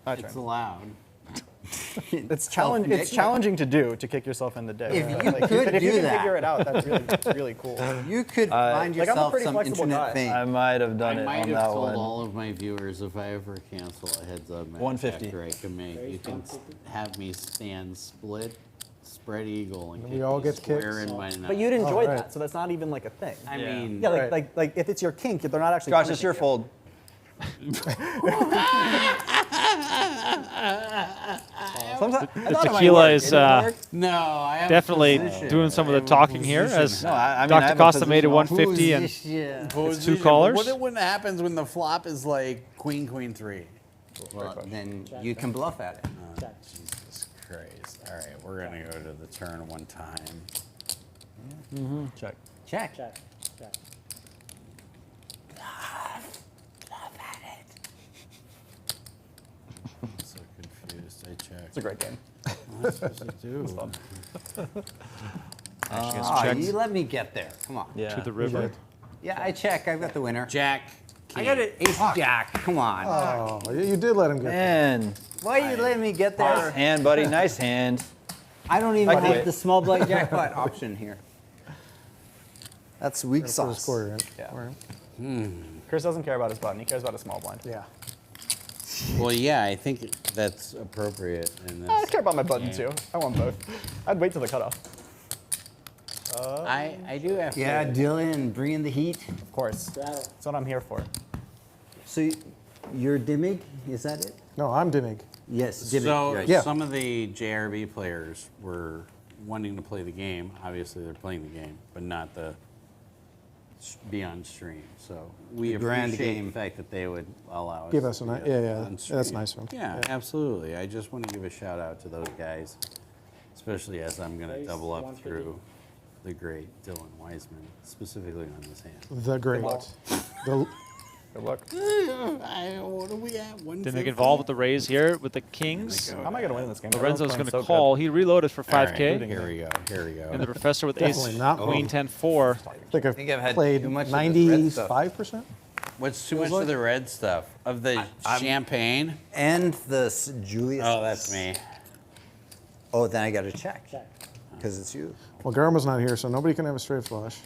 It's allowed. It's challenging to do to kick yourself in the dick. If you Like, could but if you do can that. figure it out, that's really cool. You could find like, I'm a yourself pretty some flexible internet guy. fame. I might have done I it might on have that told one. all of my viewers if I ever cancel a heads up match 150. after I can make, you can have me stand split, spread eagle, and We kick all me get square kicks. in my nuts. But you'd enjoy Oh, right. that, so that's not even like a thing. I mean, Yeah, Right. like if it's your kink, they're not actually. Josh, it's your punishing fold. Sometimes, I The thought it might tequila work. is It didn't work. no, I have definitely position. doing some of I the have a talking here position as No, I mean, I Dr. have a Costa made it positional- 150 and Position. it's 2 callers. What happens when the flop is like queen, queen, 3? Well, then you can bluff at it. Oh, Jesus Christ. All right, we're going to go to the turn one time. Check. Check. Check. Check. I'm so confused. I checked. It's a great game. What am I supposed to do? Actually gets Oh, checked you let me get there. Come on. Yeah. to the river. Yeah, I check. I've got the winner. Jack. I got it. Ace Jack. Come on. Oh, you did let him get there. Man, Why you letting me get nice there? hand, buddy. Nice hand. I don't even I have quit. the small blind jackpot option here. That's weak For the sauce. score, right? Yeah. Right. Chris doesn't care about his button. He cares about a small blind. Yeah. Well, yeah, I think that's appropriate in this. I care about my button game. too. I want both. I'd wait till the cutoff. I do have Yeah, to. Dylan, bring in the heat. Of course. Straddle. That's what I'm here for. So you're Dimmig, is that it? No, I'm Dimmig. Yes, Dimmig. So right. Yeah. some of the JRB players were wanting to play the game. Obviously, they're playing the game, but not the be on stream. So we The grand appreciate game. the fact that they would allow us. Give us to a be ni- yeah, yeah, on that's stream. nice of 'em. Yeah, Yeah. absolutely. I just want to give a shout out to those guys, especially as I'm going to Ace, double up 150. through the great Dylan Weisman, specifically on this hand. The great. The, Good luck. What are we at? Dimmick involved with the raise here with the kings. How am I going to win this game? Lorenzo's Everyone's going to playing so call. He reloaded for All right, 5K. here we go. Here we go. And the Professor with ace, Definitely not. queen, 10-4. I think I've I've had played too much of the red stuff. 95%. What's too much of the red stuff? Of the champagne? And the Julius. Oh, that's me. Oh, then I got to check. Because it's you. Well, Garma's not here, so nobody can have a straight flush.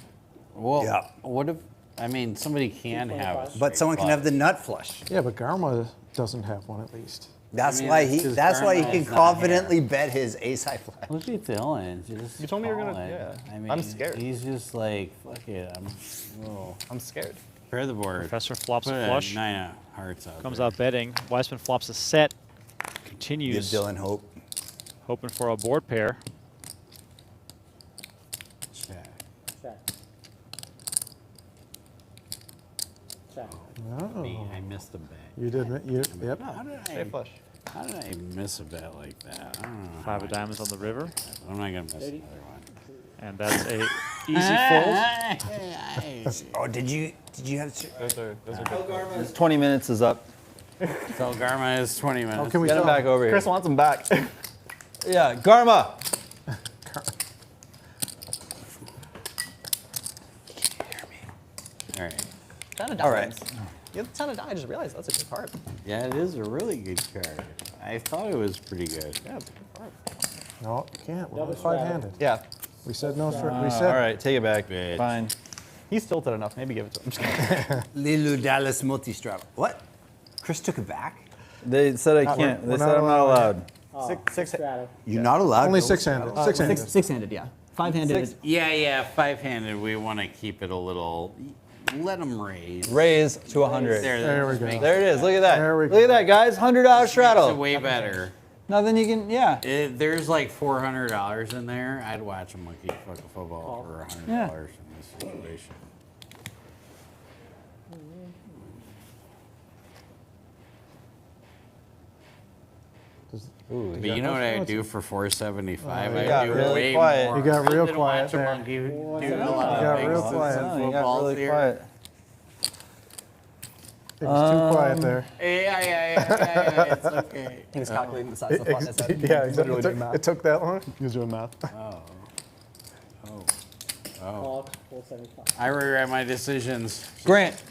Well, Yeah. what if, I mean, somebody can have a But someone can have the nut flush. Yeah, but Garma doesn't have one at least. That's I mean, why it's he. 'cause That's why he Garma can is not confidently bet his ace high flush. Look at Dylan. Just You told me you were gonna. calling. Yeah. I mean, I'm scared. He's just like, fuck it. I'm scared. Pair the board. Professor flops Put a flush. 9 of hearts out. Comes there. out betting. Weisman flops a set. Continues. Give Dylan hope. Hoping for a board pair. Check. Oh. I missed the bet. You did. Yep. How did I? Flush. How did I miss a bet like that? I don't know. 5 of diamonds on the river. I'm not gonna miss another one. And that's a easy fold. Oh, did you have? Those are 20 minutes is up. So Garma is 20 minutes. Oh, can we Get him tell? back over here. Chris wants him back. Yeah, Garma. All right. Ton of All right. diamonds. You have a ton of diamonds. I just realized that's a good card. Yeah, it is a really good card. I thought it was pretty good. Yeah, it's a good card. No, you can't. We're only five-handed. Yeah. We said no. We All said. right, take it back. Bitch. Fine. He's tilted enough. Maybe give it to him. Just kidding. Lilu Dallas Multistrap. What? Chris took it back? They said I can't. we're They not said I'm not allowed. Six. You're not allowed. Only to- six-handed. Six-handed. Six-handed, yeah. Five-handed. Yeah, 5-handed. We want to keep it a little. Let them raise. Raise to 100. There we go. There it is. Look at that. There we Look at that, guys. $100 It's straddle. way better. Nothing you can. Yeah. There's like $400 in there. I'd watch a monkey fuck a football for $100 Yeah. in this situation. Ooh, But you know what I would do for $475? you I got do really way quiet. more. You got real than quiet watch a there. monkey do a lot You of got things real and quiet. some No, you got footballs really here. quiet. It was too quiet there. Yeah, it's okay. He was calculating the size of the font. Yeah, exactly. It took that long. He was doing math. Oh. I regret my decisions. Grant.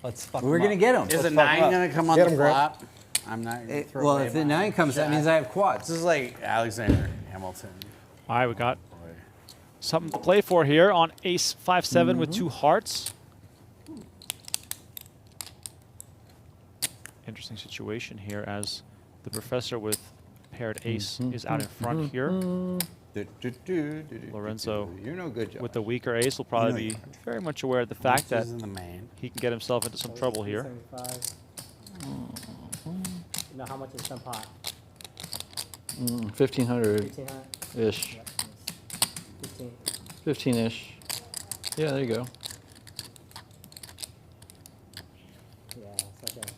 Let's fuck We're him going to up. get him. Is a Let's fuck 'em 9 up. going to come on Get the him, Grant. flop? I'm not going to throw Well, away if the my 9 comes, that shot. means I have quads. This is like Alexander Hamilton. All right, we got something to play for here on ace 5-7 with 2 hearts. Interesting situation here as the professor with paired ace is out in front here. Lorenzo You're no good, Joe. with the weaker ace will probably be very much aware of the fact that This is the main. he can get himself into some trouble here. 75. Now, how much is some pot? 1,500 1,500? ish, 15. 15-ish. Yeah, there you go. Yeah, it's okay.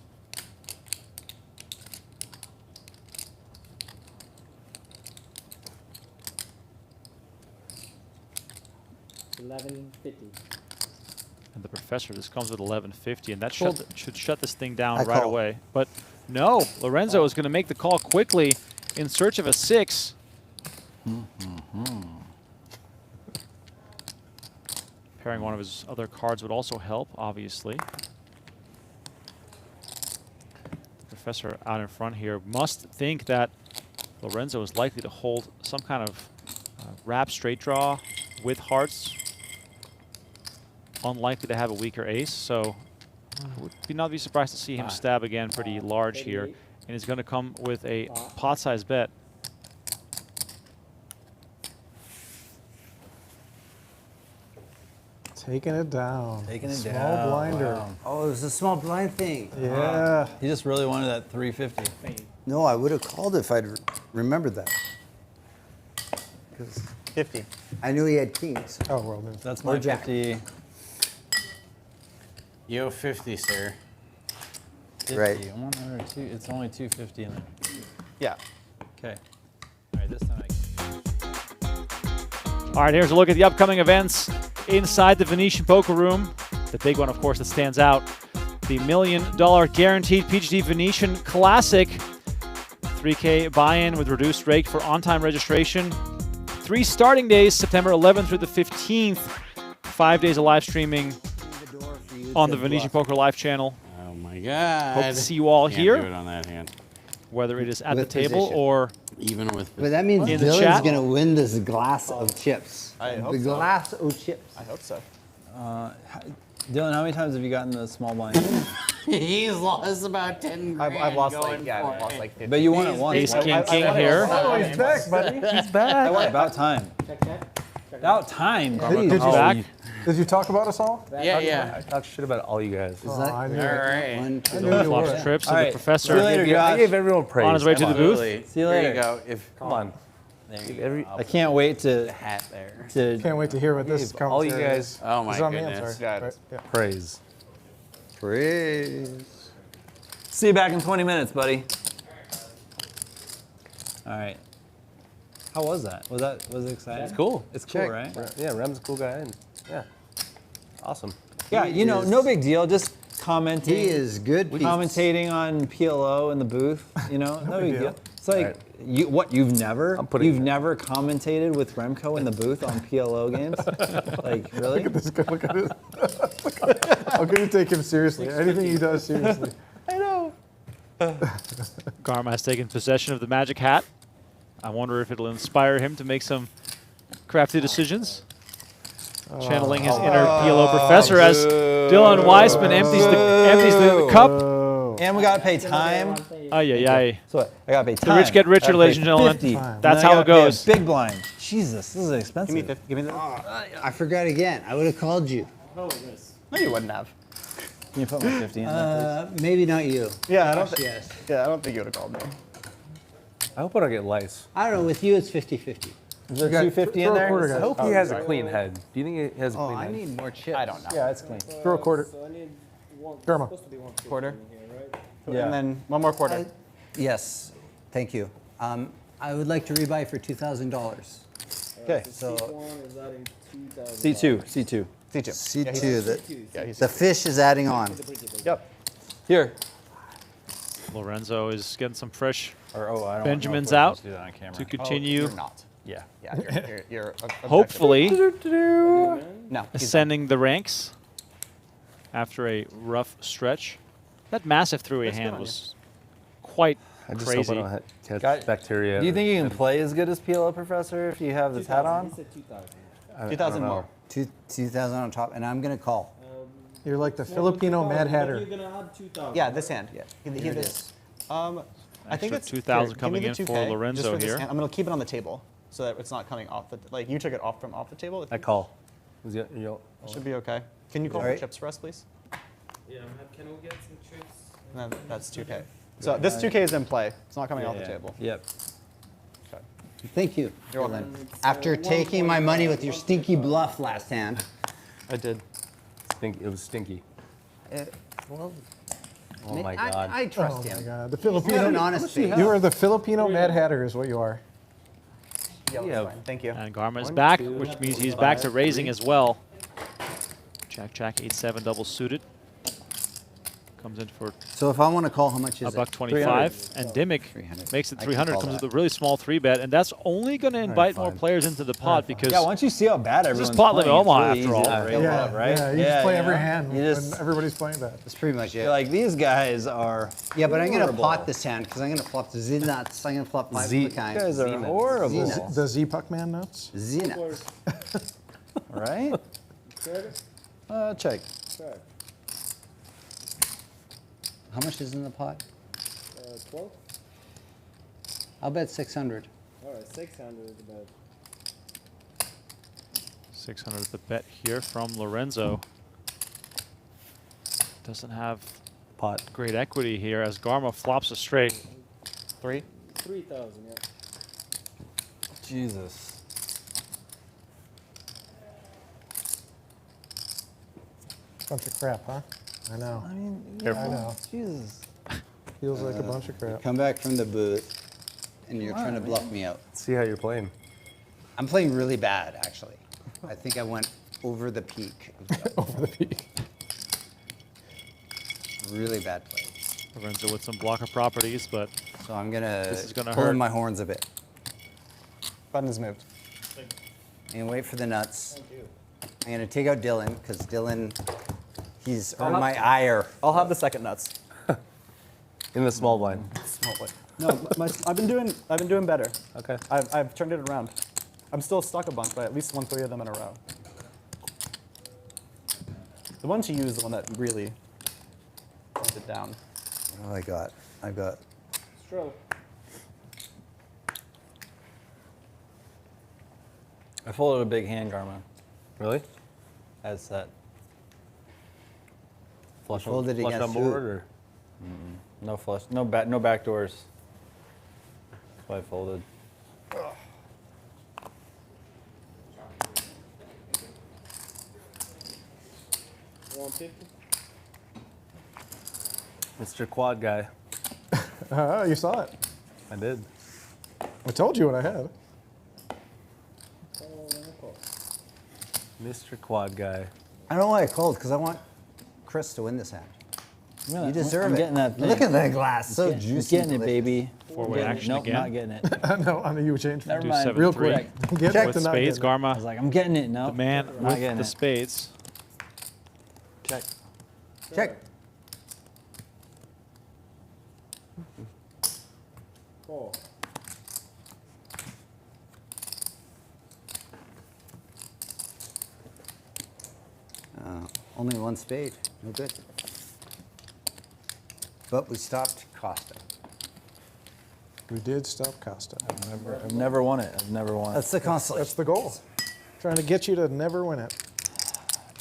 $11.50. And the professor just comes with 1150, and that Fold should shut this thing down I right call. away. But no, Lorenzo is going to make the call quickly in search of a 6. Pairing one of his other cards would also help, obviously. The professor out in front here must think that Lorenzo is likely to hold some kind of wrap straight draw with hearts. Unlikely to have a weaker ace, so would not be surprised to see him stab again pretty large here. And he's going to come with a pot-sized bet. Taking it down. Taking it Small down. blinder. Wow. Oh, it was a small blind thing. Yeah. He just really wanted that 350. No, I would have called if I'd remembered that. 50. I knew he had kings. Oh, well, then. That's Or my jack. 50. You owe 50, sir. 50. Right. It's only 250 in there. Yeah. Okay. All right, this time All right, here's a look at the upcoming events inside the Venetian Poker Room. The big one, of course, that stands out, the $1 million guaranteed PGD Venetian Classic. 3K buy-in with reduced rate for on-time registration. 3 starting days, September 11th through the 15th. 5 days of live streaming on the Venetian Poker Live channel. Oh my God. Hope to see you all Can't here. do it on that hand. whether it is at the With table position. or even with. But that means in the Dylan's chat. going to win this glass of chips. I hope the so. glass of chips. I hope so. Dylan, how many times have you gotten the small blind? He's lost about 10 grand. I've lost going like, yeah, I've for lost it. like 50. But you won it once. Ace right? King King here. Oh, he's back, buddy. He's back. About time. About time. Did you, back. did you talk about us all? Yeah. I talk shit about all you guys. Oh, I knew All it. right. One, two, I knew you Flops were. trips to All the right. professor. See you later, I Josh. gave everyone praise. On his way to the booth. See you There later. you go. Come on. There you go. I can't wait to Hat there. Can't wait to hear what this All you commentary guys is. Oh my It's on me, I'm goodness. sorry. Right, yeah. praise. Praise. see you back in 20 minutes, buddy. All right. How was that? Was it exciting? It's cool. It's cool, Check. right? Yeah, Rem's a cool guy. And yeah, awesome. Yeah, you know, no big deal. Just commenting. He is good. Pete. Commentating on PLO in the booth. You know, no big deal. It's like Right. you've never putting- you've never commentated with Remco in the booth on PLO games? Like really? Look at this guy. Look at this. How can you take him seriously? Anything he does seriously. I know. Garma has taken possession of the magic hat. I wonder if it'll inspire him to make some crafty decisions. Channeling his inner PLO professor as Dylan Weisman empties the cup. And we gotta pay time. Ay, ay, ay. So I gotta pay The time. rich get richer, Gotta ladies pay and gentlemen. 50. Time. That's And I how it gotta pay a goes. Big blind. Jesus, this is expensive. Give me 50. Give me the. I forgot again. I would have called you. No, you wouldn't have. Can you put my 50 in there, Maybe not you. Yeah, I don't. Yes. Yeah, I don't think you would have called me. I hope I don't get lice. I don't know. With you, it's 50-50. please? Is there 250 in throw a there? quarter, I guys. hope he has a clean head. Do you think he has a Oh, clean I head? need more chips. I don't know. Yeah, it's clean. Throw a quarter. So I need one. Garma. Supposed to be one Quarter. here, right? Yeah. And then one more quarter. Yes. Thank you. I would like to rebuy for $2,000. Okay. So C1 is adding 2,000. C2. C2. C2. C2. The fish is adding on. Yep. Here. Lorenzo is getting some fresh Or I don't Benjamins know if we're out supposed to do that on camera. to continue. You're not. Yeah. Yeah, you're objective. Hopefully No. he's ascending the ranks after a rough stretch. That massive three-way hand was quite I just crazy. hope I don't catch Got- bacteria. Do you think you can play as good as PLO Professor if you have this hat on? He said 2,000. I 2,000 don't know. more. 2,000 on top, and I'm going to call. You're like the Small one Filipino 2,000, Mad but Hatter. You're gonna add 2,000. Yeah, this hand. Yeah. He this. I think Extra it's 2,000 here, give coming me the in for 2K, Lorenzo just this here. hand. I'm gonna keep it on the table so that it's not coming off the. Like you took it off from off the table. I call. Was it, It should be okay. Can you call All for right. chips for us, please? Yeah, can we get some chips? And then that's 2K. So this 2K is in play. It's not coming off the table. Yep. Okay. Thank you. You're welcome. After taking my money with your stinky bluff last hand. I did. It was stinky. Well, Oh my God. I trust Oh my him. God. The He's got Filipino. an honest face. You are the Filipino Mad Hatter, is what you are. Yeah, that's fine. Thank you. And Garma is back, which means he's back to raising as well. Jack, 8-7 double suited. Comes in for So if I want to call, how much is it? $125, and Dimmick 300. makes it I can 300. call Comes that. with a really small 3-bet, and that's only going to invite more fine. players into the pot because Yeah, once you see how bad this everyone's is Pot-Limit playing, it's Omaha really after easy all. to raise up, right? Yeah, you just play you every know? hand You when just, everybody's playing that. That's pretty much you're it. like, these guys are Yeah, but I'm going to horrible. pot this hand because I'm going to flop the Z nuts. I'm going to flop 5 Z- of a kind. You guys are Z-nuts. horrible. Z-nuts. The Z Puckman nuts. Z nuts. Right? Check. Check. How much is in the pot? 12? I'll bet 600. All right, 600 is about. 600 is the bet here from Lorenzo. Doesn't have Pot. great equity here as Garma flops a straight. 3. 3,000, yeah. Jesus. Bunch of crap, huh? I know. I mean, I know. Jesus. Feels like a bunch of crap. Come back from the booth, and you're trying to bluff me out. See how you're playing. I'm playing really bad, actually. I think I went over the peak. Over the peak. Really bad play. Lorenzo with some blocker properties, but So I'm gonna This is gonna pull hurt. in my horns a bit. Button's moved. And wait for the nuts. I'm gonna take out Dylan because Dylan, he's earned my ire. I'll have the second nuts. In the small blind. Small one. No, I've been doing better. Okay. I've turned it around. I'm still stuck a bunch, but at least won 3 of them in a row. The one to use is the one that really pulled it down. Oh, I've got. Stroke. I folded a big hand, Garma. Really? As set. Flush folded flush against on who? board or? No flush. No back doors. That's why I folded. Mr. Quad Guy. You saw it. I did. I told you what I had. Mr. Quad Guy. I don't know why I called, because I want Chris to win this hand. Yeah, You deserve I'm it. getting that thing. Look at that glass, so He's juicy. getting it, delicious. baby. Four-way action nope, again. not getting it. No, I mean you changed. Never Do mind. 7-3. Real quick. Get With to not spades, getting it. I Garma, was like, I'm getting it. No. the man not with getting the it. spades. Check. Check. Four. Only one spade. No good. But we stopped Costa. We did stop Costa. I've never won it. I've never won. That's the consolation. That's the goal. Trying to get you to never win it.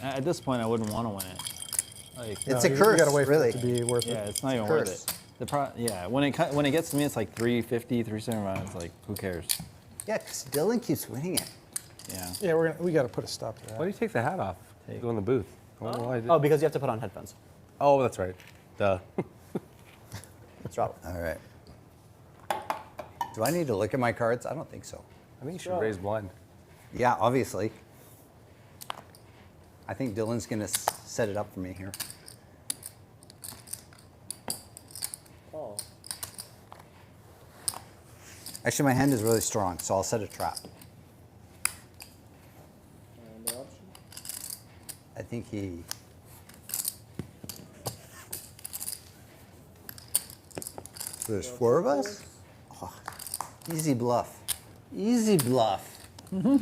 At this point, I wouldn't want to win it. Like, It's No, a you curse, gotta wait for really. it to be worth yeah, it. it's not even curse. worth it. Yeah, when it gets to me, it's like 350, 375. It's like, who cares? Yeah, because Dylan keeps winning it. Yeah. Yeah, we got to put a stop to that. Why do you take the hat off? Go in the booth. I don't know why I did. Oh, because you have to put on headphones. Oh, that's right. Duh. Let's drop it. All right. Do I need to look at my cards? I don't think so. I think you should raise blind. Yeah, obviously. I think Dylan's going to set it up for me here. Oh. Actually, my hand is really strong, so I'll set a trap. And the option? I think he... So there's 4 of us? Oh, easy bluff. Easy bluff. 2 on.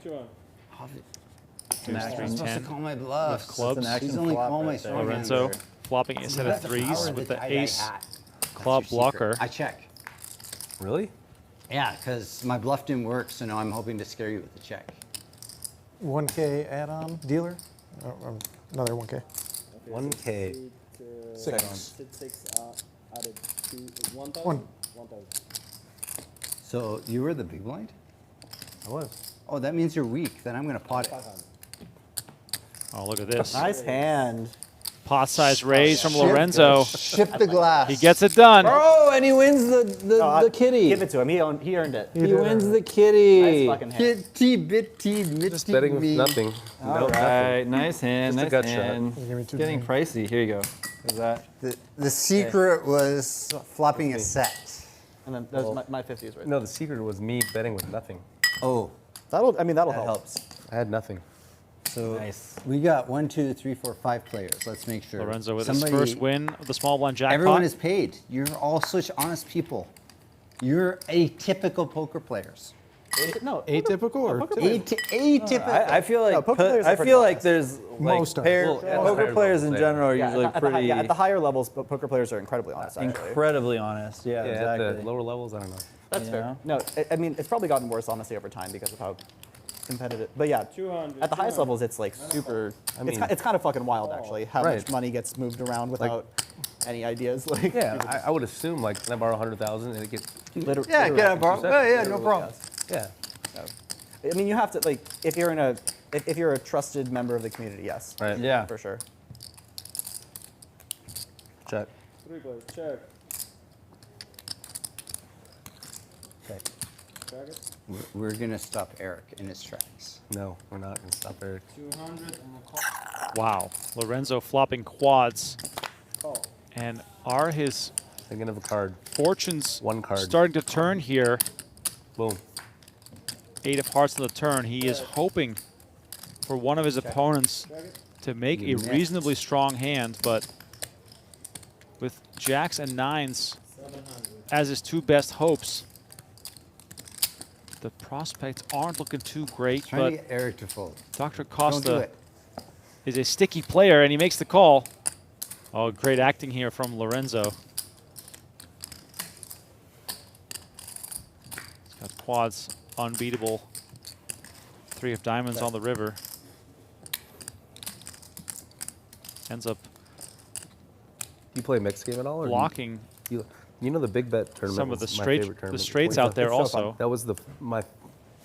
Two, I'm three, supposed to 10. call my bluff. With clubs. He's only call my strong Lorenzo hand. flopping a set of threes Power with the the tie-dye ace hat. club That's your secret. blocker. I check. Really? Yeah, because my bluff didn't work, so now I'm hoping to scare you with the check. 1K add-on dealer. Another 1K. 1K. 6. 6 added 2. 1,000? One. 1,000. So you were the big blind? I was. Oh, that means you're weak. Then I'm going to pot it. 500. Oh, look at this. Nice hand. Pot size raise from Lorenzo. Ship the glass. He gets it done. Oh, and he wins the kitty. Give it to him. He earned it. He wins the kitty. Nice fucking hand. Kitty bitty mitty Just betting with me. nothing. All right, nice hand. Just a Nice gut hand. Give me 2 Getting pricey. Here you go. Is that? The secret was flopping a set. And then there's my 50s right No, the secret was me betting with nothing. Oh, That'll that help. helps. I had nothing. So Nice. we got 1, 2, 3, 4, 5 players. Let's make sure. Lorenzo with Somebody- his first win of the small blind jackpot. Everyone is paid. You're all such honest people. You're atypical poker players. No. Atypical or Atypical. I feel like poker players are I pretty feel like honest. there's Most like are. poker higher players in levels, general are Yeah, usually pretty at the higher levels, but poker players are incredibly honest. Actually. incredibly honest. Yeah, Yeah, exactly. at the lower levels, I don't know. That's You fair. know? No, I mean it's probably gotten worse honestly over time because of how competitive. But yeah, 200. at the highest levels, it's like super. mean- it's kind of fucking wild actually how Right. much money gets moved around without any ideas. Like Yeah, I would assume, like, can I borrow 100,000 and it gets... literally. Yeah, can I borrow? Yeah, no problem. Yeah. I mean, you have to like if you're a trusted member of the community, yes. Right. Yeah. For sure. Check. 3 players. Check. Okay. Check it. We're going to stop Eric in his tracks. No, we're not going to stop Eric. 200 and a call. Wow. Lorenzo flopping quads. Call. And are his Thinking of a card. fortunes One card. starting to turn here? Boom. 8 of hearts on the turn. He is hoping for one of his opponents to make a reasonably strong hand, but with jacks and nines as his two best hopes. The prospects aren't looking too great, Trying but to get Eric to fold. Dr. Don't do Costa it. is a sticky player, and he makes the call. Oh, great acting here from Lorenzo. He's got quads unbeatable. 3 of diamonds on the river. Ends up You play mixed game at all? Or blocking. You know the big bet tournament Some of was the my straight- favorite tournament. the straights out there It's so also. fun. That was my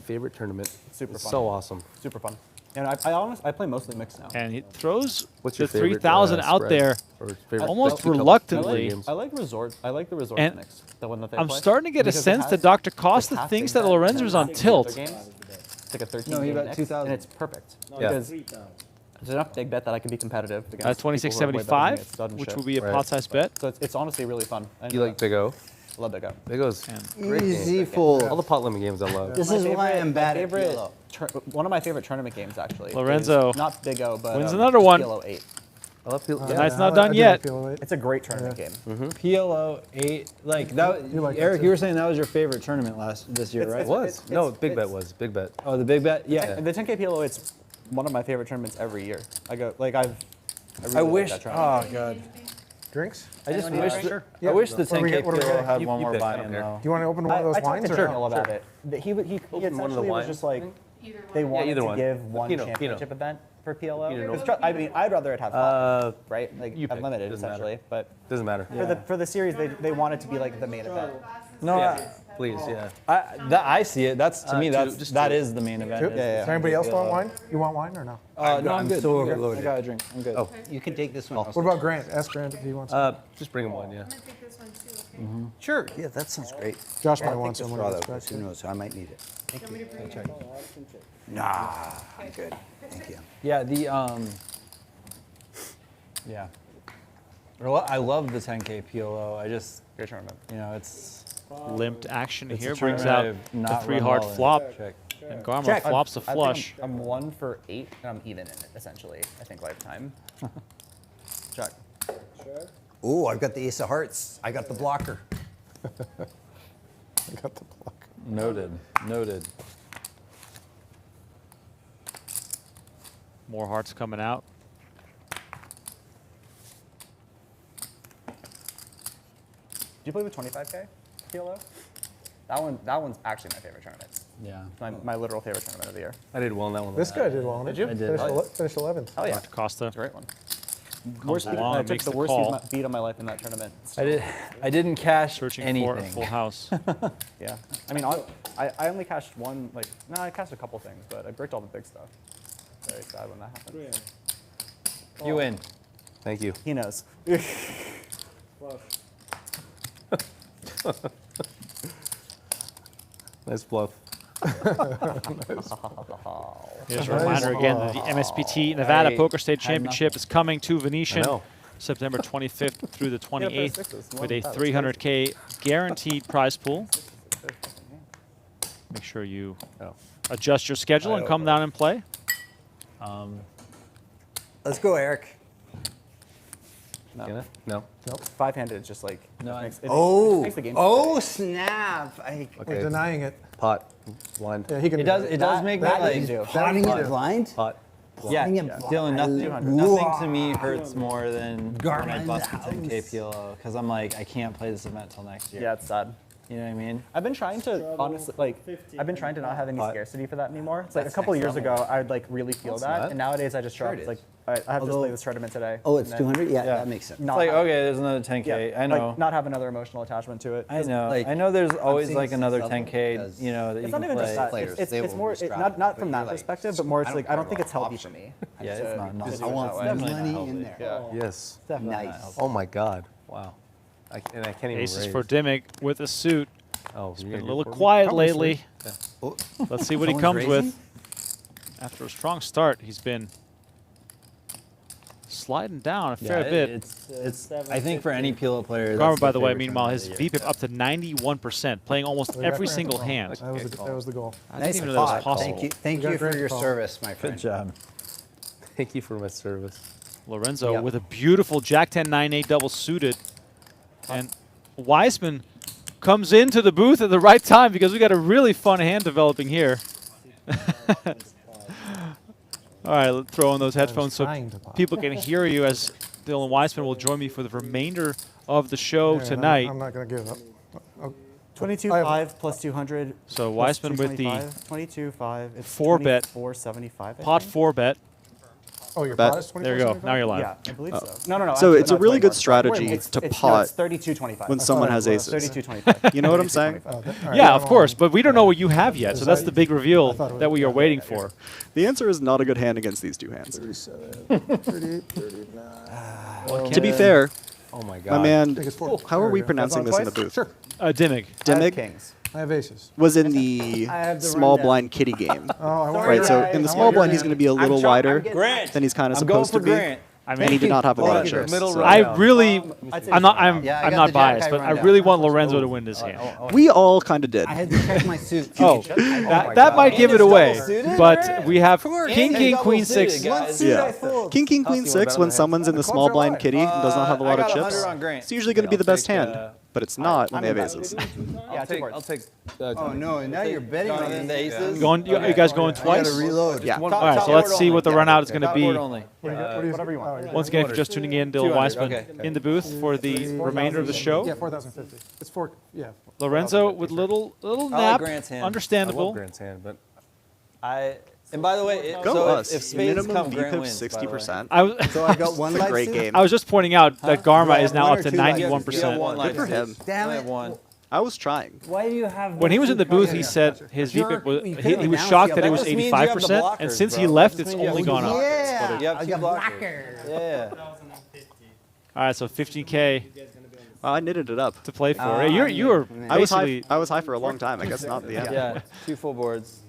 favorite tournament. Super It's fun. so awesome. Super fun. And I play mostly mixed now. And he throws What's the your favorite, 3,000 out spread? there Or favorite almost couple reluctantly. games? I like resort. I like the resort And mixed. The one that they I'm play. starting to get a Because it sense has- that Dr. it Costa has thinks big that bet Lorenzo's than on the other tilt. games. It's like a 13 No, he game bet mix, 2,000. and it's perfect. Yeah. Because there's enough big bet that I can be competitive against At people who are way better than me 26.75, at stud and which shit. would be a Right. pot-sized bet. So it's honestly really fun. I You enjoy like it. Big O? I love Big O. Big O's great Easy game. fold. All the pot limit games I love. This is why I'm bad at favorite PLO. One of my favorite tournament games, actually. Lorenzo is not Big O, but wins another one. PLO 8. I love PLO. Tonight's not done yet. It's a great tournament game. PLO 8, like that. You like that Eric, too. you were saying that was your favorite tournament this year, right? It was. No, Big Bet was. Big Bet. Oh, the big bet. Yeah. And the 10K PLO, it's one of my favorite tournaments every year. I really I like wish. that tournament. Oh God. Drinks? I just Anyone wish. need a drink? I wish the What do we 10K get? What do we PLO get? had You- one you more pick, I buy-in don't care. though. Do you want to open one of those I talked wines? to Or Journal about it. He Open one of the essentially was wines, just like, Either they one. wanted either to one. give one Pinot, championship event for PLO. Pinot 'Cause Noir. I mean, I'd rather it have fun, right? Like You pick. unlimited, Doesn't matter. essentially. But Doesn't matter. for the series, they want it to be like the main event. No, Yeah. Please, yeah. I see it. That's to me. just That two. is the main event. Two? is- Yeah. Does anybody else want PLO. wine? You want wine or no? No, I'm I'm good. so I'm good. overloaded. I got a drink. I'm good. Oh. You can take this one. What about Grant? Ask Grant if he wants. Just bring him one, yeah. I'm gonna take this one too, okay? Sure. Yeah, that sounds great. Josh Yeah, might I'll want take the some when straw, he though, gets 'cause back. who knows? I might need it. Do you want me to bring it? Nah, I'm good. Thank you. Yeah. Yeah. Well, I love the 10K PLO. I just, Great tournament. it's. Limped action It's a here brings tournament out I've the not 3 run hard well in. flop. Check. And Garma Check. flops a I think flush. I'm 1 for 8, and I'm even in it, essentially. I think lifetime. Check. Sure. Ooh, I've got the ace of hearts. I got the blocker. I got the block. Noted. Noted. More hearts coming out. Do you play with 25K PLO? That one's actually my favorite tournament. Yeah. My literal favorite tournament of the year. I did well in that one. This guy did well on it. Did you? I did. Finished, Oh, yeah. finished 11th. Oh yeah, Dr. Costa. it's a great one. Comes along I and took makes the the worst call. beat on my life in that tournament. I didn't cash Searching anything. for a full house. Yeah. I mean, I only cashed one. I cashed a couple things, but I bricked all the big stuff. Very sad when that happened. You win. Thank you. He knows. Flush. Nice bluff. Here's a reminder again that the MSPT Nevada Poker State Championship is coming to Venetian I know. September 25th through the 28th sixes. with a Wow, that's 300K guaranteed prize pool. Make sure you adjust your schedule and come down and play. Let's go, Eric. No. No. Nope. 5-handed is just like No, makes, it Oh, makes the game. oh, snap! I, We're denying it. Pot. Blind. Yeah, he can. It does make me that like. you do. potting it blind. Pot. Yeah, Potting it blind. Dylan, nothing, nothing to me hurts more than when I Garma in bust the the 10K house. PLO because I'm like, I can't play this event till next year. Yeah, it's sad. You know what I mean? I've been trying to honestly I've been trying to not have any scarcity for that anymore. It's like a couple of years ago, I'd like really feel that, not. and nowadays I just Sure drop. it It's is. like I have to just Although- play this tournament today. Oh, it's and then 200? Yeah, Yeah. that makes sense. not It's like, have- okay, there's another 10K. yeah, I know. Like, not have another emotional attachment to it. I know. like, I know there's always seeing like another some 10K, because you know, that It's you not can even play. just that. players, It's they will more be not strapped, from but that you're like, perspective, but more it's I like don't I don't care think it's about healthy for options. me. Yeah, it's to- not. to No, do it's it I want that way. definitely money not in healthy. there. Yeah. Yes. Definitely not Nice. healthy. Oh my God. Wow. And I can't even Aces raise. for Dimmick with a suit. Oh, He's you're been a gonna little go for me? quiet Probably lately. Oh, Let's see what he Someone's comes raising? with. After a strong start, he's been sliding down a fair Yeah, bit. It's. I think for any PLO player. Garma, that's by their the way, favorite meanwhile, his tournament VPIP up to 91%, playing almost every single hand. That was the goal. I nice didn't even know that was pot. possible. Thank got you for great your call. service, my of friend. the year. Good job. Thank you for my service. Lorenzo Yep. with a beautiful Jack 10 9 8 double suited. And Weisman comes into the booth at the right time because we got a really fun hand developing here. All right, let's throw on those headphones so people can hear you as Dylan Weisman will join me for the remainder of the show tonight. I'm not going to give up. 22.5 plus 200. So plus Weisman with the 22.5. It's 4-bet. 475. Pot 4-bet. Oh, your Bet. pot is 24.75? There you go. Now you're live. Yeah, I believe so. No. So actually, it's a no, really good 21. strategy to pot it's 32.25. when someone has aces. 32.25. You know what I'm saying? Yeah, of course, but we don't know what you have yet, so that's the big reveal that we are waiting for. The answer is not a good hand against these two hands. 37, 38, 39. To be fair, Oh my my god. man, Think it's four. how are we There you go. pronouncing this in the booth? Sure. Dimmick. Dimmick Kings. I have aces. was in the small blind kitty game. Oh, I want Right, so in the small blind, he's going to be a little wider Grant. than he's kind of I'm going supposed for to be. Grant. I And he mean, did not have a lot of Middle chips. middle so- row. I really, I'm not Yeah, I got not the biased, Jack but High I rundown. really want Lorenzo to win this hand. We all kind of did. I had to check my suit. Oh, that might give it away, but we have King, King, Queen, 6. Yeah. King, King, Queen, 6, when someone's in the small blind kitty and does not have a lot of chips, it's usually going to be the best hand. But it's not when they have aces. Yeah, I'll take. Oh no! Now you're betting on Jonathan, the aces. Going, you guys going I twice? gotta reload. Yeah. All right, so let's see what the run out is going to be. Only. Whatever you want. Once again, if you're just tuning in, Dylan 200, Weisman okay. in the booth for the remainder of the show. Yeah, 4,050. It's four. Yeah. Lorenzo with little I like nap, Grant's hand. understandable. I love Grant's hand, but and by the way, Go so us. if spades Minimum come, Grant VPIP wins. by the way. 60%. I was, So I got one It's a life great suit? game. I was just pointing out that Garma is now One up or to two lives? 91%. one life Good for suit. him. Damn I it. have one. I was trying. Why do you have? When he was in the booth, he said his VPIP was, he was shocked that it was 85%, and since he left, it's only gone up. Yeah. You have I two got blockers. blockers. Yeah. All right, so 15K Well, I knitted it up. to play for. You were I was high. basically I was high for a long time. I guess not in the end. Yeah. 2 full boards.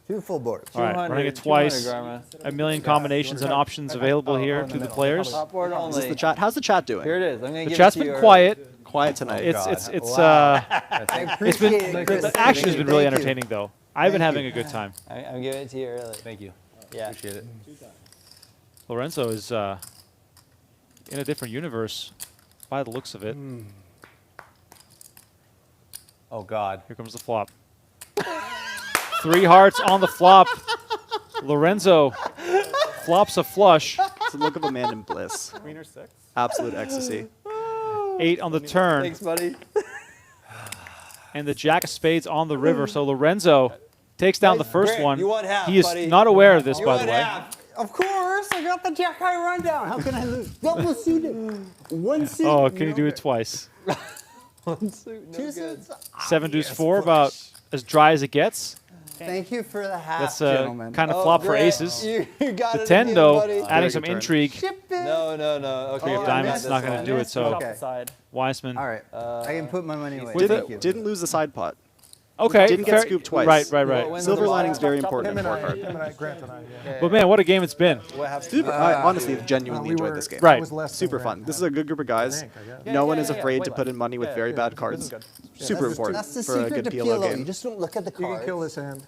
2 full boards. all right, 200, running it twice. 200, A million combinations and options available here to the players. Top board Is only. this the chat? How's the chat doing? Here it is. I'm gonna The give chat's it to been you quiet. Quiet tonight. It's I it's appreciate been it, Chris. the action has been really Thank you. entertaining though. I've been Thank having you. a good time. I'm giving it to you early. Thank you. Yeah. Appreciate it. Lorenzo is in a different universe by the looks of it. Oh God. Here comes the flop. 3 hearts on the flop. Lorenzo flops a flush. It's the look of a man in bliss. Queen or 6? Absolute ecstasy. 8 on the turn. Thanks, buddy. And the jack of spades on the river. So Lorenzo takes down the first Grant, one. you want half, He is buddy. not aware of this, You by want the way. half. Of course, I got the Jack High rundown. How can I lose? Double suited. One suit. Oh, can you do it twice? One suit, no 2 good. suits. 7 deuce 4, about as dry as it gets. Thank you for the hat, That's gentlemen. kind of Oh, flop for Grant, aces. You got The it 10, again, though, buddy. adding some Very good intrigue. Ship it. No. Okay. Three of I diamonds missed is not this going to one. do it, so Okay. Side. Wiseman. All right. I can put my money away. With Thank you. Didn't lose the side pot. Okay. Didn't get fair- scooped twice. Right. Wins Silver the lining's very Him important in and I, four him and I, Grant and I, yeah. But man, what a game it's been. What happens? Dude, I honestly genuinely we enjoyed were- this game. Right. I was less than Super Grant. fun. This is a good group of guys. I guess. No one is yeah, afraid way to put in money with very bad cards. Good. Super important That's the for a secret good to PLO PLO. You game. just don't look at the You cards. can kill this hand,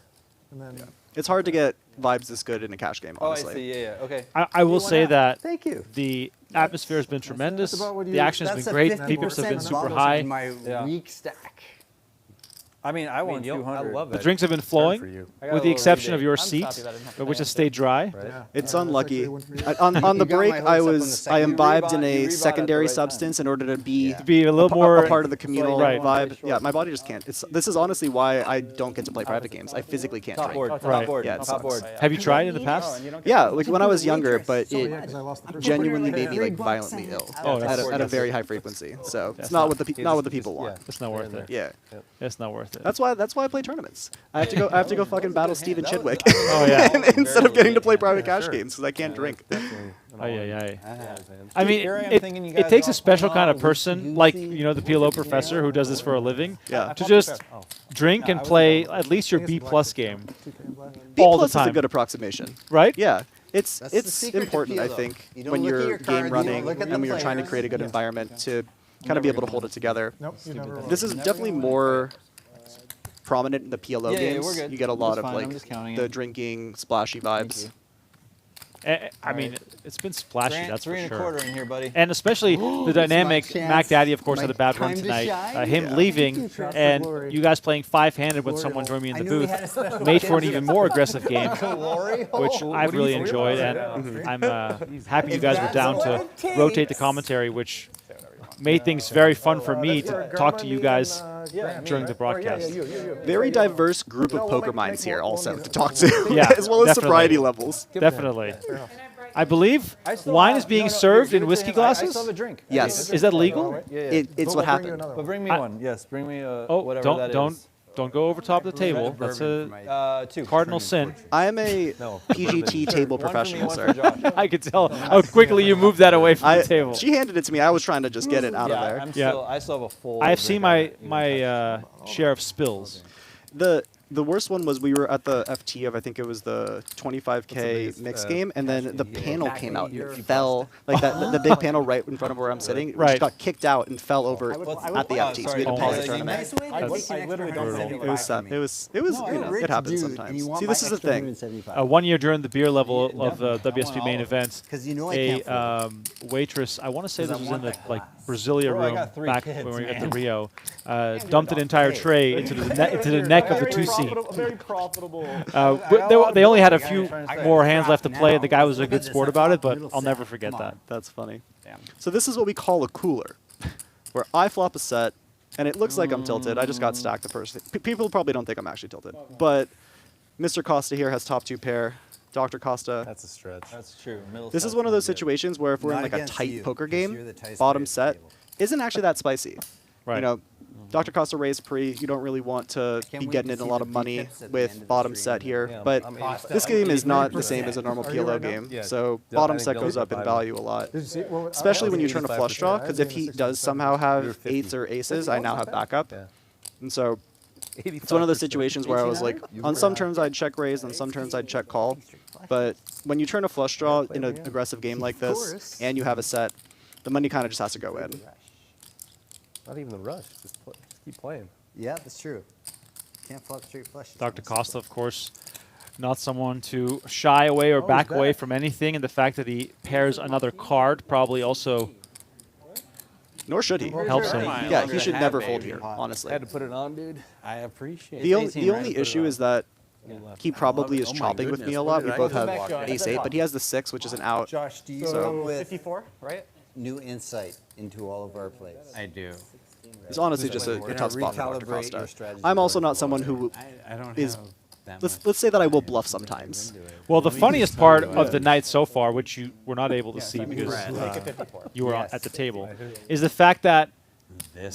and then It's hard to get vibes this good in a cash game, Oh, I honestly. see. Yeah. Okay. I will say that Thank you. the atmosphere has been tremendous. about what The you- action has That's been a great. 50% VPIPs have been super bottom high. in my Yeah. weak stack. I mean, I won 200. I love The it. drinks have been flowing, I got a with the little exception of rebate. your I'm just seat, happy that I didn't have to which pay has stayed dry. It's unlucky. one for you. On the You got my break, hopes I up on the was I second. imbibed in You a rebought at the secondary right time. substance in order to be To be a little a more part of the communal Right. vibe. Yeah, my body just can't. This is honestly why I don't get to play private games. I physically can't Top drink. board. Right. Top board. Yeah, it Top sucks. board. Have you tried in the past? Yeah, like when I was younger, but yeah, it 'cause I lost the first genuinely one. made me like violently ill Oh, at that's a very high frequency. So it's not what the people want. It's not worth it. Yeah, It's not worth it. that's why I play tournaments. I have to go fucking battle Steven Chidwick. Oh, yeah. Instead of getting to play private cash games because I can't drink. I mean, Here I am it, thinking you it guys takes are a special all kind of playing person, like, you know, the PLO professor who does this for a living, Yeah. to just drink and play at least your B+ game B all the plus is a time. good approximation, right? Yeah, it's That's the it's secret to important, I PLO. think, You don't when look at you're your game cards, you running don't look at and the when you're trying to players. create a good environment to kind of be able to hold it together. Nope, you never will. This is definitely more prominent in the PLO Yeah, yeah, games. we're good. You get a lot That's of fine, I'm like just counting the it. drinking, splashy vibes. I mean, it's been splashy. Grant, That's for three and sure. a quarter in here, buddy. And especially the dynamic. Macdaddy, of course, had a bad run tonight. Him leaving and you guys playing 5-handed when someone joined me in the booth made for an even more aggressive game, which I've really enjoyed. And I'm happy you guys were down to rotate the commentary, which made things very fun for me to talk to you guys during the broadcast. Very diverse group of poker minds here also to talk to, Yeah, as well as sobriety levels. Definitely. I believe wine is being served in whiskey glasses? I still have a drink. Yes. Is that legal? It's what happened. But bring me one. Yes, bring me Oh, whatever that is. don't go over top of the table. That's a cardinal sin. I am a PGT table professional, sir. I could tell how quickly you moved that away from the table. She handed it to me. I was trying to just get it out of there. I still have a full. I've seen my share of spills. The worst one was we were at the FT of, I think it was the 25K mix game, and then the panel came out and it fell, like the big panel right in front of where I'm sitting, it just got kicked out and fell over at the FT, so we had to pause the tournament. I literally don't It was sad. It was you know, it happens sometimes. See, this is the thing. 1 year during the beer level of the WSP main event, a waitress, I want to say this was in the Brasilia room back when we were at the Rio, dumped an entire tray into the neck of the 2 seat. Very profitable. They only had a few more hands left to play. The guy was a good sport about it, but I'll never forget that. That's funny. So this is what we call a cooler, where I flop a set, and it looks like I'm tilted. I just got stacked the first thing. People probably don't think I'm actually tilted, but Mr. Costa here has top 2 pair. Dr. Costa. That's a stretch. That's true. This is one of those situations where if we're in like a tight poker game, bottom set isn't actually that spicy. Right. You know, Dr. Costa raised pre. You don't really want to be getting in a lot of money with bottom set here. But this game is not the same as a normal PLO game. So bottom set goes up in value a lot. Especially when you turn a flush draw, because if he does somehow have 8s or aces, I now have backup. And so it's one of those situations where I was like, on some turns I'd check raise, on some turns I'd check call. But when you turn a flush draw in an aggressive game like this, and you have a set, the money kind of just has to go in. Not even the rush. Just keep playing. Yeah, that's true. Can't flop straight flush. Dr. Costa, of course, not someone to shy away or back away from anything, and the fact that he pairs another card probably also Nor should he. Helps him. Yeah, he should never fold here, honestly. Had to put it on, dude. I appreciate The it. only issue is that he probably is chopping with me a lot. We both have ace-8, but he has the 6, which is an out. Josh, do you so with 54, right? new insight into all of our plays? I do. It's honestly just a tough spot for Dr. Costa. I'm also not someone who is. Let's say that I will bluff sometimes. Well, the funniest part of the night so far, which you were not able to see because you were at the table, is the fact that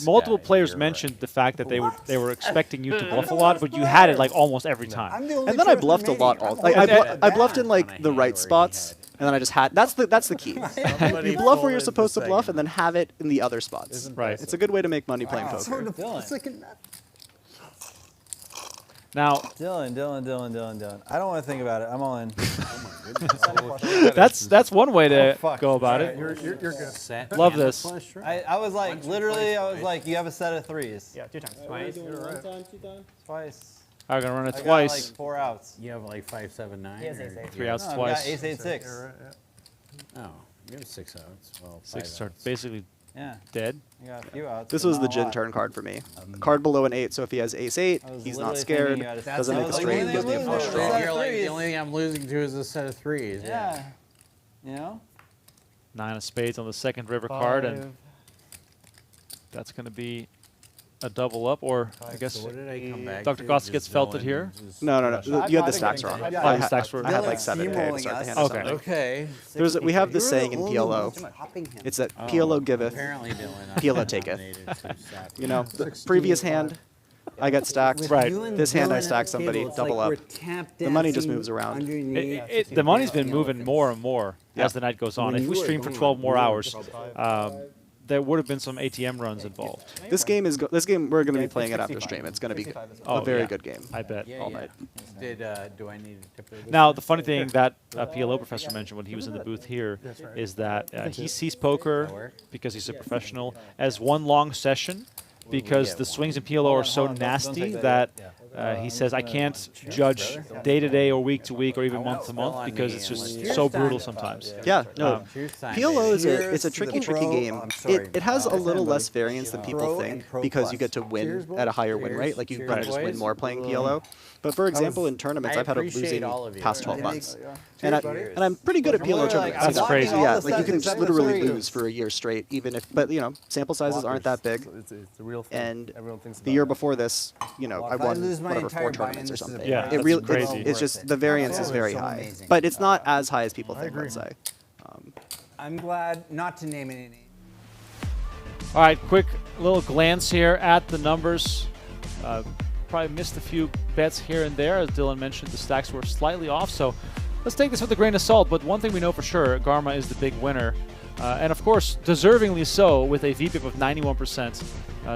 multiple players mentioned the fact that they were expecting you to bluff a lot, but you had it like almost every time. And then I bluffed a lot. I bluffed in like the right spots, and then I just had. That's the key. You bluff where you're supposed to bluff, and then have it in the other spots. Right. It's a good way to make money playing poker. Now, Dylan. I don't want to think about it. I'm all in. that's one way to go about it. You're good. Love this. I was like, literally, I was like, you have a set of 3s. Yeah, 2 times. Twice. One time, 2 times? Twice. I'm gonna run it I got twice. like 4 outs. You have like 5, 7, 9. He has ace-8. 3 outs No, twice. I got ace, 8, 6. Oh, you have 6 outs. Well, 6 5 are basically dead. I got a few outs. This was the gin turn card for me. Card below an 8, so if he has ace-8, he's not scared. Doesn't make a straight, gives me a flush draw. You're like, the only thing I'm losing to is a set of 3s. Yeah. You know? 9 of spades on the second river card, and that's going to be a double up, or I guess So what did I come back Dr. to? Costa Just gets felted villain here. just- No. You had the stacks wrong. I the stacks were. had like 7K to start the hand. or something. Okay. We have this saying in PLO. It's that PLO giveth, Apparently, Dylan. PLO taketh. You know, the previous hand, I got stacked. Right. This hand, I stacked somebody, double up. The money just moves around. The money's been moving more and more as the night goes on. If we stream for 12 more hours, there would have been some ATM runs involved. This game we're going to be playing it after stream. It's going to be a very good game. I bet. All night. Do I need to tip it? Now, the funny thing that PLO Professor mentioned when he was in the booth here is that he sees poker, because he's a professional, as one long session, because the swings in PLO are so nasty that He says, I can't judge day to day or week to week or even month to month because it's just so brutal sometimes. Yeah, no. PLO is it's a tricky game. It has a little less variance than people think because you get to win at a higher win rate. Like you kind of just win more playing PLO. But for example, in tournaments, I've had a losing past 12 months. And I'm pretty good at PLO tournaments. That's crazy. Yeah, like you can just literally lose for a year straight, even if, but sample sizes aren't that big. It's a real thing. And the year before this, I won whatever 4 tournaments or something. Yeah, it really crazy. It's just the variance is very high, but it's not as high as people think. Let's say. I'm glad not to name any names. All right, quick little glance here at the numbers. Probably missed a few bets here and there. As Dylan mentioned, the stacks were slightly off, so let's take this with a grain of salt. But one thing we know for sure, Garma is the big winner. And of course, deservingly so, with a VPIP of 91%.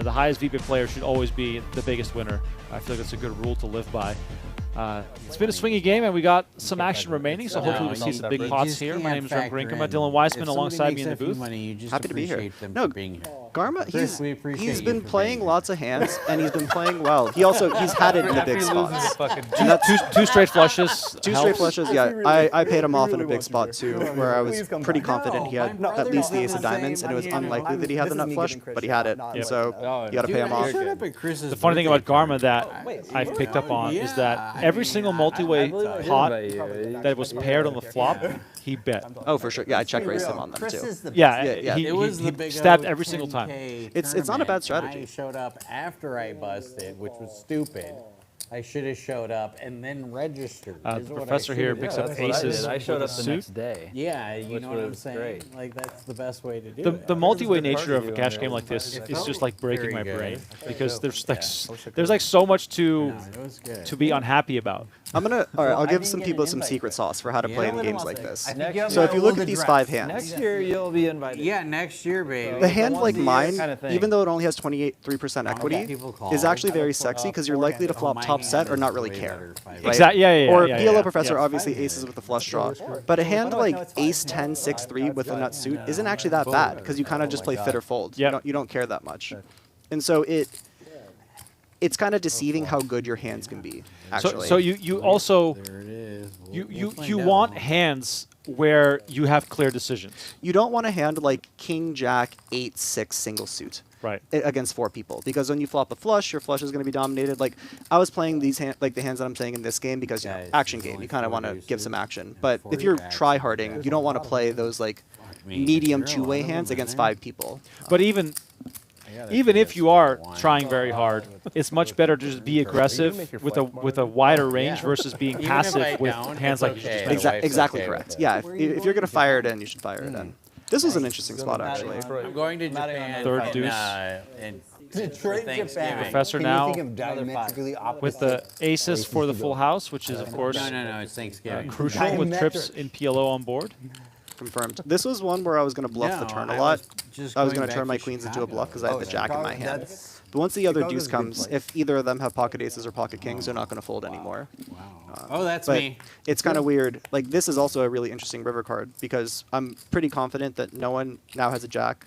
The highest VPIP player should always be the biggest winner. I feel like that's a good rule to live by. It's been a swingy game, and we got some action remaining, so hopefully we see some big pots here. My name is Ron Brinkema. Dylan Weisman alongside me in the booth. Happy to be here. No, Garma, he's been playing lots of hands, and he's been playing well. He's had it in the big spots. Two straight flushes. Two straight flushes, yeah. I paid him off in a big spot, too, where I was pretty confident he had at least the ace of diamonds, and it was unlikely that he had the nut flush, but he had it, and so you got to pay him off. The funny thing about Garma that I've picked up on is that every single multi-way pot that was paired on the flop, he bet. Oh, for sure. Yeah, I check-raised him on them, too. Yeah, he stabbed every single time. It's not a bad strategy. I showed up after I busted, which was stupid. I should have showed up and then registered. The professor here picks up aces. I showed up the next day. Yeah, you know what I'm saying? Great. Like, that's the best way to do it. The multi-way nature of a cash game like this is just like breaking my brain because there's like so much to be unhappy about. I'll give some people some secret sauce for how to play in games like this. So if you look at these 5 hands. Next year you'll be invited. Yeah, next year, baby. The hand like mine, even though it only has 3% equity, is actually very sexy because you're likely to flop top set or not really care. Right? Exactly. Yeah. Or PLO Professor, obviously aces with the flush draw. But a hand like ace 10, 6, 3 with a nut suit isn't actually that bad because you kind of just play fit or fold. You don't care that much. And so it's kind of deceiving how good your hands can be, actually. So you also you want hands where you have clear decisions. You don't want a hand like King, Jack, 8, 6 single suit. Right. Against 4 people, because when you flop a flush, your flush is going to be dominated. Like I was playing these the hands that I'm playing in this game because action game, you kind of want to give some action. But if you're try-harding, you don't want to play those like medium 2-way hands against 5 people. But even if you are trying very hard, it's much better to just be aggressive with a wider range versus being passive with hands like you just played. Exactly correct. Yeah, if you're going to fire it in, you should fire it in. This was an interesting spot, actually. I'm going to Japan. Third deuce. For Thanksgiving. Professor now with the aces for the full house, which is, of course, no, it's Thanksgiving. Crucial with trips in PLO on board. Confirmed. This was one where I was going to bluff the turn a lot. I was going to turn my queens into a bluff because I had the jack in my hand. But once the other deuce comes, if either of them have pocket aces or pocket kings, they're not going to fold anymore. Oh, that's me. It's kind of weird. Like, this is also a really interesting river card because I'm pretty confident that no one now has a jack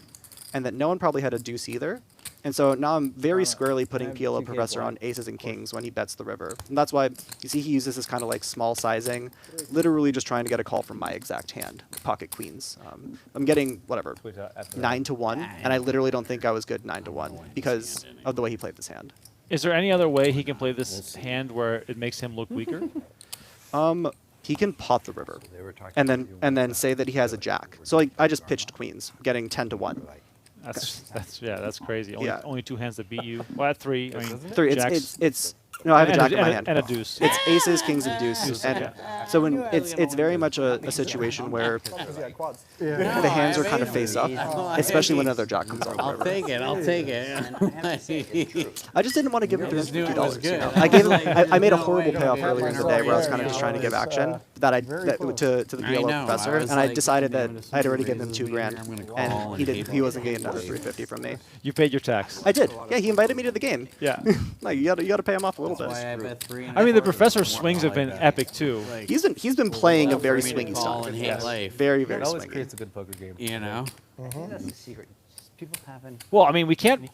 and that no one probably had a deuce either. And so now I'm very squarely putting PLO Professor on aces and kings when he bets the river. And that's why, you see, he uses this kind of like small sizing, literally just trying to get a call from my exact hand, pocket queens. I'm getting, whatever, 9-1, and I literally don't think I was good 9-1 because of the way he played this hand. Is there any other way he can play this hand where it makes him look weaker? He can pot the river and then say that he has a jack. So like, I just pitched queens, getting 10-1. That's crazy. Only 2 hands that beat you. Well, at 3. I mean, 3. It's no, I have a jack in my hand. And a deuce. It's aces, kings, and deuce. And so when it's very much a situation where the hands are kind of face up, especially when another jack comes on the river. I'll take it. I just didn't want to give him $50. You know? I made a horrible payoff earlier in the day where I was kind of just trying to give action to the PLO Professor, and I decided that I'd already given him $2,000, and he wasn't getting another $350 from me. You paid your tax. I did. Yeah, he invited me to the game. Yeah. Like, you got to pay him off a little bit. I mean, the Professor's swings have been epic too. He's been playing a very swingy style. Very, very swingy. It's a good poker game. You know. That's the secret. People haven't. Well, I mean, we can't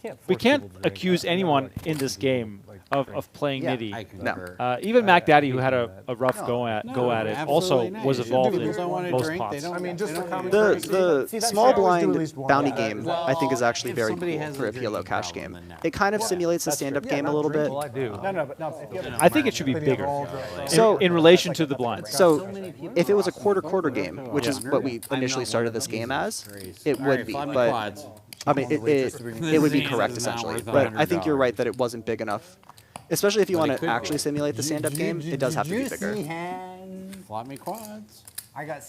accuse anyone in this game of playing Yeah, nitty. I concur. Even No. Macdaddy, who had a rough go at it, also was involved in most pots. I mean, just The small blind bounty game, I think, is actually very cool for a PLO cash game. It kind of simulates the stand-up game a little bit. No, but no. If you have I think it should be bigger So in relation to the blinds. So if it was a quarter game, which is what we initially started this game as, it would be. But I mean, it would be correct essentially. But I think you're right that it wasn't big enough. Especially if you want to actually simulate the stand-up game, it does have to be bigger. Flop me quads.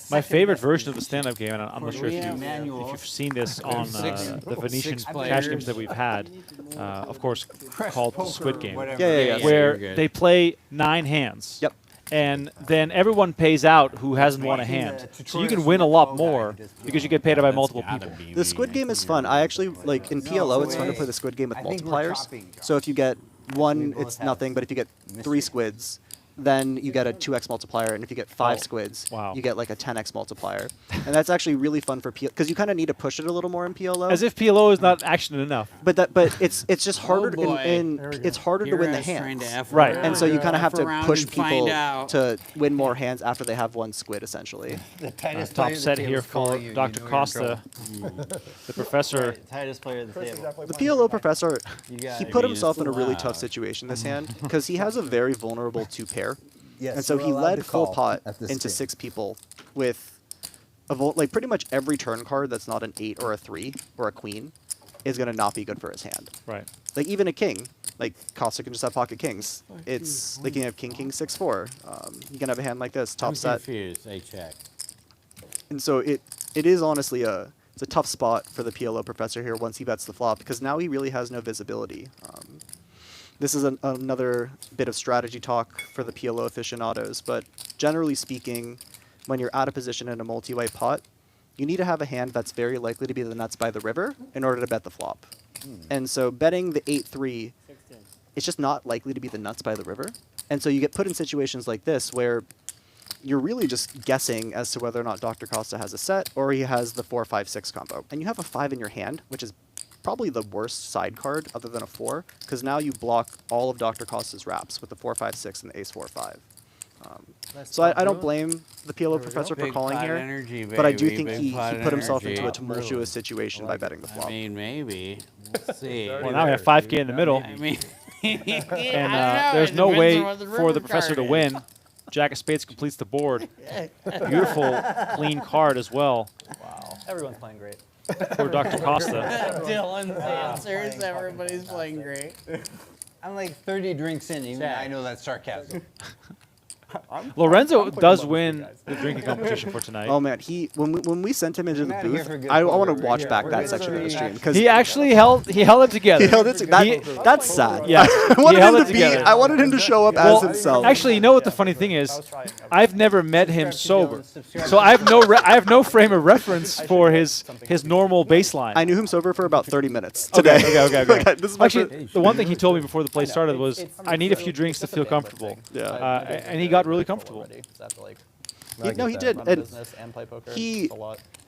My favorite version of the stand-up game, and I'm not sure if you've seen this on the Venetian cash games that we've had, of course, called the Squid Game, where they play 9 hands. Yep. And then everyone pays out who hasn't won a hand. So you can win a lot more because you get paid out by multiple people. The Squid Game is fun. I actually, like, in PLO, it's fun to play the Squid Game with multipliers. So if you get 1, it's nothing, but if you get 3 squids, then you get a 2x multiplier, and if you get 5 squids, you get like a 10x multiplier. And that's actually really fun for PLO, because you kind of need to push it a little more in PLO. As if PLO is not action enough. But it's just harder it's harder to win the hands. Right. And so you kind of have to push people to win more hands after they have 1 squid, essentially. Top set here for Dr. Costa, the professor. Tightest player at the table. The PLO professor, he put himself in a really tough situation this hand, because he has a very vulnerable 2-pair. Yes, and so we're he allowed led to full call pot at this into stage. 6 people with like pretty much every turn card that's not an 8 or a 3 or a queen is going to not be good for his hand. Right. Like even a king, like Costa can just have pocket kings. It's like you can have king 6-4. You can have a hand like this, top set. Confused. I check. And so it is honestly it's a tough spot for the PLO professor here once he bets the flop, because now he really has no visibility. This is another bit of strategy talk for the PLO aficionados, but generally speaking, when you're out of position in a multi-way pot, you need to have a hand that's very likely to be the nuts by the river in order to bet the flop. And so betting the 8-3, it's just not likely to be the nuts by the river. And so you get put in situations like this where you're really just guessing as to whether or not Dr. Costa has a set or he has the 4-5-6 combo. And you have a 5 in your hand, which is probably the worst side card other than a 4, because now you block all of Dr. Costa's wraps with the 4-5-6 and the ace-4-5. So I don't blame the PLO professor for calling here, energy, but I do baby, think big he pot put himself energy. into a tumultuous situation by betting the flop. I mean, maybe. We'll see. Well, now we have 5K in the middle. I mean, and there's no way for the professor to win. Jack of Spades completes the board. Beautiful, clean card as well. Wow. Everyone's playing great. For Dr. Costa. Dylan's answers, everybody's playing great. I'm like 30 drinks in, even I know that's sarcasm. Lorenzo does win the drinking competition for tonight. Oh man, when we sent him into the booth, I want to watch back that section of the stream because he actually held it together. He held it together. That's sad. Yeah, I wanted him to show up as himself. Actually, you know what the funny thing is? I've never met him sober, so I have no frame of reference for his normal baseline. I knew him sober for about 30 minutes today. Okay. This is my Actually, the one thing he told me before the play started was, "I need a few drinks to feel comfortable." Yeah, and he got really comfortable. No, he did. And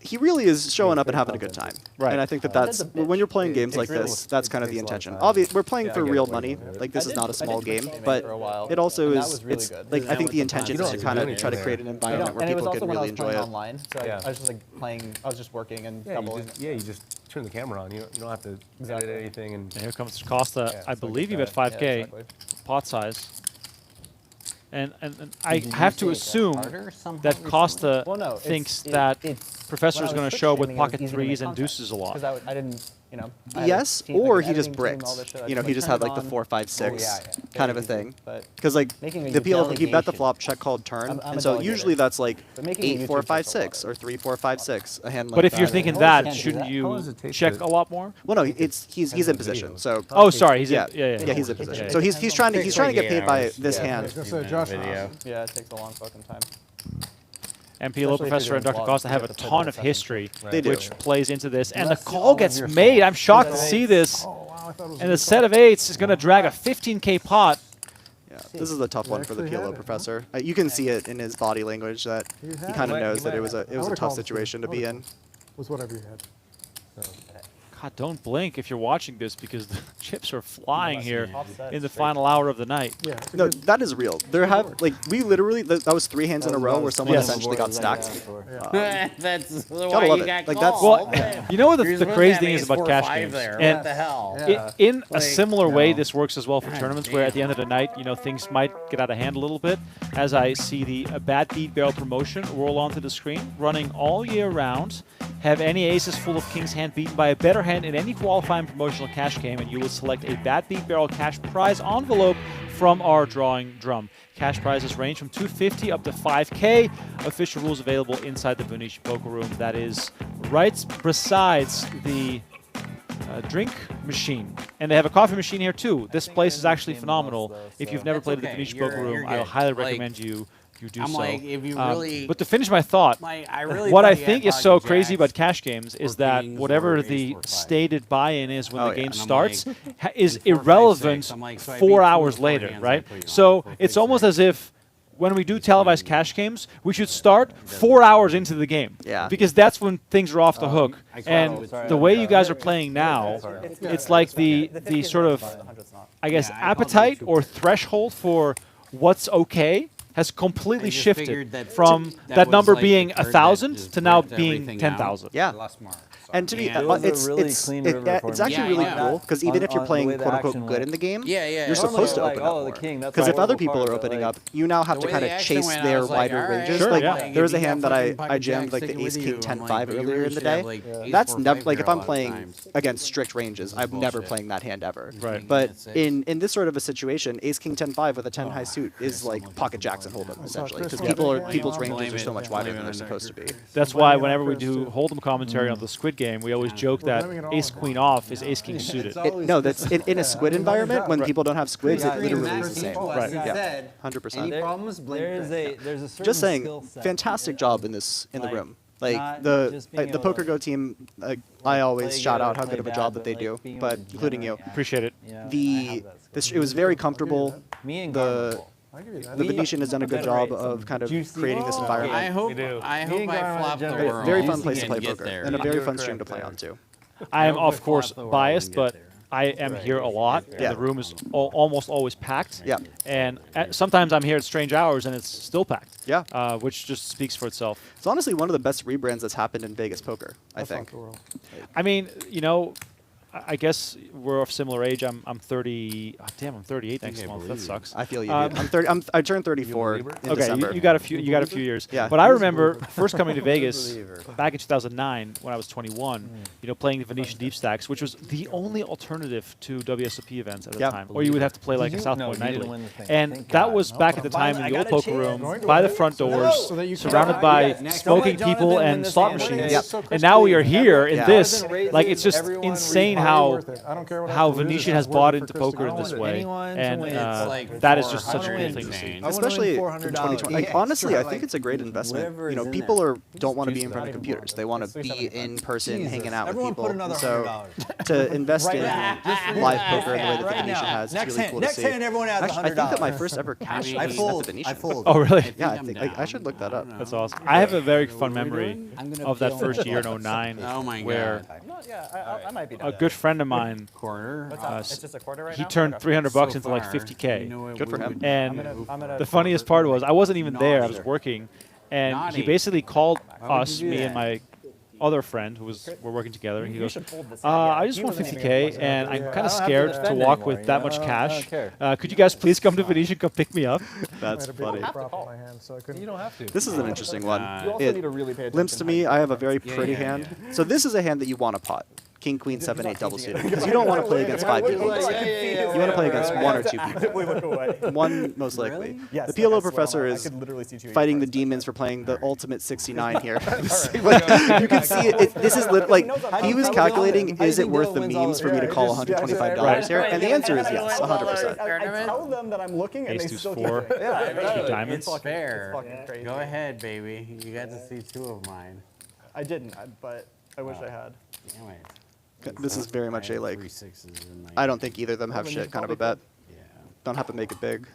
he really is showing up and having a good time. Right. And I think that's when you're playing games like this, that's kind of the intention. Obviously, we're playing for real money. Like this is not a small game, but it also is. It's like I think the intention is to kind of try to create an environment where people can really enjoy it. Online, so I was just like playing. I was just working and doubling. You just turn the camera on. You don't have to edit anything. And here comes Costa. I believe you bet 5K pot size. And I have to assume that Costa thinks that Professor is going to show with pocket 3s and deuces a lot. Because I didn't, Yes, or he just bricked. He just had like the 4-5-6 kind of a thing. Because like the PLO, he bet the flop, check called turn, and so usually that's like 8-4-5-6 or 3-4-5-6, a hand like that. But if you're thinking that, shouldn't you check a lot more? Well, no, he's in position. So sorry, he's yeah, he's in position. So he's trying to get paid by this hand. Yeah, it takes a long fucking time. And PLO Professor and Dr. Costa have a ton of history, which plays into this. And the call gets made. I'm shocked to see this. And the set of 8s is going to drag a 15K pot. Yeah, this is a tough one for the PLO Professor. You can see it in his body language that he kind of knows that it was a tough situation to be in. Was whatever you had. God, don't blink if you're watching this because the chips are flying here in the final hour of the night. Yeah, no, that is real. There have we literally that was 3 hands in a row where someone essentially got stacked. That's gotta love it. Like that's you know what the crazy thing is about cash games, and what the hell? In a similar way, this works as well for tournaments where at the end of the night, things might get out of hand a little bit. As I see the Bad Beat Barrel promotion roll onto the screen, running all year round. Have any aces full of king's hand beaten by a better hand in any qualifying promotional cash game, and you will select a Bad Beat Barrel cash prize envelope from our drawing drum. Cash prizes range from $250 up to $5K. Official rules available inside the Venetian Poker Room. That is right besides the drink machine. And they have a coffee machine here too. This place is actually phenomenal. If you've never played at the Venetian Poker Room, I highly recommend you do so. If you really, but to finish my thought, what I think is so crazy about cash games is that whatever the stated buy-in is when the game starts is irrelevant 4 hours later, right? So it's almost as if when we do televised cash games, we should start 4 hours into the game. Yeah. Because that's when things are off the hook. And the way you guys are playing now, it's like the sort of, I guess, appetite or threshold for what's okay has completely shifted from that number being 1,000 to now being 10,000. Yeah. And to me, it's actually really cool because even if you're playing quote unquote good in the game, you're supposed to open up more. Because if other people are opening up, you now have to kind of chase their wider ranges. There was a hand that I jammed like the Ace King 10-5 earlier in the day. That's never like if I'm playing against strict ranges, I'm never playing that hand ever. Right. But in this sort of a situation, Ace King 10-5 with a 10 high suit is like pocket jacks and hold'em essentially because people's ranges are so much wider than they're supposed to be. That's why whenever we do hold'em commentary on the Squid Game, we always joke that Ace Queen off is Ace King suited. No, that's in a squid environment. When people don't have squids, it literally is the same. Right. Yeah. 100%. Any problems? There's a certain Just saying, skill set. fantastic job in the room. Like the Poker Go team, I always shout out how good of a job that they do, but including you. Appreciate it. It was very comfortable. The Venetian has done a good job of kind of creating this environment. I hope I flop the world. Very fun place to play and get poker, there. and a very fun stream to play on too. I am, of course, biased, but I am here a lot. Yeah. The room is almost always packed. Yeah. And sometimes I'm here at strange hours and it's still packed. Yeah. Which just speaks for itself. It's honestly one of the best rebrands that's happened in Vegas poker, I think. I mean, I guess we're of similar age. I'm 30. Oh, damn, I'm 38 next month. That sucks. I feel you. Dude. I'm 30. I turned 34 in December. You got a few years. Yeah. But I remember first coming to Vegas back in 2009 when I was 21. Playing the Venetian Deep Stacks, which was the only alternative to WSOP events at the time. Or you would have to play like a South Point Nightly. And that was back at the time in the old poker room, by the front doors, surrounded by smoking people and slot machines. And now we are here in this. Like it's just insane how Venetian has bought into poker in this way, and that is just such a cool thing to see. Especially in 2020. Honestly, I think it's a great investment. People don't want to be in front of computers; they want to be in person, hanging out with people. And so, to invest in live poker in the way that the Venetian has, it's really cool to see. Actually, I think that my first ever cash game was at the Venetian. Oh, really? Yeah, I think I should look that up. That's awesome. I have a very fun memory of that first year in 09, where I might be a good friend of mine, he turned $300 into like $50K. Good for him. And the funniest part was I wasn't even there. I was working, and he basically called us, me and my other friend who we're working together, and he goes, I just want $50K, and I'm kind of scared to walk with that much cash. Could you guys please come to Venetian, come pick me up? That's funny. You don't have to. This is an interesting one. You also need to really pay attention. Limps to me, I have a very pretty hand. So this is a hand that you want to pot. King, Queen, 7, 8 double suited. Because you don't want to play against 5 people. You want to play against 1 or 2 people. 1 most likely. The PLO Professor is fighting the demons for playing the ultimate 69 here. You can see it. This is like he was calculating, is it worth the memes for me to call $125 here? And the answer is yes, 100%. I tell them that I'm looking, and they still four. Yeah, diamonds. It's fair. fucking crazy. Go ahead, baby. You got to see 2 of mine. I didn't, but I wish I had. Damn it. This is very much a like, I don't think either of them have shit kind of a bet. Yeah. Don't have to make it big.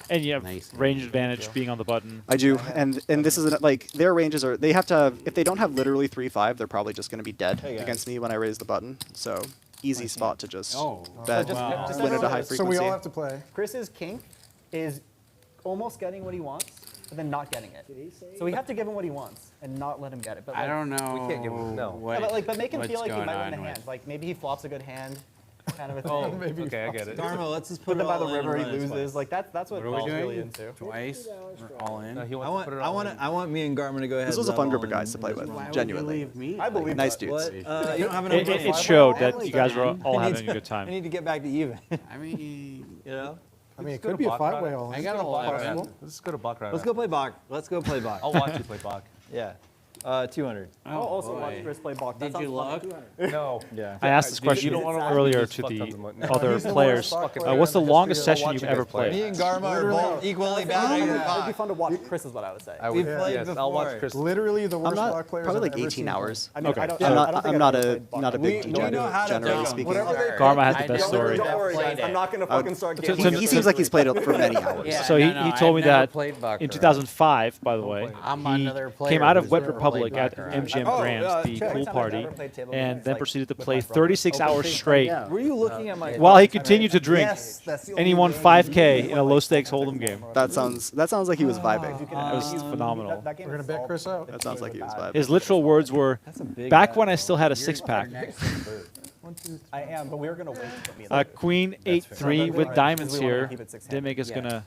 And you have Nice. range advantage being on the button. I do, and this is like their ranges are. They have to have, if they don't have literally 3-5, they're probably just going to be dead against me when I raise the button. So easy spot to just bet, just win at a high so frequency. So we all have to play. Chris's kink is almost getting what he wants, but then not getting it. So we have to give him what he wants and not let him get it. But I don't know. We can't give him what- but make him feel what's like he going might win on the with- hand. Like maybe he flops a good hand, kind of a thing. Oh, maybe. Okay, I get it. Garma, let's just Put put them by the all in river, he and run it loses. twice. Like that's what What are we Paul's doing? really into. Twice? We're all in? No, he I wants to want, put it I all want, in. I want me and Garma to go ahead. This was a and fun let group of all guys in. to play with, Why would you genuinely. leave me? I believe Nice that. dudes. What? You don't have enough. It showed that you guys were all having a good I time. need to get back to even. I mean, You know. I mean, it could be a 5-way all in. I got a lot of. Let's go to Baccarat. Let's go play Bach. Let's go play Bach. I'll watch you play Bach. Yeah. 200. I'll also boy. watch Chris play Bach. That Did you sounds fun. look? No. Yeah. I asked this question earlier to the other He's the players. worst Bach player What's the in the longest history of session you've watching ever guys play. Me played? and Garma are Literally. both equally bad at It'd be Bach. fun to watch Chris is what I would say. I We've would, played yes, I'll watch before. Chris. Literally the I'm worst not Bach players probably I've like ever 18 seen. hours. I mean, Okay. I don't, I'm I don't not. think I'm I've not ever a played Bach. not a big We teacher, know how to generally do speaking. Whatever they Garma had the don't best worry, story. Don't worry, guys. Played I'm it. not gonna fucking start So- getting. so He seems like he's played it for many hours. Yeah, So no, he no, told me I've never that played Baccarat. in 2005, by the way, I'm he another player came out of who's Wet never Republic played at Baccarat. MGM Oh, Grand, the check. pool I've party, ever played table and games, then like, proceeded to with play my brother. 36 hours straight Were you looking at my? while he continued to drink. Yes, that's the And he only won game. 5K in a low stakes hold'em game. That sounds like he was vibing. It was phenomenal. That game We're is gonna bet all- Chris out. That sounds like he was vibing. His literal words were, big back bet. when I still had a six-pack. I am, but we were gonna wait to put me in there. Queen 8-3 with diamonds We wanted to here. keep it six-handed. Dimmick is gonna.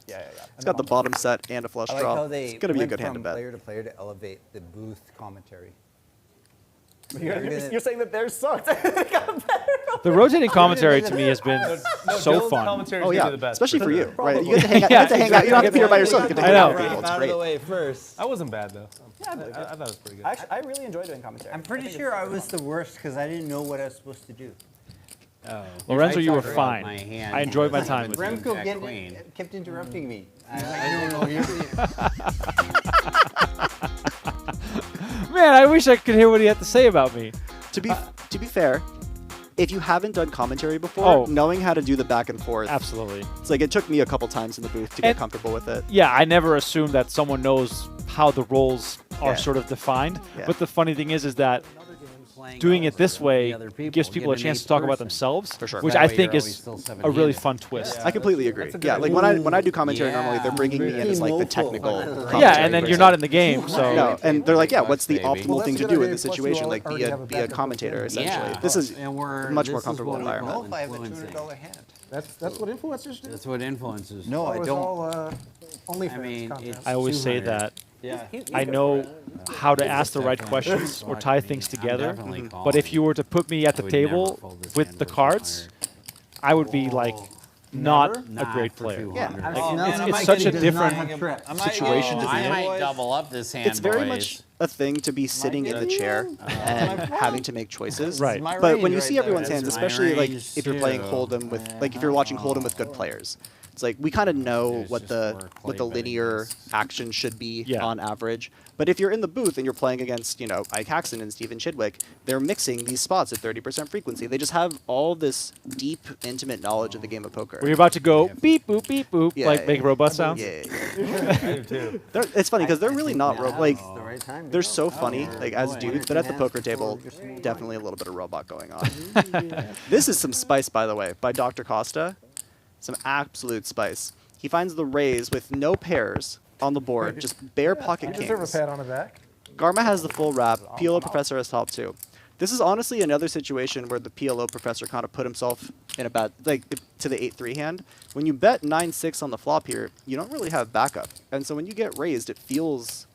He's got the bottom set and a flush I like draw. how they It's gonna be a went good hand to from bet. player to player to elevate the booth commentary. You're saying that theirs sucked. The rotating commentary to me has been so fun. Oh yeah, especially for you, right? You get to hang out. You get to hang out. You don't have to be here by yourself. You get to hang out with people. It's Out of the great. way first. I wasn't bad though. Yeah, I thought it was pretty good. Actually, I really enjoy doing commentary. I'm pretty sure I was the worst because I didn't know what I was supposed to do. Oh. Lorenzo, I you were talked about fine. my hand I enjoyed my time with with you. Remco Jack Queen. kept interrupting me. I don't know. Man, I wish I could hear what he had to say about me. To be fair, if you haven't done commentary before, Oh. knowing how to do the back and forth, Absolutely. it's like it took me a couple times in the booth to get And- comfortable with it. Yeah, I never assumed that someone knows how the roles are Yeah. sort of defined. Yeah. But the funny thing is that doing it this way gives people a chance to talk about themselves, For sure. which That I way think you're is always still a really 7-handed. fun twist. I completely agree. Yeah, like when I do commentary normally, they're bringing me in as like the technical. commentary Yeah, and then you're person. not in the game, so No, and they're like, yeah, what's the Baby. optimal Well, thing that's to a good do in idea. this Plus, you situation? all Like already have a be a backup commentator before. essentially. Yeah. This is And we're a much this more is comfortable what we environment. call If I have a influencing. $200 hand. That's what influencers do. That's what influencers. No, Oh, I it's don't. all OnlyFans I mean, content. it's I always say 200. that Yeah. I know how to ask the right definitely questions or smart. tie I things mean, I'm together. definitely But if calling. you were to put me at the I would never table fold this with hand the versus cards, I would be like not a Not great for player. 200. Like, Oh, man, I it's might such a get different situation to be I in. might double up this hand, It's very boys. much a thing to be sitting in the chair and having to make choices. Right. my But range when you right see there. everyone's hands, That's my especially like range if you're playing too. Hold'em with, like if you're watching Hold'em with good players, it's like we kind of know There's what just the more what the clay betting linear is. action should be Yeah. on average. But if you're in the booth and you're playing against, Ike Haxton and Stephen Chidwick, they're mixing these spots at 30% frequency. They just have all this deep, intimate knowledge of the game of poker. Were you about to go beep boop beep boop Yeah, like yeah, make yeah. robot sounds? Yeah, it's funny because they're really not like the right time to they're go. so funny like as dudes, but at the poker table, definitely a little bit of robot going on. This is some spice, by the way, by Dr. Costa. Some absolute spice. He finds the raise with no pairs on the board, just bare pocket You deserve a kings. pat on the back. Garma has the full wrap. PLO Professor has top two. This is honestly another situation where the PLO Professor kind of put himself in a bad, like to the 8-3 hand. When you bet 9-6 on the flop here, you don't really have backup, and so when you get raised, it feels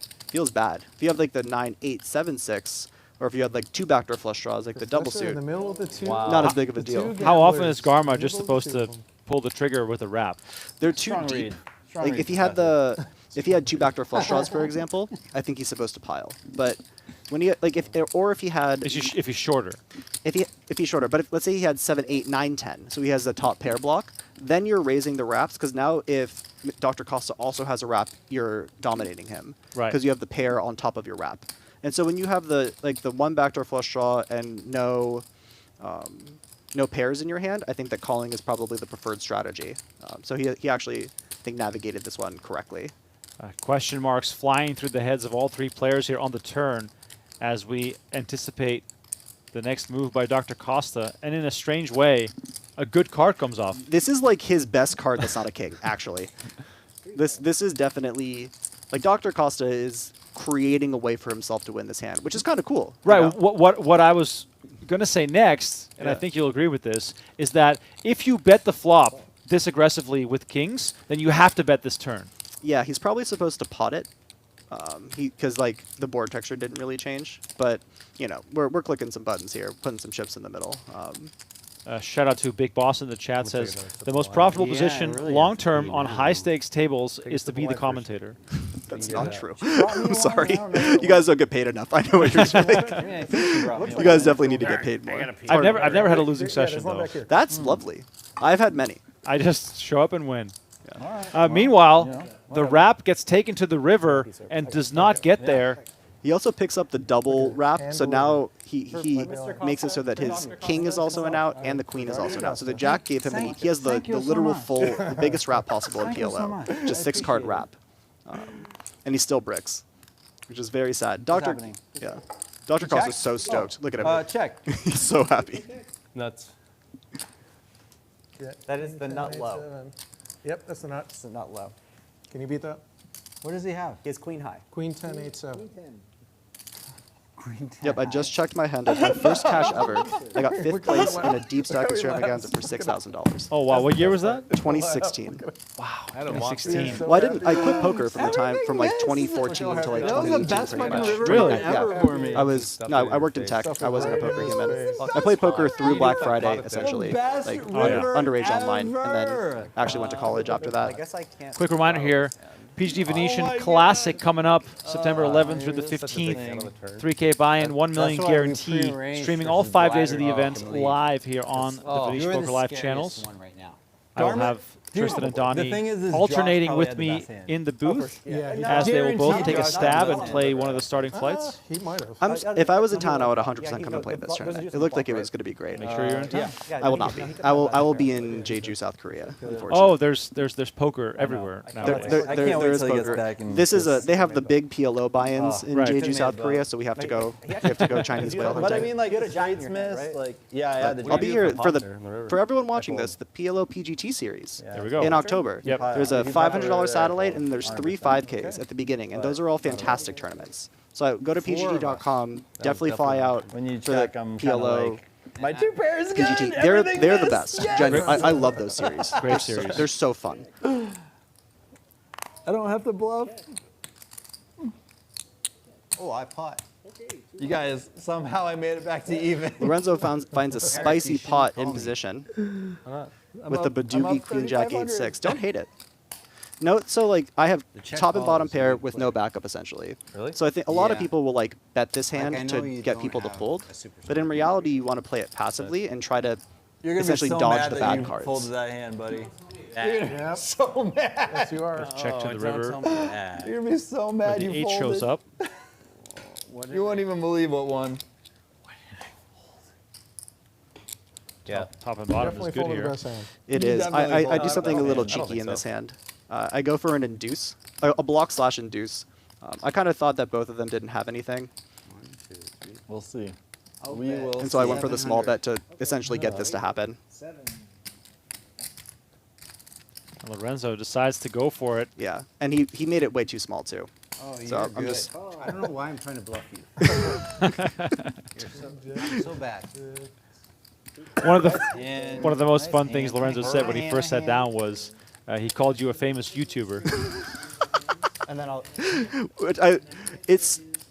bad. If you have like the 9-8-7-6, or if you had like two backdoor flush draws, like the double Professor in suit, the middle of the two. not as big of a deal. How often is gamblers. Garma just supposed to pull the trigger with a wrap? They're too Strong deep. read. Strong Like read, if he had if he had two backdoor flush draws, for example, I think he's supposed to pile. But when he if he had If he's shorter. if he's shorter, but let's say he had 7, 8, 9, 10, so he has the top pair block, then you're raising the wraps because now if Dr. Costa also has a wrap, you're dominating him, Right. Because you have the pair on top of your wrap, and so when you have the one backdoor flush draw and no pairs in your hand, I think that calling is probably the preferred strategy. So he actually think, navigated this one correctly. Question marks flying through the heads of all three players here on the turn as we anticipate the next move by Dr. Costa. And in a strange way, a good card comes off. This is like his best card that's not a king, actually. This is definitely, like, Dr. Costa is creating a way for himself to win this hand, which is kind of cool. Right. You know? What I was going to say next, and I think you'll agree with this, is that if you bet the flop this aggressively with kings, then you have to bet this turn. Yeah, he's probably supposed to pot it, because like the board texture didn't really change. But you know, we're clicking some buttons here, putting some chips in the middle. Shout out to Big Boss in the chat says the most profitable position long term on high stakes tables is to be the commentator. That's not true. I'm sorry. You guys don't get paid enough. I know what you're saying. You guys definitely need to get paid more. I've never had a losing session though. That's lovely. I've had many. I just show up and win. Meanwhile, the wrap gets taken to the river and does not get there. He also picks up the double wrap, so now he makes it so that his king is also an out and the queen is also an out. So the jack gave him, he has the literal the biggest wrap possible in PLO, just 6-card wrap. And he still bricks, which is very sad. Dr. Costa is so stoked. Look at him. Check. He's so happy. Nuts. That is the nut low. Yep, that's the nut. It's the nut low. Can you beat that? What does he have? He has queen high. Queen 10, 8, 7. Yep, I just checked my hand. It's my first cash ever. I got 5th place in a deep stack extravaganza for $6,000. Oh wow, what year was that? 2016. Wow, I 2016. Well, I quit poker from like 2014 until like 2018. That was the best fucking river Really? ever for me. I worked in tech. I wasn't a poker human. I played poker through Black Friday, essentially, like underage online, and then actually went to college after that. Quick reminder here. PGD Venetian Classic coming up September 11th through the 15th. 3K buy-in, 1 million guarantee. Streaming all 5 days of the event live here on the Venetian Poker Live channels. I will have Tristan and Donnie alternating with me in the booth as they will both take a stab and play one of the starting flights. He might have. If I was in town, I would 100% come and play this tournament. It looked like it was going to be great. Make sure you're in town. I will not be. I will be in Jeju, South Korea. Oh, there's poker everywhere now. There is poker. This is they have the big PLO buy-ins in Jeju, South Korea, so we have to go. We have to go Chinese whale hunting. But I mean, like, Giants miss, like, I'll be here for everyone watching this. The PLO PGT series. There we go. In October. Yep. There's a $500 satellite, and there's 3 5Ks at the beginning, and those are all fantastic tournaments. So go to pgd.com, definitely fly out when you for check, the I'm PLO. my 2 pairs good. PGT. They're the best. Yes. I love those series. Great series. They're so fun. I don't have to bluff. Oh, I pot. You guys, somehow I made it back to even. Lorenzo finds a spicy pot in position with the Badugi Queen Jack 8-6. Don't hate it. No, so like I have top and bottom pair with no backup essentially. Really? So I think a lot of people will like bet this hand to get people to fold, but in reality you want to play it passively and try to essentially dodge the bad cards. Folded that hand, buddy. Yeah. So mad. Yes, you are. Check to the river. You're gonna be so mad. The You 8 shows folded. up. You won't even believe what won. Yeah, top and bottom is good here. It is. I do something a little cheeky in this hand. I go for an induce, a block/induce. I kind of thought that both of them didn't have anything. We'll see. We will. And so I went for the small bet to essentially get this to happen. And Lorenzo decides to go for it. Yeah, and he made it way too small too. Oh, so you're I'm good. just. I don't know why I'm trying to bluff you. You're so bad. One of the most fun things Lorenzo said when he first sat down was he called you a famous YouTuber. And then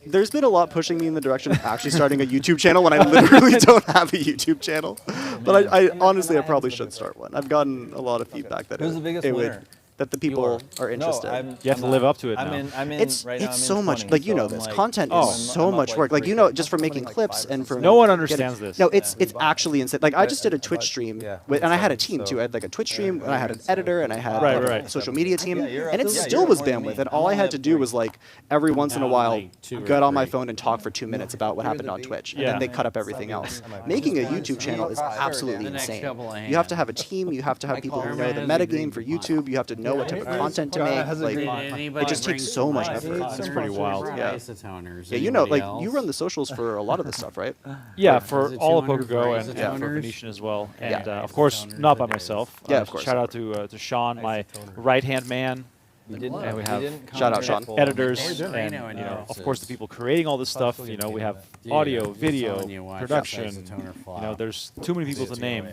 there's been a lot pushing me in the direction of actually starting a YouTube channel when I literally don't have a YouTube channel. But I honestly probably should start one. I've gotten a lot of feedback that Who's the biggest winner? that the people are interested. No, you have to live up to it now. It's so much, like, you know, this content is so much work. Like, you know, just from making clips and from no one understands this. No, it's actually insane. Like, I just did a Twitch stream, and I had a team too. I had like a Twitch stream, and I had an editor, and I had a social media team, and it still was bandwidth. And all I had to do was like every once in a while get on my phone and talk for 2 minutes about what happened on Twitch, and then they cut up everything else. Making a YouTube channel is absolutely insane. You have to have a team. You have to have people who know the metagame for YouTube. You have to know what type of content to make. Like, it just takes so much effort. It's pretty wild. Yeah. Yeah, you know, like you run the socials for a lot of this stuff, right? Yeah, for all of PokerGo and for Venetian as well. And of course, not by myself. Yeah, of course. Shout out to Sean, my right-hand man. And we have shout out Sean, editors, and of course the people creating all this stuff. You know, we have audio, video, production. You know, there's too many people to name.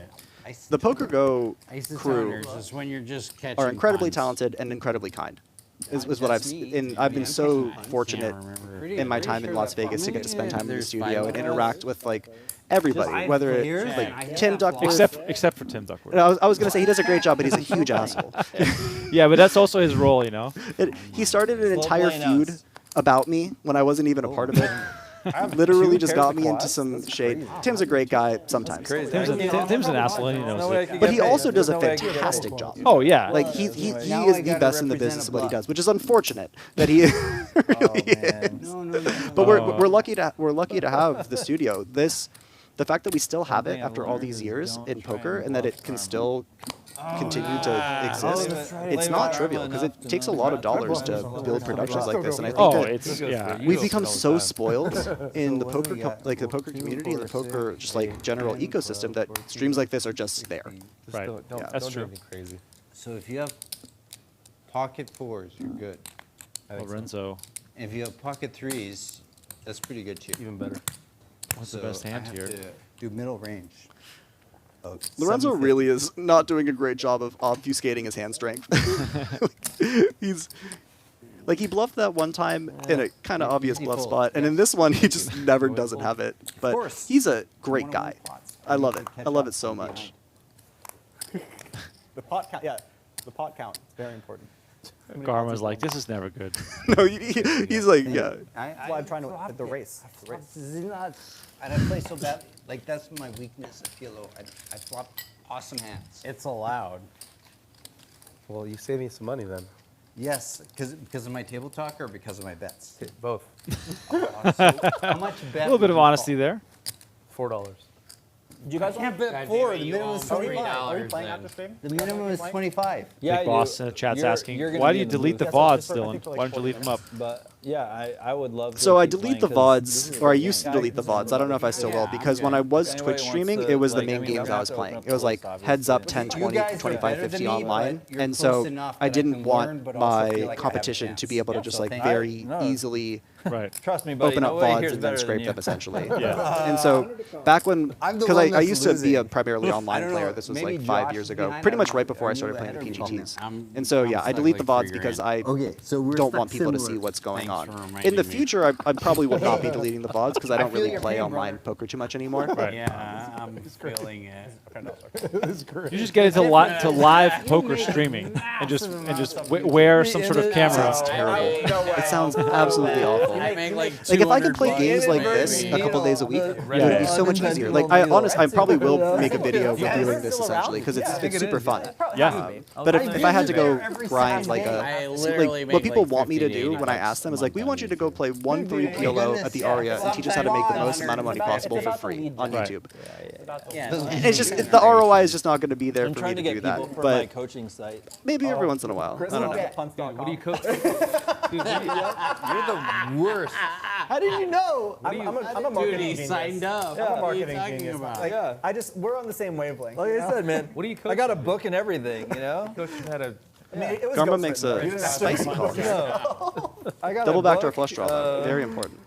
The PokerGo crew is when you're just catching are incredibly puns. talented and incredibly kind. Is what I've seen. I've been so fortunate in my time in Las Vegas to get to spend time in the studio and interact with like everybody, whether it's like Tim Duckworth. Except for Tim Duckworth. I was gonna say he does a great job, but he's a huge asshole. Yeah, but that's also his role, you know. He started an entire feud about me when I wasn't even a part of it. Literally just got me into some shade. Tim's a great guy sometimes. Tim's an asshole, and he knows it. But he also does a fantastic job. Oh yeah, like he is the best in the business of what he does, which is unfortunate that he really is. But we're lucky to have the studio. The fact that we still have it after all these years in poker, and that it can still continue to exist, it's not trivial because it takes a lot of dollars to build productions like this. And I think we've become so spoiled in the poker, the poker community and the poker just like general ecosystem that streams like this are just there. Right. Yeah, that's true. So if you have pocket fours, you're good. Lorenzo. If you have pocket threes, that's pretty good too. Even better. What's the best hand here? Do middle range. Lorenzo really is not doing a great job of obfuscating his hand strength. He's like he bluffed that one time in a kind of obvious bluff spot, and in this one he just never doesn't have it. But he's a great guy. I love it. I love it so much. The pot count, the pot count is very important. Garma's like, this is never good. No, he's like, yeah. That's why I'm trying to the race. And I play so bad. Like that's my weakness at PLO. I flop awesome hands. It's allowed. Well, you save me some money then. Yes, because of my table talk or because of my bets? Both. How much bet? A little bit of honesty there. $4. You guys can't bet 4. The minimum is 25. Are you playing after stream? The minimum is 25. Yeah, Big Boss in the chat's asking, why do you delete the VODs, Dylan? Why don't you leave them up? But yeah, I would love to. So I delete the VODs, or I used to delete the VODs. I don't know if I still will, because when I was Twitch streaming, it was the main games I was playing. It was like heads up 10, 20, 25, 50 online. And so I didn't want my competition to be able to just like very easily Trust me, buddy, open up nobody VODs here's and then better scrape than them you. essentially. And so back when, because I used to be a primarily online player, this was like 5 years ago, pretty much right before I started playing the PGTs. And so yeah, I delete the VODs because I don't want people to see what's going on. In the future, I probably will not be deleting the VODs because I don't really play online poker too much anymore. Yeah, I'm feeling it. You just get into live poker streaming and just wear some sort of camera. Sounds terrible. It sounds absolutely awful. Like if I could play games like this a couple days a week, it would be so much easier. Like I probably will make a video reviewing this essentially because it's super fun. Yeah. But if I had to go grind like what people want me to do when I ask them is like, we want you to go play 1-3 PLO at the Aria and teach us how to make the most amount of money possible for free on YouTube. And it's just the ROI is just not going to be there for me to do that. But coaching site. Maybe every once in a while. I don't know. What do you coach? You're the worst. How did you know? I'm a marketing Dude, he genius. signed up. I'm a What are you marketing talking genius. about? Like, we're on the same wavelength. Like I said, man, what do you coach? I got a book and everything, you know? Coach had a. I mean, it was Garma Ghost makes written, a right? spicy call. No. I got Double a backdoor book, flush draw. Very important.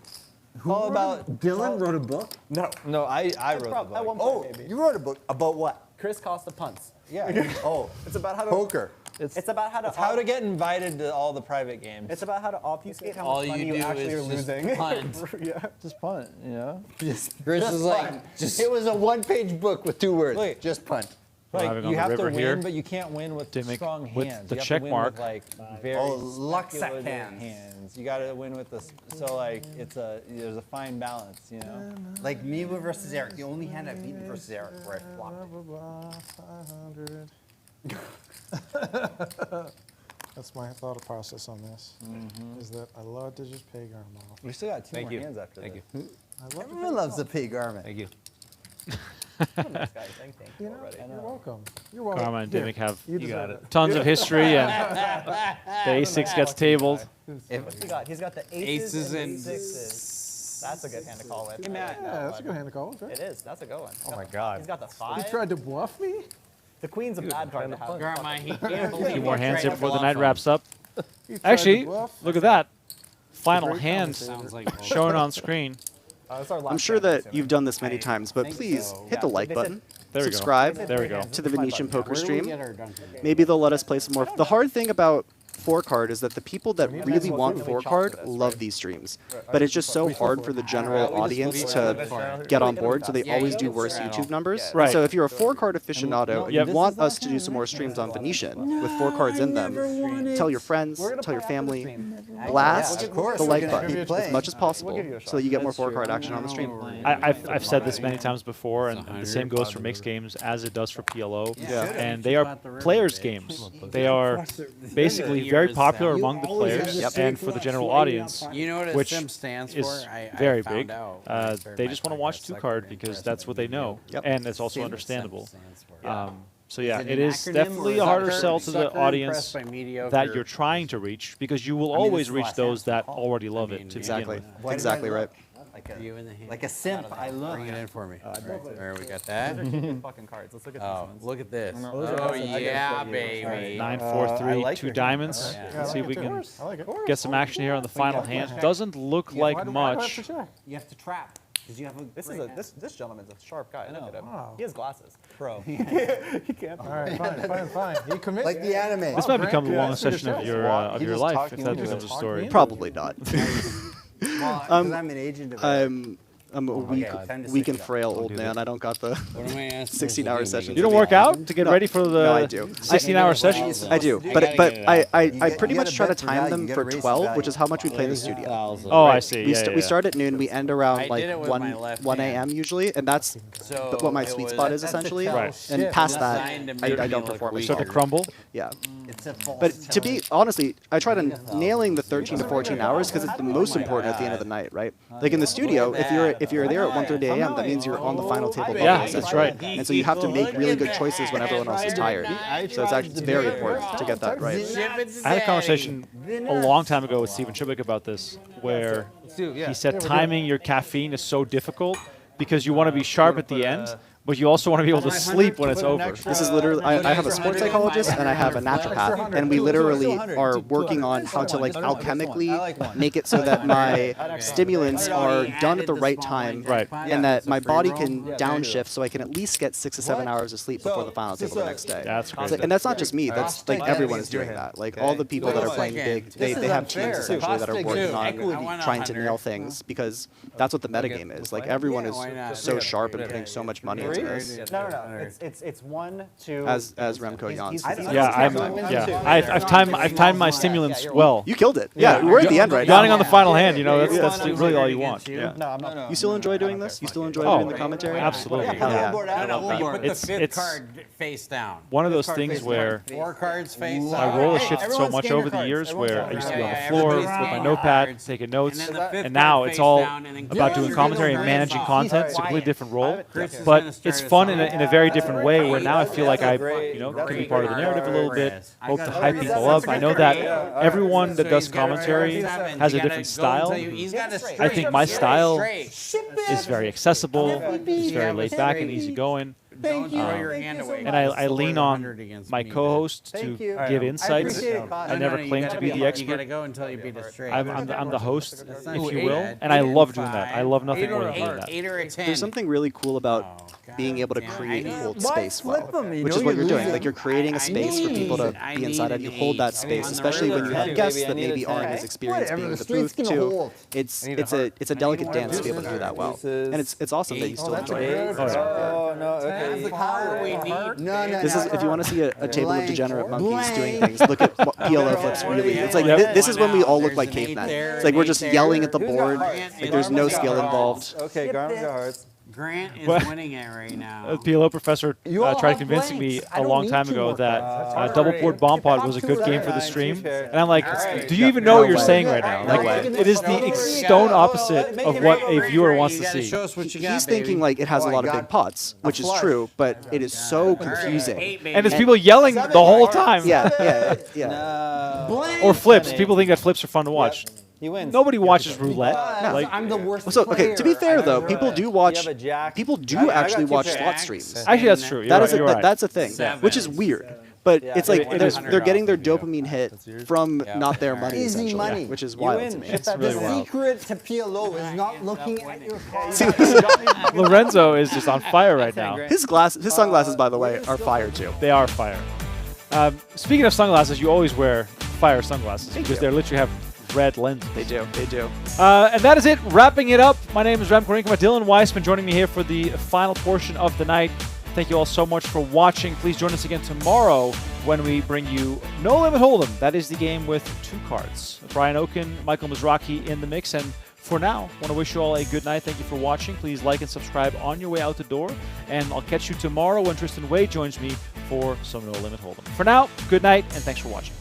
All about Dylan wrote a book? No, I wrote the book. At one point, maybe. You wrote a book about what? Chris Costa punts. Yeah. It's about how to Poker. It's about how to how to get invited to all the private games. It's about how to obfuscate how All much money you you do actually are is just losing. punt. Yeah. Just punt, you know? Chris is like, it was a 1-page book with 2 words. Look. Just punt. Like Driving on you the have to river win, here. but you can't win with Dimmick strong with hands. the You have check to win mark. with like very luck sack speculative hands. You got to win with the so like there's a fine balance, you know. Like me versus Eric. The only hand I've beaten versus Eric where I flopped. That's my thought process on this. Is that I love to just pay Garma off. We still got two more hands after Thank this. you. Everyone loves to pay Garma. Thank you. Nice guy. Thank you already. You're welcome. You're welcome. Garma and Here, Dimmick have you deserve it. tons of history, and the A6 gets tabled. What's he got? He's got the aces and sixes. That's a good hand to call with. Yeah, that's a good hand to call with. Right? It is. That's a good one. Oh my God. He's got the five. He tried to bluff me? The queen's a bad card to have. Garma, he can't A believe few more he hands tried here to before the bluff night him. wraps up. He tried to Actually, bluff. look at that. Final great hand Sounds like shown on screen. That's our last I'm sure hand, that assuming. you've done this many times, but please so. hit the like They said- button. There we go. Subscribe There we go. to the Venetian Poker Where do we stream. get our Dunkin' Donuts? Maybe they'll let us play some more. The hard thing about 4-card is that the people that really want 4-card love these streams. But it's just so hard for the general audience to get on board, so they always do worse YouTube numbers. Right. So if you're a 4-card aficionado and you want us to do some more streams on Venetian with 4 cards in them, tell your friends, tell your family, blast Of course, the we're like gonna button keep as playing. much as possible so that you get more 4-card action on the stream. I've said this many times before, and the same goes for mixed games as it does for PLO. Yeah. And they are players' games. They are basically very popular among the players and for the general audience, You know what a which sim stands is for? I very found big. out when I started They my just want to podcast watch second 2-card grade. because that's what they know, Yep. and it's also Sim understandable. stands for. So yeah, Is it it an is acronym, definitely or a harder sucker- sell to the sucker audience impressed by mediocre? that you're trying to reach, because you will I mean, always this is reach last those hand that already love it to Exactly. begin with. Exactly right. You in the hand. Like a simp. I love Bring it it. in for me. There, we got that. Fucking cards. Let's look at Oh, these ones. look at this. those are Oh, awesome. I yeah, gotta put you. baby. 9, 4, 3, like 2 your diamonds. Yeah. Let's see if we can I like it. get some action here on the final hand. Doesn't look like much. You have to trap. Because you have a This is great a this gentleman's a sharp guy. Look at him. Wow. He has glasses. Pro. He can't. All right, fine. He commits. Like the anime. This might become the Grant, longest session of your life if that becomes a story. Probably not. Because I'm an agent of I'm a weak, God. weak and frail old man. I don't got the What am I asking? 16-hour sessions. You don't work out to get ready for No, I the do. 16-hour sessions? I do, but I pretty much try to time them for 12, which is how much we play in the studio. Oh, I see. We start at noon. We end around I like did it with 1 my left 1 hand. a.m. usually, and that's So what my it sweet was- spot is that's a essentially. tell. Right. And Shit, past was that, assigned to I make me don't look perform as Start to hard. crumble. Yeah. It's a false But to be honestly, I try to nailing the 13 to 14 hours because it's the most important at the end of the night, right? Like in the studio, if you're there at 1:30 a.m., that means you're on the final table. Yeah, that's right. And so you have to make really good choices when everyone else is tired. So it's very important to get that right. I had a conversation a long time ago with Steven Chubbuck about this, where he said timing your caffeine is so difficult because you want to be sharp at the end, but you also want to be able to sleep when it's over. This is literally, I have a sports psychologist and I have a naturopath, and we literally are working on how to like alchemically make it so that my stimulants are done at the right time, Right. and that my body can downshift so I can at least get 6 to 7 hours of sleep before the final table the next day. That's great. And that's not just me, that's like everyone is doing that. Like all the people that are playing big, they have teams essentially that are working on trying to nail things, because that's what the metagame is. Like everyone is so sharp and putting so much money into this. No. It's 1, 2. As Remco yawns. I've timed my stimulants well. You killed it. Yeah, we're at the end right now. Yawning on the final hand, that's really all you want. Yeah. No, I'm not. You still enjoy doing this? You still enjoy doing the commentary? Absolutely. Hell yeah. No, but you put the It's- fifth it's card face down. one of those things where 4 cards face down. my role has shifted so much over the years, where I used to be on the floor with my notepad, taking notes, and now it's all about doing commentary and managing content. It's a completely different role, but it's fun in a very different way, where now I feel like I can be part of the narrative a little bit, hope to hype people up. I know that everyone that does commentary has a different style. I think my style is very accessible, it's very laid back and easygoing. Don't throw your hand away. And I lean on my co-host to you. give insights. I never claim to be the You expert. gotta go until you beat a straight. I'm the host, That's not if you eight. will, and I love doing that. I love nothing more than doing that. 8 or a 10. There's something really cool about being able to create and hold space well, flip 'em? You which know is what you're you're doing. losing. Like you're creating a space for people to be inside and you hold that space, especially when you have guests that maybe aren't as experienced being in the booth too. It's a delicate dance to be able to do that well, and it's awesome that you still enjoy it. Oh, no, okay. the power we need. No. This is if you want to see a table of degenerate monkeys doing things. Look at what PLO flips really. It's like this is when we all look like cavemen. It's like we're just yelling at the board. Like there's no skill involved. Okay, Garma got hearts. Grant is Well, winning it right now. PLO Professor all tried have convincing me blanks. I a don't long need time two ago more that cards. double port bomb pod was a good game for the stream, and I'm like, do you even know No what you're way. saying right now? No Like, way. it is the stone opposite of what a viewer wants to see. Show us what you got, He's thinking like it has a lot of big pots, which is true, but it is so confusing. And there's people yelling the whole time. Yeah. Or flips. People think that flips are fun to watch. He wins. Nobody watches roulette. Like, I'm the worst So okay, to be fair though, Right. people do You watch. have a jack. People do I got actually two watch jacks. slot streams. Actually, that's true. That's a thing, Seven. which is weird. But it's like it is they're getting their dopamine hit from not their money, Easy essentially, money. which is You wild win. to me. It's The really wild. secret to PLO is not looking at your cards. Lorenzo is just on fire right now. His sunglasses, by the way, are fire too. They are fire. Speaking of sunglasses, you always wear fire sunglasses because they literally have red lenses. They do. They do. And that is it. Wrapping it up. My name is Rem Korinkova. Dylan Weisman joining me here for the final portion of the night. Thank you all so much for watching. Please join us again tomorrow when we bring you No Limit Hold'em. That is the game with 2 cards. Brian Oken, Michael Mizrachi in the mix. And for now, I want to wish you all a good night. Thank you for watching. Please like and subscribe on your way out the door. And I'll catch you tomorrow when Tristan Wade joins me for some No Limit Hold'em. For now, good night, and thanks for watching.